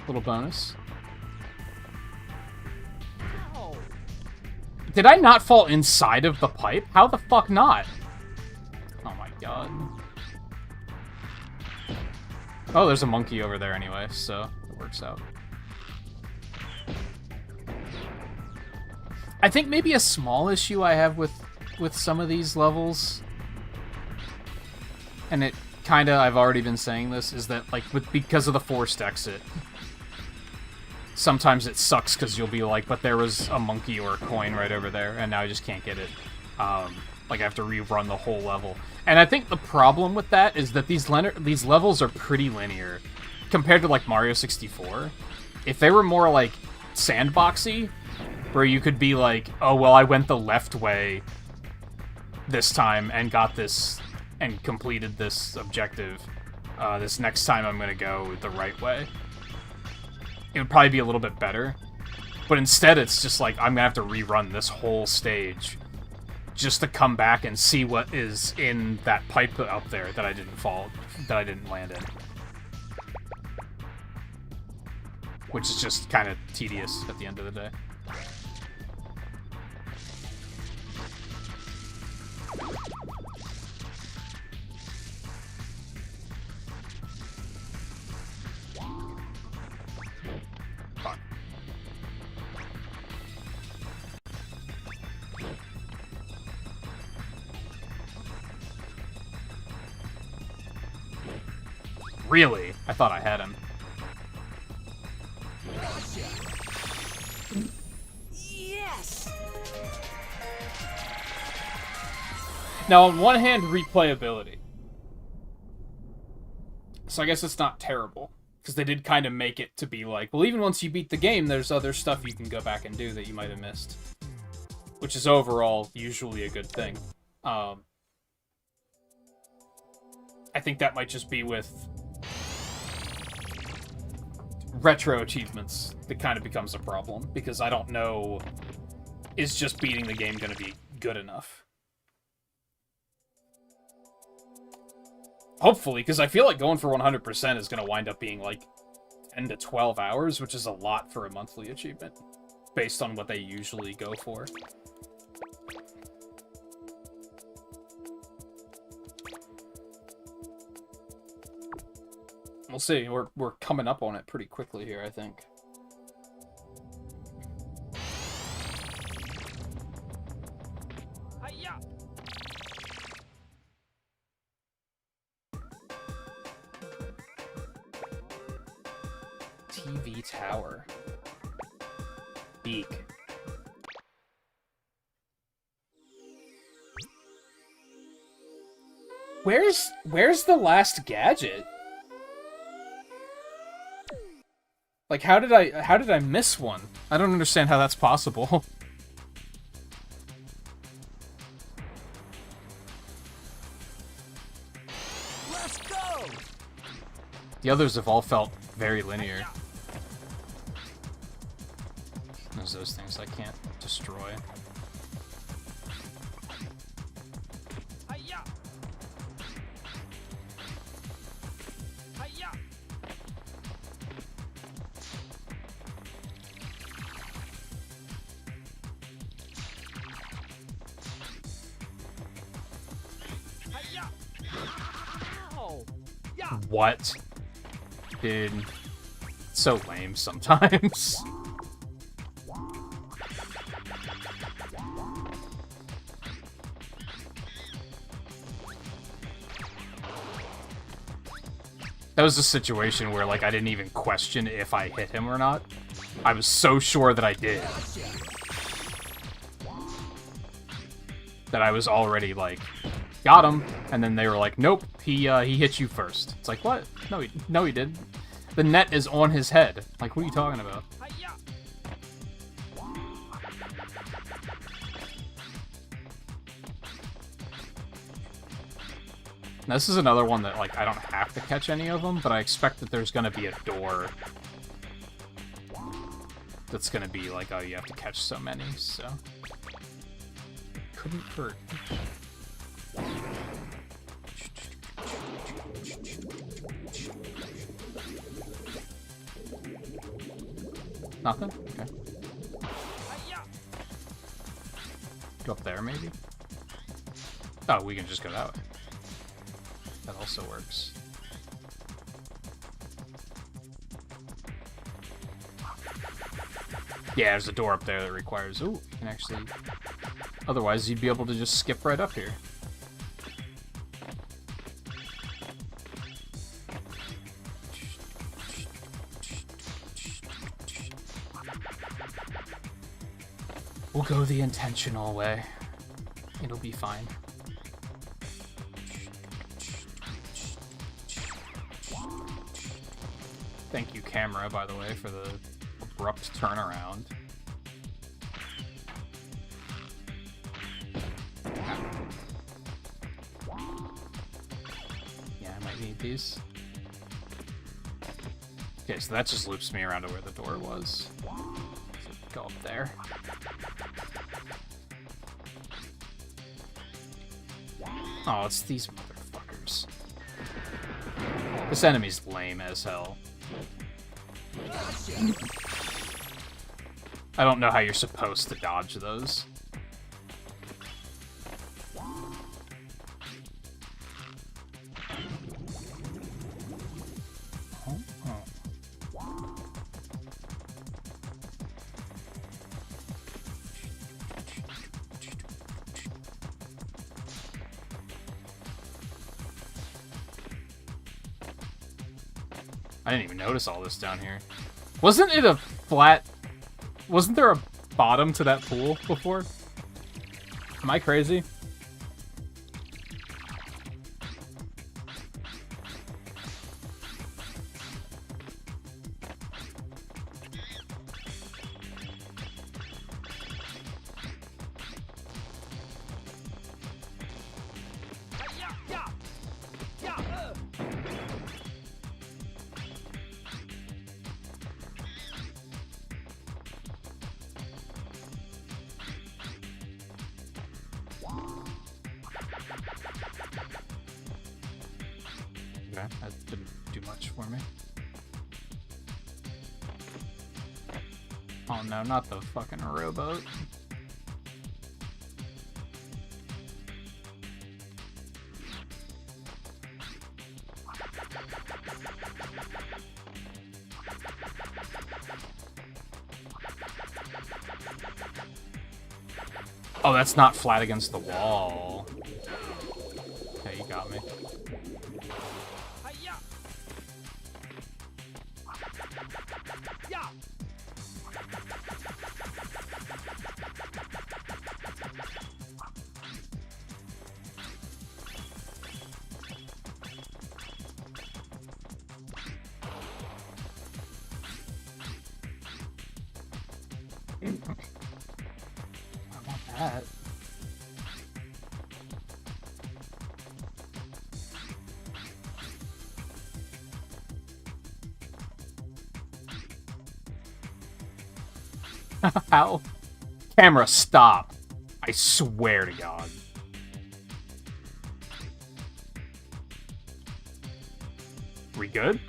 Little bonus. Did I not fall inside of the pipe? How the fuck not? Oh my god. Oh, there's a monkey over there anyway, so it works out. I think maybe a small issue I have with some of these levels, and it kinda, I've already been saying this, is that, like, because of the forced exit, sometimes it sucks because you'll be like, but there was a monkey or a coin right over there, and now I just can't get it. Like, I have to rerun the whole level. And I think the problem with that is that these levels are pretty linear compared to, like, Mario 64. If they were more, like, sandboxy, where you could be like, oh, well, I went the left way this time and got this and completed this objective, this next time I'm gonna go the right way, it would probably be a little bit better. But instead, it's just like, I'm gonna have to rerun this whole stage just to come back and see what is in that pipe out there that I didn't land in. Which is just kind of tedious at the end of the day. Fuck. Really? I thought I had him. Yes! Now, on one hand, replayability. So I guess it's not terrible. Because they did kind of make it to be like, well, even once you beat the game, there's other stuff you can go back and do that you might have missed. Which is overall usually a good thing. I think that might just be with retro achievements that kind of becomes a problem. Because I don't know, is just beating the game going to be good enough? Hopefully, because I feel like going for 100% is going to wind up being like 10 to 12 hours, which is a lot for a monthly achievement, based on what they usually go for. We'll see. We're coming up on it pretty quickly here, I think. Hi-ya! TV tower. Beak. Where's the last gadget? Like, how did I miss one? I don't understand how that's possible. Let's go! The others have all felt very linear. There's those things I can't destroy. Hi-ya! Hi-ya! Hi-ya! Ow! Yeah! What? Dude. So lame sometimes. That was a situation where, like, I didn't even question if I hit him or not. I was so sure that I did. That I was already, like, got him, and then they were like, nope, he hit you first. It's like, what? No, he didn't. The net is on his head. Like, what are you talking about? Hi-ya! Now, this is another one that, like, I don't have to catch any of them, but I expect that there's gonna be a door that's gonna be like, oh, you have to catch so many, so... Couldn't hurt. Nothing? Okay. Hi-ya! Go up there, maybe? Oh, we can just go that way. That also works. Yeah, there's a door up there that requires... Ooh, you can actually... Otherwise, you'd be able to just skip right up here. We'll go the intentional way. It'll be fine. Thank you, camera, by the way, for the abrupt turnaround. Yeah, I might need these. Okay, so that just loops me around to where the door was. So go up there. Oh, it's these motherfuckers. This enemy's lame as hell. I don't know how you're supposed to dodge those. I didn't even notice all this down here. Wasn't it a flat... Wasn't there a bottom to that pool before? Am I crazy? Okay, that didn't do much for me. Oh no, not the fucking rowboat. Oh, that's not flat against the wall. Okay, you got me. That. How? Camera, stop. I swear to God. We good?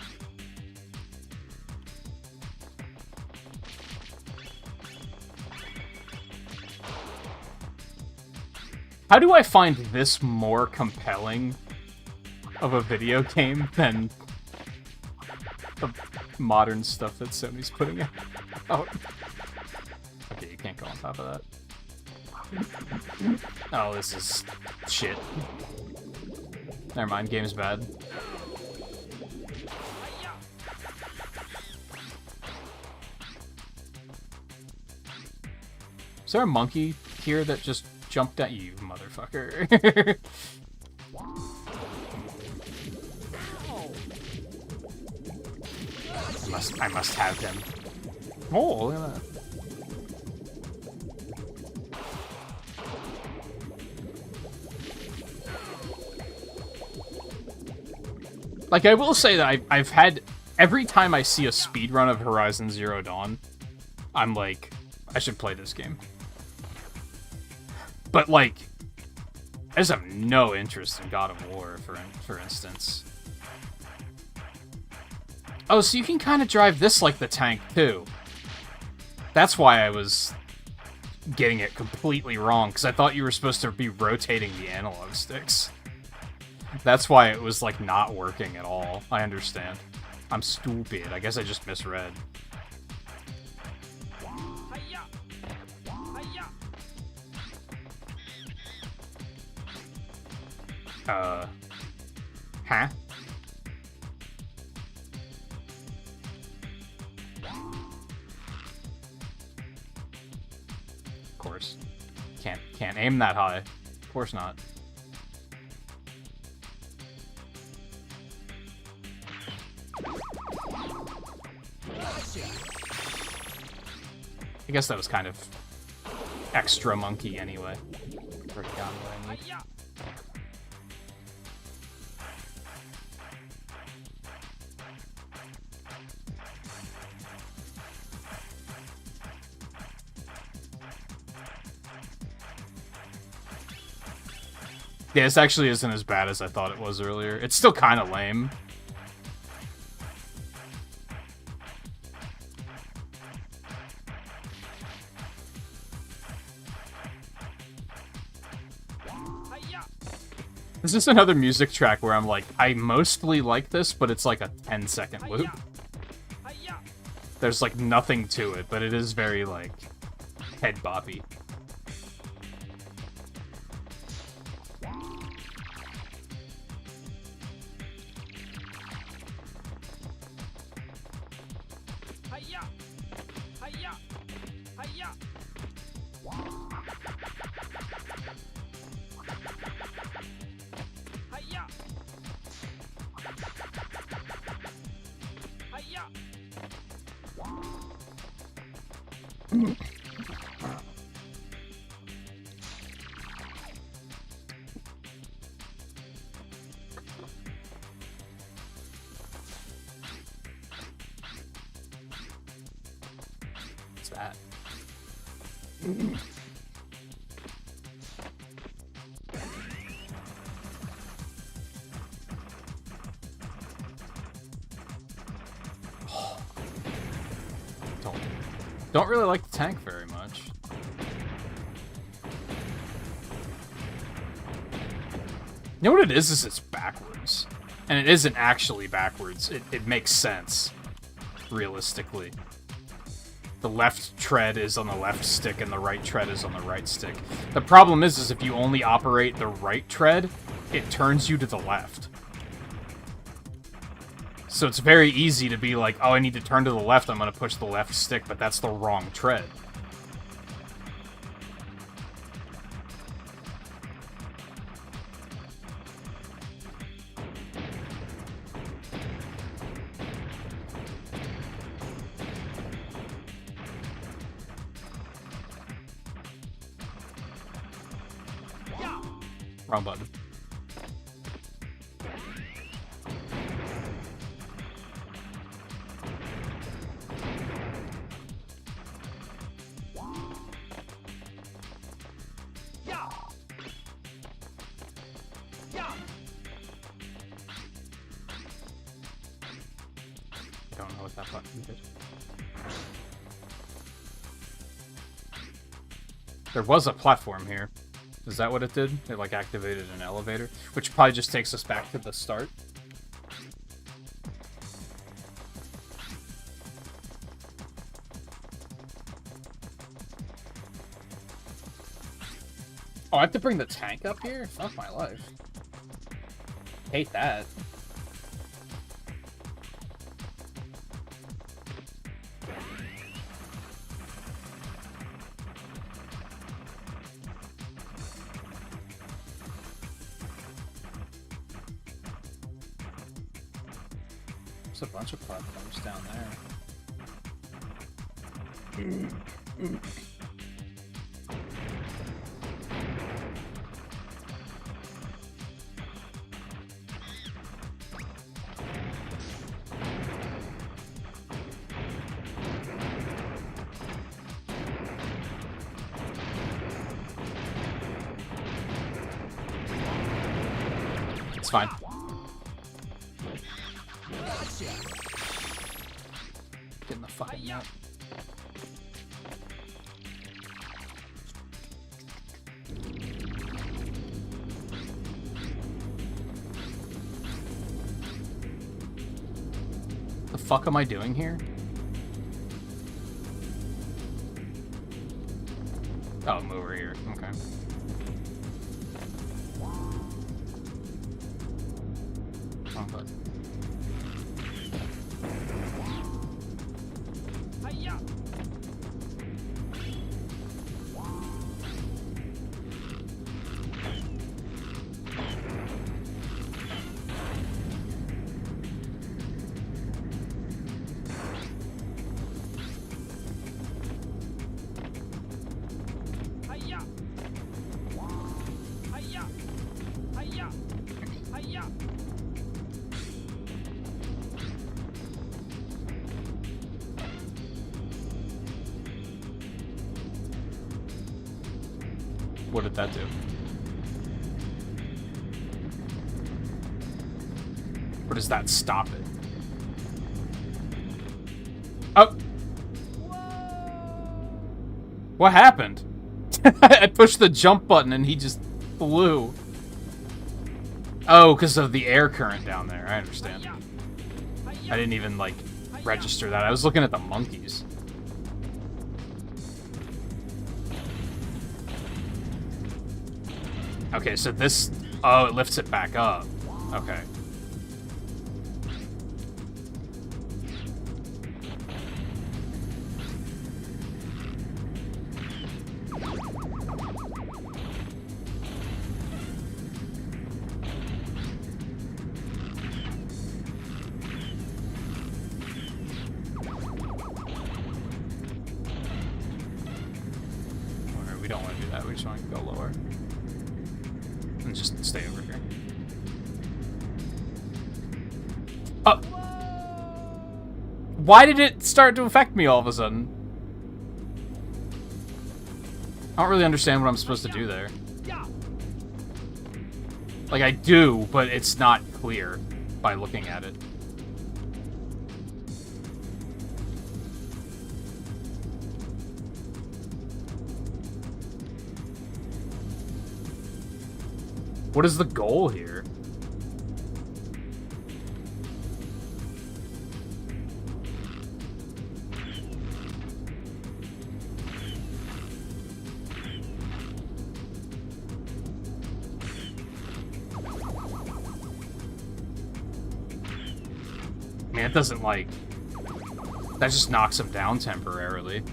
How do I find this more compelling of a video game than the modern stuff that Sony's putting out? Oh. Okay, you can't go on top of that. Oh, this is shit. Never mind, game's bad. Is there a monkey here that just jumped at you, motherfucker? I must have him. Oh, look at that. Like, I will say that I've had... Every time I see a speedrun of Horizon Zero Dawn, I'm like, I should play this game. But, like, I just have no interest in God of War, for instance. Oh, so you can kind of drive this like the tank, too. That's why I was getting it completely wrong, because I thought you were supposed to be rotating the analog sticks. That's why it was, like, not working at all. I understand. I'm stupid. I guess I just misread. Huh? Of course. Can't aim that high. Of course not. I guess that was kind of extra monkey anyway. Already got what I need. Yeah, this actually isn't as bad as I thought it was earlier. It's still kind of lame. This is another music track where I'm like, I mostly like this, but it's like a 10-second loop. There's like nothing to it, but it is very like head boppy. What's that? Don't really like the tank very much. You know what it is it's backwards. And it isn't actually backwards. It makes sense, realistically. The left tread is on the left stick and the right tread is on the right stick. The problem is if you only operate the right tread, it turns you to the left. So it's very easy to be like, oh, I need to turn to the left, I'm going to push the left stick, but that's the wrong tread. Wrong button. I don't know what that button did. There was a platform here. Is that what it did? It, like, activated an elevator? Which probably just takes us back to the start. Oh, I have to bring the tank up here? Fuck my life. Hate that. There's a bunch of platforms down there. It's fine. Get in the fucking net. The fuck am I doing here? Oh, I'm over here. Okay. Wrong button. What did that do? Or does that stop it? Oh! What happened? I pushed the jump button and he just flew. Oh, because of the air current down there. I understand. I didn't even, like, register that. I was looking at the monkeys. Okay, so this... Oh, it lifts it back up. Okay. Alright, we don't want to do that. We just want to go lower. And just stay over here. Oh! Why did it start to affect me all of a sudden? I don't really understand what I'm supposed to do there. Like, I do, but it's not clear by looking at it. What is the goal here? I mean, it doesn't, like... That just knocks him down temporarily.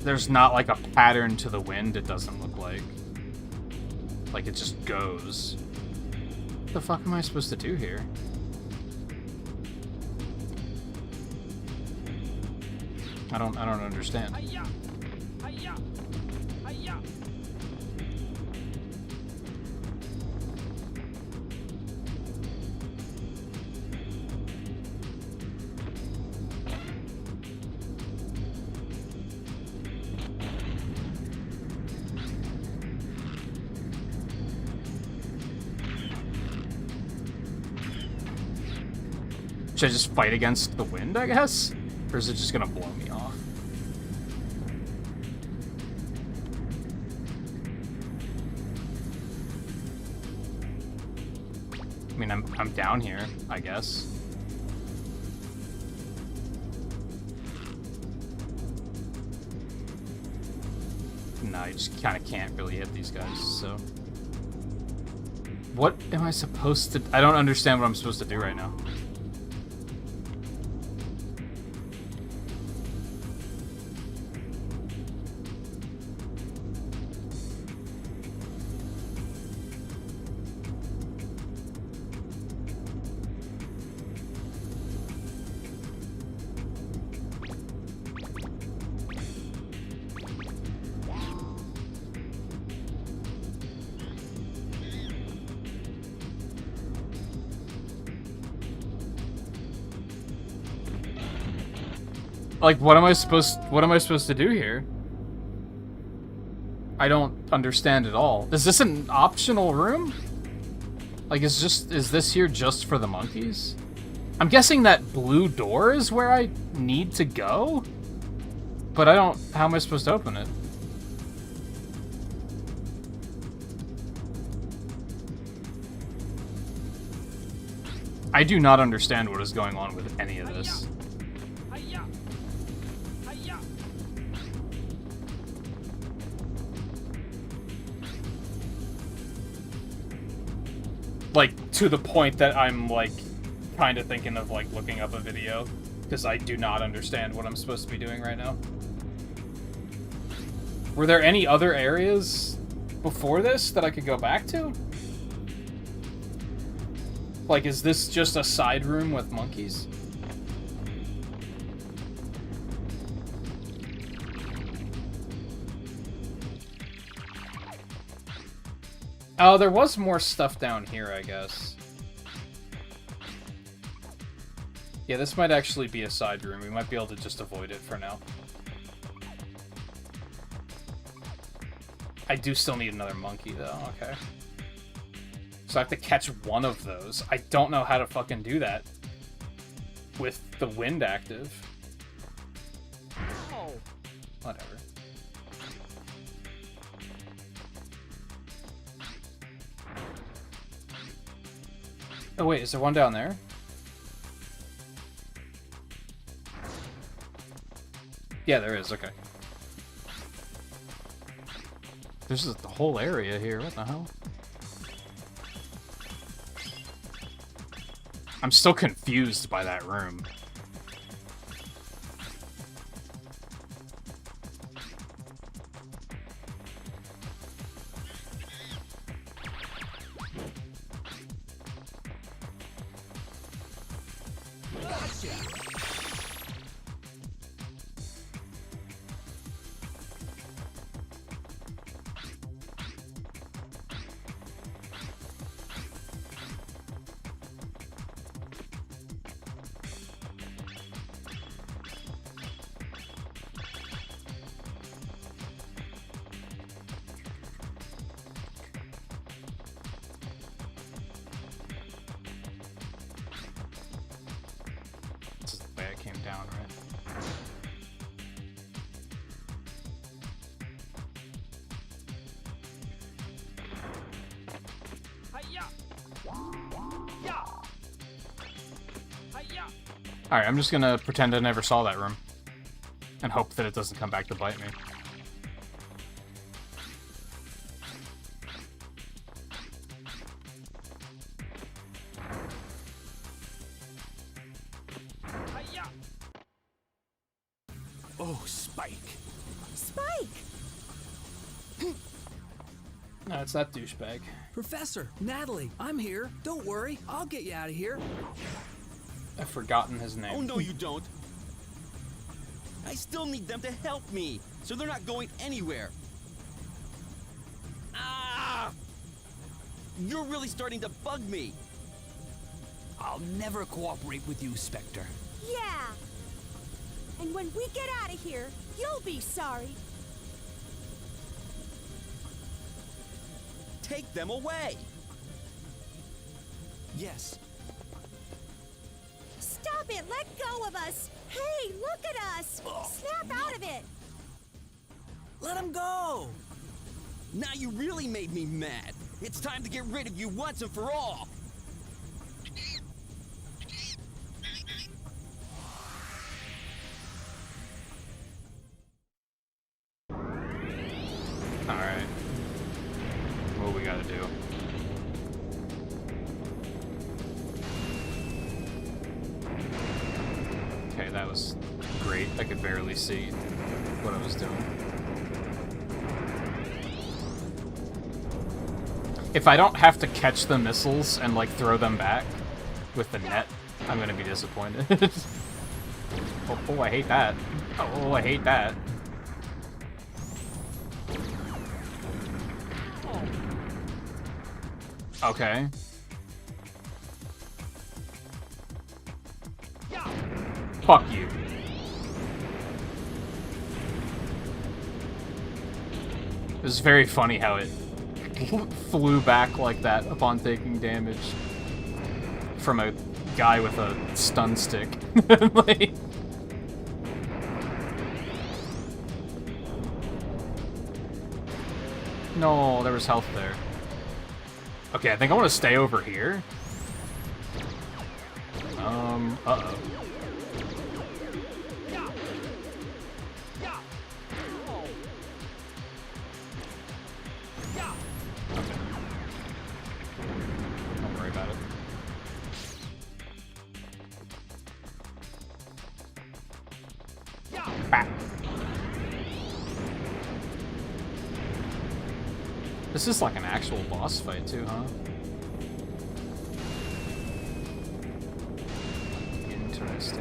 There's not, like, a pattern to the wind, it doesn't look like. Like, it just goes. What the fuck am I supposed to do here? I don't understand. Should I just fight against the wind, I guess? Or is it just gonna blow me off? I mean, I'm down here, I guess. No, you just kind of can't really hit these guys, so... What am I supposed to... I don't understand what I'm supposed to do right now. Like, what am I supposed to do here? I don't understand at all. Is this an optional room? Like, is this here just for the monkeys? I'm guessing that blue door is where I need to go? But I don't... How am I supposed to open it? I do not understand what is going on with any of this. Like, to the point that I'm, like, kind of thinking of, like, looking up a video. Because I do not understand what I'm supposed to be doing right now. Were there any other areas before this that I could go back to? Like, is this just a side room with monkeys? Oh, there was more stuff down here, I guess. Yeah, this might actually be a side room. We might be able to just avoid it for now. I do still need another monkey, though. Okay. So I have to catch one of those. I don't know how to fucking do that with the wind active. Oh. Whatever. Oh wait, is there one down there? Yeah, there is, okay. There's the whole area here, what the hell? I'm still confused by that room. Alright, I'm just gonna pretend I never saw that room. And hope that it doesn't come back to bite me. Oh, Spike. Spike! No, it's that douchebag. Professor, Natalie, I'm here. Don't worry, I'll get you out of here. I've forgotten his name. Oh, no, you don't. I still need them to help me, so they're not going anywhere. Ah! You're really starting to bug me. I'll never cooperate with you, Spectre. Yeah. And when we get out of here, you'll be sorry. Take them away. Yes. Stop it! Let go of us! Hey, look at us! Snap out of it! Let him go. Now you really made me mad. It's time to get rid of you once and for all. Alright. What we gotta do? Okay, that was great. I could barely see what I was doing. If I don't have to catch the missiles and, like, throw them back with the net, I'm gonna be disappointed. Oh, I hate that. Oh, I hate that. Okay. Fuck you. It was very funny how it flew back like that upon taking damage from a guy with a stun stick. Like... No, there was health there. Okay, I think I want to stay over here. Uh-oh. Okay. Don't worry about it. Bah. This is like an actual boss fight too, huh? Interesting.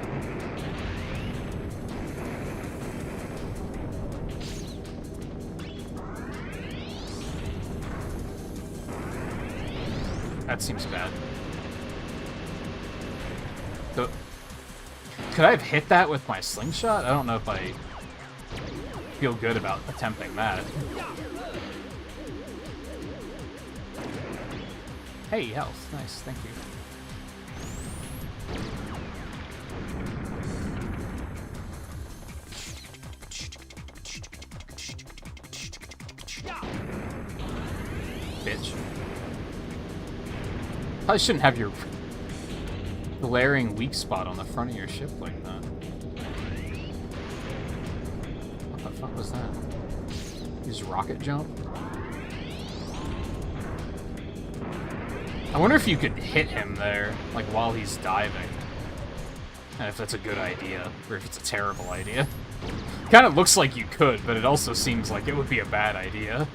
That seems bad. Could I have hit that with my slingshot? I don't know if I feel good about attempting that. Hey, health. Nice, thank you. Bitch. Probably shouldn't have your glaring weak spot on the front of your ship like that. What the fuck was that? His rocket jump? I wonder if you could hit him there, like, while he's diving. And if that's a good idea, or if it's a terrible idea. Kind of looks like you could, but it also seems like it would be a bad idea.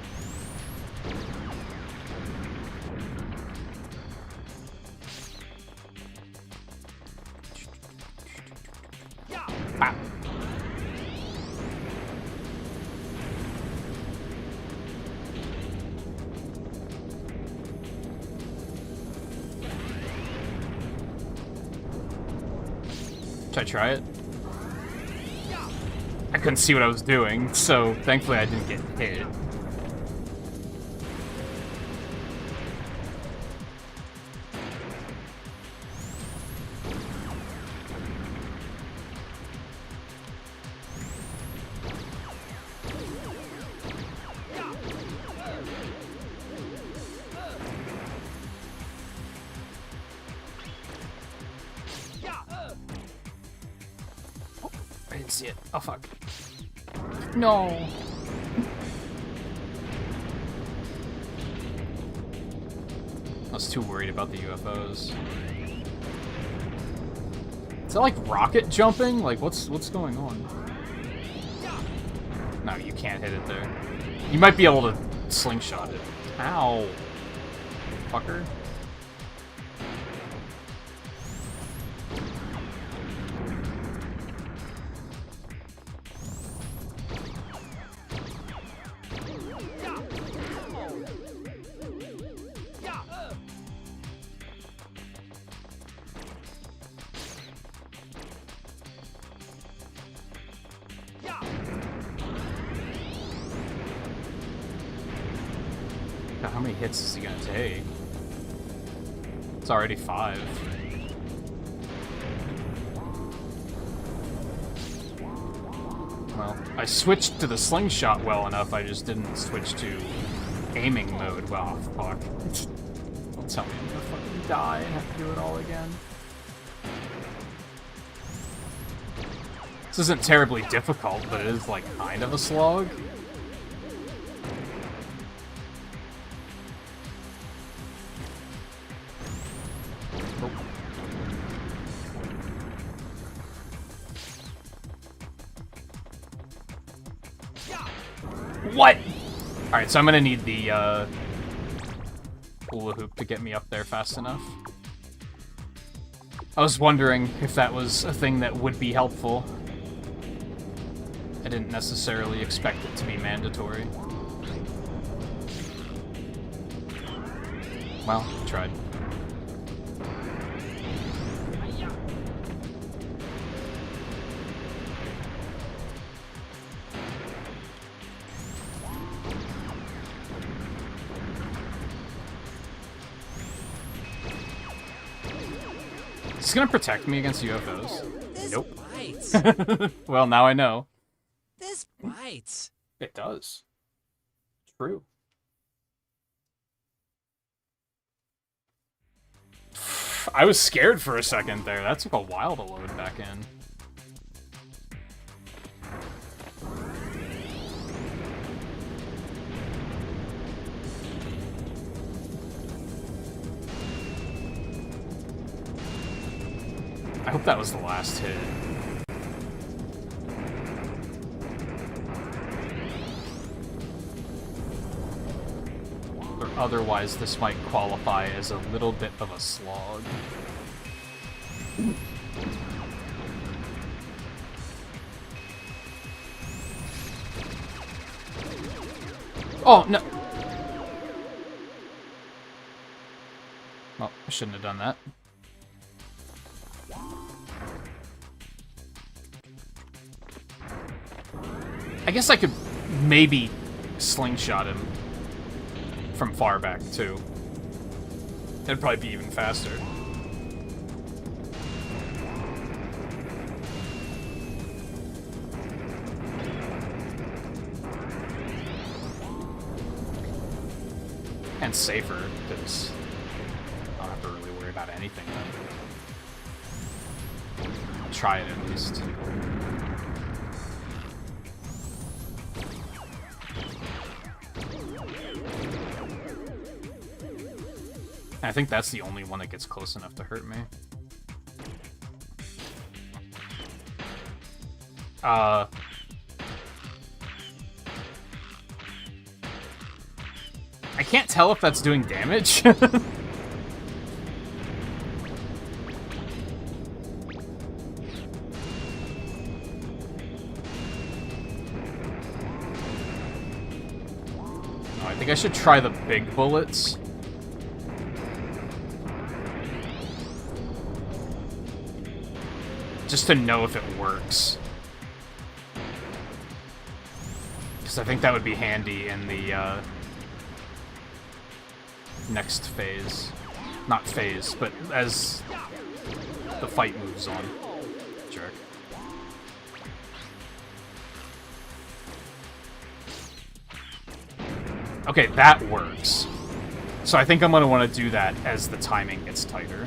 Bow. Should I try it? I couldn't see what I was doing, so thankfully I didn't get hit. I didn't see it. Oh, fuck. No. I was too worried about the UFOs. Is that like rocket jumping? Like, what's going on? No, you can't hit it there. You might be able to slingshot it. Ow. Fucker. God, how many hits is he gonna take? It's already 5. Well, I switched to the slingshot well enough, I just didn't switch to aiming mode. Well, fuck. Don't tell me I'm gonna fucking die and have to do it all again. This isn't terribly difficult, but it is, like, kind of a slog. What? Alright, so I'm gonna need the, hula hoop to get me up there fast enough. I was wondering if that was a thing that would be helpful. I didn't necessarily expect it to be mandatory. Well, I tried. Is this gonna protect me against UFOs? This Nope. bites. Well, now I know. This bites. It does. True. I was scared for a second there. That took a while to load back in. I hope that was the last hit. Or otherwise, this might qualify as a little bit of a slog. Oh, no! Well, I shouldn't have done that. I guess I could maybe slingshot him from far back, too. It'd probably be even faster. And safer, because I don't have to really worry about anything then. I'll try it at least. I think that's the only one that gets close enough to hurt me. I can't tell if that's doing damage. Oh, I think I should try the big bullets. Just to know if it works. Because I think that would be handy in the next phase. Not phase, but as the fight moves on. Jerk. Okay, that works. So I think I'm going to want to do that as the timing gets tighter.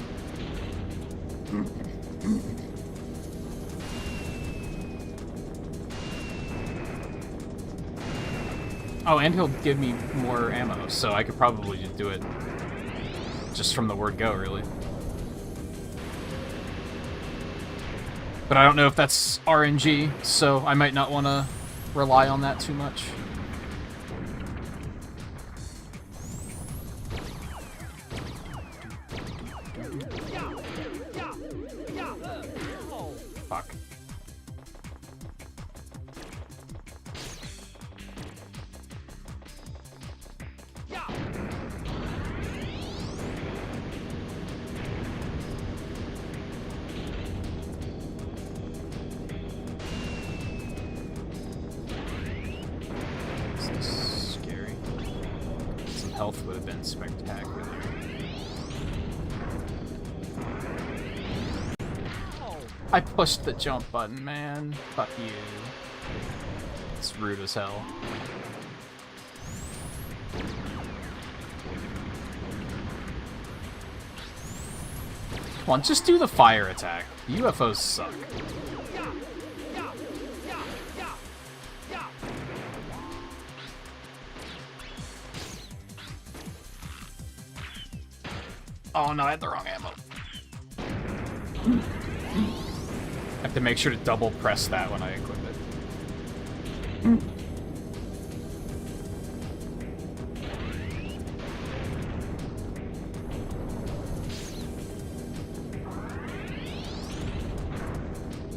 Oh, and he'll give me more ammo, so I could probably just do it just from the word go, really. But I don't know if that's RNG, so I might not want to rely on that too much. Fuck. This is scary. Some health would have been spectacular. I pushed the jump button, man. Fuck you. It's rude as hell. Come on, just do the fire attack. UFOs suck. Oh no, I had the wrong ammo. I have to make sure to double press that when I equip it.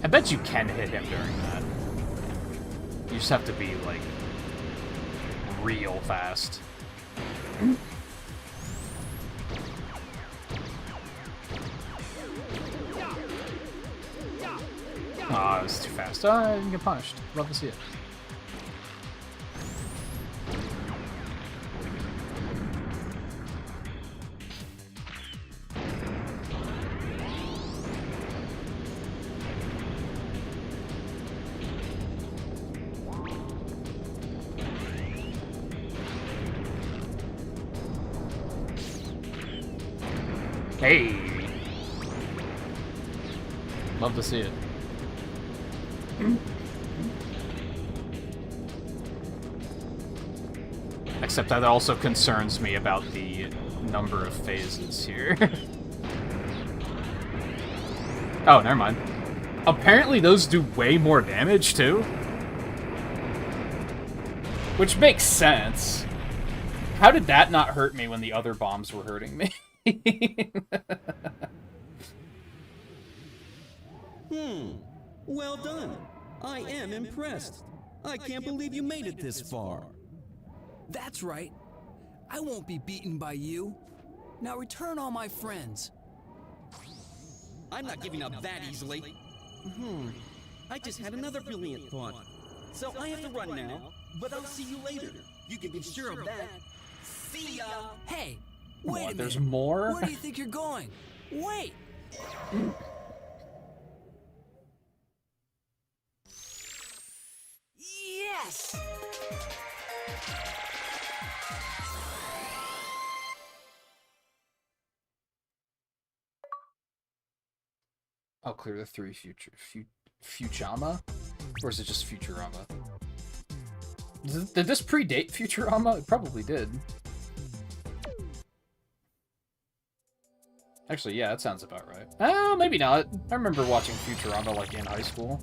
I bet you can hit him during that. You just have to be, like, real fast. Aw, oh, it's too fast. Oh, I didn't get punished. Love to see it. Hey! Love to see it. Except that also concerns me about the number of phases here. Oh, never mind. Apparently those do way more damage, too. Which makes sense. How did that not hurt me when the other bombs were hurting me? Well done. I am impressed. I can't believe you made it this far. That's right. I won't be beaten by you. Now return all my friends. I'm not giving up that easily. I just had another brilliant thought. So I have to run now, but I'll see you later. You can be sure of that. See ya! Hey, wait a minute. There's more? Where do you think you're going? Wait! Yes! I'll clear the 3 Futurama? Or is it just Futurama? Did this predate Futurama? It probably did. Actually, yeah, that sounds about right. Oh, maybe not. I remember watching Futurama, like, in high school.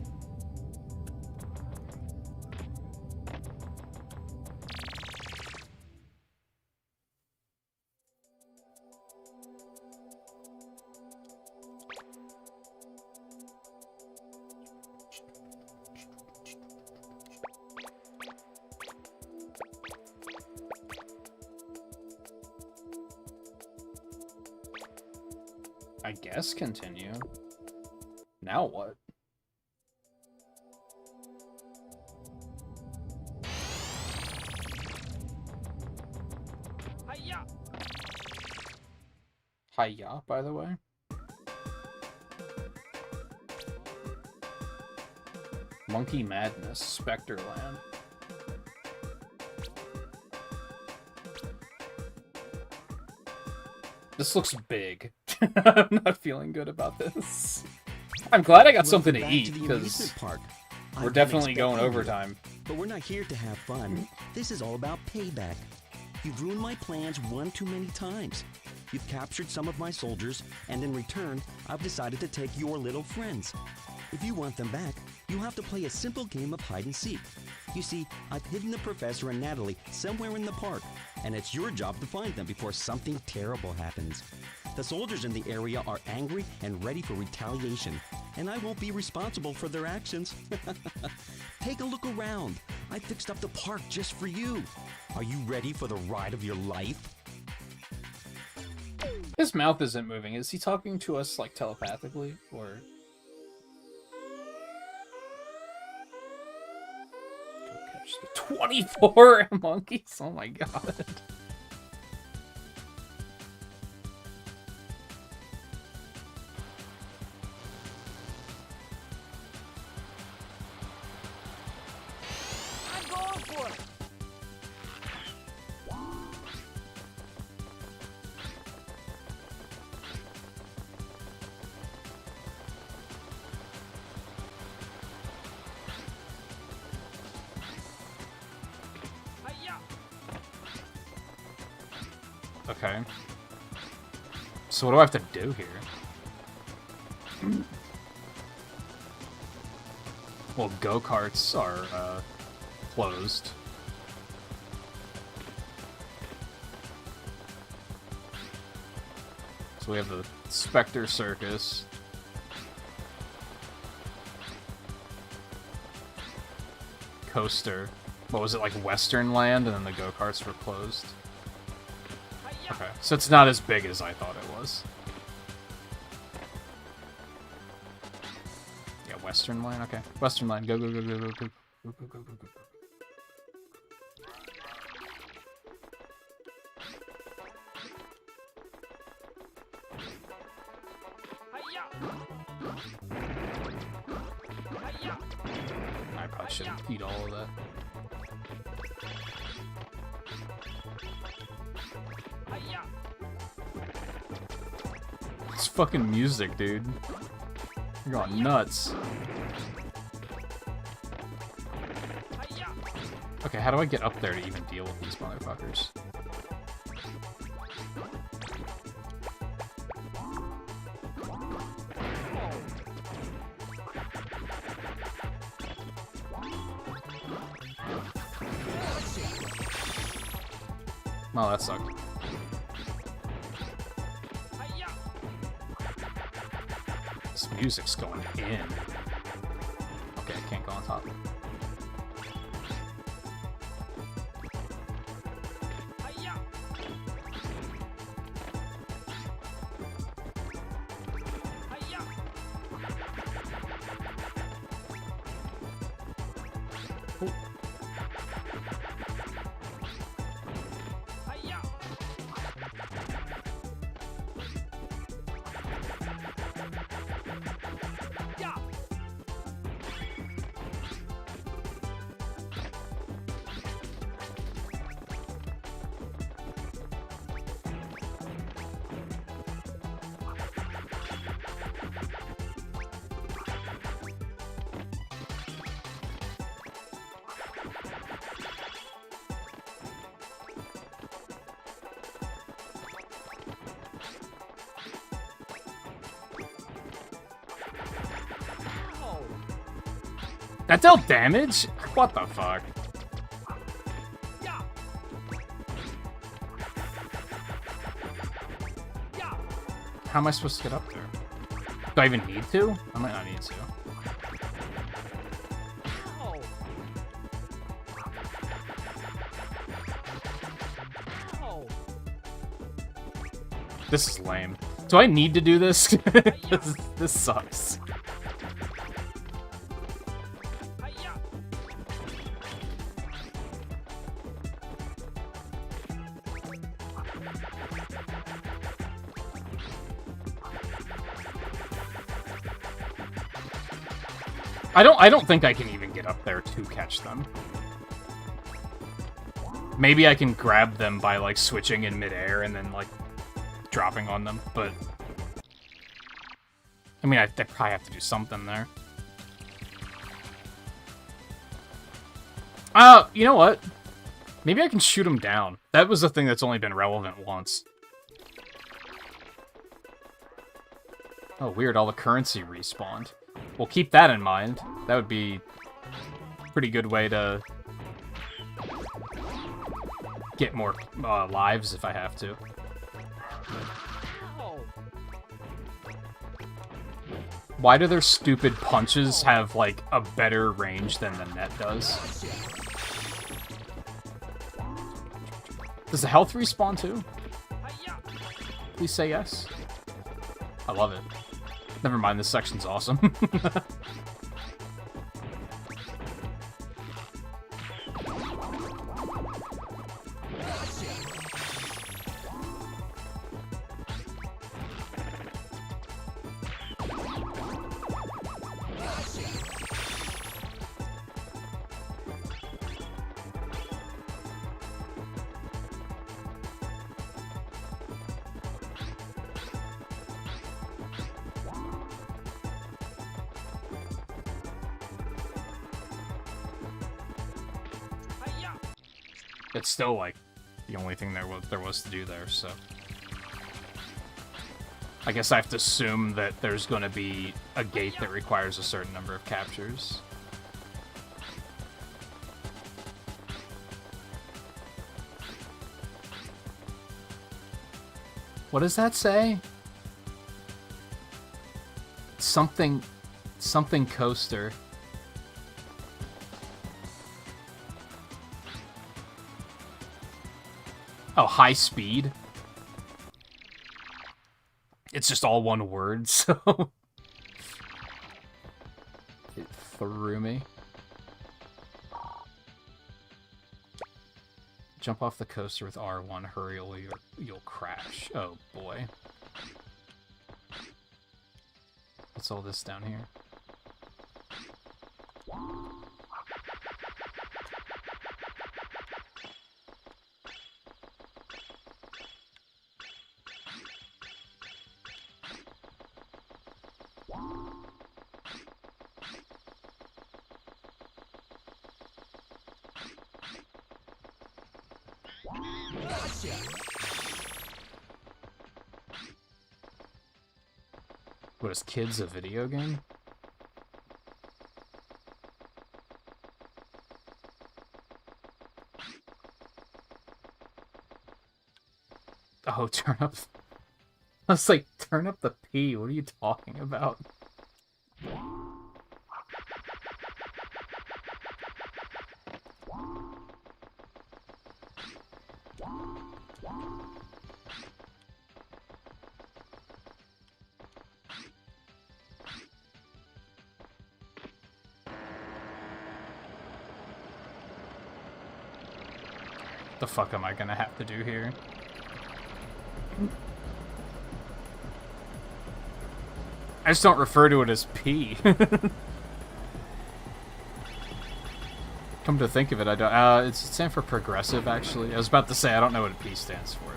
I guess continue. Now what? Hiya! Hiya, by the way. Monkey Madness, Spectre Land. This looks big. I'm not feeling good about this. I'm glad I got something to eat, because we're definitely going overtime. But we're not here to have fun. This is all about payback. You've ruined my plans one too many times. You've captured some of my soldiers, and in return, I've decided to take your little friends. If you want them back, you have to play a simple game of hide and seek. You see, I've hidden the professor and Natalie somewhere in the park, and it's your job to find them before something terrible happens. The soldiers in the area are angry and ready for retaliation, and I won't be responsible for their actions. Take a look around. I fixed up the park just for you. Are you ready for the ride of your life? His mouth isn't moving. Is he talking to us, like, telepathically, or... Go catch the 24 monkeys? Oh my god. I'm going for it. Okay. So what do I have to do here? Well, go-karts are, closed. So we have the Spectre Circus. Coaster. What was it, like Western Land, and then the go-karts were closed? Okay, so it's not as big as I thought it was. Yeah, Western Line, okay. Western Line, go, go, go, go, go, go, go, go, go, go, go. I probably shouldn't eat all of that. It's fucking music, dude. You're going nuts. Okay, how do I get up there to even deal with these motherfuckers? Oh, that sucked. This music's going in. Okay, I can't go on top. Ooh. That dealt damage? What the fuck? How am I supposed to get up there? Do I even need to? I might not need to. This is lame. Do I need to do this? This sucks. I don't think I can even get up there to catch them. Maybe I can grab them by, like, switching in midair and then, like, dropping on them, but... I mean, they probably have to do something there. You know what? Maybe I can shoot them down. That was a thing that's only been relevant once. Oh, weird, all the currency respawned. We'll keep that in mind. That would be a pretty good way to get more lives if I have to. Why do their stupid punches have, like, a better range than the net does? Does the health respawn too? Please say yes. I love it. Never mind, this section's awesome. It's still, like, the only thing there was to do there, so... I guess I have to assume that there's going to be a gate that requires a certain number of captures. What does that say? Something coaster. Oh, high speed? It's just all one word, so... It threw me. Jump off the coaster with R1, hurry or you'll crash. Oh, boy. What's all this down here? What is Kids a video game? Oh, turn up... I was like, turn up the P, what are you talking about? The fuck am I gonna have to do here? I just don't refer to it as P. Come to think of it, I don't. It stands for progressive, actually. I was about to say, I don't know what a P stands for.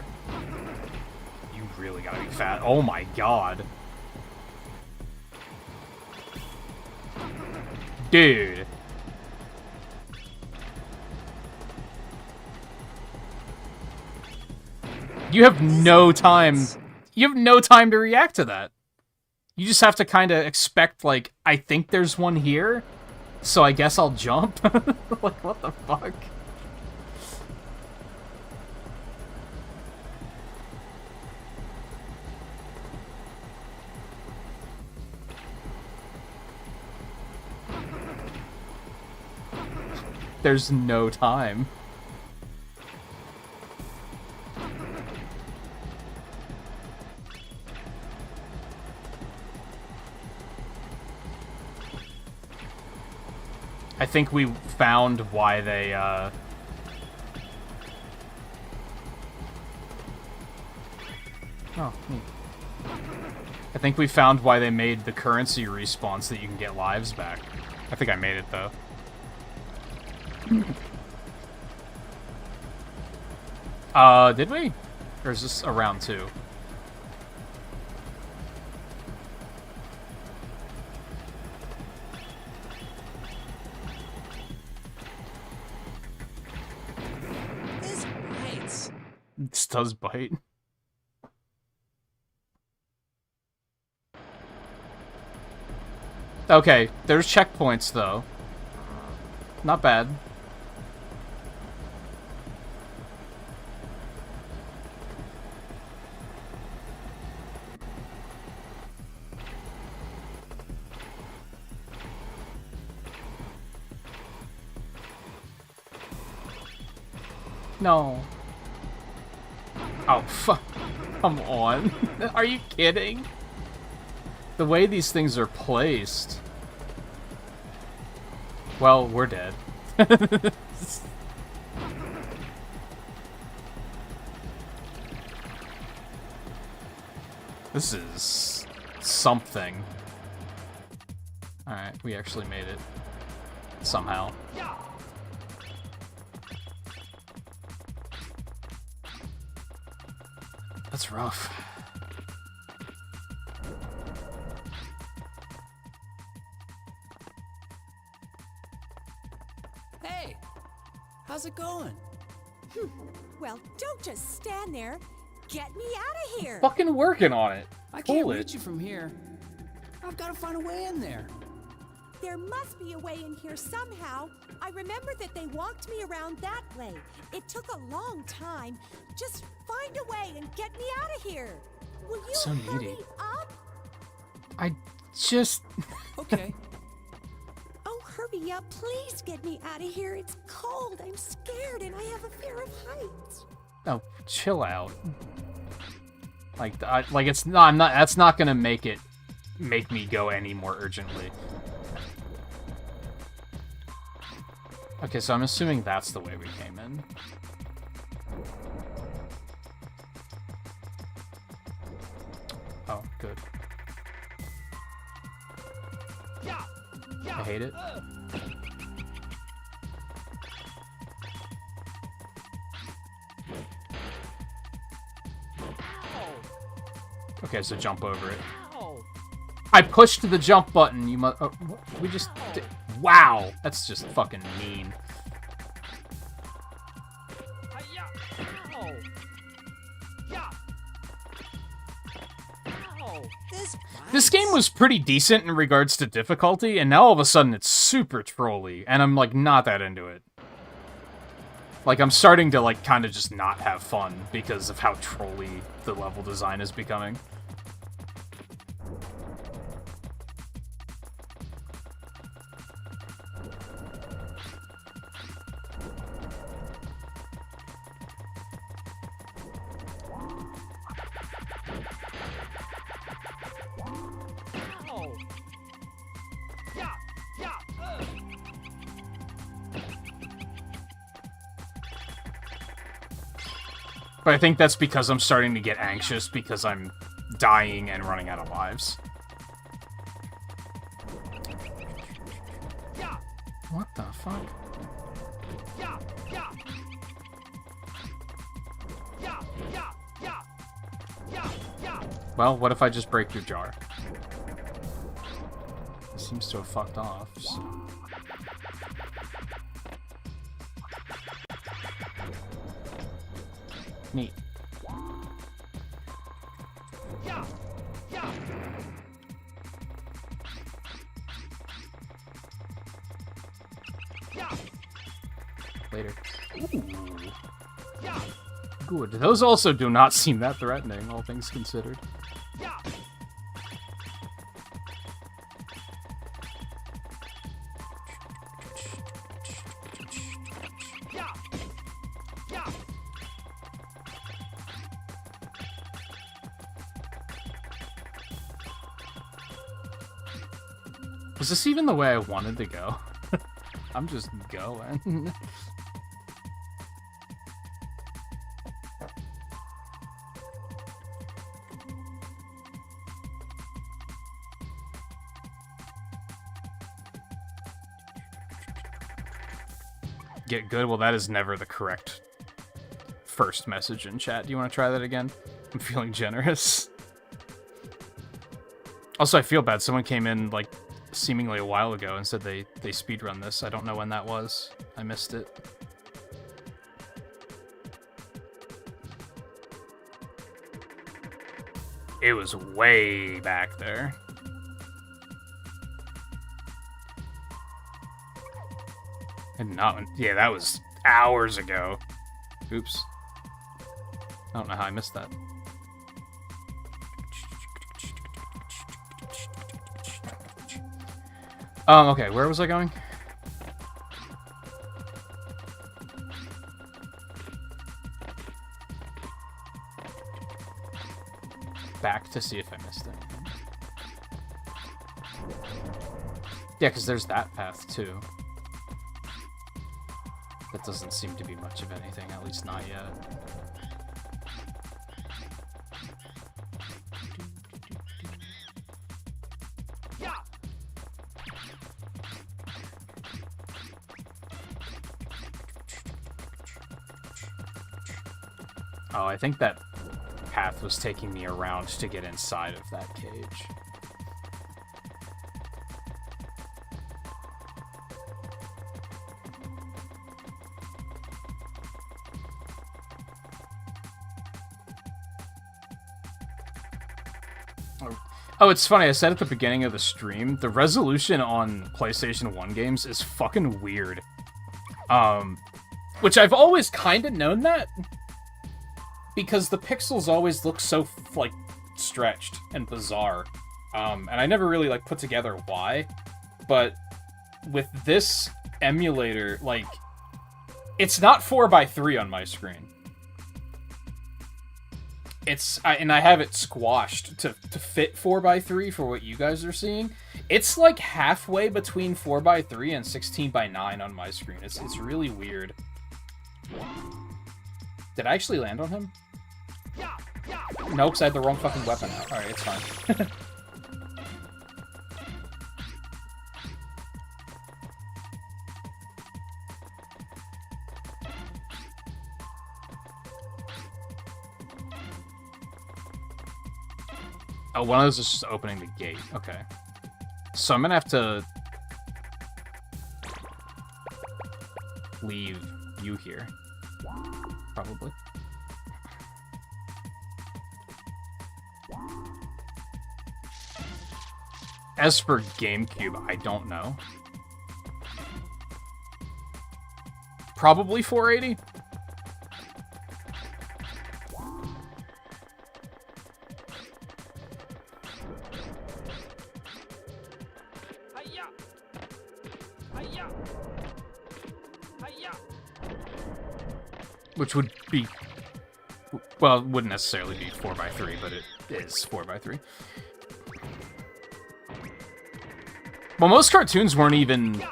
You really gotta be fat. Oh my god. Dude. You have no time. You have no time to react to that. You just have to kind of expect, like, I think there's one here, so I guess I'll jump. Like, what the fuck? There's no time. I think we found why they, Oh, neat. I think we found why they made the currency respawn so that you can get lives back. I think I made it, though. Did we? Or is this a round 2? This does bite. Okay, there's checkpoints, though. Not bad. No. Oh, fuck. Come on. Are you kidding? The way these things are placed. Well, we're dead. This is something. Alright, we actually made it. Somehow. That's rough. Hey! How's it going? Well, don't just stand there. Get me out of here. Fucking working on it. I can't Pull it. reach you from here. I've got to find a way in there. There must be a way in here somehow. I remember that they walked me around that way. It took a long time. Just find a way and get me out of here. Will you So hurry needy. up? I just... Okay. Oh, hurry up. Please get me out of here. It's cold. I'm scared and I have a fear of heights. Oh, chill out. Like, like it's not. I'm not. That's not gonna make me go any more urgently. Okay, so I'm assuming that's the way we came in. Oh, good. I hate it. Okay, so jump over it. I pushed the jump button. You must. Oh, we just. Wow, that's just fucking mean. This game was pretty decent in regards to difficulty, and now all of a sudden it's super trolly, and I'm like not that into it. Like I'm starting to like kind of just not have fun because of how trolly the level design is becoming. But I think that's because I'm starting to get anxious because I'm dying and running out of lives. What the fuck? Well, what if I just break your jar? It seems to have fucked off, so... Neat. Later. Ooh. Good. Those also do not seem that threatening, all things considered. Was this even the way I wanted to go? I'm just going. Get good? Well, that is never the correct first message in chat. Do you want to try that again? I'm feeling generous. Also, I feel bad. Someone came in, like, seemingly a while ago and said they speedrun this. I don't know when that was. I missed it. It was way back there. And not, yeah, that was hours ago. Oops. I don't know how I missed that. Okay, where was I going? back to see if I missed anything. Yeah, because there's that path, too. That doesn't seem to be much of anything, at least not yet. Oh, I think that path was taking me around to get inside of that cage. Oh, it's funny, I said at the beginning of the stream, the resolution on PlayStation 1 games is fucking weird. Which I've always kind of known that, because the pixels always look so, like, stretched and bizarre. And I never really, like, put together why. But with this emulator, like, it's not 4:3 on my screen. And I have it squashed to fit 4:3 for what you guys are seeing. It's like halfway between 4:3 and 16:9 on my screen. It's really weird. Did I actually land on him? No, because I had the wrong fucking weapon out. Alright, it's fine. Oh, one of those is just opening the gate. Okay. So I'm gonna have to leave you here. Probably. As for GameCube, I don't know. Probably 480? Which would be... Well, it wouldn't necessarily be 4:3, but it is 4:3. Well, most cartoons weren't even,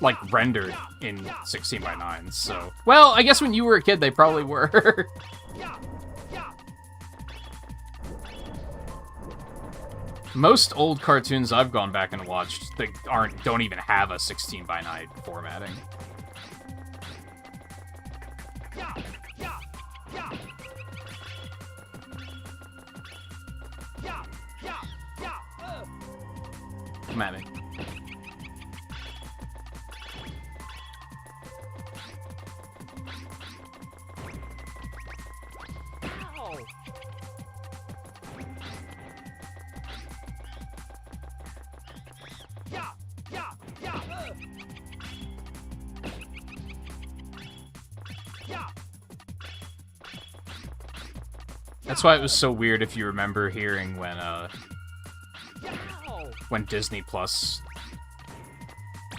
like, rendered in 16:9, so... Well, I guess when you were a kid, they probably were. Most old cartoons I've gone back and watched that don't even have a 16:9 formatting. Come at me. That's why it was so weird, if you remember hearing when Disney Plus,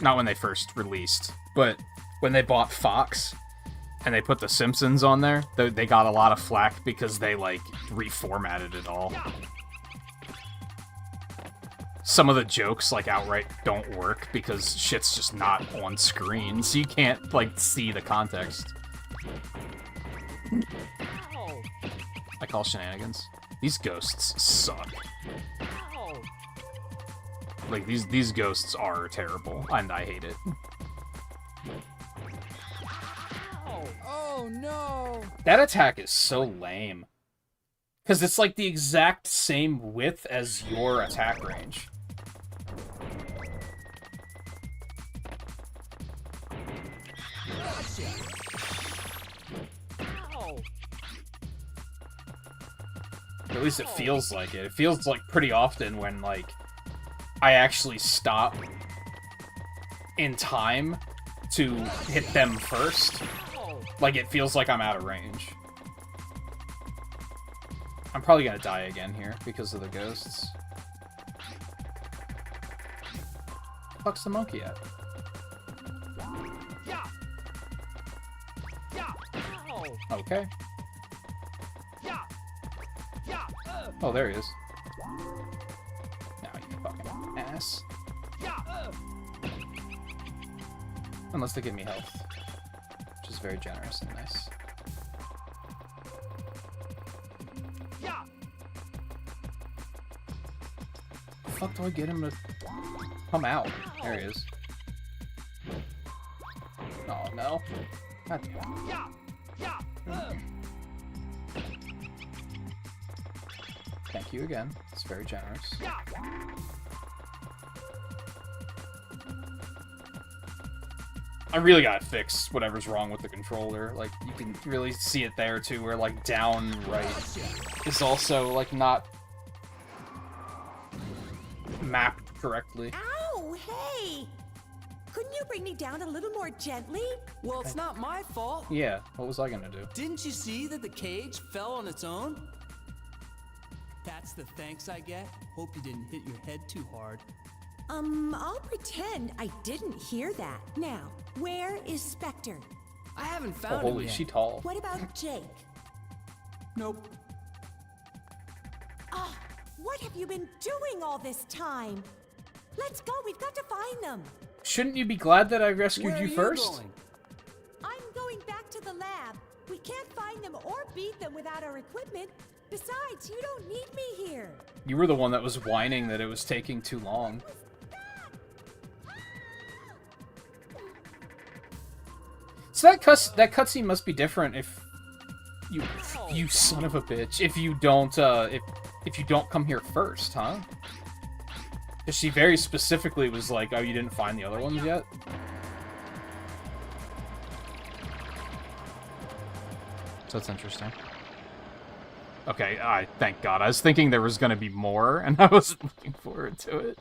not when they first released, but when they bought Fox and they put The Simpsons on there, they got a lot of flack because they, like, reformatted it all. Some of the jokes, like, outright don't work because shit's just not on screen, so you can't, like, see the context. I call shenanigans. These ghosts suck. Like, these ghosts are terrible, and I hate it. Oh no! That attack is so lame. Because it's like the exact same width as your attack range. At least it feels like it. It feels like pretty often when, like, I actually stop in time to hit them first. Like, it feels like I'm out of range. I'm probably gonna die again here because of the ghosts. The fuck's the monkey at? Okay. Oh, there he is. Now you fucking ass. Unless they give me health, which is very generous and nice. The fuck do I get him to come out? There he is. Oh no. God damn. Thank you again. It's very generous. I really gotta fix whatever's wrong with the controller. Like, you can really see it there, too, where, like, down right is also, like, not mapped correctly. Ow! Hey! Couldn't you bring me down a little more gently? Well, it's not my fault. Yeah, what was I gonna do? Didn't you see that the cage fell on its own? That's the thanks I get. Hope you didn't hit your head too hard. I'll pretend I didn't hear that. Now, where is Spectre? I haven't Oh, found him holy, yet. she tall. What about Jake? Nope. Ah, what have you been doing all this time? Let's go, we've got to find them. Shouldn't you be glad that I rescued Where you are you first? going? I'm going back to the lab. We can't find them or beat them without our equipment. Besides, you don't need me here. You were the one that was whining that it was taking too long. So that cutscene must be different if you son of a bitch, if you don't if you don't come here first, huh? Because she very specifically was like, oh, you didn't find the other ones yet? So that's interesting. Okay, thank God. I was thinking there was gonna be more, and I wasn't looking forward to it.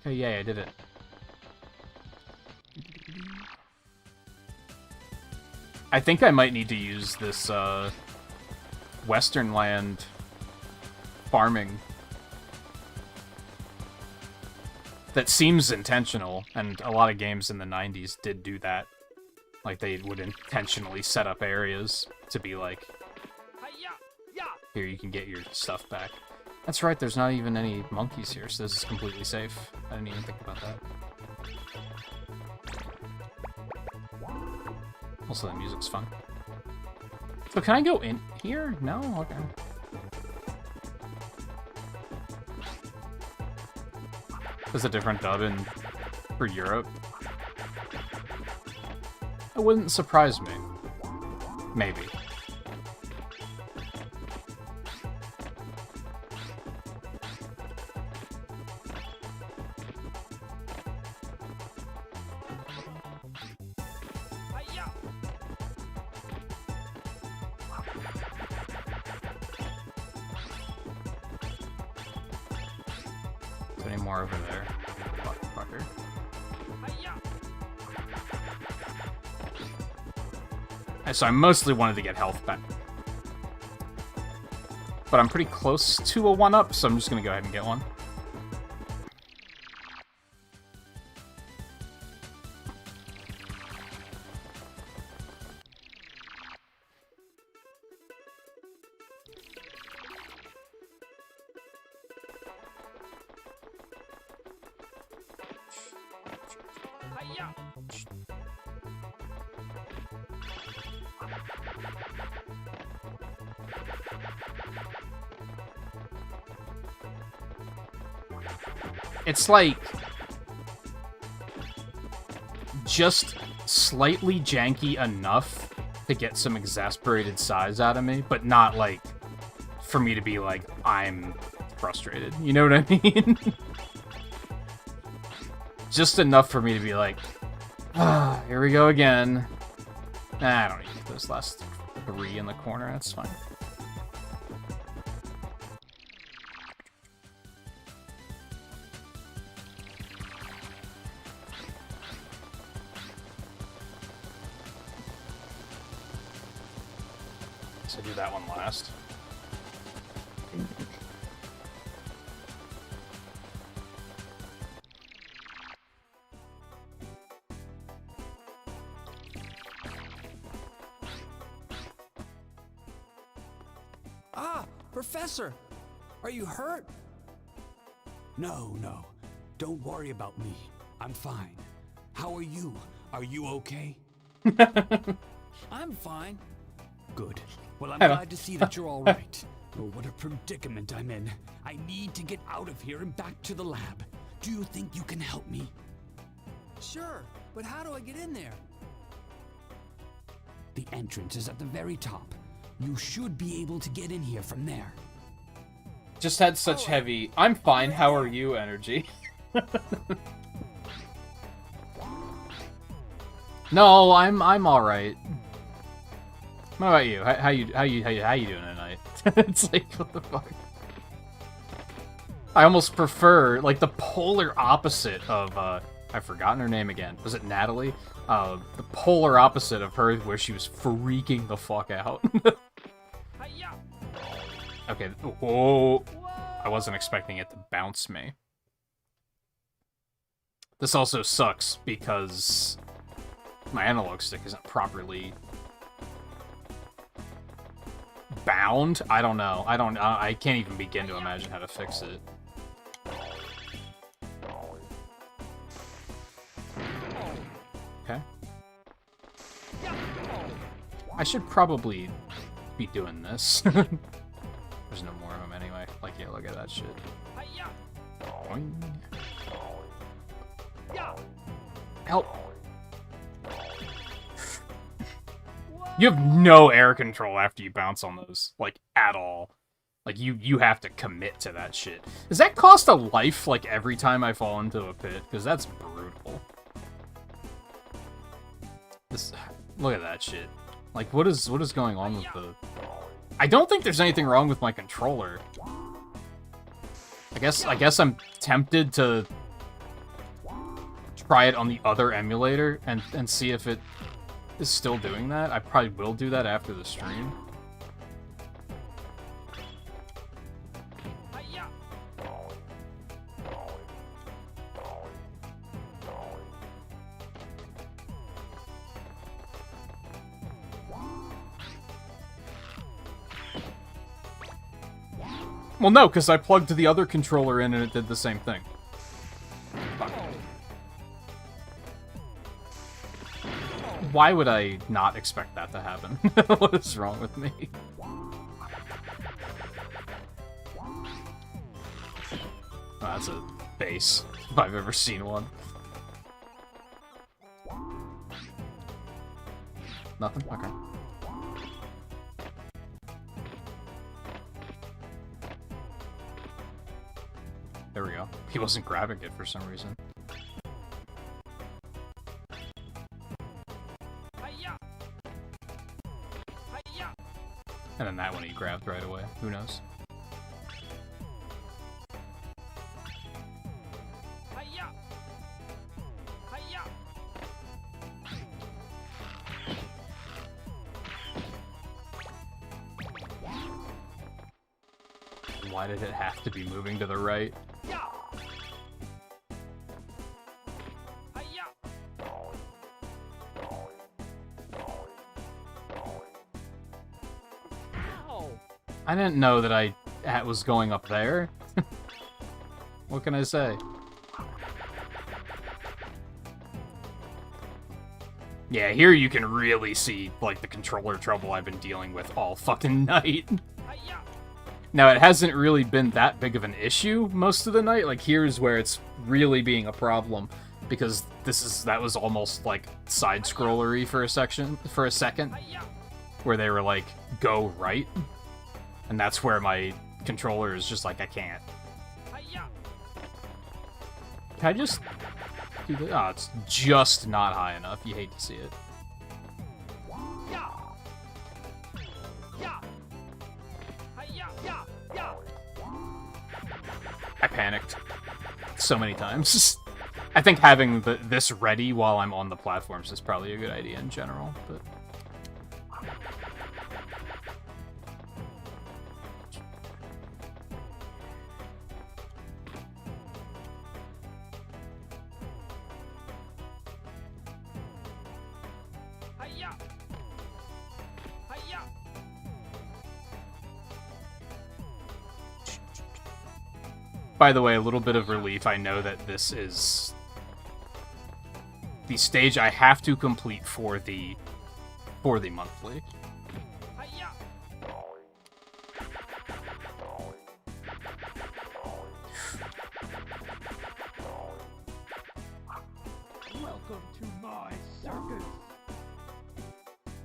Okay, yay, I did it. I think I might need to use this, Western land farming. That seems intentional, and a lot of games in the 90s did do that. Like, they would intentionally set up areas to be like, here, you can get your stuff back. That's right, there's not even any monkeys here, so this is completely safe. I didn't even think about that. Also, the music's fun. So can I go in here? No? Okay. There's a different dub for Europe. It wouldn't surprise me. Maybe. Is there any more over there? Fucker. So I mostly wanted to get health back. But I'm pretty close to a 1-up, so I'm just gonna go ahead and get one. It's like just slightly janky enough to get some exasperated sighs out of me, but not like for me to be like, I'm frustrated. You know what I mean? Just enough for me to be like, ah, here we go again. I don't need those last 3 in the corner, that's fine. So do that one last. Professor, are you hurt? No, no. Don't worry about me. I'm fine. How are you? Are you okay? I'm fine. Good. Well, I'm glad to see that you're all right. Oh, what a predicament I'm in. I need to get out of here and back to the lab. Do you think you can help me? Sure, but how do I get in there? The entrance is at the very top. You should be able to get in here from there. Just had such heavy, I'm fine, how are you energy. No, I'm alright. What about you? How you doing tonight? It's like, what the fuck? I almost prefer, like, the polar opposite of, I've forgotten her name again. Was it Natalie? The polar opposite of her, where she was freaking the fuck out. Okay, whoa. I wasn't expecting it to bounce me. This also sucks, because my analog stick isn't properly bound. I don't know. I can't even begin to imagine how to fix it. Okay. I should probably be doing this. There's no more of them anyway. Like, yeah, look at that shit. Boing. Help. You have no air control after you bounce on those, like, at all. Like, you have to commit to that shit. Does that cost a life, like, every time I fall into a pit? Because that's brutal. Look at that shit. Like, what is going on with the... I don't think there's anything wrong with my controller. I guess I'm tempted to try it on the other emulator and see if it is still doing that. I probably will do that after the stream. Well, no, because I plugged the other controller in and it did the same thing. Fuck. Why would I not expect that to happen? What is wrong with me? Oh, that's a base, if I've ever seen one. Nothing? Okay. There we go. He wasn't grabbing it for some reason. And then that one he grabbed right away. Who knows? Why did it have to be moving to the right? I didn't know that I was going up there. What can I say? Yeah, here you can really see, like, the controller trouble I've been dealing with all fucking night. Now, it hasn't really been that big of an issue most of the night. Like, here's where it's really being a problem, because that was almost, like, side-scrollery for a second, where they were like, go right. And that's where my controller is just like, I can't. Can I just do this? Oh, it's just not high enough. You hate to see it. I panicked so many times. I think having this ready while I'm on the platforms is probably a good idea in general, but... By the way, a little bit of relief. I know that this is the stage I have to complete for the monthly. Welcome to my circus.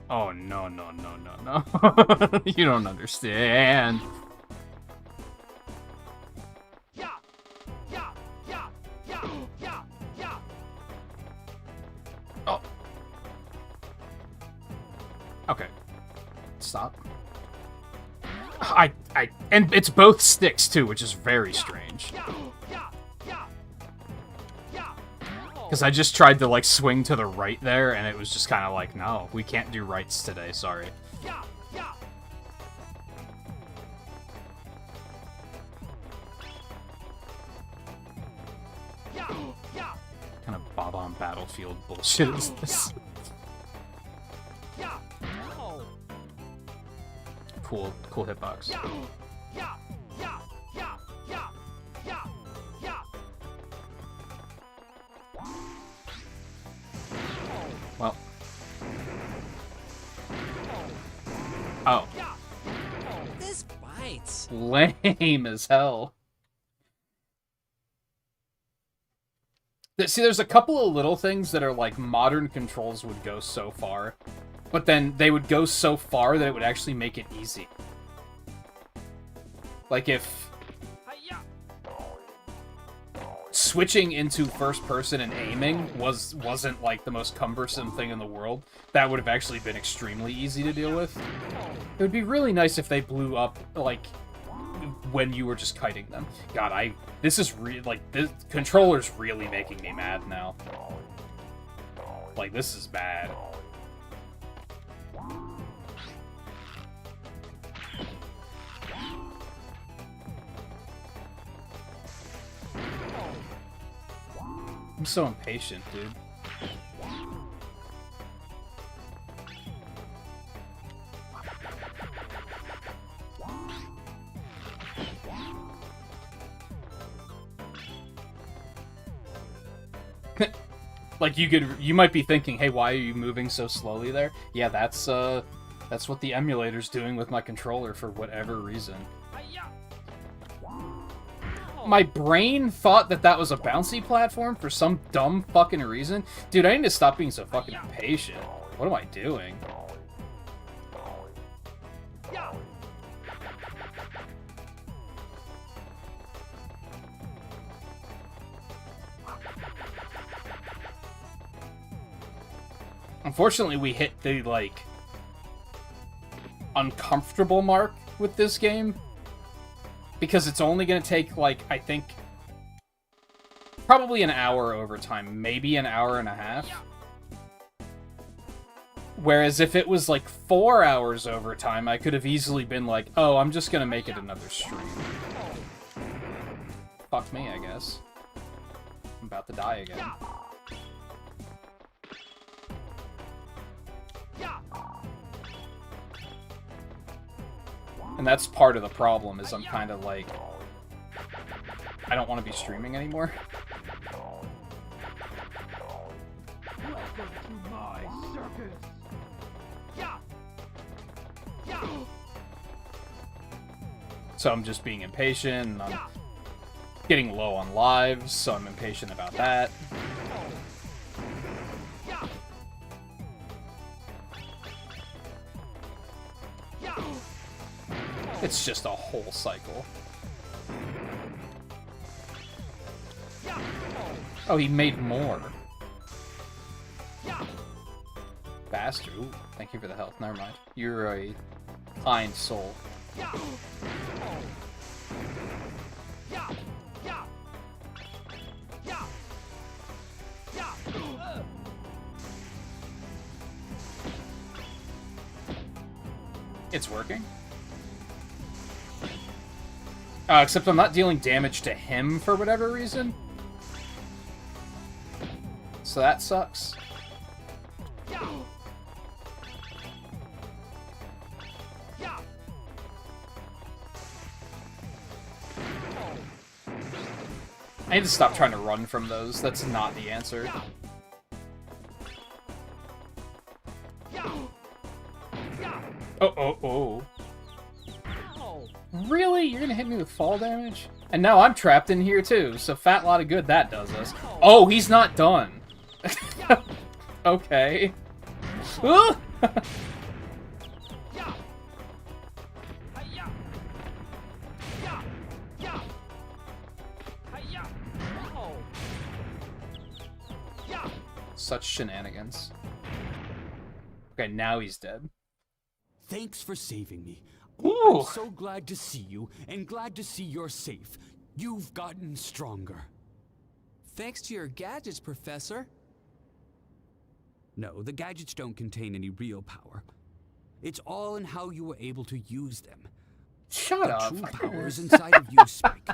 Oh, no, no, no, no, no. You don't understand. Oh. Okay. Stop. And it's both sticks, too, which is very strange. Because I just tried to, like, swing to the right there, and it was just kind of like, no, we can't do rights today, sorry. Kind of Bob-on Battlefield bullshit is this? Cool hitbox. Well. Oh. This bites. Lame as hell. See, there's a couple of little things that are like modern controls would go so far, but then they would go so far that it would actually make it easy. Like if switching into first person and aiming wasn't like the most cumbersome thing in the world, that would have actually been extremely easy to deal with. It would be really nice if they blew up like when you were just kiting them. God, this is this controller's really making me mad now. Like, this is bad. I'm so impatient, dude. Like, you might be thinking, hey, why are you moving so slowly there? Yeah, that's what the emulator's doing with my controller for whatever reason. My brain thought that was a bouncy platform for some dumb fucking reason. Dude, I need to stop being so fucking impatient. What am I doing? Unfortunately, we hit the, like, uncomfortable mark with this game. Because it's only going to take, like, I think, probably an hour overtime. Maybe an hour and a half. Whereas if it was, like, 4 hours overtime, I could have easily been like, oh, I'm just going to make it another stream. Fuck me, I guess. I'm about to die again. And that's part of the problem, is I'm kind of like, I don't want to be streaming anymore. Welcome to my circus. So I'm just being impatient, and I'm getting low on lives, so I'm impatient about that. It's just a whole cycle. Oh, he made more. Bastard. Ooh, thank you for the health. Never mind. You're a kind soul. It's working? Except I'm not dealing damage to him for whatever reason. So that sucks. I need to stop trying to run from those. That's not the answer. Oh. Really? You're gonna hit me with fall damage? And now I'm trapped in here too, so fat lot of good that does us. Oh, he's not done. Okay. Such shenanigans. Okay, now he's dead. Thanks for saving me. Ooh. I'm so glad to see you, and glad to see you're safe. You've gotten stronger. Thanks to your gadgets, Professor. No, the gadgets don't contain any real power. It's all in how you were able to use them. Shut up. The true power is inside of you, Spike.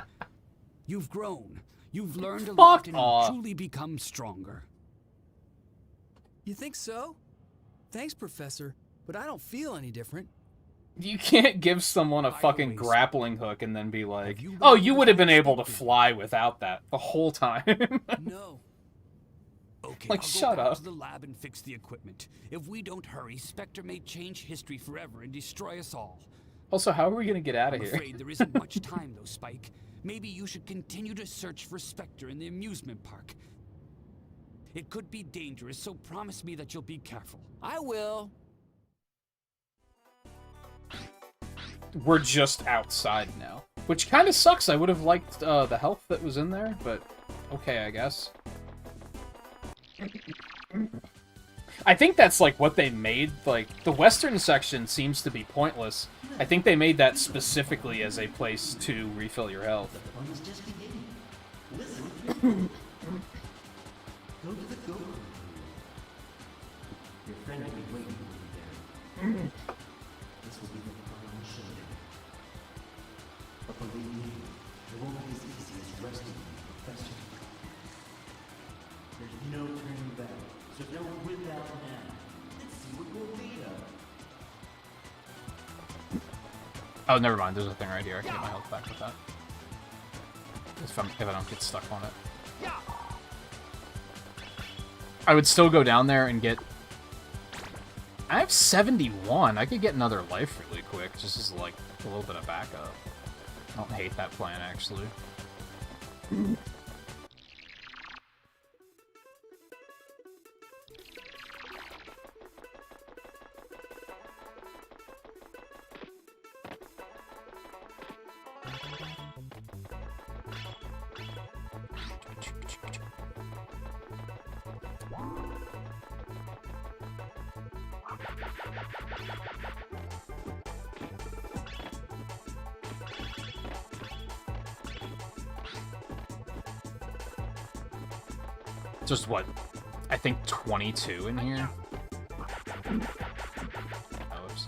You've grown. You've learned a lot and truly become stronger. You think so? Thanks, Professor, but I don't feel any different. You can't give someone a fucking grappling hook and then be like, oh, you would have been able to fly without that the whole time. No. Okay, like, I'll shut go back up. to the lab and fix the equipment. If we don't hurry, Spectre may change history forever and destroy us all. Also, how are we gonna get out of I'm here? afraid there isn't much time, though, Spike. Maybe you should continue to search for Spectre in the amusement park. It could be dangerous, so promise me that you'll be careful. I will. We're just outside now. Which kind of sucks. I would have liked the health that was in there, but okay, I guess. I think that's like what they made. Like, the western section seems to be pointless. I think they made that specifically as a place to refill your health. Go to the go. Your friend will be waiting for you there. This will be the final showdown. But believe me, it won't be as easy as resting the professor. There's no turning back, so don't whip out now. Let's see what will lead up. Oh, never mind. There's a thing right here. I can get my health back with that. If I don't get stuck on it. I would still go down there and get... I have 71. I could get another life really quick, just as, like, a little bit of backup. I don't hate that plan, actually. Just what? I think 22 in here? Oh, oops.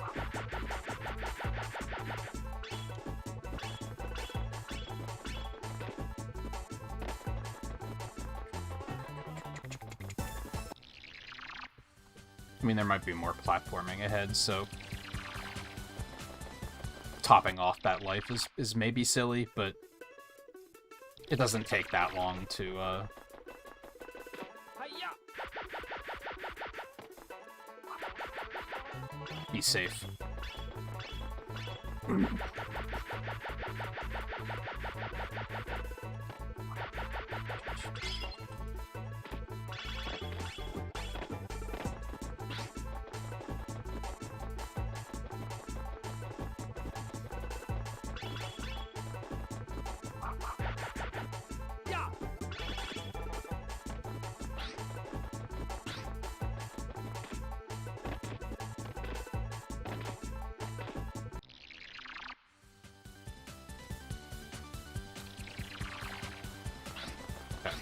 I mean, there might be more platforming ahead, so topping off that life is maybe silly, but it doesn't take that long to, be safe.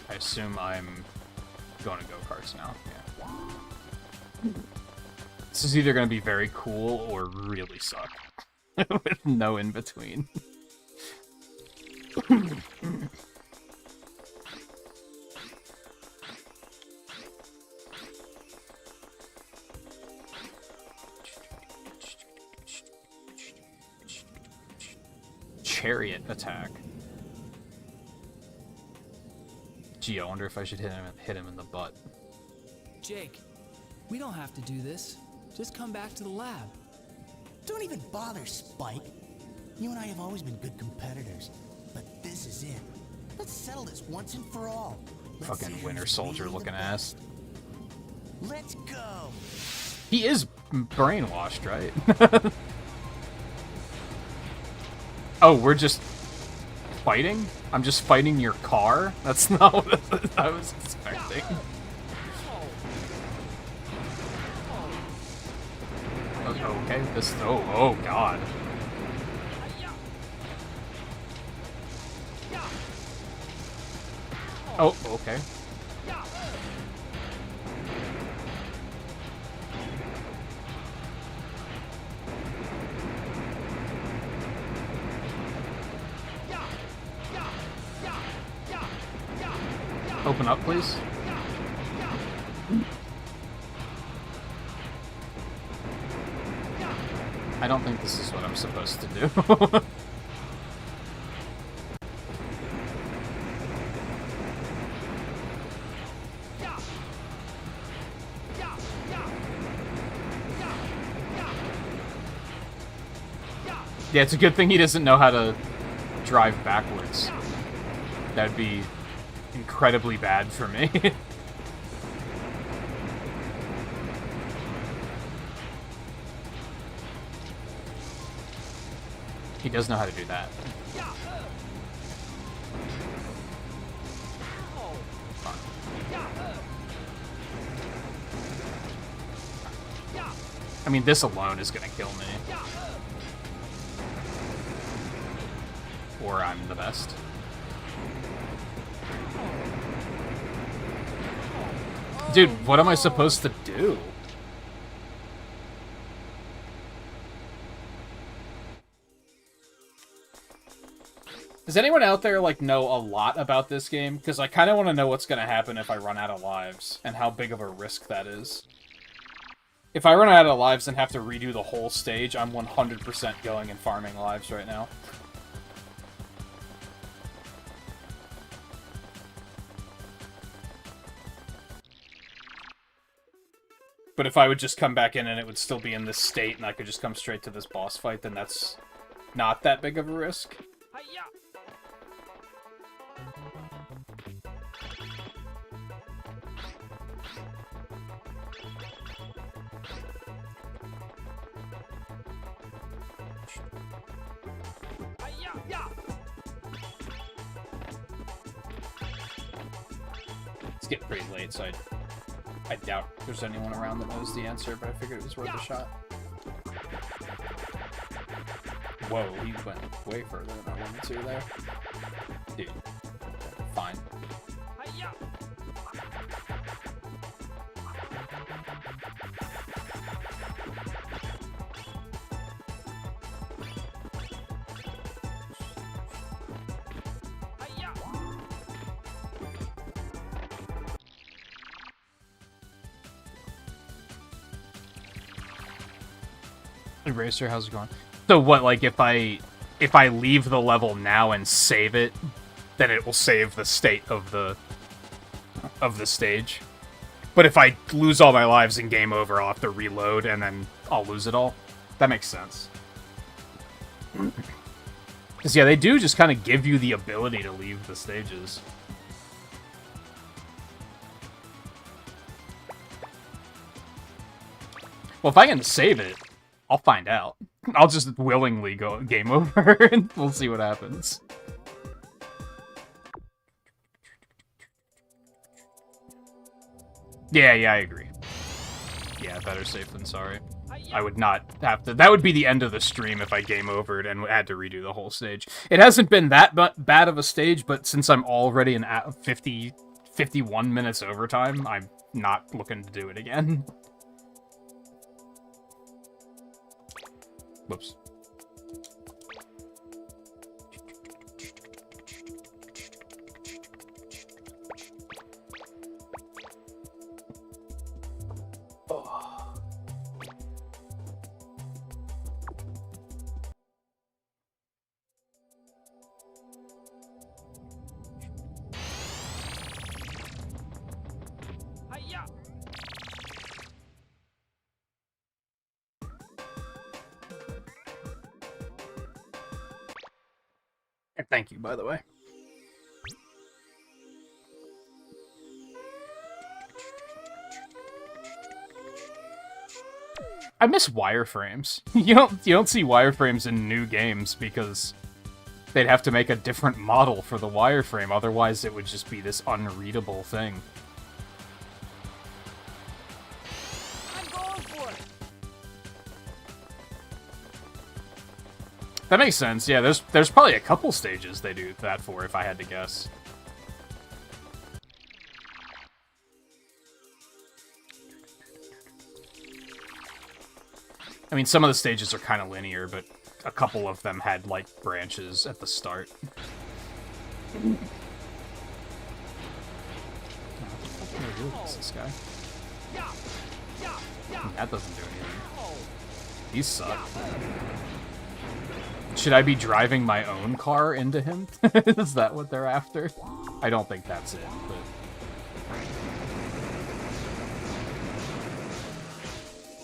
I assume I'm going to go-karts now. Yeah. This is either going to be very cool or really suck. With no in-between. Chariot attack. Gee, I wonder if I should hit him in the butt. Jake, we don't have to do this. Just come back to the lab. Don't even bother, Spike. You and I have always been good competitors, but this is it. Let's settle this once and for all. Fucking Winter Soldier looking ass. Let's go. He is brainwashed, right? Oh, we're just fighting? I'm just fighting your car? That's not what I was expecting. Okay, this... Oh god. Oh, okay. Open up, please. I don't think this is what I'm supposed to do. Yeah, it's a good thing he doesn't know how to drive backwards. That'd be incredibly bad for me. He does know how to do that. I mean, this alone is gonna kill me. Or I'm the best. Dude, what am I supposed to do? Does anyone out there, like, know a lot about this game? Because I kind of want to know what's going to happen if I run out of lives, and how big of a risk that is. If I run out of lives and have to redo the whole stage, I'm 100% going and farming lives right now. But if I would just come back in and it would still be in this state and I could just come straight to this boss fight, then that's not that big of a risk. It's getting pretty late, so I doubt there's anyone around that knows the answer, but I figured it was worth a shot. Whoa, he went way further than I wanted to there. Dude, fine. Eraser, how's it going? So what, like, if I leave the level now and save it, then it will save the state of the stage. But if I lose all my lives in game over, I'll have to reload and then I'll lose it all. That makes sense. Because, yeah, they do just kind of give you the ability to leave the stages. Well, if I can save it, I'll find out. I'll just willingly go game over, and we'll see what happens. Yeah, I agree. Yeah, better safe than sorry. I would not have to... That would be the end of the stream if I game overed and had to redo the whole stage. It hasn't been that bad of a stage, but since I'm already in 51 minutes overtime, I'm not looking to do it again. Whoops. Oh. thank you, by the way. I miss wireframes. You don't see wireframes in new games because they'd have to make a different model for the wireframe, otherwise it would just be this unreadable thing. I'm going for it. That makes sense. Yeah, there's probably a couple stages they do that for, if I had to guess. I mean, some of the stages are kind of linear, but a couple of them had, like, branches at the start. What is this guy? That doesn't do anything. These suck. Should I be driving my own car into him? Is that what they're after? I don't think that's it, but...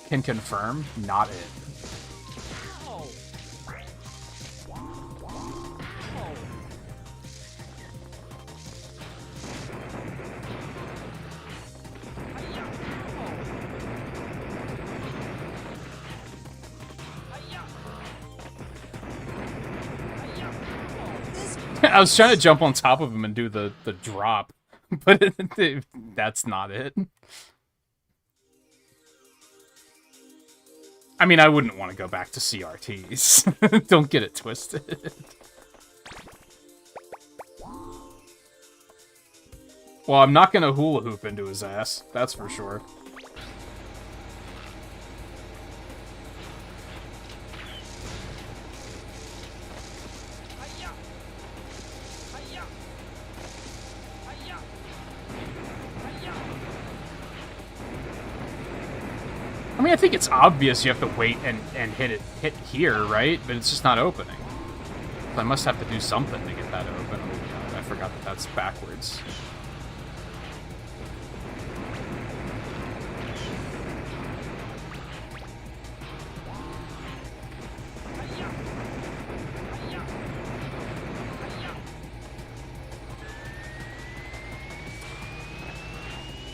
Can confirm, not it. I was trying to jump on top of him and do the drop, but that's not it. I mean, I wouldn't want to go back to CRTs. Don't get it twisted. Well, I'm not going to hula hoop into his ass, that's for sure. I mean, I think it's obvious you have to wait and hit here, right? But it's just not opening. So I must have to do something to get that open. Oh, God, I forgot that that's backwards.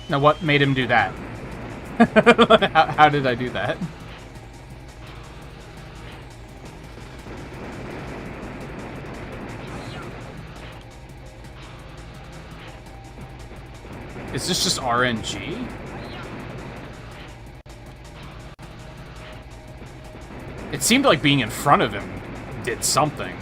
Now, what made him do that? How did I do that? Is this just RNG? It seemed like being in front of him did something.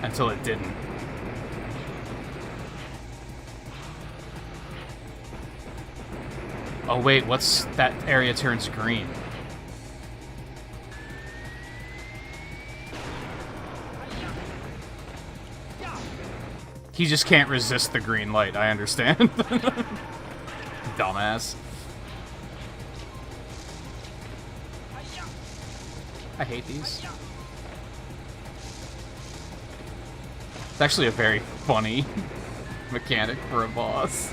Until it didn't. Oh wait, what's that area turns green? He just can't resist the green light, I understand. Dumbass. I hate these. It's actually a very funny mechanic for a boss.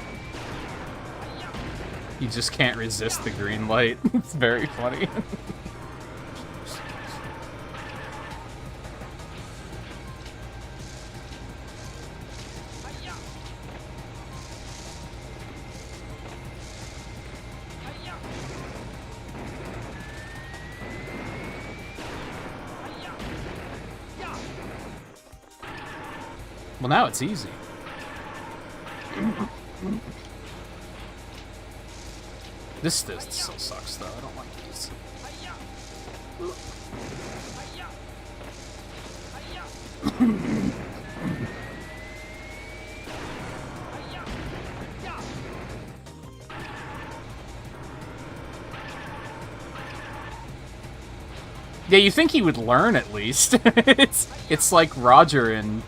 You just can't resist the green light. It's very funny. Well, now it's easy. This still sucks, though. I don't like these. Yeah, you think he would learn at least. It's like Roger in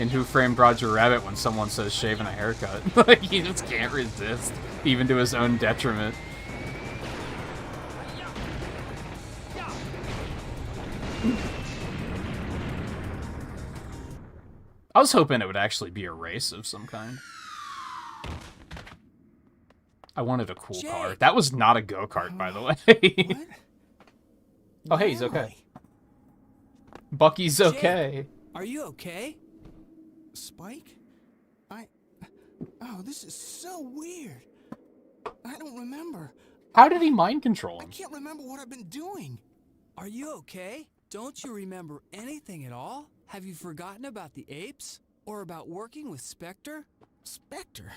Who Framed Roger Rabbit when someone says shaving a haircut. Like, he just can't resist, even to his own detriment. I was hoping it would actually be a race of some kind. I wanted a cool car. Jake. That was not a go-kart, by the way. What? Oh, hey, he's okay. Bucky's okay. Are you okay? Spike? Oh, this is so weird. I don't remember. How did he mind control I him? can't remember what I've been doing. Are you okay? Don't you remember anything at all? Have you forgotten about the apes? Or about working with Spectre? Spectre?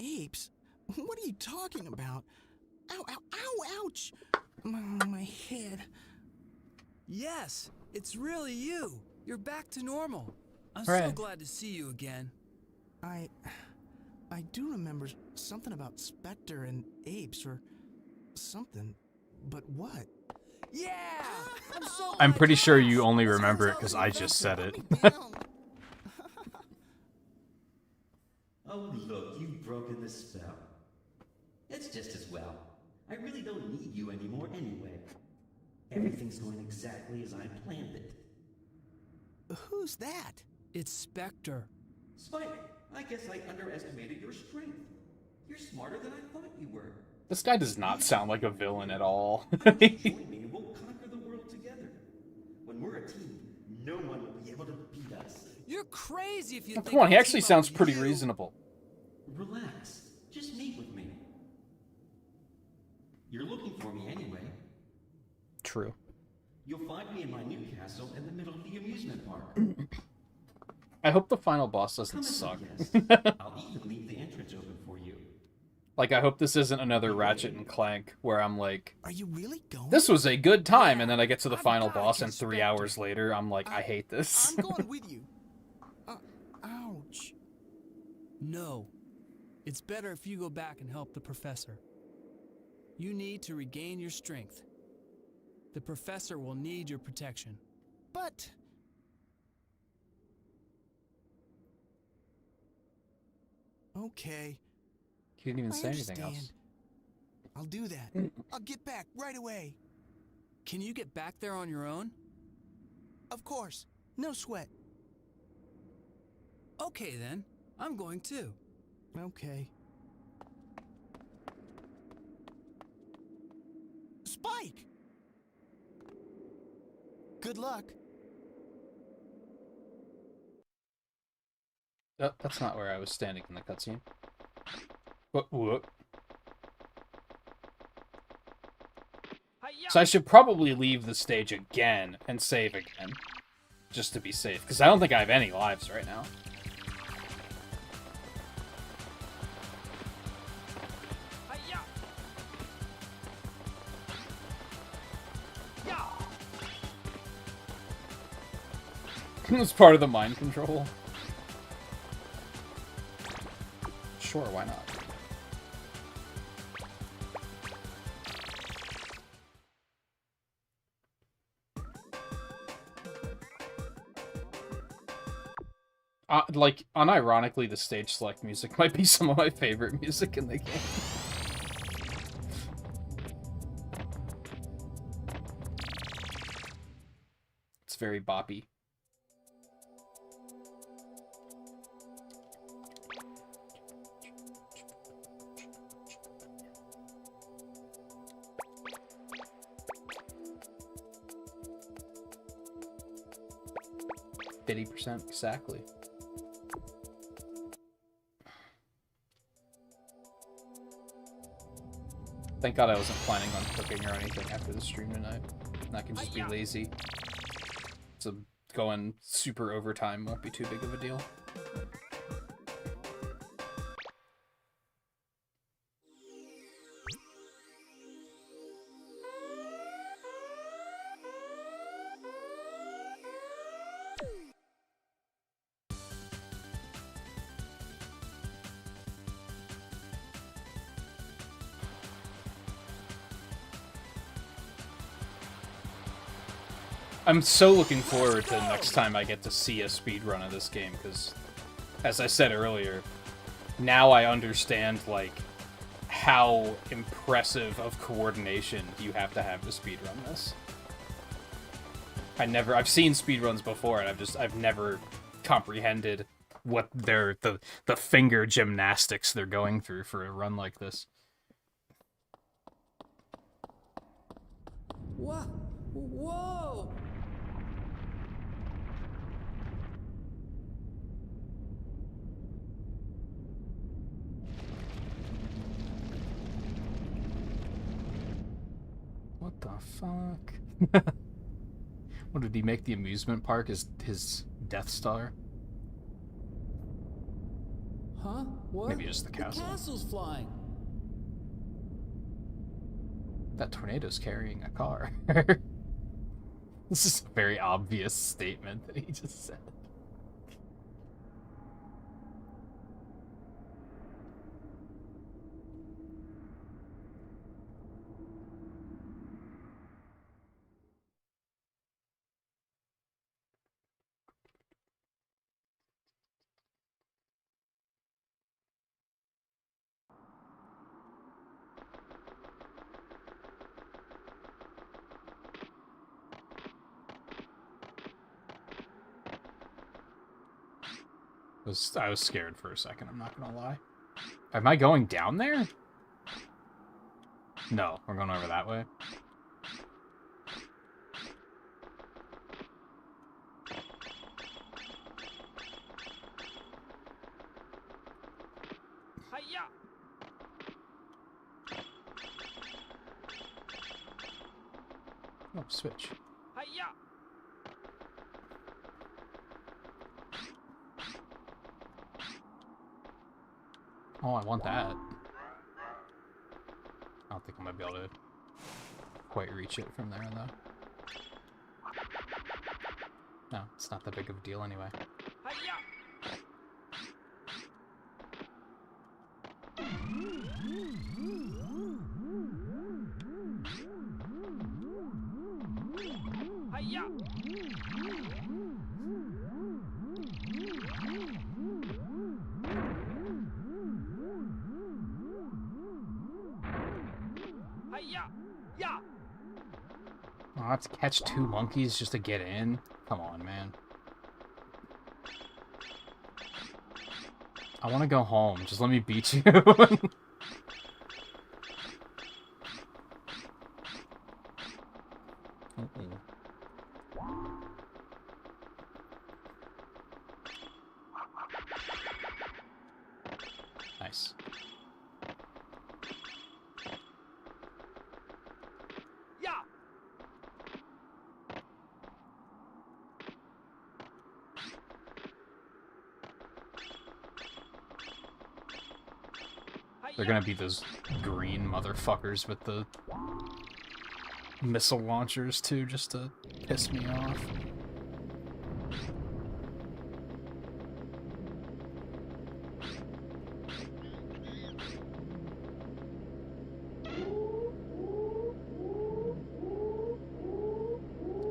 Apes? What are you talking about? Ow, ow, ow, ouch! My head. Yes, it's really you. You're back to normal. I'm so Right. glad to see you again. I do remember something about Spectre and apes or something, but what? Yeah! I'm so I'm glad pretty you sure asked. you only Sounds remember it like because an I just said adventure. it. Oh, look, you've broken the spell. It's just as well. I really don't need you anymore anyway. Everything's going exactly as I planned it. Who's that? It's Spectre. Spike, I guess I underestimated your strength. You're smarter than I thought you were. This guy does not sound like a villain at all. Join me and we'll conquer the world together. When we're a team, no one will be able to beat us. You're crazy if you think Come on, he I'll actually team up sounds with pretty you. reasonable. Relax. Just meet with me. You're looking for me anyway. True. You'll find me in my new castle in the middle of the amusement park. I hope the final boss doesn't Come and suck. yes. I'll even leave the entrance open for you. Like, I hope this isn't another Ratchet and Clank where I'm like, Are you really going? this was a good time, and then I get to the I've final gotta boss, and catch 3 Spectre. hours later, I'm like, I hate this. I'm going with you. Ouch. No. It's better if you go back and help the professor. You need to regain your strength. The professor will need your protection. But okay. He didn't even I say anything understand. else. I'll do that. I'll get back right away. Can you get back there on your own? Of course. No sweat. Okay then. I'm going too. Okay. Spike! Good luck. Oh, that's not where I was standing in the cutscene. What? So I should probably leave the stage again and save again. Just to be safe. Because I don't think I have any lives right now. It's part of the mind control. Sure, why not? Like, unironically, the stage select music might be some of my favorite music in the game. It's very boppy. %, exactly. Thank God I wasn't planning on cooking or anything after the stream tonight. And I can just be lazy. So going super overtime won't be too big of a deal. I'm so looking forward to the next time I get to see a speedrun of this game, because, as I said earlier, now I understand, like, how impressive of coordination you have to speedrun this. I've seen speedruns before, and I've never comprehended what the finger gymnastics they're going through for a run like this. What? Whoa! What the fuck? What, did he make the amusement park his Death Star? Huh? What? Maybe just the castle. The castle's flying. That tornado's carrying a car. This is a very obvious statement that he just said. I was scared for a second, I'm not gonna lie. Am I going down there? No, we're going over that way. Hiya! Oh, switch. Hiya! Oh, I want that. I don't think I'm gonna be able to quite reach it from there, though. No, it's not that big of a deal anyway. Hiya! Hiya! Hiya! Yeah! Oh, I have to catch 2 monkeys just to get in? Come on, man. I want to go home. Just let me beat you. Nice. Yeah! They're gonna be those green motherfuckers with the missile launchers, too, just to piss me off.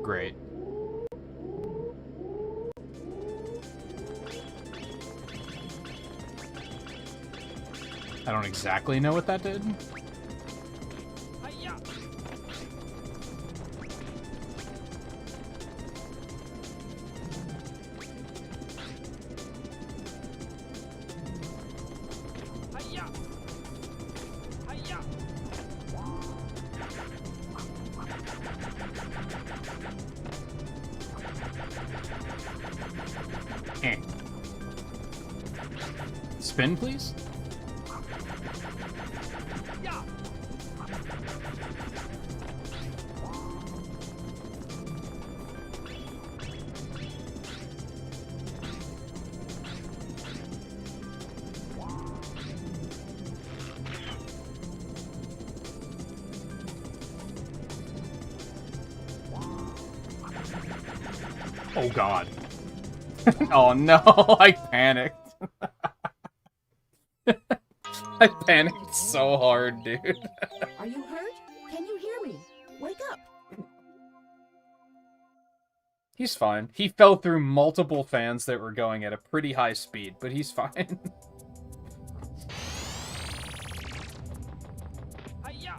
Great. I don't exactly know what that did. Hiya! Hiya! Hiya! Eh. Spin, please? Yeah! Oh god. Oh no, I panicked. I panicked so hard, dude. Are you hurt? Can you hear me? Wake up! He's fine. He fell through multiple fans that were going at a pretty high speed, but he's fine. Hiya!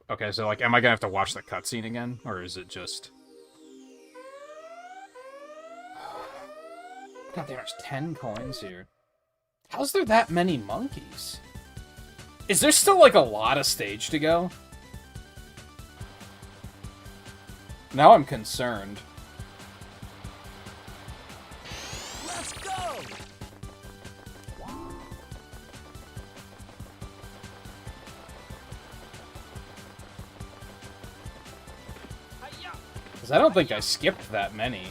Okay, so, like, am I gonna have to watch the cutscene again? Or is it just... God, there's 10 coins here. How's there that many monkeys? Is there still, like, a lot of stage to go? Now I'm concerned. Let's go! Because I don't think I skipped that many.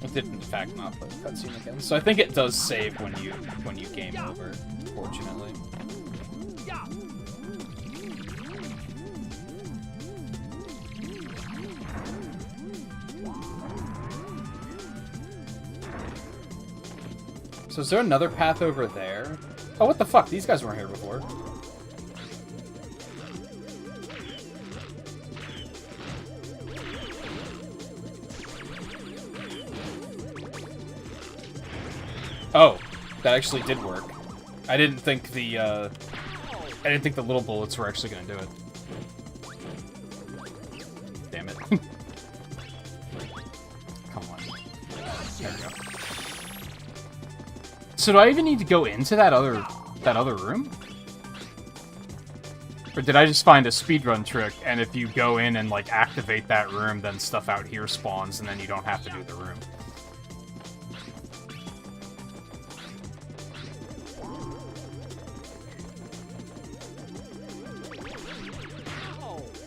It did in fact not play the cutscene again. So I think it does save when you game over, fortunately. So is there another path over there? Oh, what the fuck? These guys weren't here before. Oh, that actually did work. I didn't think the little bullets were actually gonna do it. Damn it. Come on. There we go. So do I even need to go into that other room? Or did I just find a speedrun trick, and if you go in and, like, activate that room, then stuff out here spawns, and then you don't have to do the room?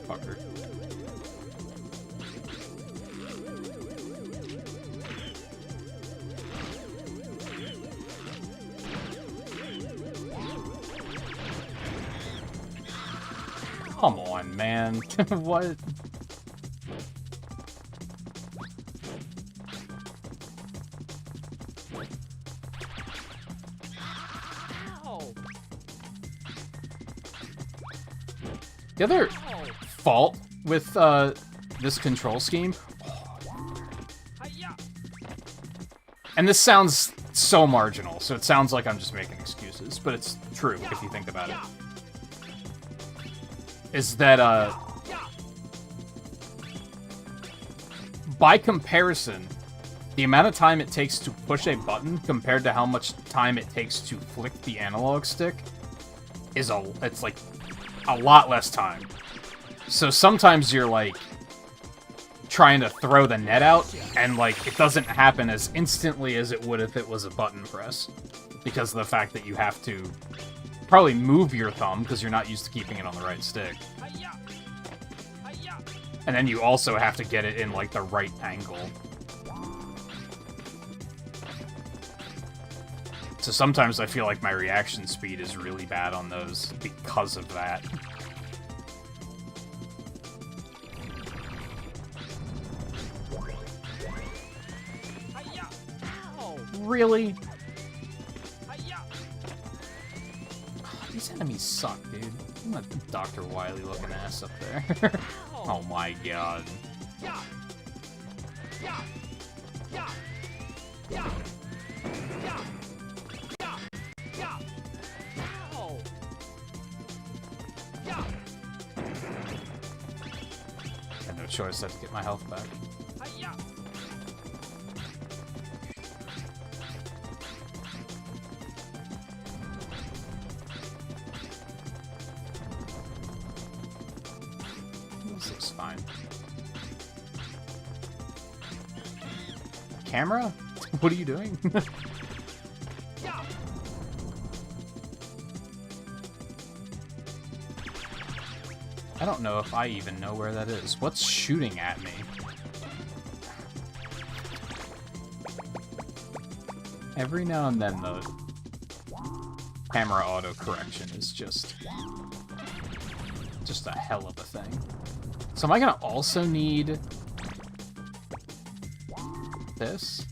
Fucker. Come on, man. What? The other fault with this control scheme, and this sounds so marginal, so it sounds like I'm just making excuses, but it's true if you think about it, is that by comparison, the amount of time it takes to push a button compared to how much time it takes to flick the analog stick is it's like a lot less time. So sometimes you're like trying to throw the net out, and like it doesn't happen as instantly as it would if it was a button press, because of the fact that you have to probably move your thumb because you're not used to keeping it on the right stick. And then you also have to get it in like the right angle. So sometimes I feel like my reaction speed is really bad on those because of that. Really? These enemies suck, dude. I'm that Dr. Wily looking ass up there. Oh my god. I had no choice, I had to get my health back. This looks fine. Camera? What are you doing? I don't know if I even know where that is. What's shooting at me? Every now and then, the camera auto-correction is just a hell of a thing. So am I gonna also need this?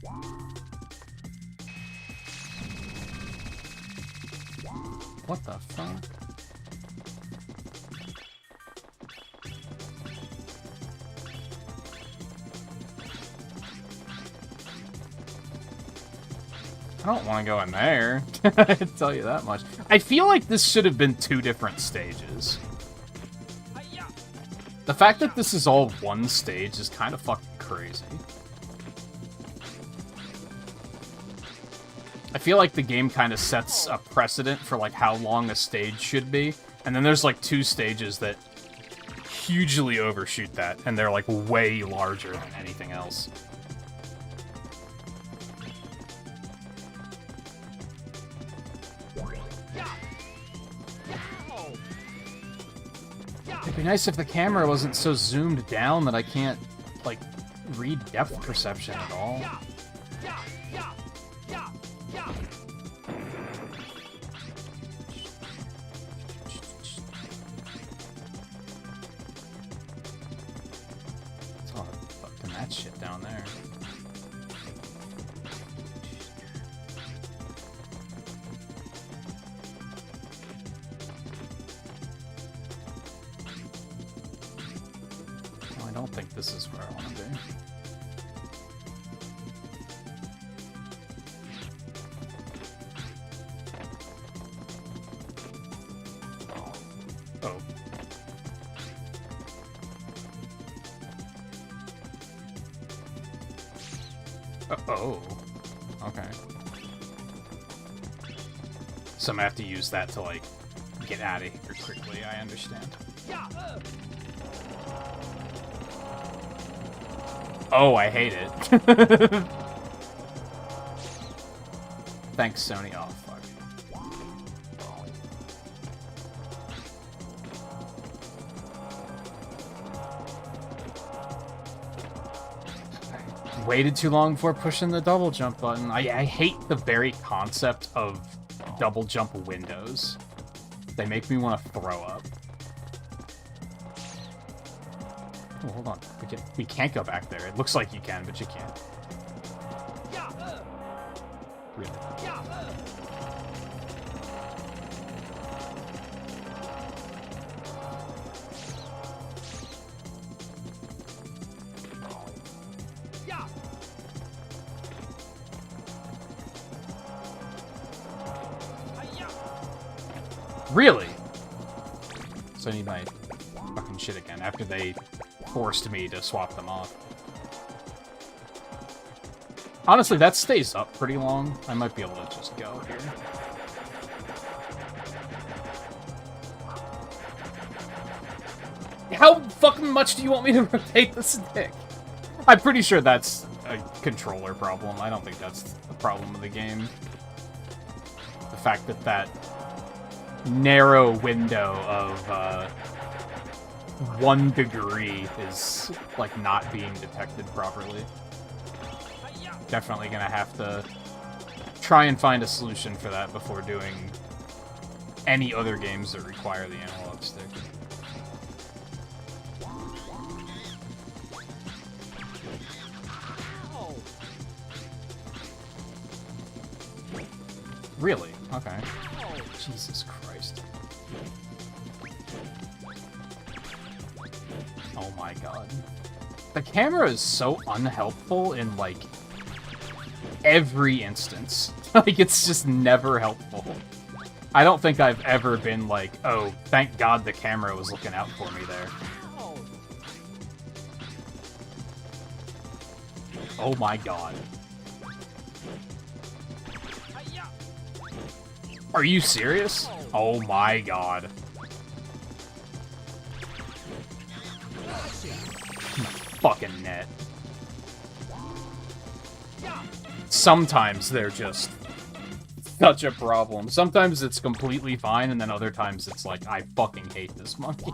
What the fuck? I don't want to go in there. I can tell you that much. I feel like this should have been 2 different stages. The fact that this is all one stage is kind of fucking crazy. I feel like the game kind of sets a precedent for like how long a stage should be, and then there's like 2 stages that hugely overshoot that, and they're like way larger than anything else. It'd be nice if the camera wasn't so zoomed down that I can't, like, read depth perception at all. It's all fucking that shit down there. I don't think this is where I want to be. Oh. Oh. Okay. So I'm gonna have to use that to, like, get out of here quickly, I understand. Oh, I hate it. Thanks, Sony. Oh, fuck. Waited too long before pushing the double jump button. I hate the very concept of double jump windows. They make me want to throw up. Oh, hold on. We can't go back there. It looks like you can, but you can't. Really? Really? So I need my fucking shit again after they forced me to swap them off. Honestly, that stays up pretty long. I might be able to just go here. How fucking much do you want me to rotate the stick? I'm pretty sure that's a controller problem. I don't think that's a problem of the game. The fact that that narrow window of 1 degree is, like, not being detected properly. Definitely gonna have to try and find a solution for that before doing any other games that require the analog stick. Really? Okay. Jesus Christ. Oh my god. The camera is so unhelpful in, like, every instance. Like, it's just never helpful. I don't think I've ever been like, oh, thank God the camera was looking out for me there. Oh my god. Are you serious? Oh my god. Fucking net. Sometimes they're just such a problem. Sometimes it's completely fine, and then other times it's like, I fucking hate this monkey.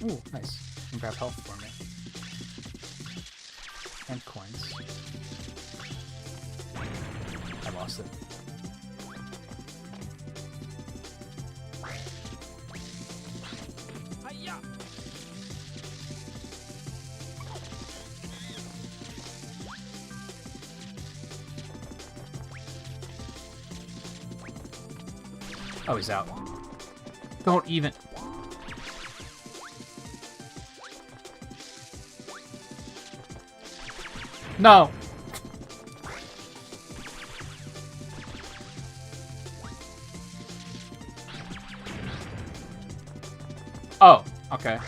Ooh, nice. You can grab health for me. And coins. I lost it. Oh, he's out. Don't even... No! Oh, okay.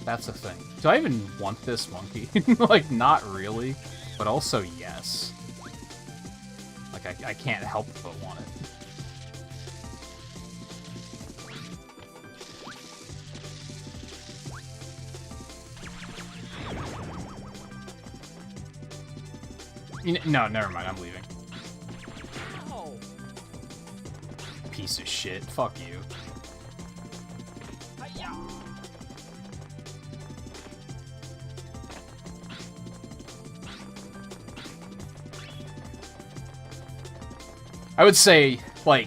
That's a thing. Do I even want this monkey? Like, not really, but also yes. Like, I can't help but want it. No, never mind. I'm leaving. Piece of shit. Fuck you. I would say, like,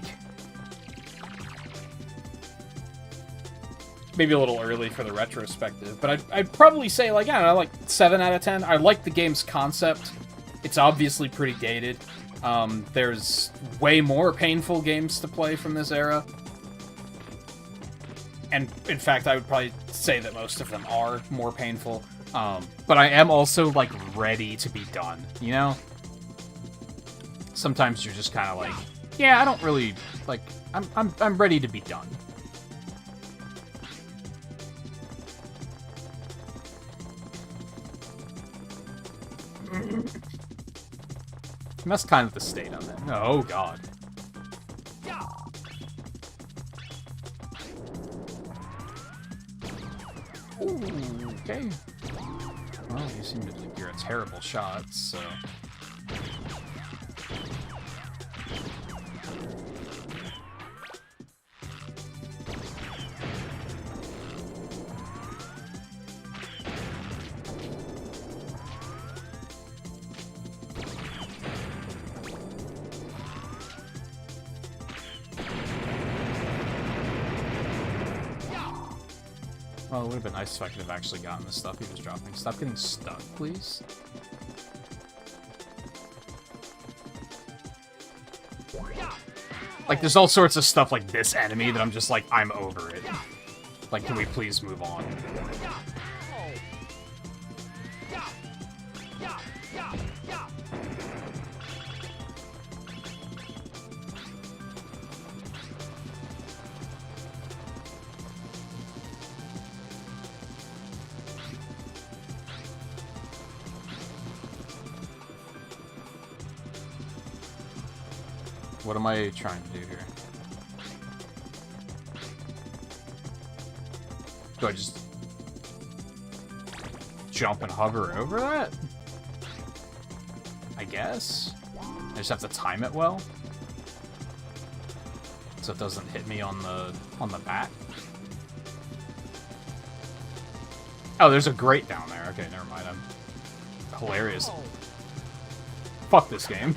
maybe a little early for the retrospective, but I'd probably say, like, I don't know, like 7 out of 10. I like the game's concept. It's obviously pretty dated. There's way more painful games to play from this era. And, in fact, I would probably say that most of them are more painful. But I am also, like, ready to be done, you know? Sometimes you're just kind of like, yeah, I don't really, like, I'm ready to be done. And that's kind of the state I'm in. Oh, God. Ooh, okay. Well, you seem to think you're a terrible shot, so... Oh, it would have been nice if I could have actually gotten the stuff he was dropping. Stop getting stuck, please. Like, there's all sorts of stuff like this enemy that I'm just like, I'm over it. Like, can we please move on? What am I trying to do here? Do I just jump and hover over that? I guess. I just have to time it well, so it doesn't hit me on the back. Oh, there's a grate down there. Okay, never mind. I'm hilarious. Fuck this game.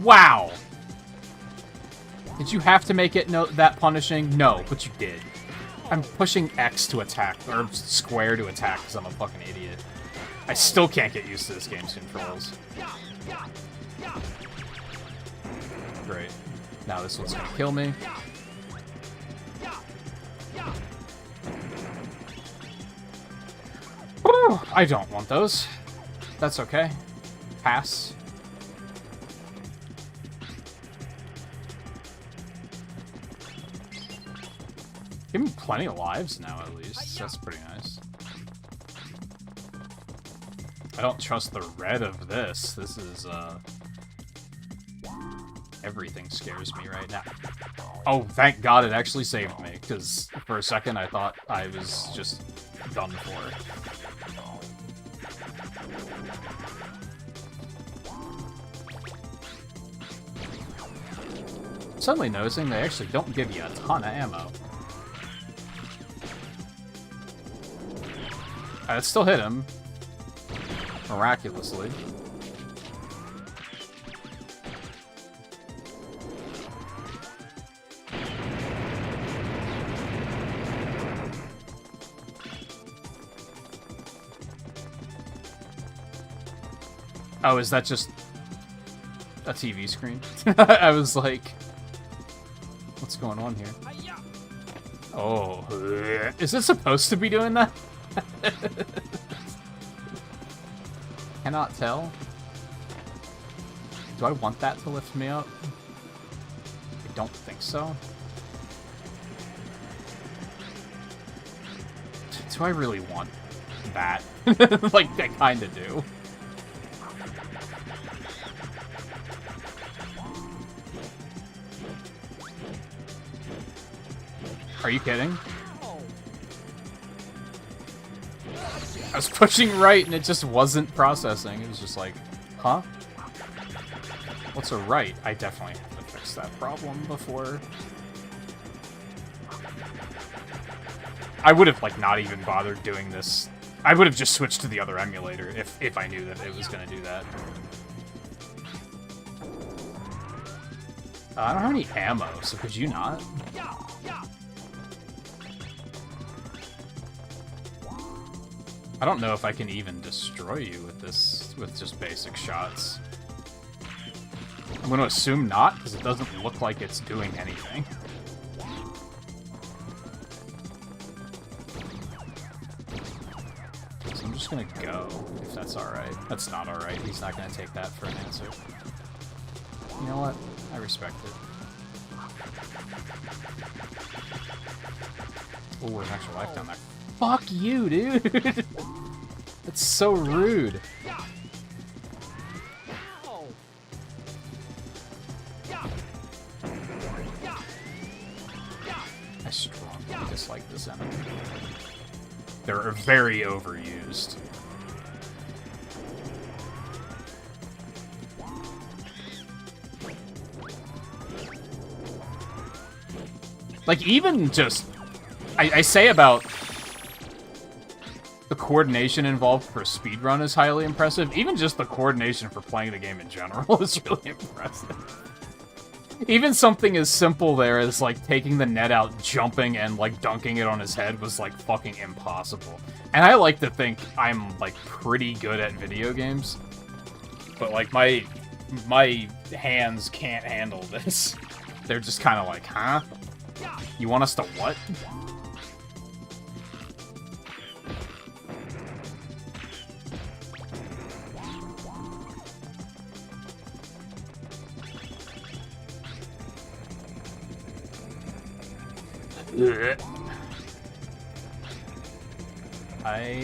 Wow! Did you have to make it that punishing? No, but you did. I'm pushing X to attack, or square to attack, because I'm a fucking idiot. I still can't get used to this game's controls. Great. Now this one's gonna kill me. Whew, I don't want those. That's okay. Pass. Give me plenty of lives now, at least. That's pretty nice. I don't trust the red of this. This is, everything scares me right now. Oh, thank God it actually saved me, because for a second I thought I was just done for. I'm suddenly noticing they actually don't give you a ton of ammo. It still hit him. Miraculously. Oh, is that just a TV screen? I was like, what's going on here? Oh, is it supposed to be doing that? Cannot tell. Do I want that to lift me up? I don't think so. Do I really want that? Like, I kinda do. Are you kidding? I was pushing right and it just wasn't processing. It was just like, huh? What's a right? I definitely have to fix that problem before. I would have, like, not even bothered doing this. I would have just switched to the other emulator if I knew that it was going to do that. I don't have any ammo, so could you not? I don't know if I can even destroy you with this, with just basic shots. I'm going to assume not, because it doesn't look like it's doing anything. So I'm just going to go, if that's alright. That's not alright. He's not going to take that for an answer. You know what? I respect it. Oh, there's actual life down there. Fuck you, dude! That's so rude. I strongly dislike this enemy. They're very overused. Like, even just... I say about the coordination involved for a speedrun is highly impressive. Even just the coordination for playing the game in general is really impressive. Even something as simple there as, like, taking the net out, jumping, and, like, dunking it on his head was, like, fucking impossible. And I like to think I'm, like, pretty good at video games. But, like, my hands can't handle this. They're just kind of like, huh? You want us to what?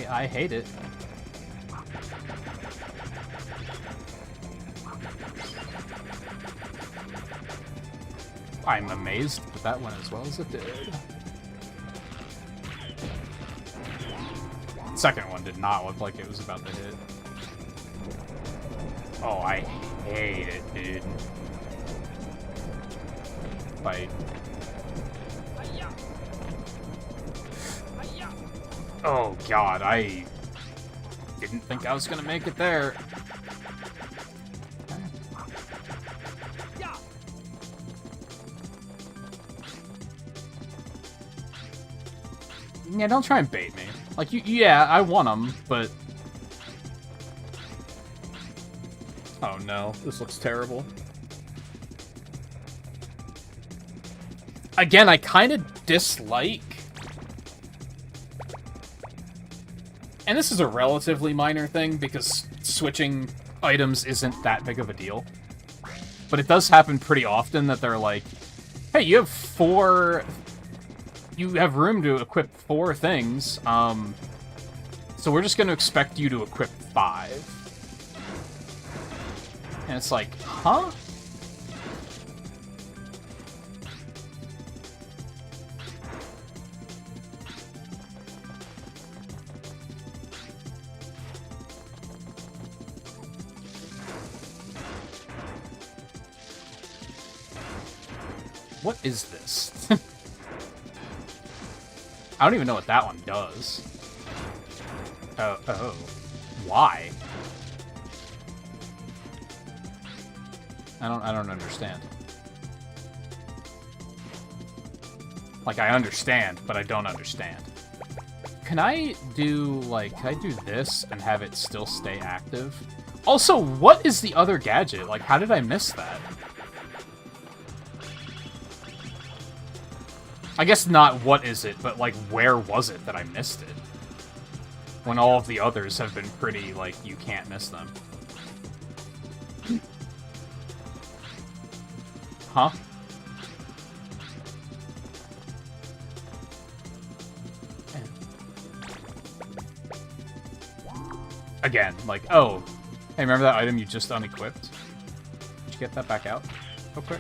I hate it. I'm amazed that that went as well as it did. The second one did not look like it was about to hit. Oh, I hate it, dude. Bite. Oh god, I didn't think I was gonna make it there. Yeah, don't try and bait me. Like, yeah, I want them, but... Oh no, this looks terrible. Again, I kind of dislike... And this is a relatively minor thing, because switching items isn't that big of a deal. But it does happen pretty often that they're like, hey, you have 4... You have room to equip 4 things, so we're just going to expect you to equip 5. And it's like, huh? What is this? I don't even know what that one does. Oh. Why? I don't understand. Like, I understand, but I don't understand. Can I do, like, can I do this and have it still stay active? Also, what is the other gadget? Like, how did I miss that? I guess not what is it, but, like, where was it that I missed it? When all of the others have been pretty, like, you can't miss them. Huh? Again, like, oh, hey, remember that item you just unequipped? Did you get that back out real quick?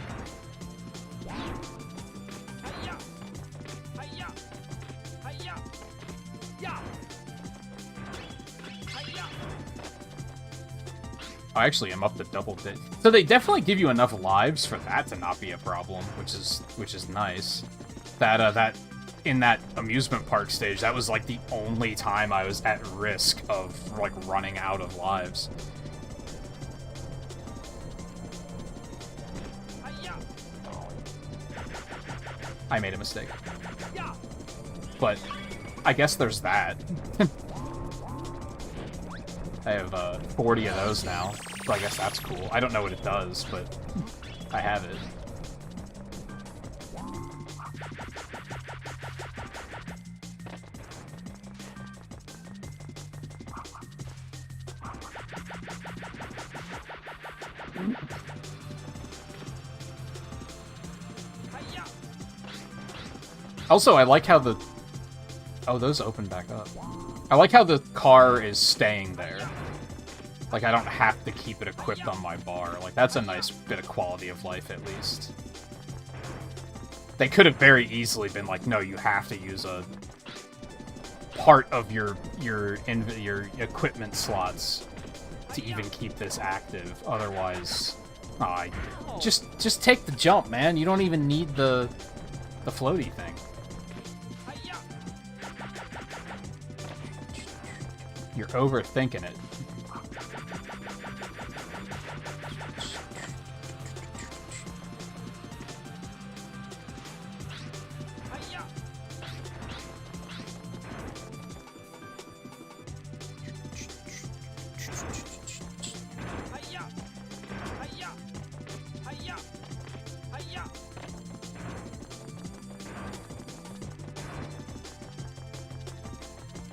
Oh, actually, I'm up to double dip. So they definitely give you enough lives for that to not be a problem, which is nice. That in that amusement park stage, that was like the only time I was at risk of like running out of lives. I made a mistake. But I guess there's that. I have 40 of those now, so I guess that's cool. I don't know what it does, but I have it. Also, I like how the... Oh, those open back up. I like how the car is staying there. Like, I don't have to keep it equipped on my bar. Like, that's a nice bit of quality of life, at least. They could have very easily been like, no, you have to use a part of your equipment slots to even keep this active. Otherwise, just take the jump, man. You don't even need the floaty thing. You're overthinking it.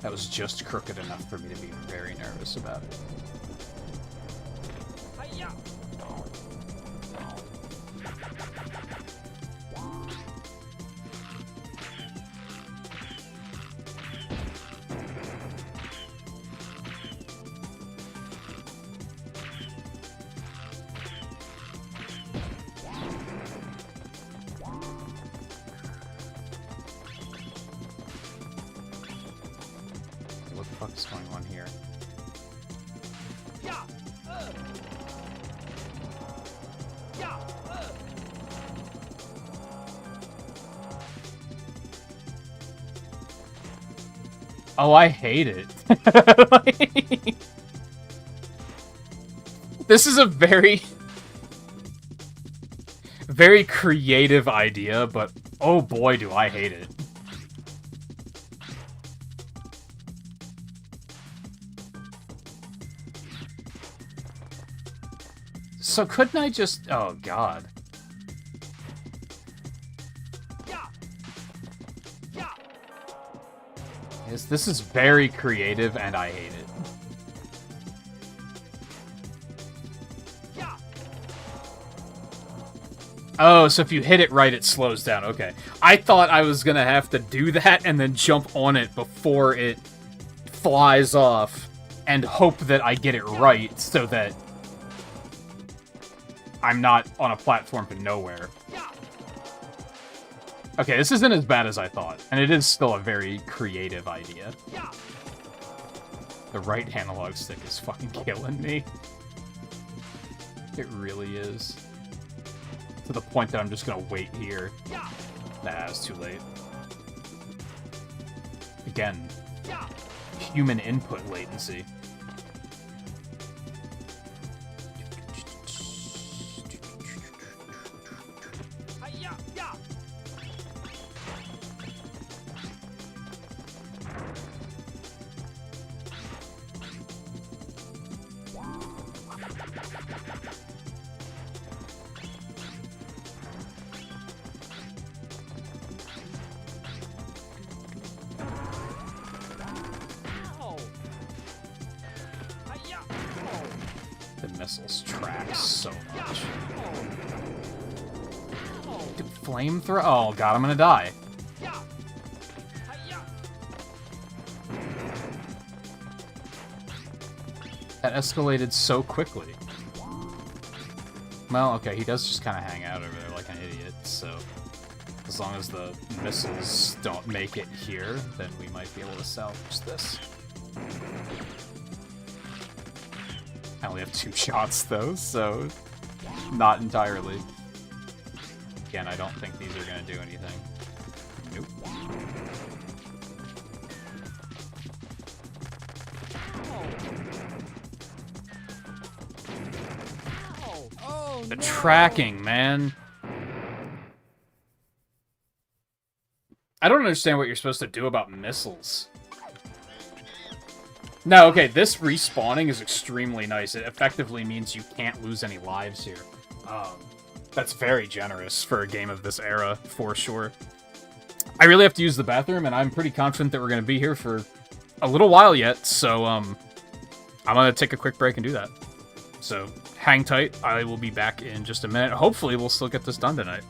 That was just crooked enough for me to be very nervous about it. What the fuck is going on here? Oh, I hate it. This is a very creative idea, but oh boy, do I hate it. So couldn't I just... Oh, God. Yes, this is very creative, and I hate it. Oh, so if you hit it right, it slows down. Okay. I thought I was gonna have to do that and then jump on it before it flies off and hope that I get it right so that I'm not on a platform to nowhere. Okay, this isn't as bad as I thought, and it is still a very creative idea. The right analog stick is fucking killing me. It really is. To the point that I'm just gonna wait here. Nah, it's too late. Again, human input latency. missiles track so much. Dude, flamethrower? Oh god, I'm gonna die. That escalated so quickly. Well, okay, he does just kind of hang out over there like an idiot, so... As long as the missiles don't make it here, then we might be able to salvage this. I only have 2 shots, though, so... Not entirely. Again, I don't think these are going to do anything. Nope. The tracking, man. I don't understand what you're supposed to do about missiles. No, okay, this respawning is extremely nice. It effectively means you can't lose any lives here. That's very generous for a game of this era, for sure. I really have to use the bathroom, and I'm pretty confident that we're going to be here for a little while yet, so I'm going to take a quick break and do that. So, hang tight. I will be back in just a minute. Hopefully, we'll still get this done tonight.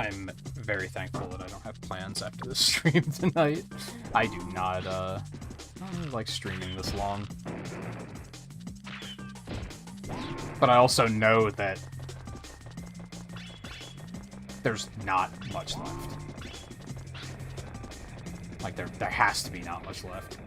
I'm very thankful that I don't have plans after this stream tonight. I do not, I don't really like streaming this long. But I also know that there's not much left. Like, there has to be not much left.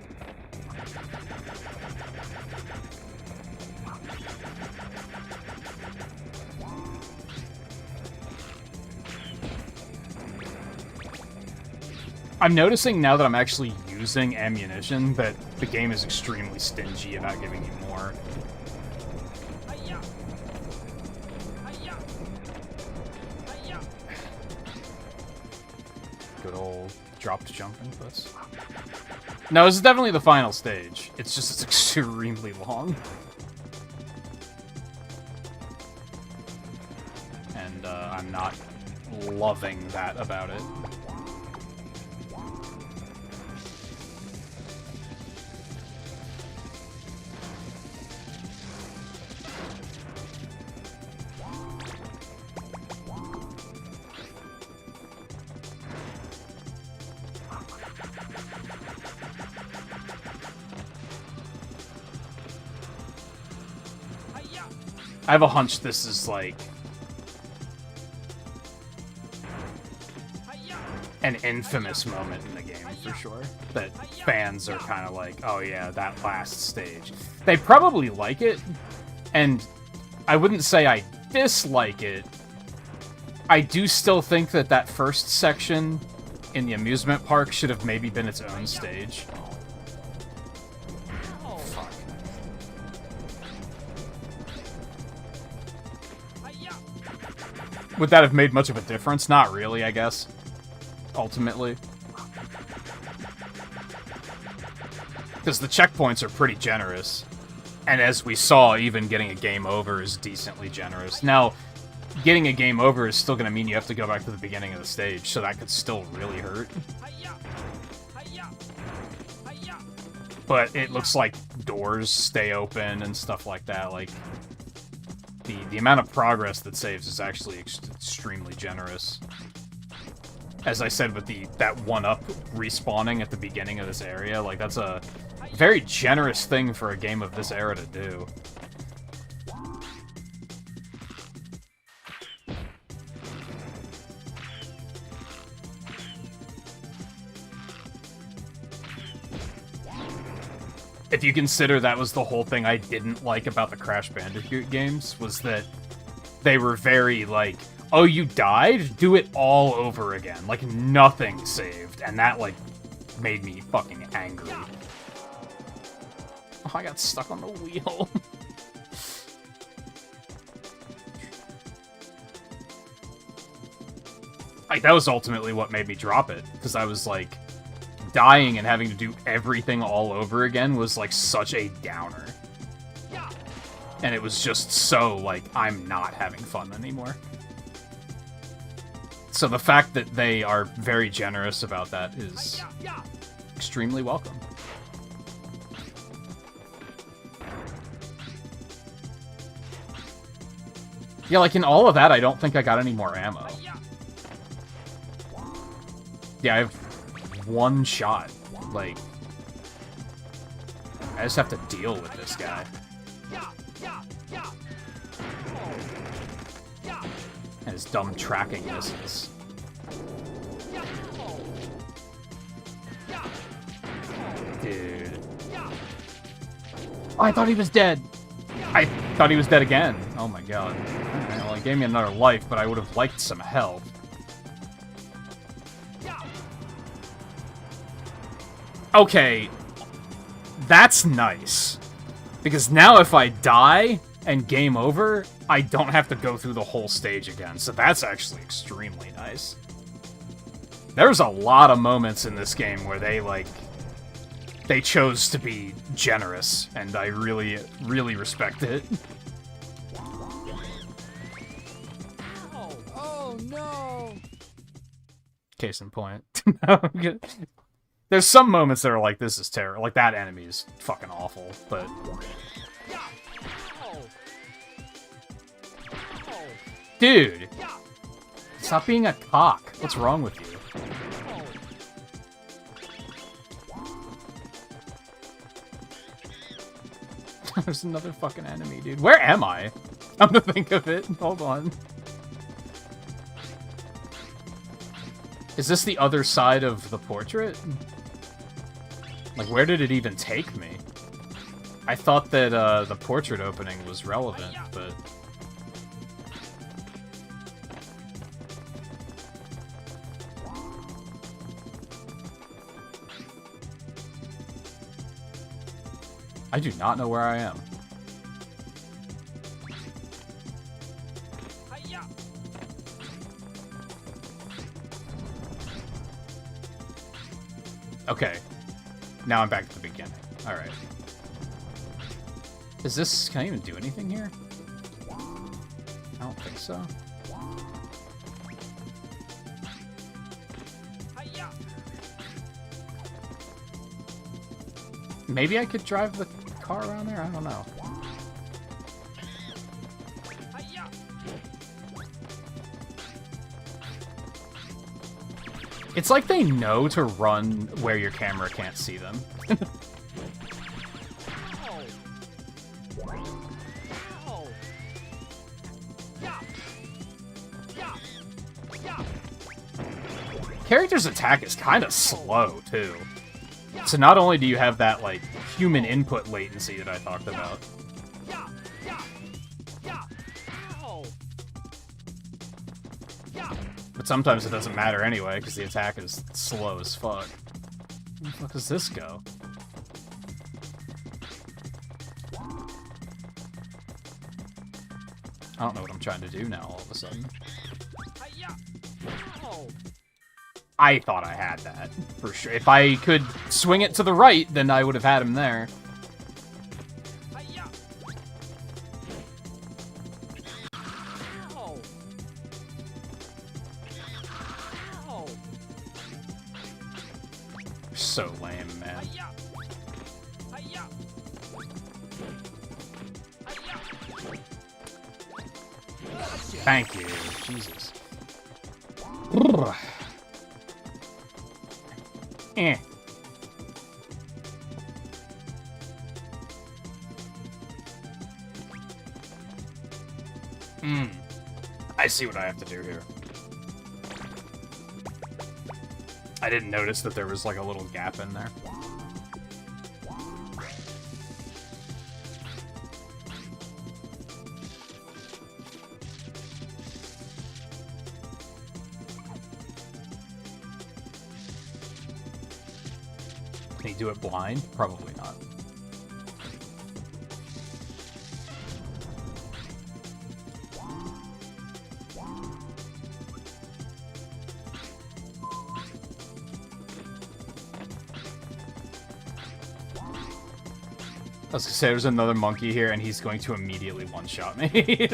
I'm noticing now that I'm actually using ammunition that the game is extremely stingy about giving you more. Good old drop to jump inputs. No, this is definitely the final stage. It's just it's extremely long. And I'm not loving that about it. I have a hunch this is, like, an infamous moment in the game, for sure. That fans are kind of like, oh yeah, that last stage. They probably like it, and I wouldn't say I dislike it. I do still think that that first section in the amusement park should have maybe been its own stage. Would that have made much of a difference? Not really, I guess. Ultimately. Because the checkpoints are pretty generous. And as we saw, even getting a game over is decently generous. Now, getting a game over is still going to mean you have to go back to the beginning of the stage, so that could still really hurt. But it looks like doors stay open and stuff like that. Like, the amount of progress that saves is actually extremely generous. As I said with that 1-up respawning at the beginning of this area, like, that's a very generous thing for a game of this era to do. If you consider that was the whole thing I didn't like about the Crash Bandicoot games, was that they were very, like, oh, you died? Do it all over again. Like, nothing saved. And that, like, made me fucking angry. Oh, I got stuck on the wheel. Like, that was ultimately what made me drop it. Because I was, like, dying and having to do everything all over again was, like, such a downer. And it was just so, like, I'm not having fun anymore. So the fact that they are very generous about that is extremely welcome. Yeah, like, in all of that, I don't think I got any more ammo. Yeah, I have one shot. Like, I just have to deal with this guy. And his dumb tracking missiles. Dude. Oh, I thought he was dead. I thought he was dead again. Oh my god. Alright, well, he gave me another life, but I would have liked some health. Okay, that's nice. Because now if I die and game over, I don't have to go through the whole stage again. So that's actually extremely nice. There's a lot of moments in this game where they chose to be generous, and I really, really respect it. Oh no! Case in point. No, I'm good. There's some moments that are like, this is terrible. Like, that enemy is fucking awful, but... Dude! Stop being a cock. What's wrong with you? There's another fucking enemy, dude. Where am I? Come to think of it. Hold on. Is this the other side of the portrait? Like, where did it even take me? I thought that the portrait opening was relevant, but... I do not know where I am. Okay. Now I'm back at the beginning. Alright. Is this... Can I even do anything here? I don't think so. Maybe I could drive the car around there? I don't know. It's like they know to run where your camera can't see them. Character's attack is kind of slow, too. So not only do you have that, like, human input latency that I talked about. But sometimes it doesn't matter anyway, because the attack is slow as fuck. Where the fuck does this go? I don't know what I'm trying to do now, all of a sudden. I thought I had that, for sure. If I could swing it to the right, then I would have had him there. So lame, man. Thank you, Jesus. Eh. I see what I have to do here. I didn't notice that there was like a little gap in there. Can he do it blind? Probably not. I was gonna say, there's another monkey here, and he's going to immediately one-shot me.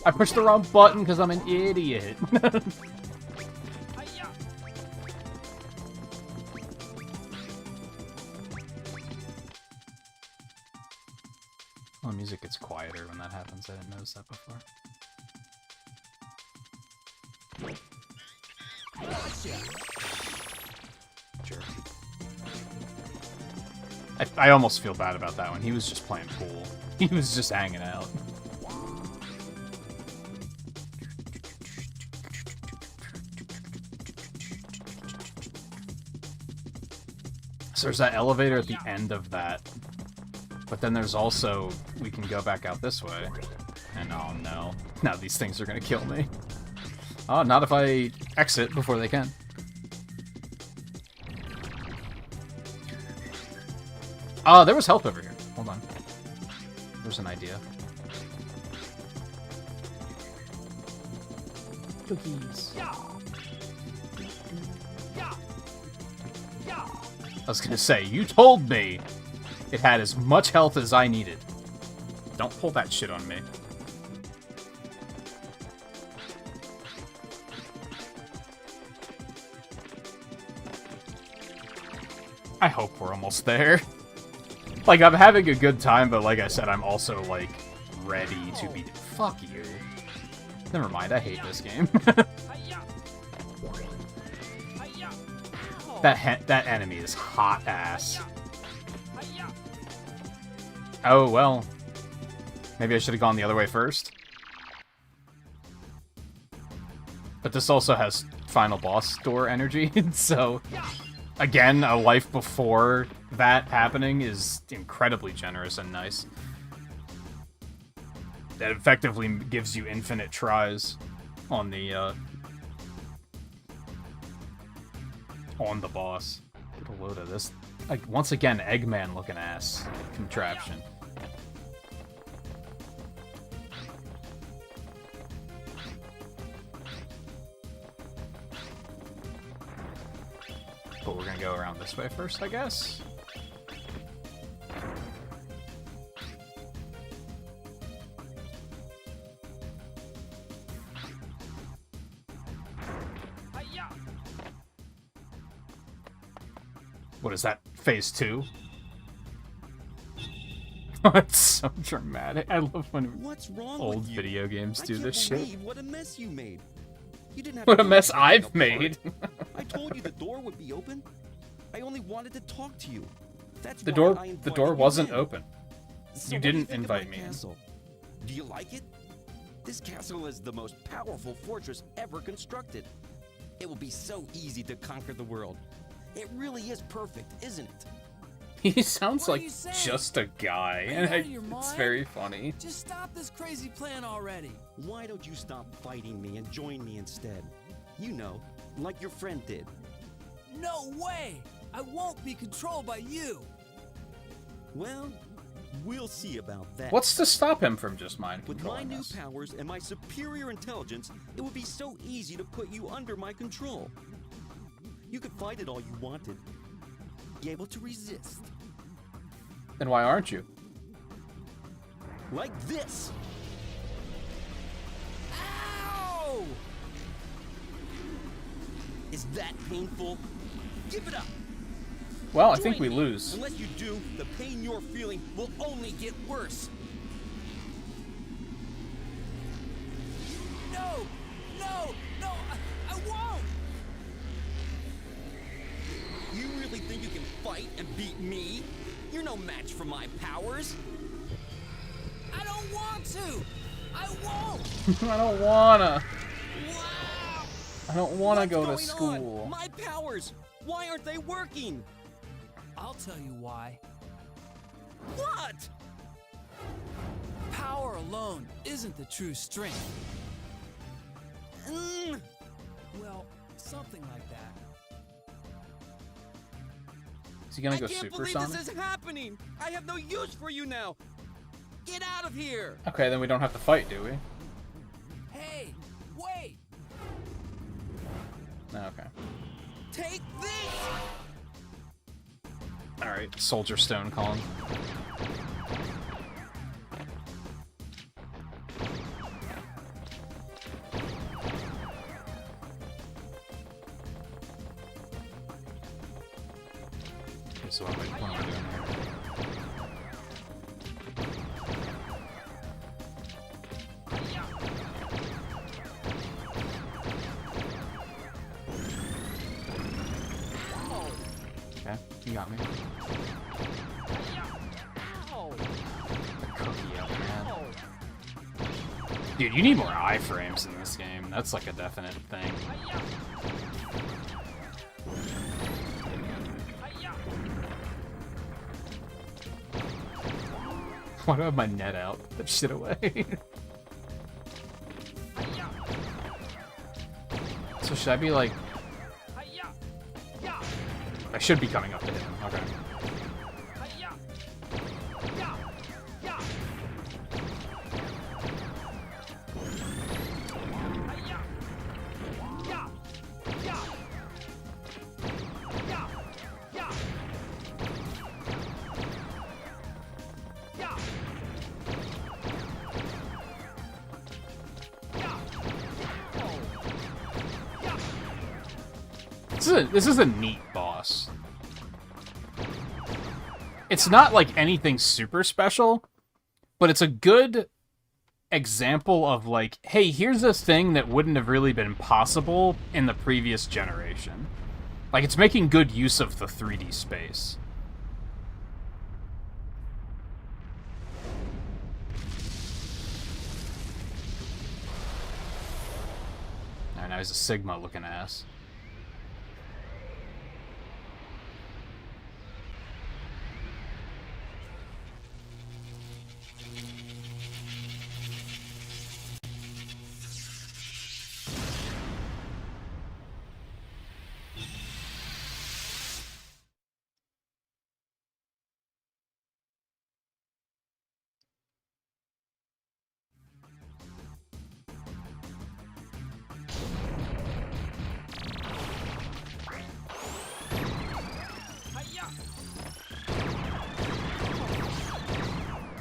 I pushed the wrong button because I'm an idiot. Oh, music gets quieter when that happens. I didn't notice that before. Jerk. I almost feel bad about that one. He was just playing pool. He was just hanging out. So there's that elevator at the end of that. But then there's also... We can go back out this way. And oh no. Now these things are gonna kill me. Oh, not if I exit before they can. Oh, there was help over here. Hold on. There's an idea. Cookies. I was gonna say, you told me it had as much health as I needed. Don't pull that shit on me. I hope we're almost there. Like, I'm having a good time, but like I said, I'm also, like, ready to be... Fuck you. Never mind, I hate this game. That enemy is hot ass. Oh, well. Maybe I should have gone the other way first. But this also has final boss door energy, so... Again, a life before that happening is incredibly generous and nice. That effectively gives you infinite tries on the boss. Get a load of this. Like, once again, Eggman looking ass contraption. But we're gonna go around this way first, I guess. What is that? Phase 2? It's so dramatic. I love when What's wrong old with you? video games do this I can't shit. believe what a mess you made. You didn't have What to a go mess breaking I've apart. made. I told you the door would be open. I only wanted to talk to you. That's The why door I the door invited you wasn't in. open. So You what do didn't think of invite my me in. castle? Do you like it? This castle is the most powerful fortress ever constructed. It will be so easy to conquer the world. It really is perfect, isn't it? He sounds What are like you saying? just a guy, Are you and out of your it's mind? very funny. Just stop this crazy plan already. Why don't you stop fighting me and join me instead? You know, like your friend did. No way! I won't be controlled by you. Well, we'll see about that. What's to stop him from just mind With my controlling new us? powers and my superior intelligence, it would be so easy to put you under my control. You could fight it all you wanted. Be able to resist. Then why aren't you? Like this! Ow! Is that painful? Give it up! Well, I think Join we me. lose. Unless you do, the pain you're feeling will only get worse. No! No! No! I won't! You really think you can fight and beat me? You're no match for my powers. I don't want to! I won't! I don't wanna. Wow! I don't wanna What's go to going school. on? My powers! Why aren't they working? I'll tell you why. What? Power alone isn't the true strength. Well, something like that. Is he gonna I go can't believe supersonic? this is happening! I have no use for you now! Get out of here! Okay, then we don't have to fight, do we? Hey, wait! Okay. Take this! Alright, Soldier Stone calling. Okay, so what am I doing here? Okay, you got me. The cookie up, man. Dude, you need more iframes in this game. That's like a definite thing. Why do I have my net out? Put that shit away. So should I be like... I should be coming up to hit him. Okay. This is a neat boss. It's not like anything super special, but it's a good example of like, hey, here's this thing that wouldn't have really been possible in the previous generation. Like, it's making good use of the 3D space. Alright, now he's a Sigma-looking ass.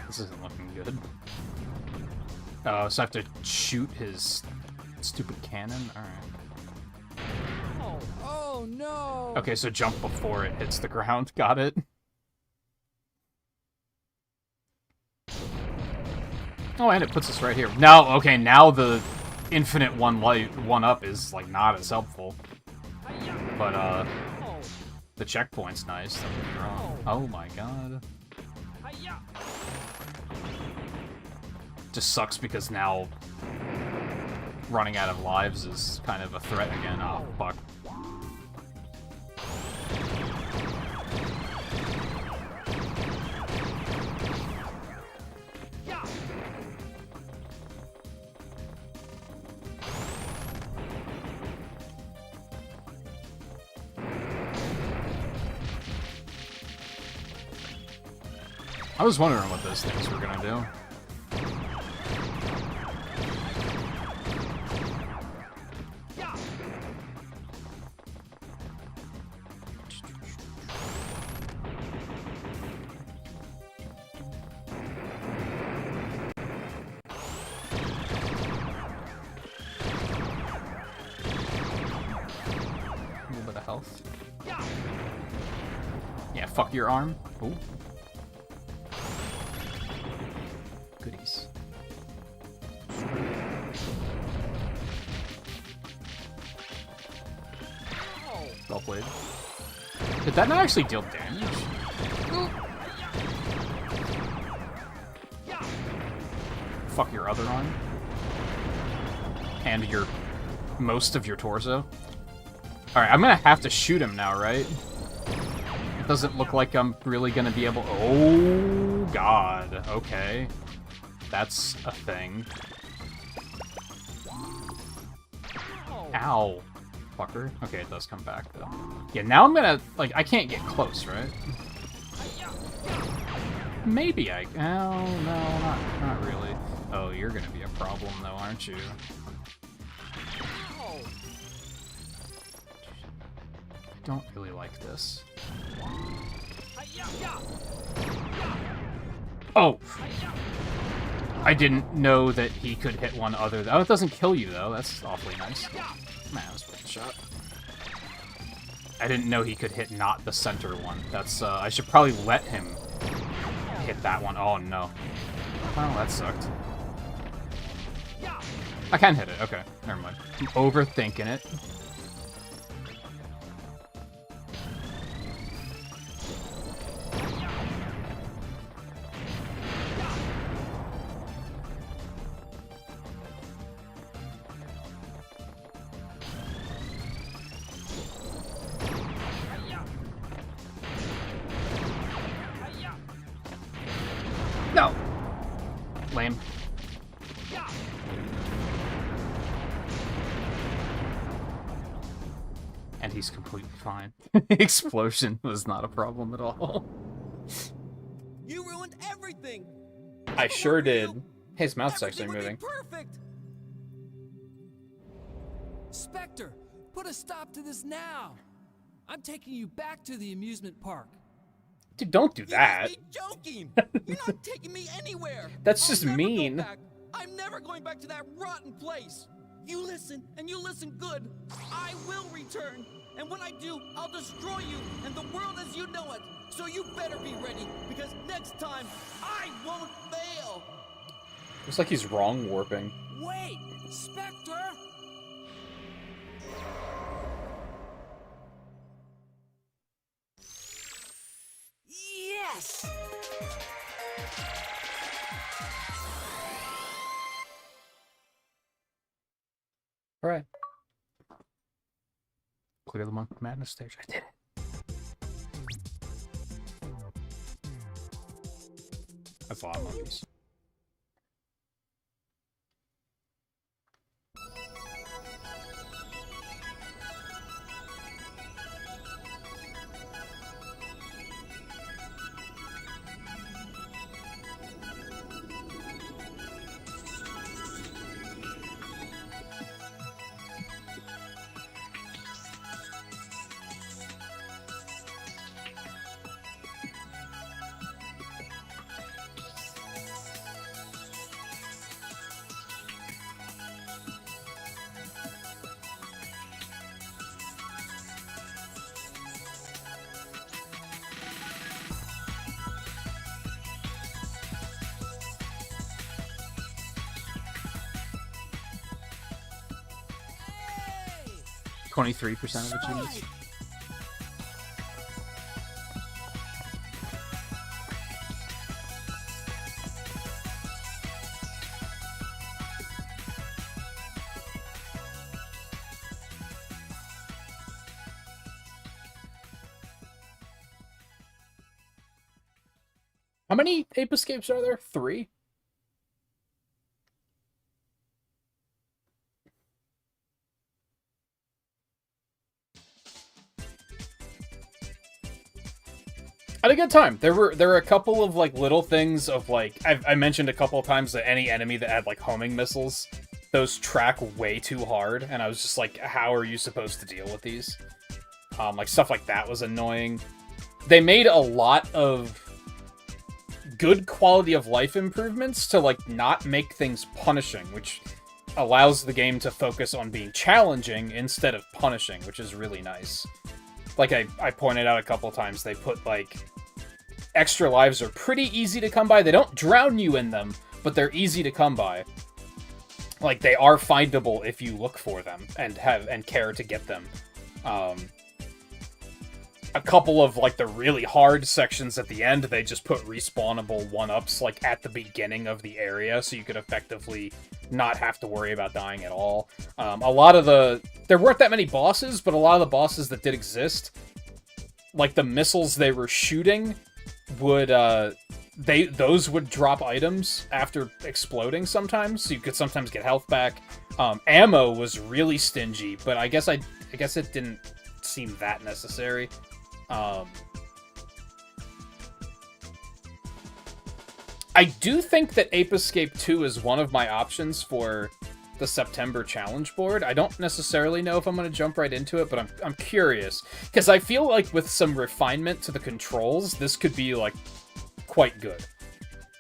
This isn't looking good. Oh, so I have to shoot his stupid cannon? Alright. Oh no! Okay, so jump before it hits the ground. Got it. Oh, and it puts us right here. Now, okay, now the infinite one-up is, like, not as helpful. But, the checkpoint's nice, don't get me wrong. Oh my god. Just sucks because now running out of lives is kind of a threat again. Oh, fuck. I was wondering what those things were gonna do. A little bit of health. Yeah, fuck your arm. Ooh. Goodies. Well played. Did that not actually deal damage? Fuck your other arm. And your... most of your torso. Alright, I'm gonna have to shoot him now, right? It doesn't look like I'm really gonna be able... Oh, God. Okay. That's a thing. Ow. Fucker. Okay, it does come back, though. Yeah, now I'm gonna... like, I can't get close, right? Maybe I... oh, no, not really. Oh, you're gonna be a problem, though, aren't you? I don't really like this. Oh! I didn't know that he could hit one other... oh, it doesn't kill you, though. That's awfully nice. Man, that was worth a shot. I didn't know he could hit not the center one. That's, I should probably let him hit that one. Oh, no. Well, that sucked. I can hit it. Okay, never mind. I'm overthinking it. No! Lame. And he's completely fine. Explosion was not a problem at all. You ruined everything. I sure did. His mouth's actually moving. Perfect. Spectre, put a stop to this now. I'm taking you back to the amusement park. Dude, don't do that. You must be joking. You're not taking me anywhere. That's just mean. I'm never going back to that rotten place. You listen, and you listen good. I will return. And when I do, I'll destroy you and the world as you know it. So you better be ready, because next time, I won't fail. Looks like he's wrong warping. Wait! Spectre! Yes! Alright. Clear the Monkey Madness stage. I did it. That's a lot of monkeys. Hey! 23% of achievements. How many ape escapes are there? 3? I had a good time. There were a couple of like little things of like I mentioned a couple of times that any enemy that had like homing missiles, those track way too hard, and I was just like, how are you supposed to deal with these? Like stuff like that was annoying. They made a lot of good quality of life improvements to like not make things punishing, which allows the game to focus on being challenging instead of punishing, which is really nice. Like I pointed out a couple times, they put like extra lives are pretty easy to come by. They don't drown you in them, but they're easy to come by. Like they are findable if you look for them and care to get them. A couple of like the really hard sections at the end, they just put respawnable 1-ups like at the beginning of the area, so you could effectively not have to worry about dying at all. A lot of there weren't that many bosses, but a lot of the bosses that did exist, like the missiles they were shooting, would those would drop items after exploding sometimes, so you could sometimes get health back. Ammo was really stingy, but I guess it didn't seem that necessary. I do think that Ape Escape 2 is one of my options for the September challenge board. I don't necessarily know if I'm going to jump right into it, but I'm curious. Because I feel like with some refinement to the controls, this could be, like, quite good.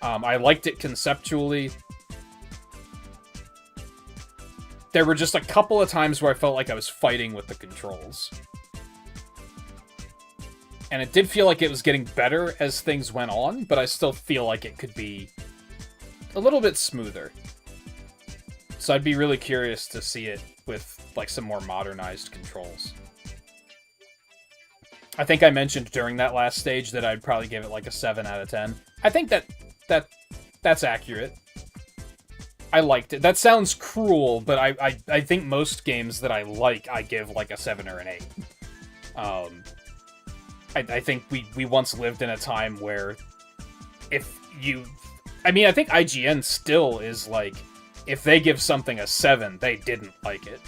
I liked it conceptually. There were just a couple of times where I felt like I was fighting with the controls. And it did feel like it was getting better as things went on, but I still feel like it could be a little bit smoother. So I'd be really curious to see it with like some more modernized controls. I think I mentioned during that last stage that I'd probably give it like a 7 out of 10. I think that's accurate. I liked it. That sounds cruel, but I think most games that I like, I give like a 7 or an 8. I think we once lived in a time where if you... I mean, I think IGN still is like, if they give something a 7, they didn't like it.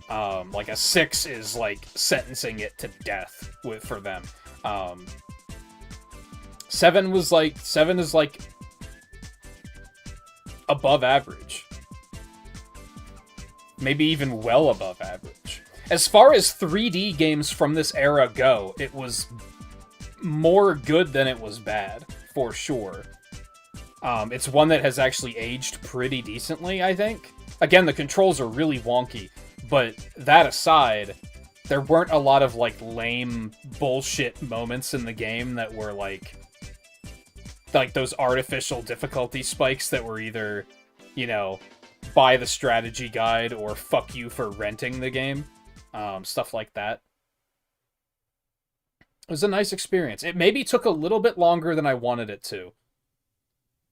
Like a 6 is like sentencing it to death for them. 7 is like above average. Maybe even well above average. As far as 3D games from this era go, it was more good than it was bad, for sure. It's one that has actually aged pretty decently, I think. Again, the controls are really wonky, but that aside, there weren't a lot of, like, lame bullshit moments in the game that were, like those artificial difficulty spikes that were either, you know, buy the strategy guide or fuck you for renting the game. Stuff like that. It was a nice experience. It maybe took a little bit longer than I wanted it to.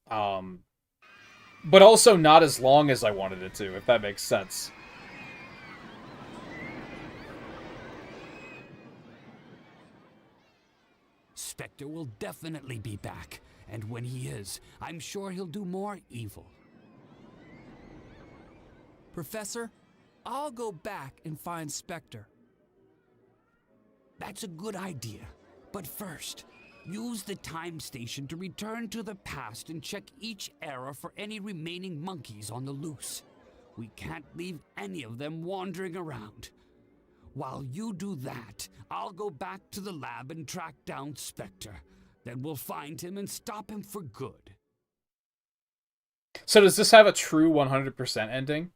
But also not as long as I wanted it to, if that makes sense. Spectre will definitely be back, and when he is, I'm sure he'll do more evil. Professor, I'll go back and find Spectre. That's a good idea. But first, use the time station to return to the past and check each era for any remaining monkeys on the loose. We can't leave any of them wandering around. While you do that, I'll go back to the lab and track down Spectre. Then we'll find him and stop him for good. So does this have a true 100% ending?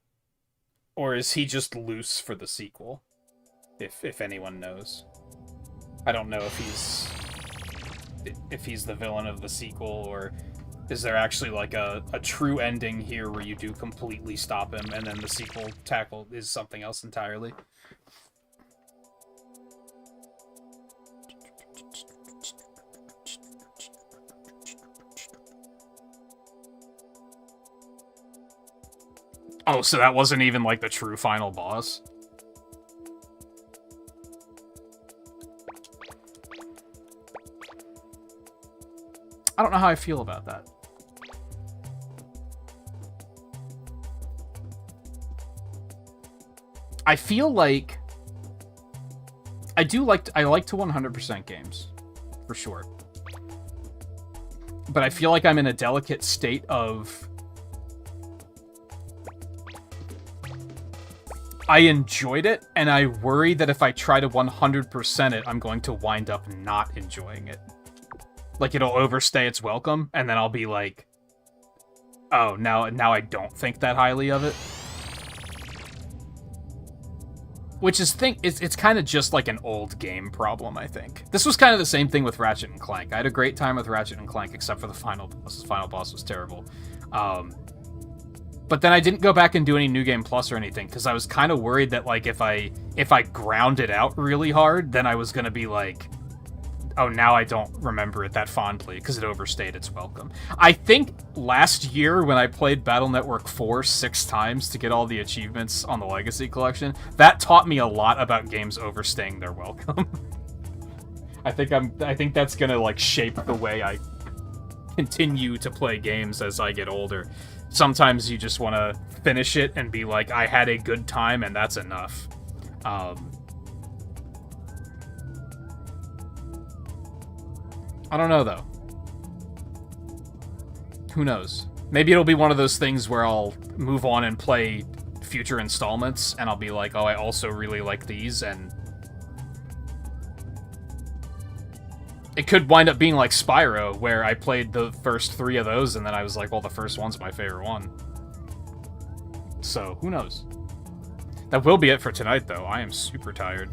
Or is he just loose for the sequel? If anyone knows. I don't know if he's the villain of the sequel, or is there actually like a true ending here where you do completely stop him and then the sequel tackle is something else entirely? Oh, so that wasn't even like the true final boss? I don't know how I feel about that. I feel like I like to 100% games, for sure. But I feel like I'm in a delicate state of I enjoyed it, and I worry that if I try to 100% it, I'm going to wind up not enjoying it. Like, it'll overstay its welcome, and then I'll be like, oh, now I don't think that highly of it. Which is, it's kind of just like an old game problem, I think. This was kind of the same thing with Ratchet and Clank. I had a great time with Ratchet and Clank, except for the final boss. The final boss was terrible. But then I didn't go back and do any New Game Plus or anything, because I was kind of worried that, like, if I ground it out really hard, then I was going to be like, oh, now I don't remember it that fondly, because it overstayed its welcome. I think last year, when I played Battle Network 4 6 times to get all the achievements on the Legacy Collection, that taught me a lot about games overstaying their welcome. I think that's going to, like, shape the way I continue to play games as I get older. Sometimes you just want to finish it and be like, I had a good time and that's enough. I don't know, though. Who knows? Maybe it'll be one of those things where I'll move on and play future installments, and I'll be like, oh, I also really like these, and it could wind up being like Spyro, where I played the first 3 of those, and then I was like, well, the first one's my favorite one. So, who knows? That will be it for tonight, though. I am super tired.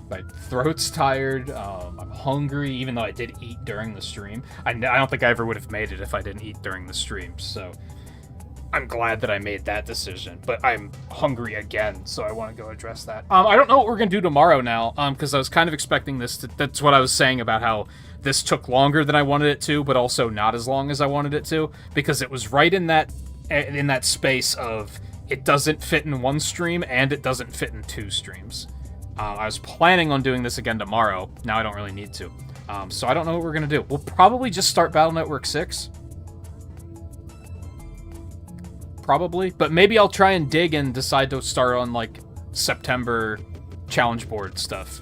My throat's tired. I'm hungry, even though I did eat during the stream. I don't think I ever would have made it if I didn't eat during the stream, so I'm glad that I made that decision. But I'm hungry again, so I want to go address that. I don't know what we're going to do tomorrow now, because I was kind of expecting this to... That's what I was saying about how this took longer than I wanted it to, but also not as long as I wanted it to, because it was right in that space of it doesn't fit in one stream and it doesn't fit in 2 streams. I was planning on doing this again tomorrow. Now I don't really need to. So I don't know what we're going to do. We'll probably just start Battle Network 6. Probably. But maybe I'll try and dig and decide to start on, like, September challenge board stuff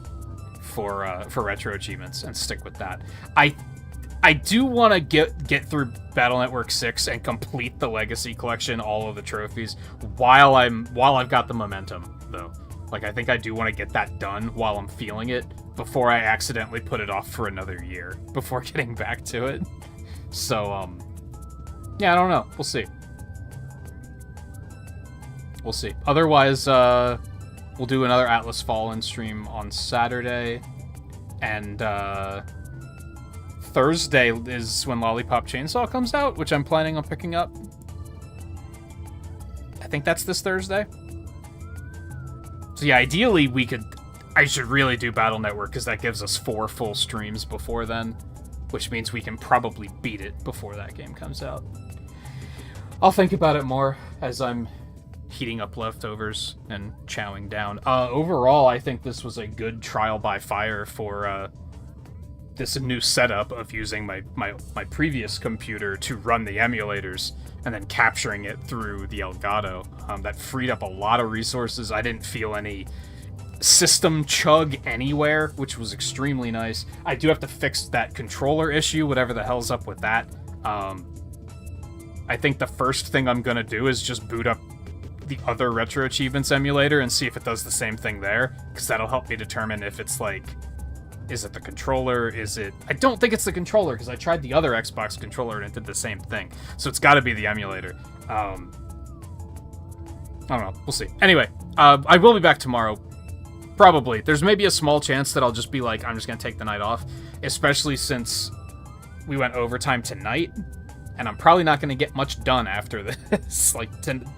for Retro Achievements and stick with that. I do want to get through Battle Network 6 and complete the Legacy Collection, all of the trophies, while I've got the momentum, though. Like, I think I do want to get that done while I'm feeling it, before I accidentally put it off for another year, before getting back to it. So, yeah, I don't know. We'll see. We'll see. Otherwise, we'll do another Atlas Fallen stream on Saturday, and Thursday is when Lollipop Chainsaw comes out, which I'm planning on picking up. I think that's this Thursday. So yeah, ideally I should really do Battle Network, because that gives us 4 full streams before then, which means we can probably beat it before that game comes out. I'll think about it more as I'm heating up leftovers and chowing down. Overall, I think this was a good trial by fire for this new setup of using my previous computer to run the emulators and then capturing it through the Elgato. That freed up a lot of resources. I didn't feel any system chug anywhere, which was extremely nice. I do have to fix that controller issue, whatever the hell's up with that. I think the first thing I'm gonna do is just boot up the other RetroAchievements emulator and see if it does the same thing there, because that'll help me determine if it's like, is it the controller? Is it... I don't think it's the controller, because I tried the other Xbox controller and it did the same thing. So it's got to be the emulator. I don't know. We'll see. Anyway, I will be back tomorrow. Probably. There's maybe a small chance that I'll just be like, I'm just going to take the night off. Especially since we went overtime tonight. And I'm probably not going to get much done after this. Like,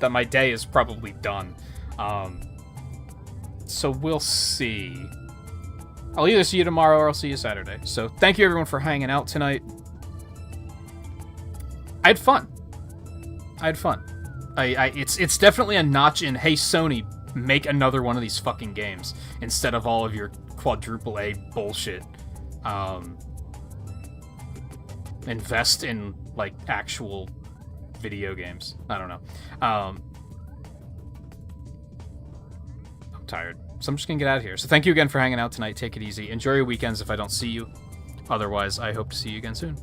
my day is probably done. So we'll see. I'll either see you tomorrow or I'll see you Saturday. So thank you everyone for hanging out tonight. I had fun. It's definitely a notch in, hey Sony, make another one of these fucking games instead of all of your quadruple A bullshit. Invest in like actual video games. I don't know. I'm tired. So I'm just gonna get out of here. So thank you again for hanging out tonight. Take it easy. Enjoy your weekends if I don't see you. Otherwise, I hope to see you again soon.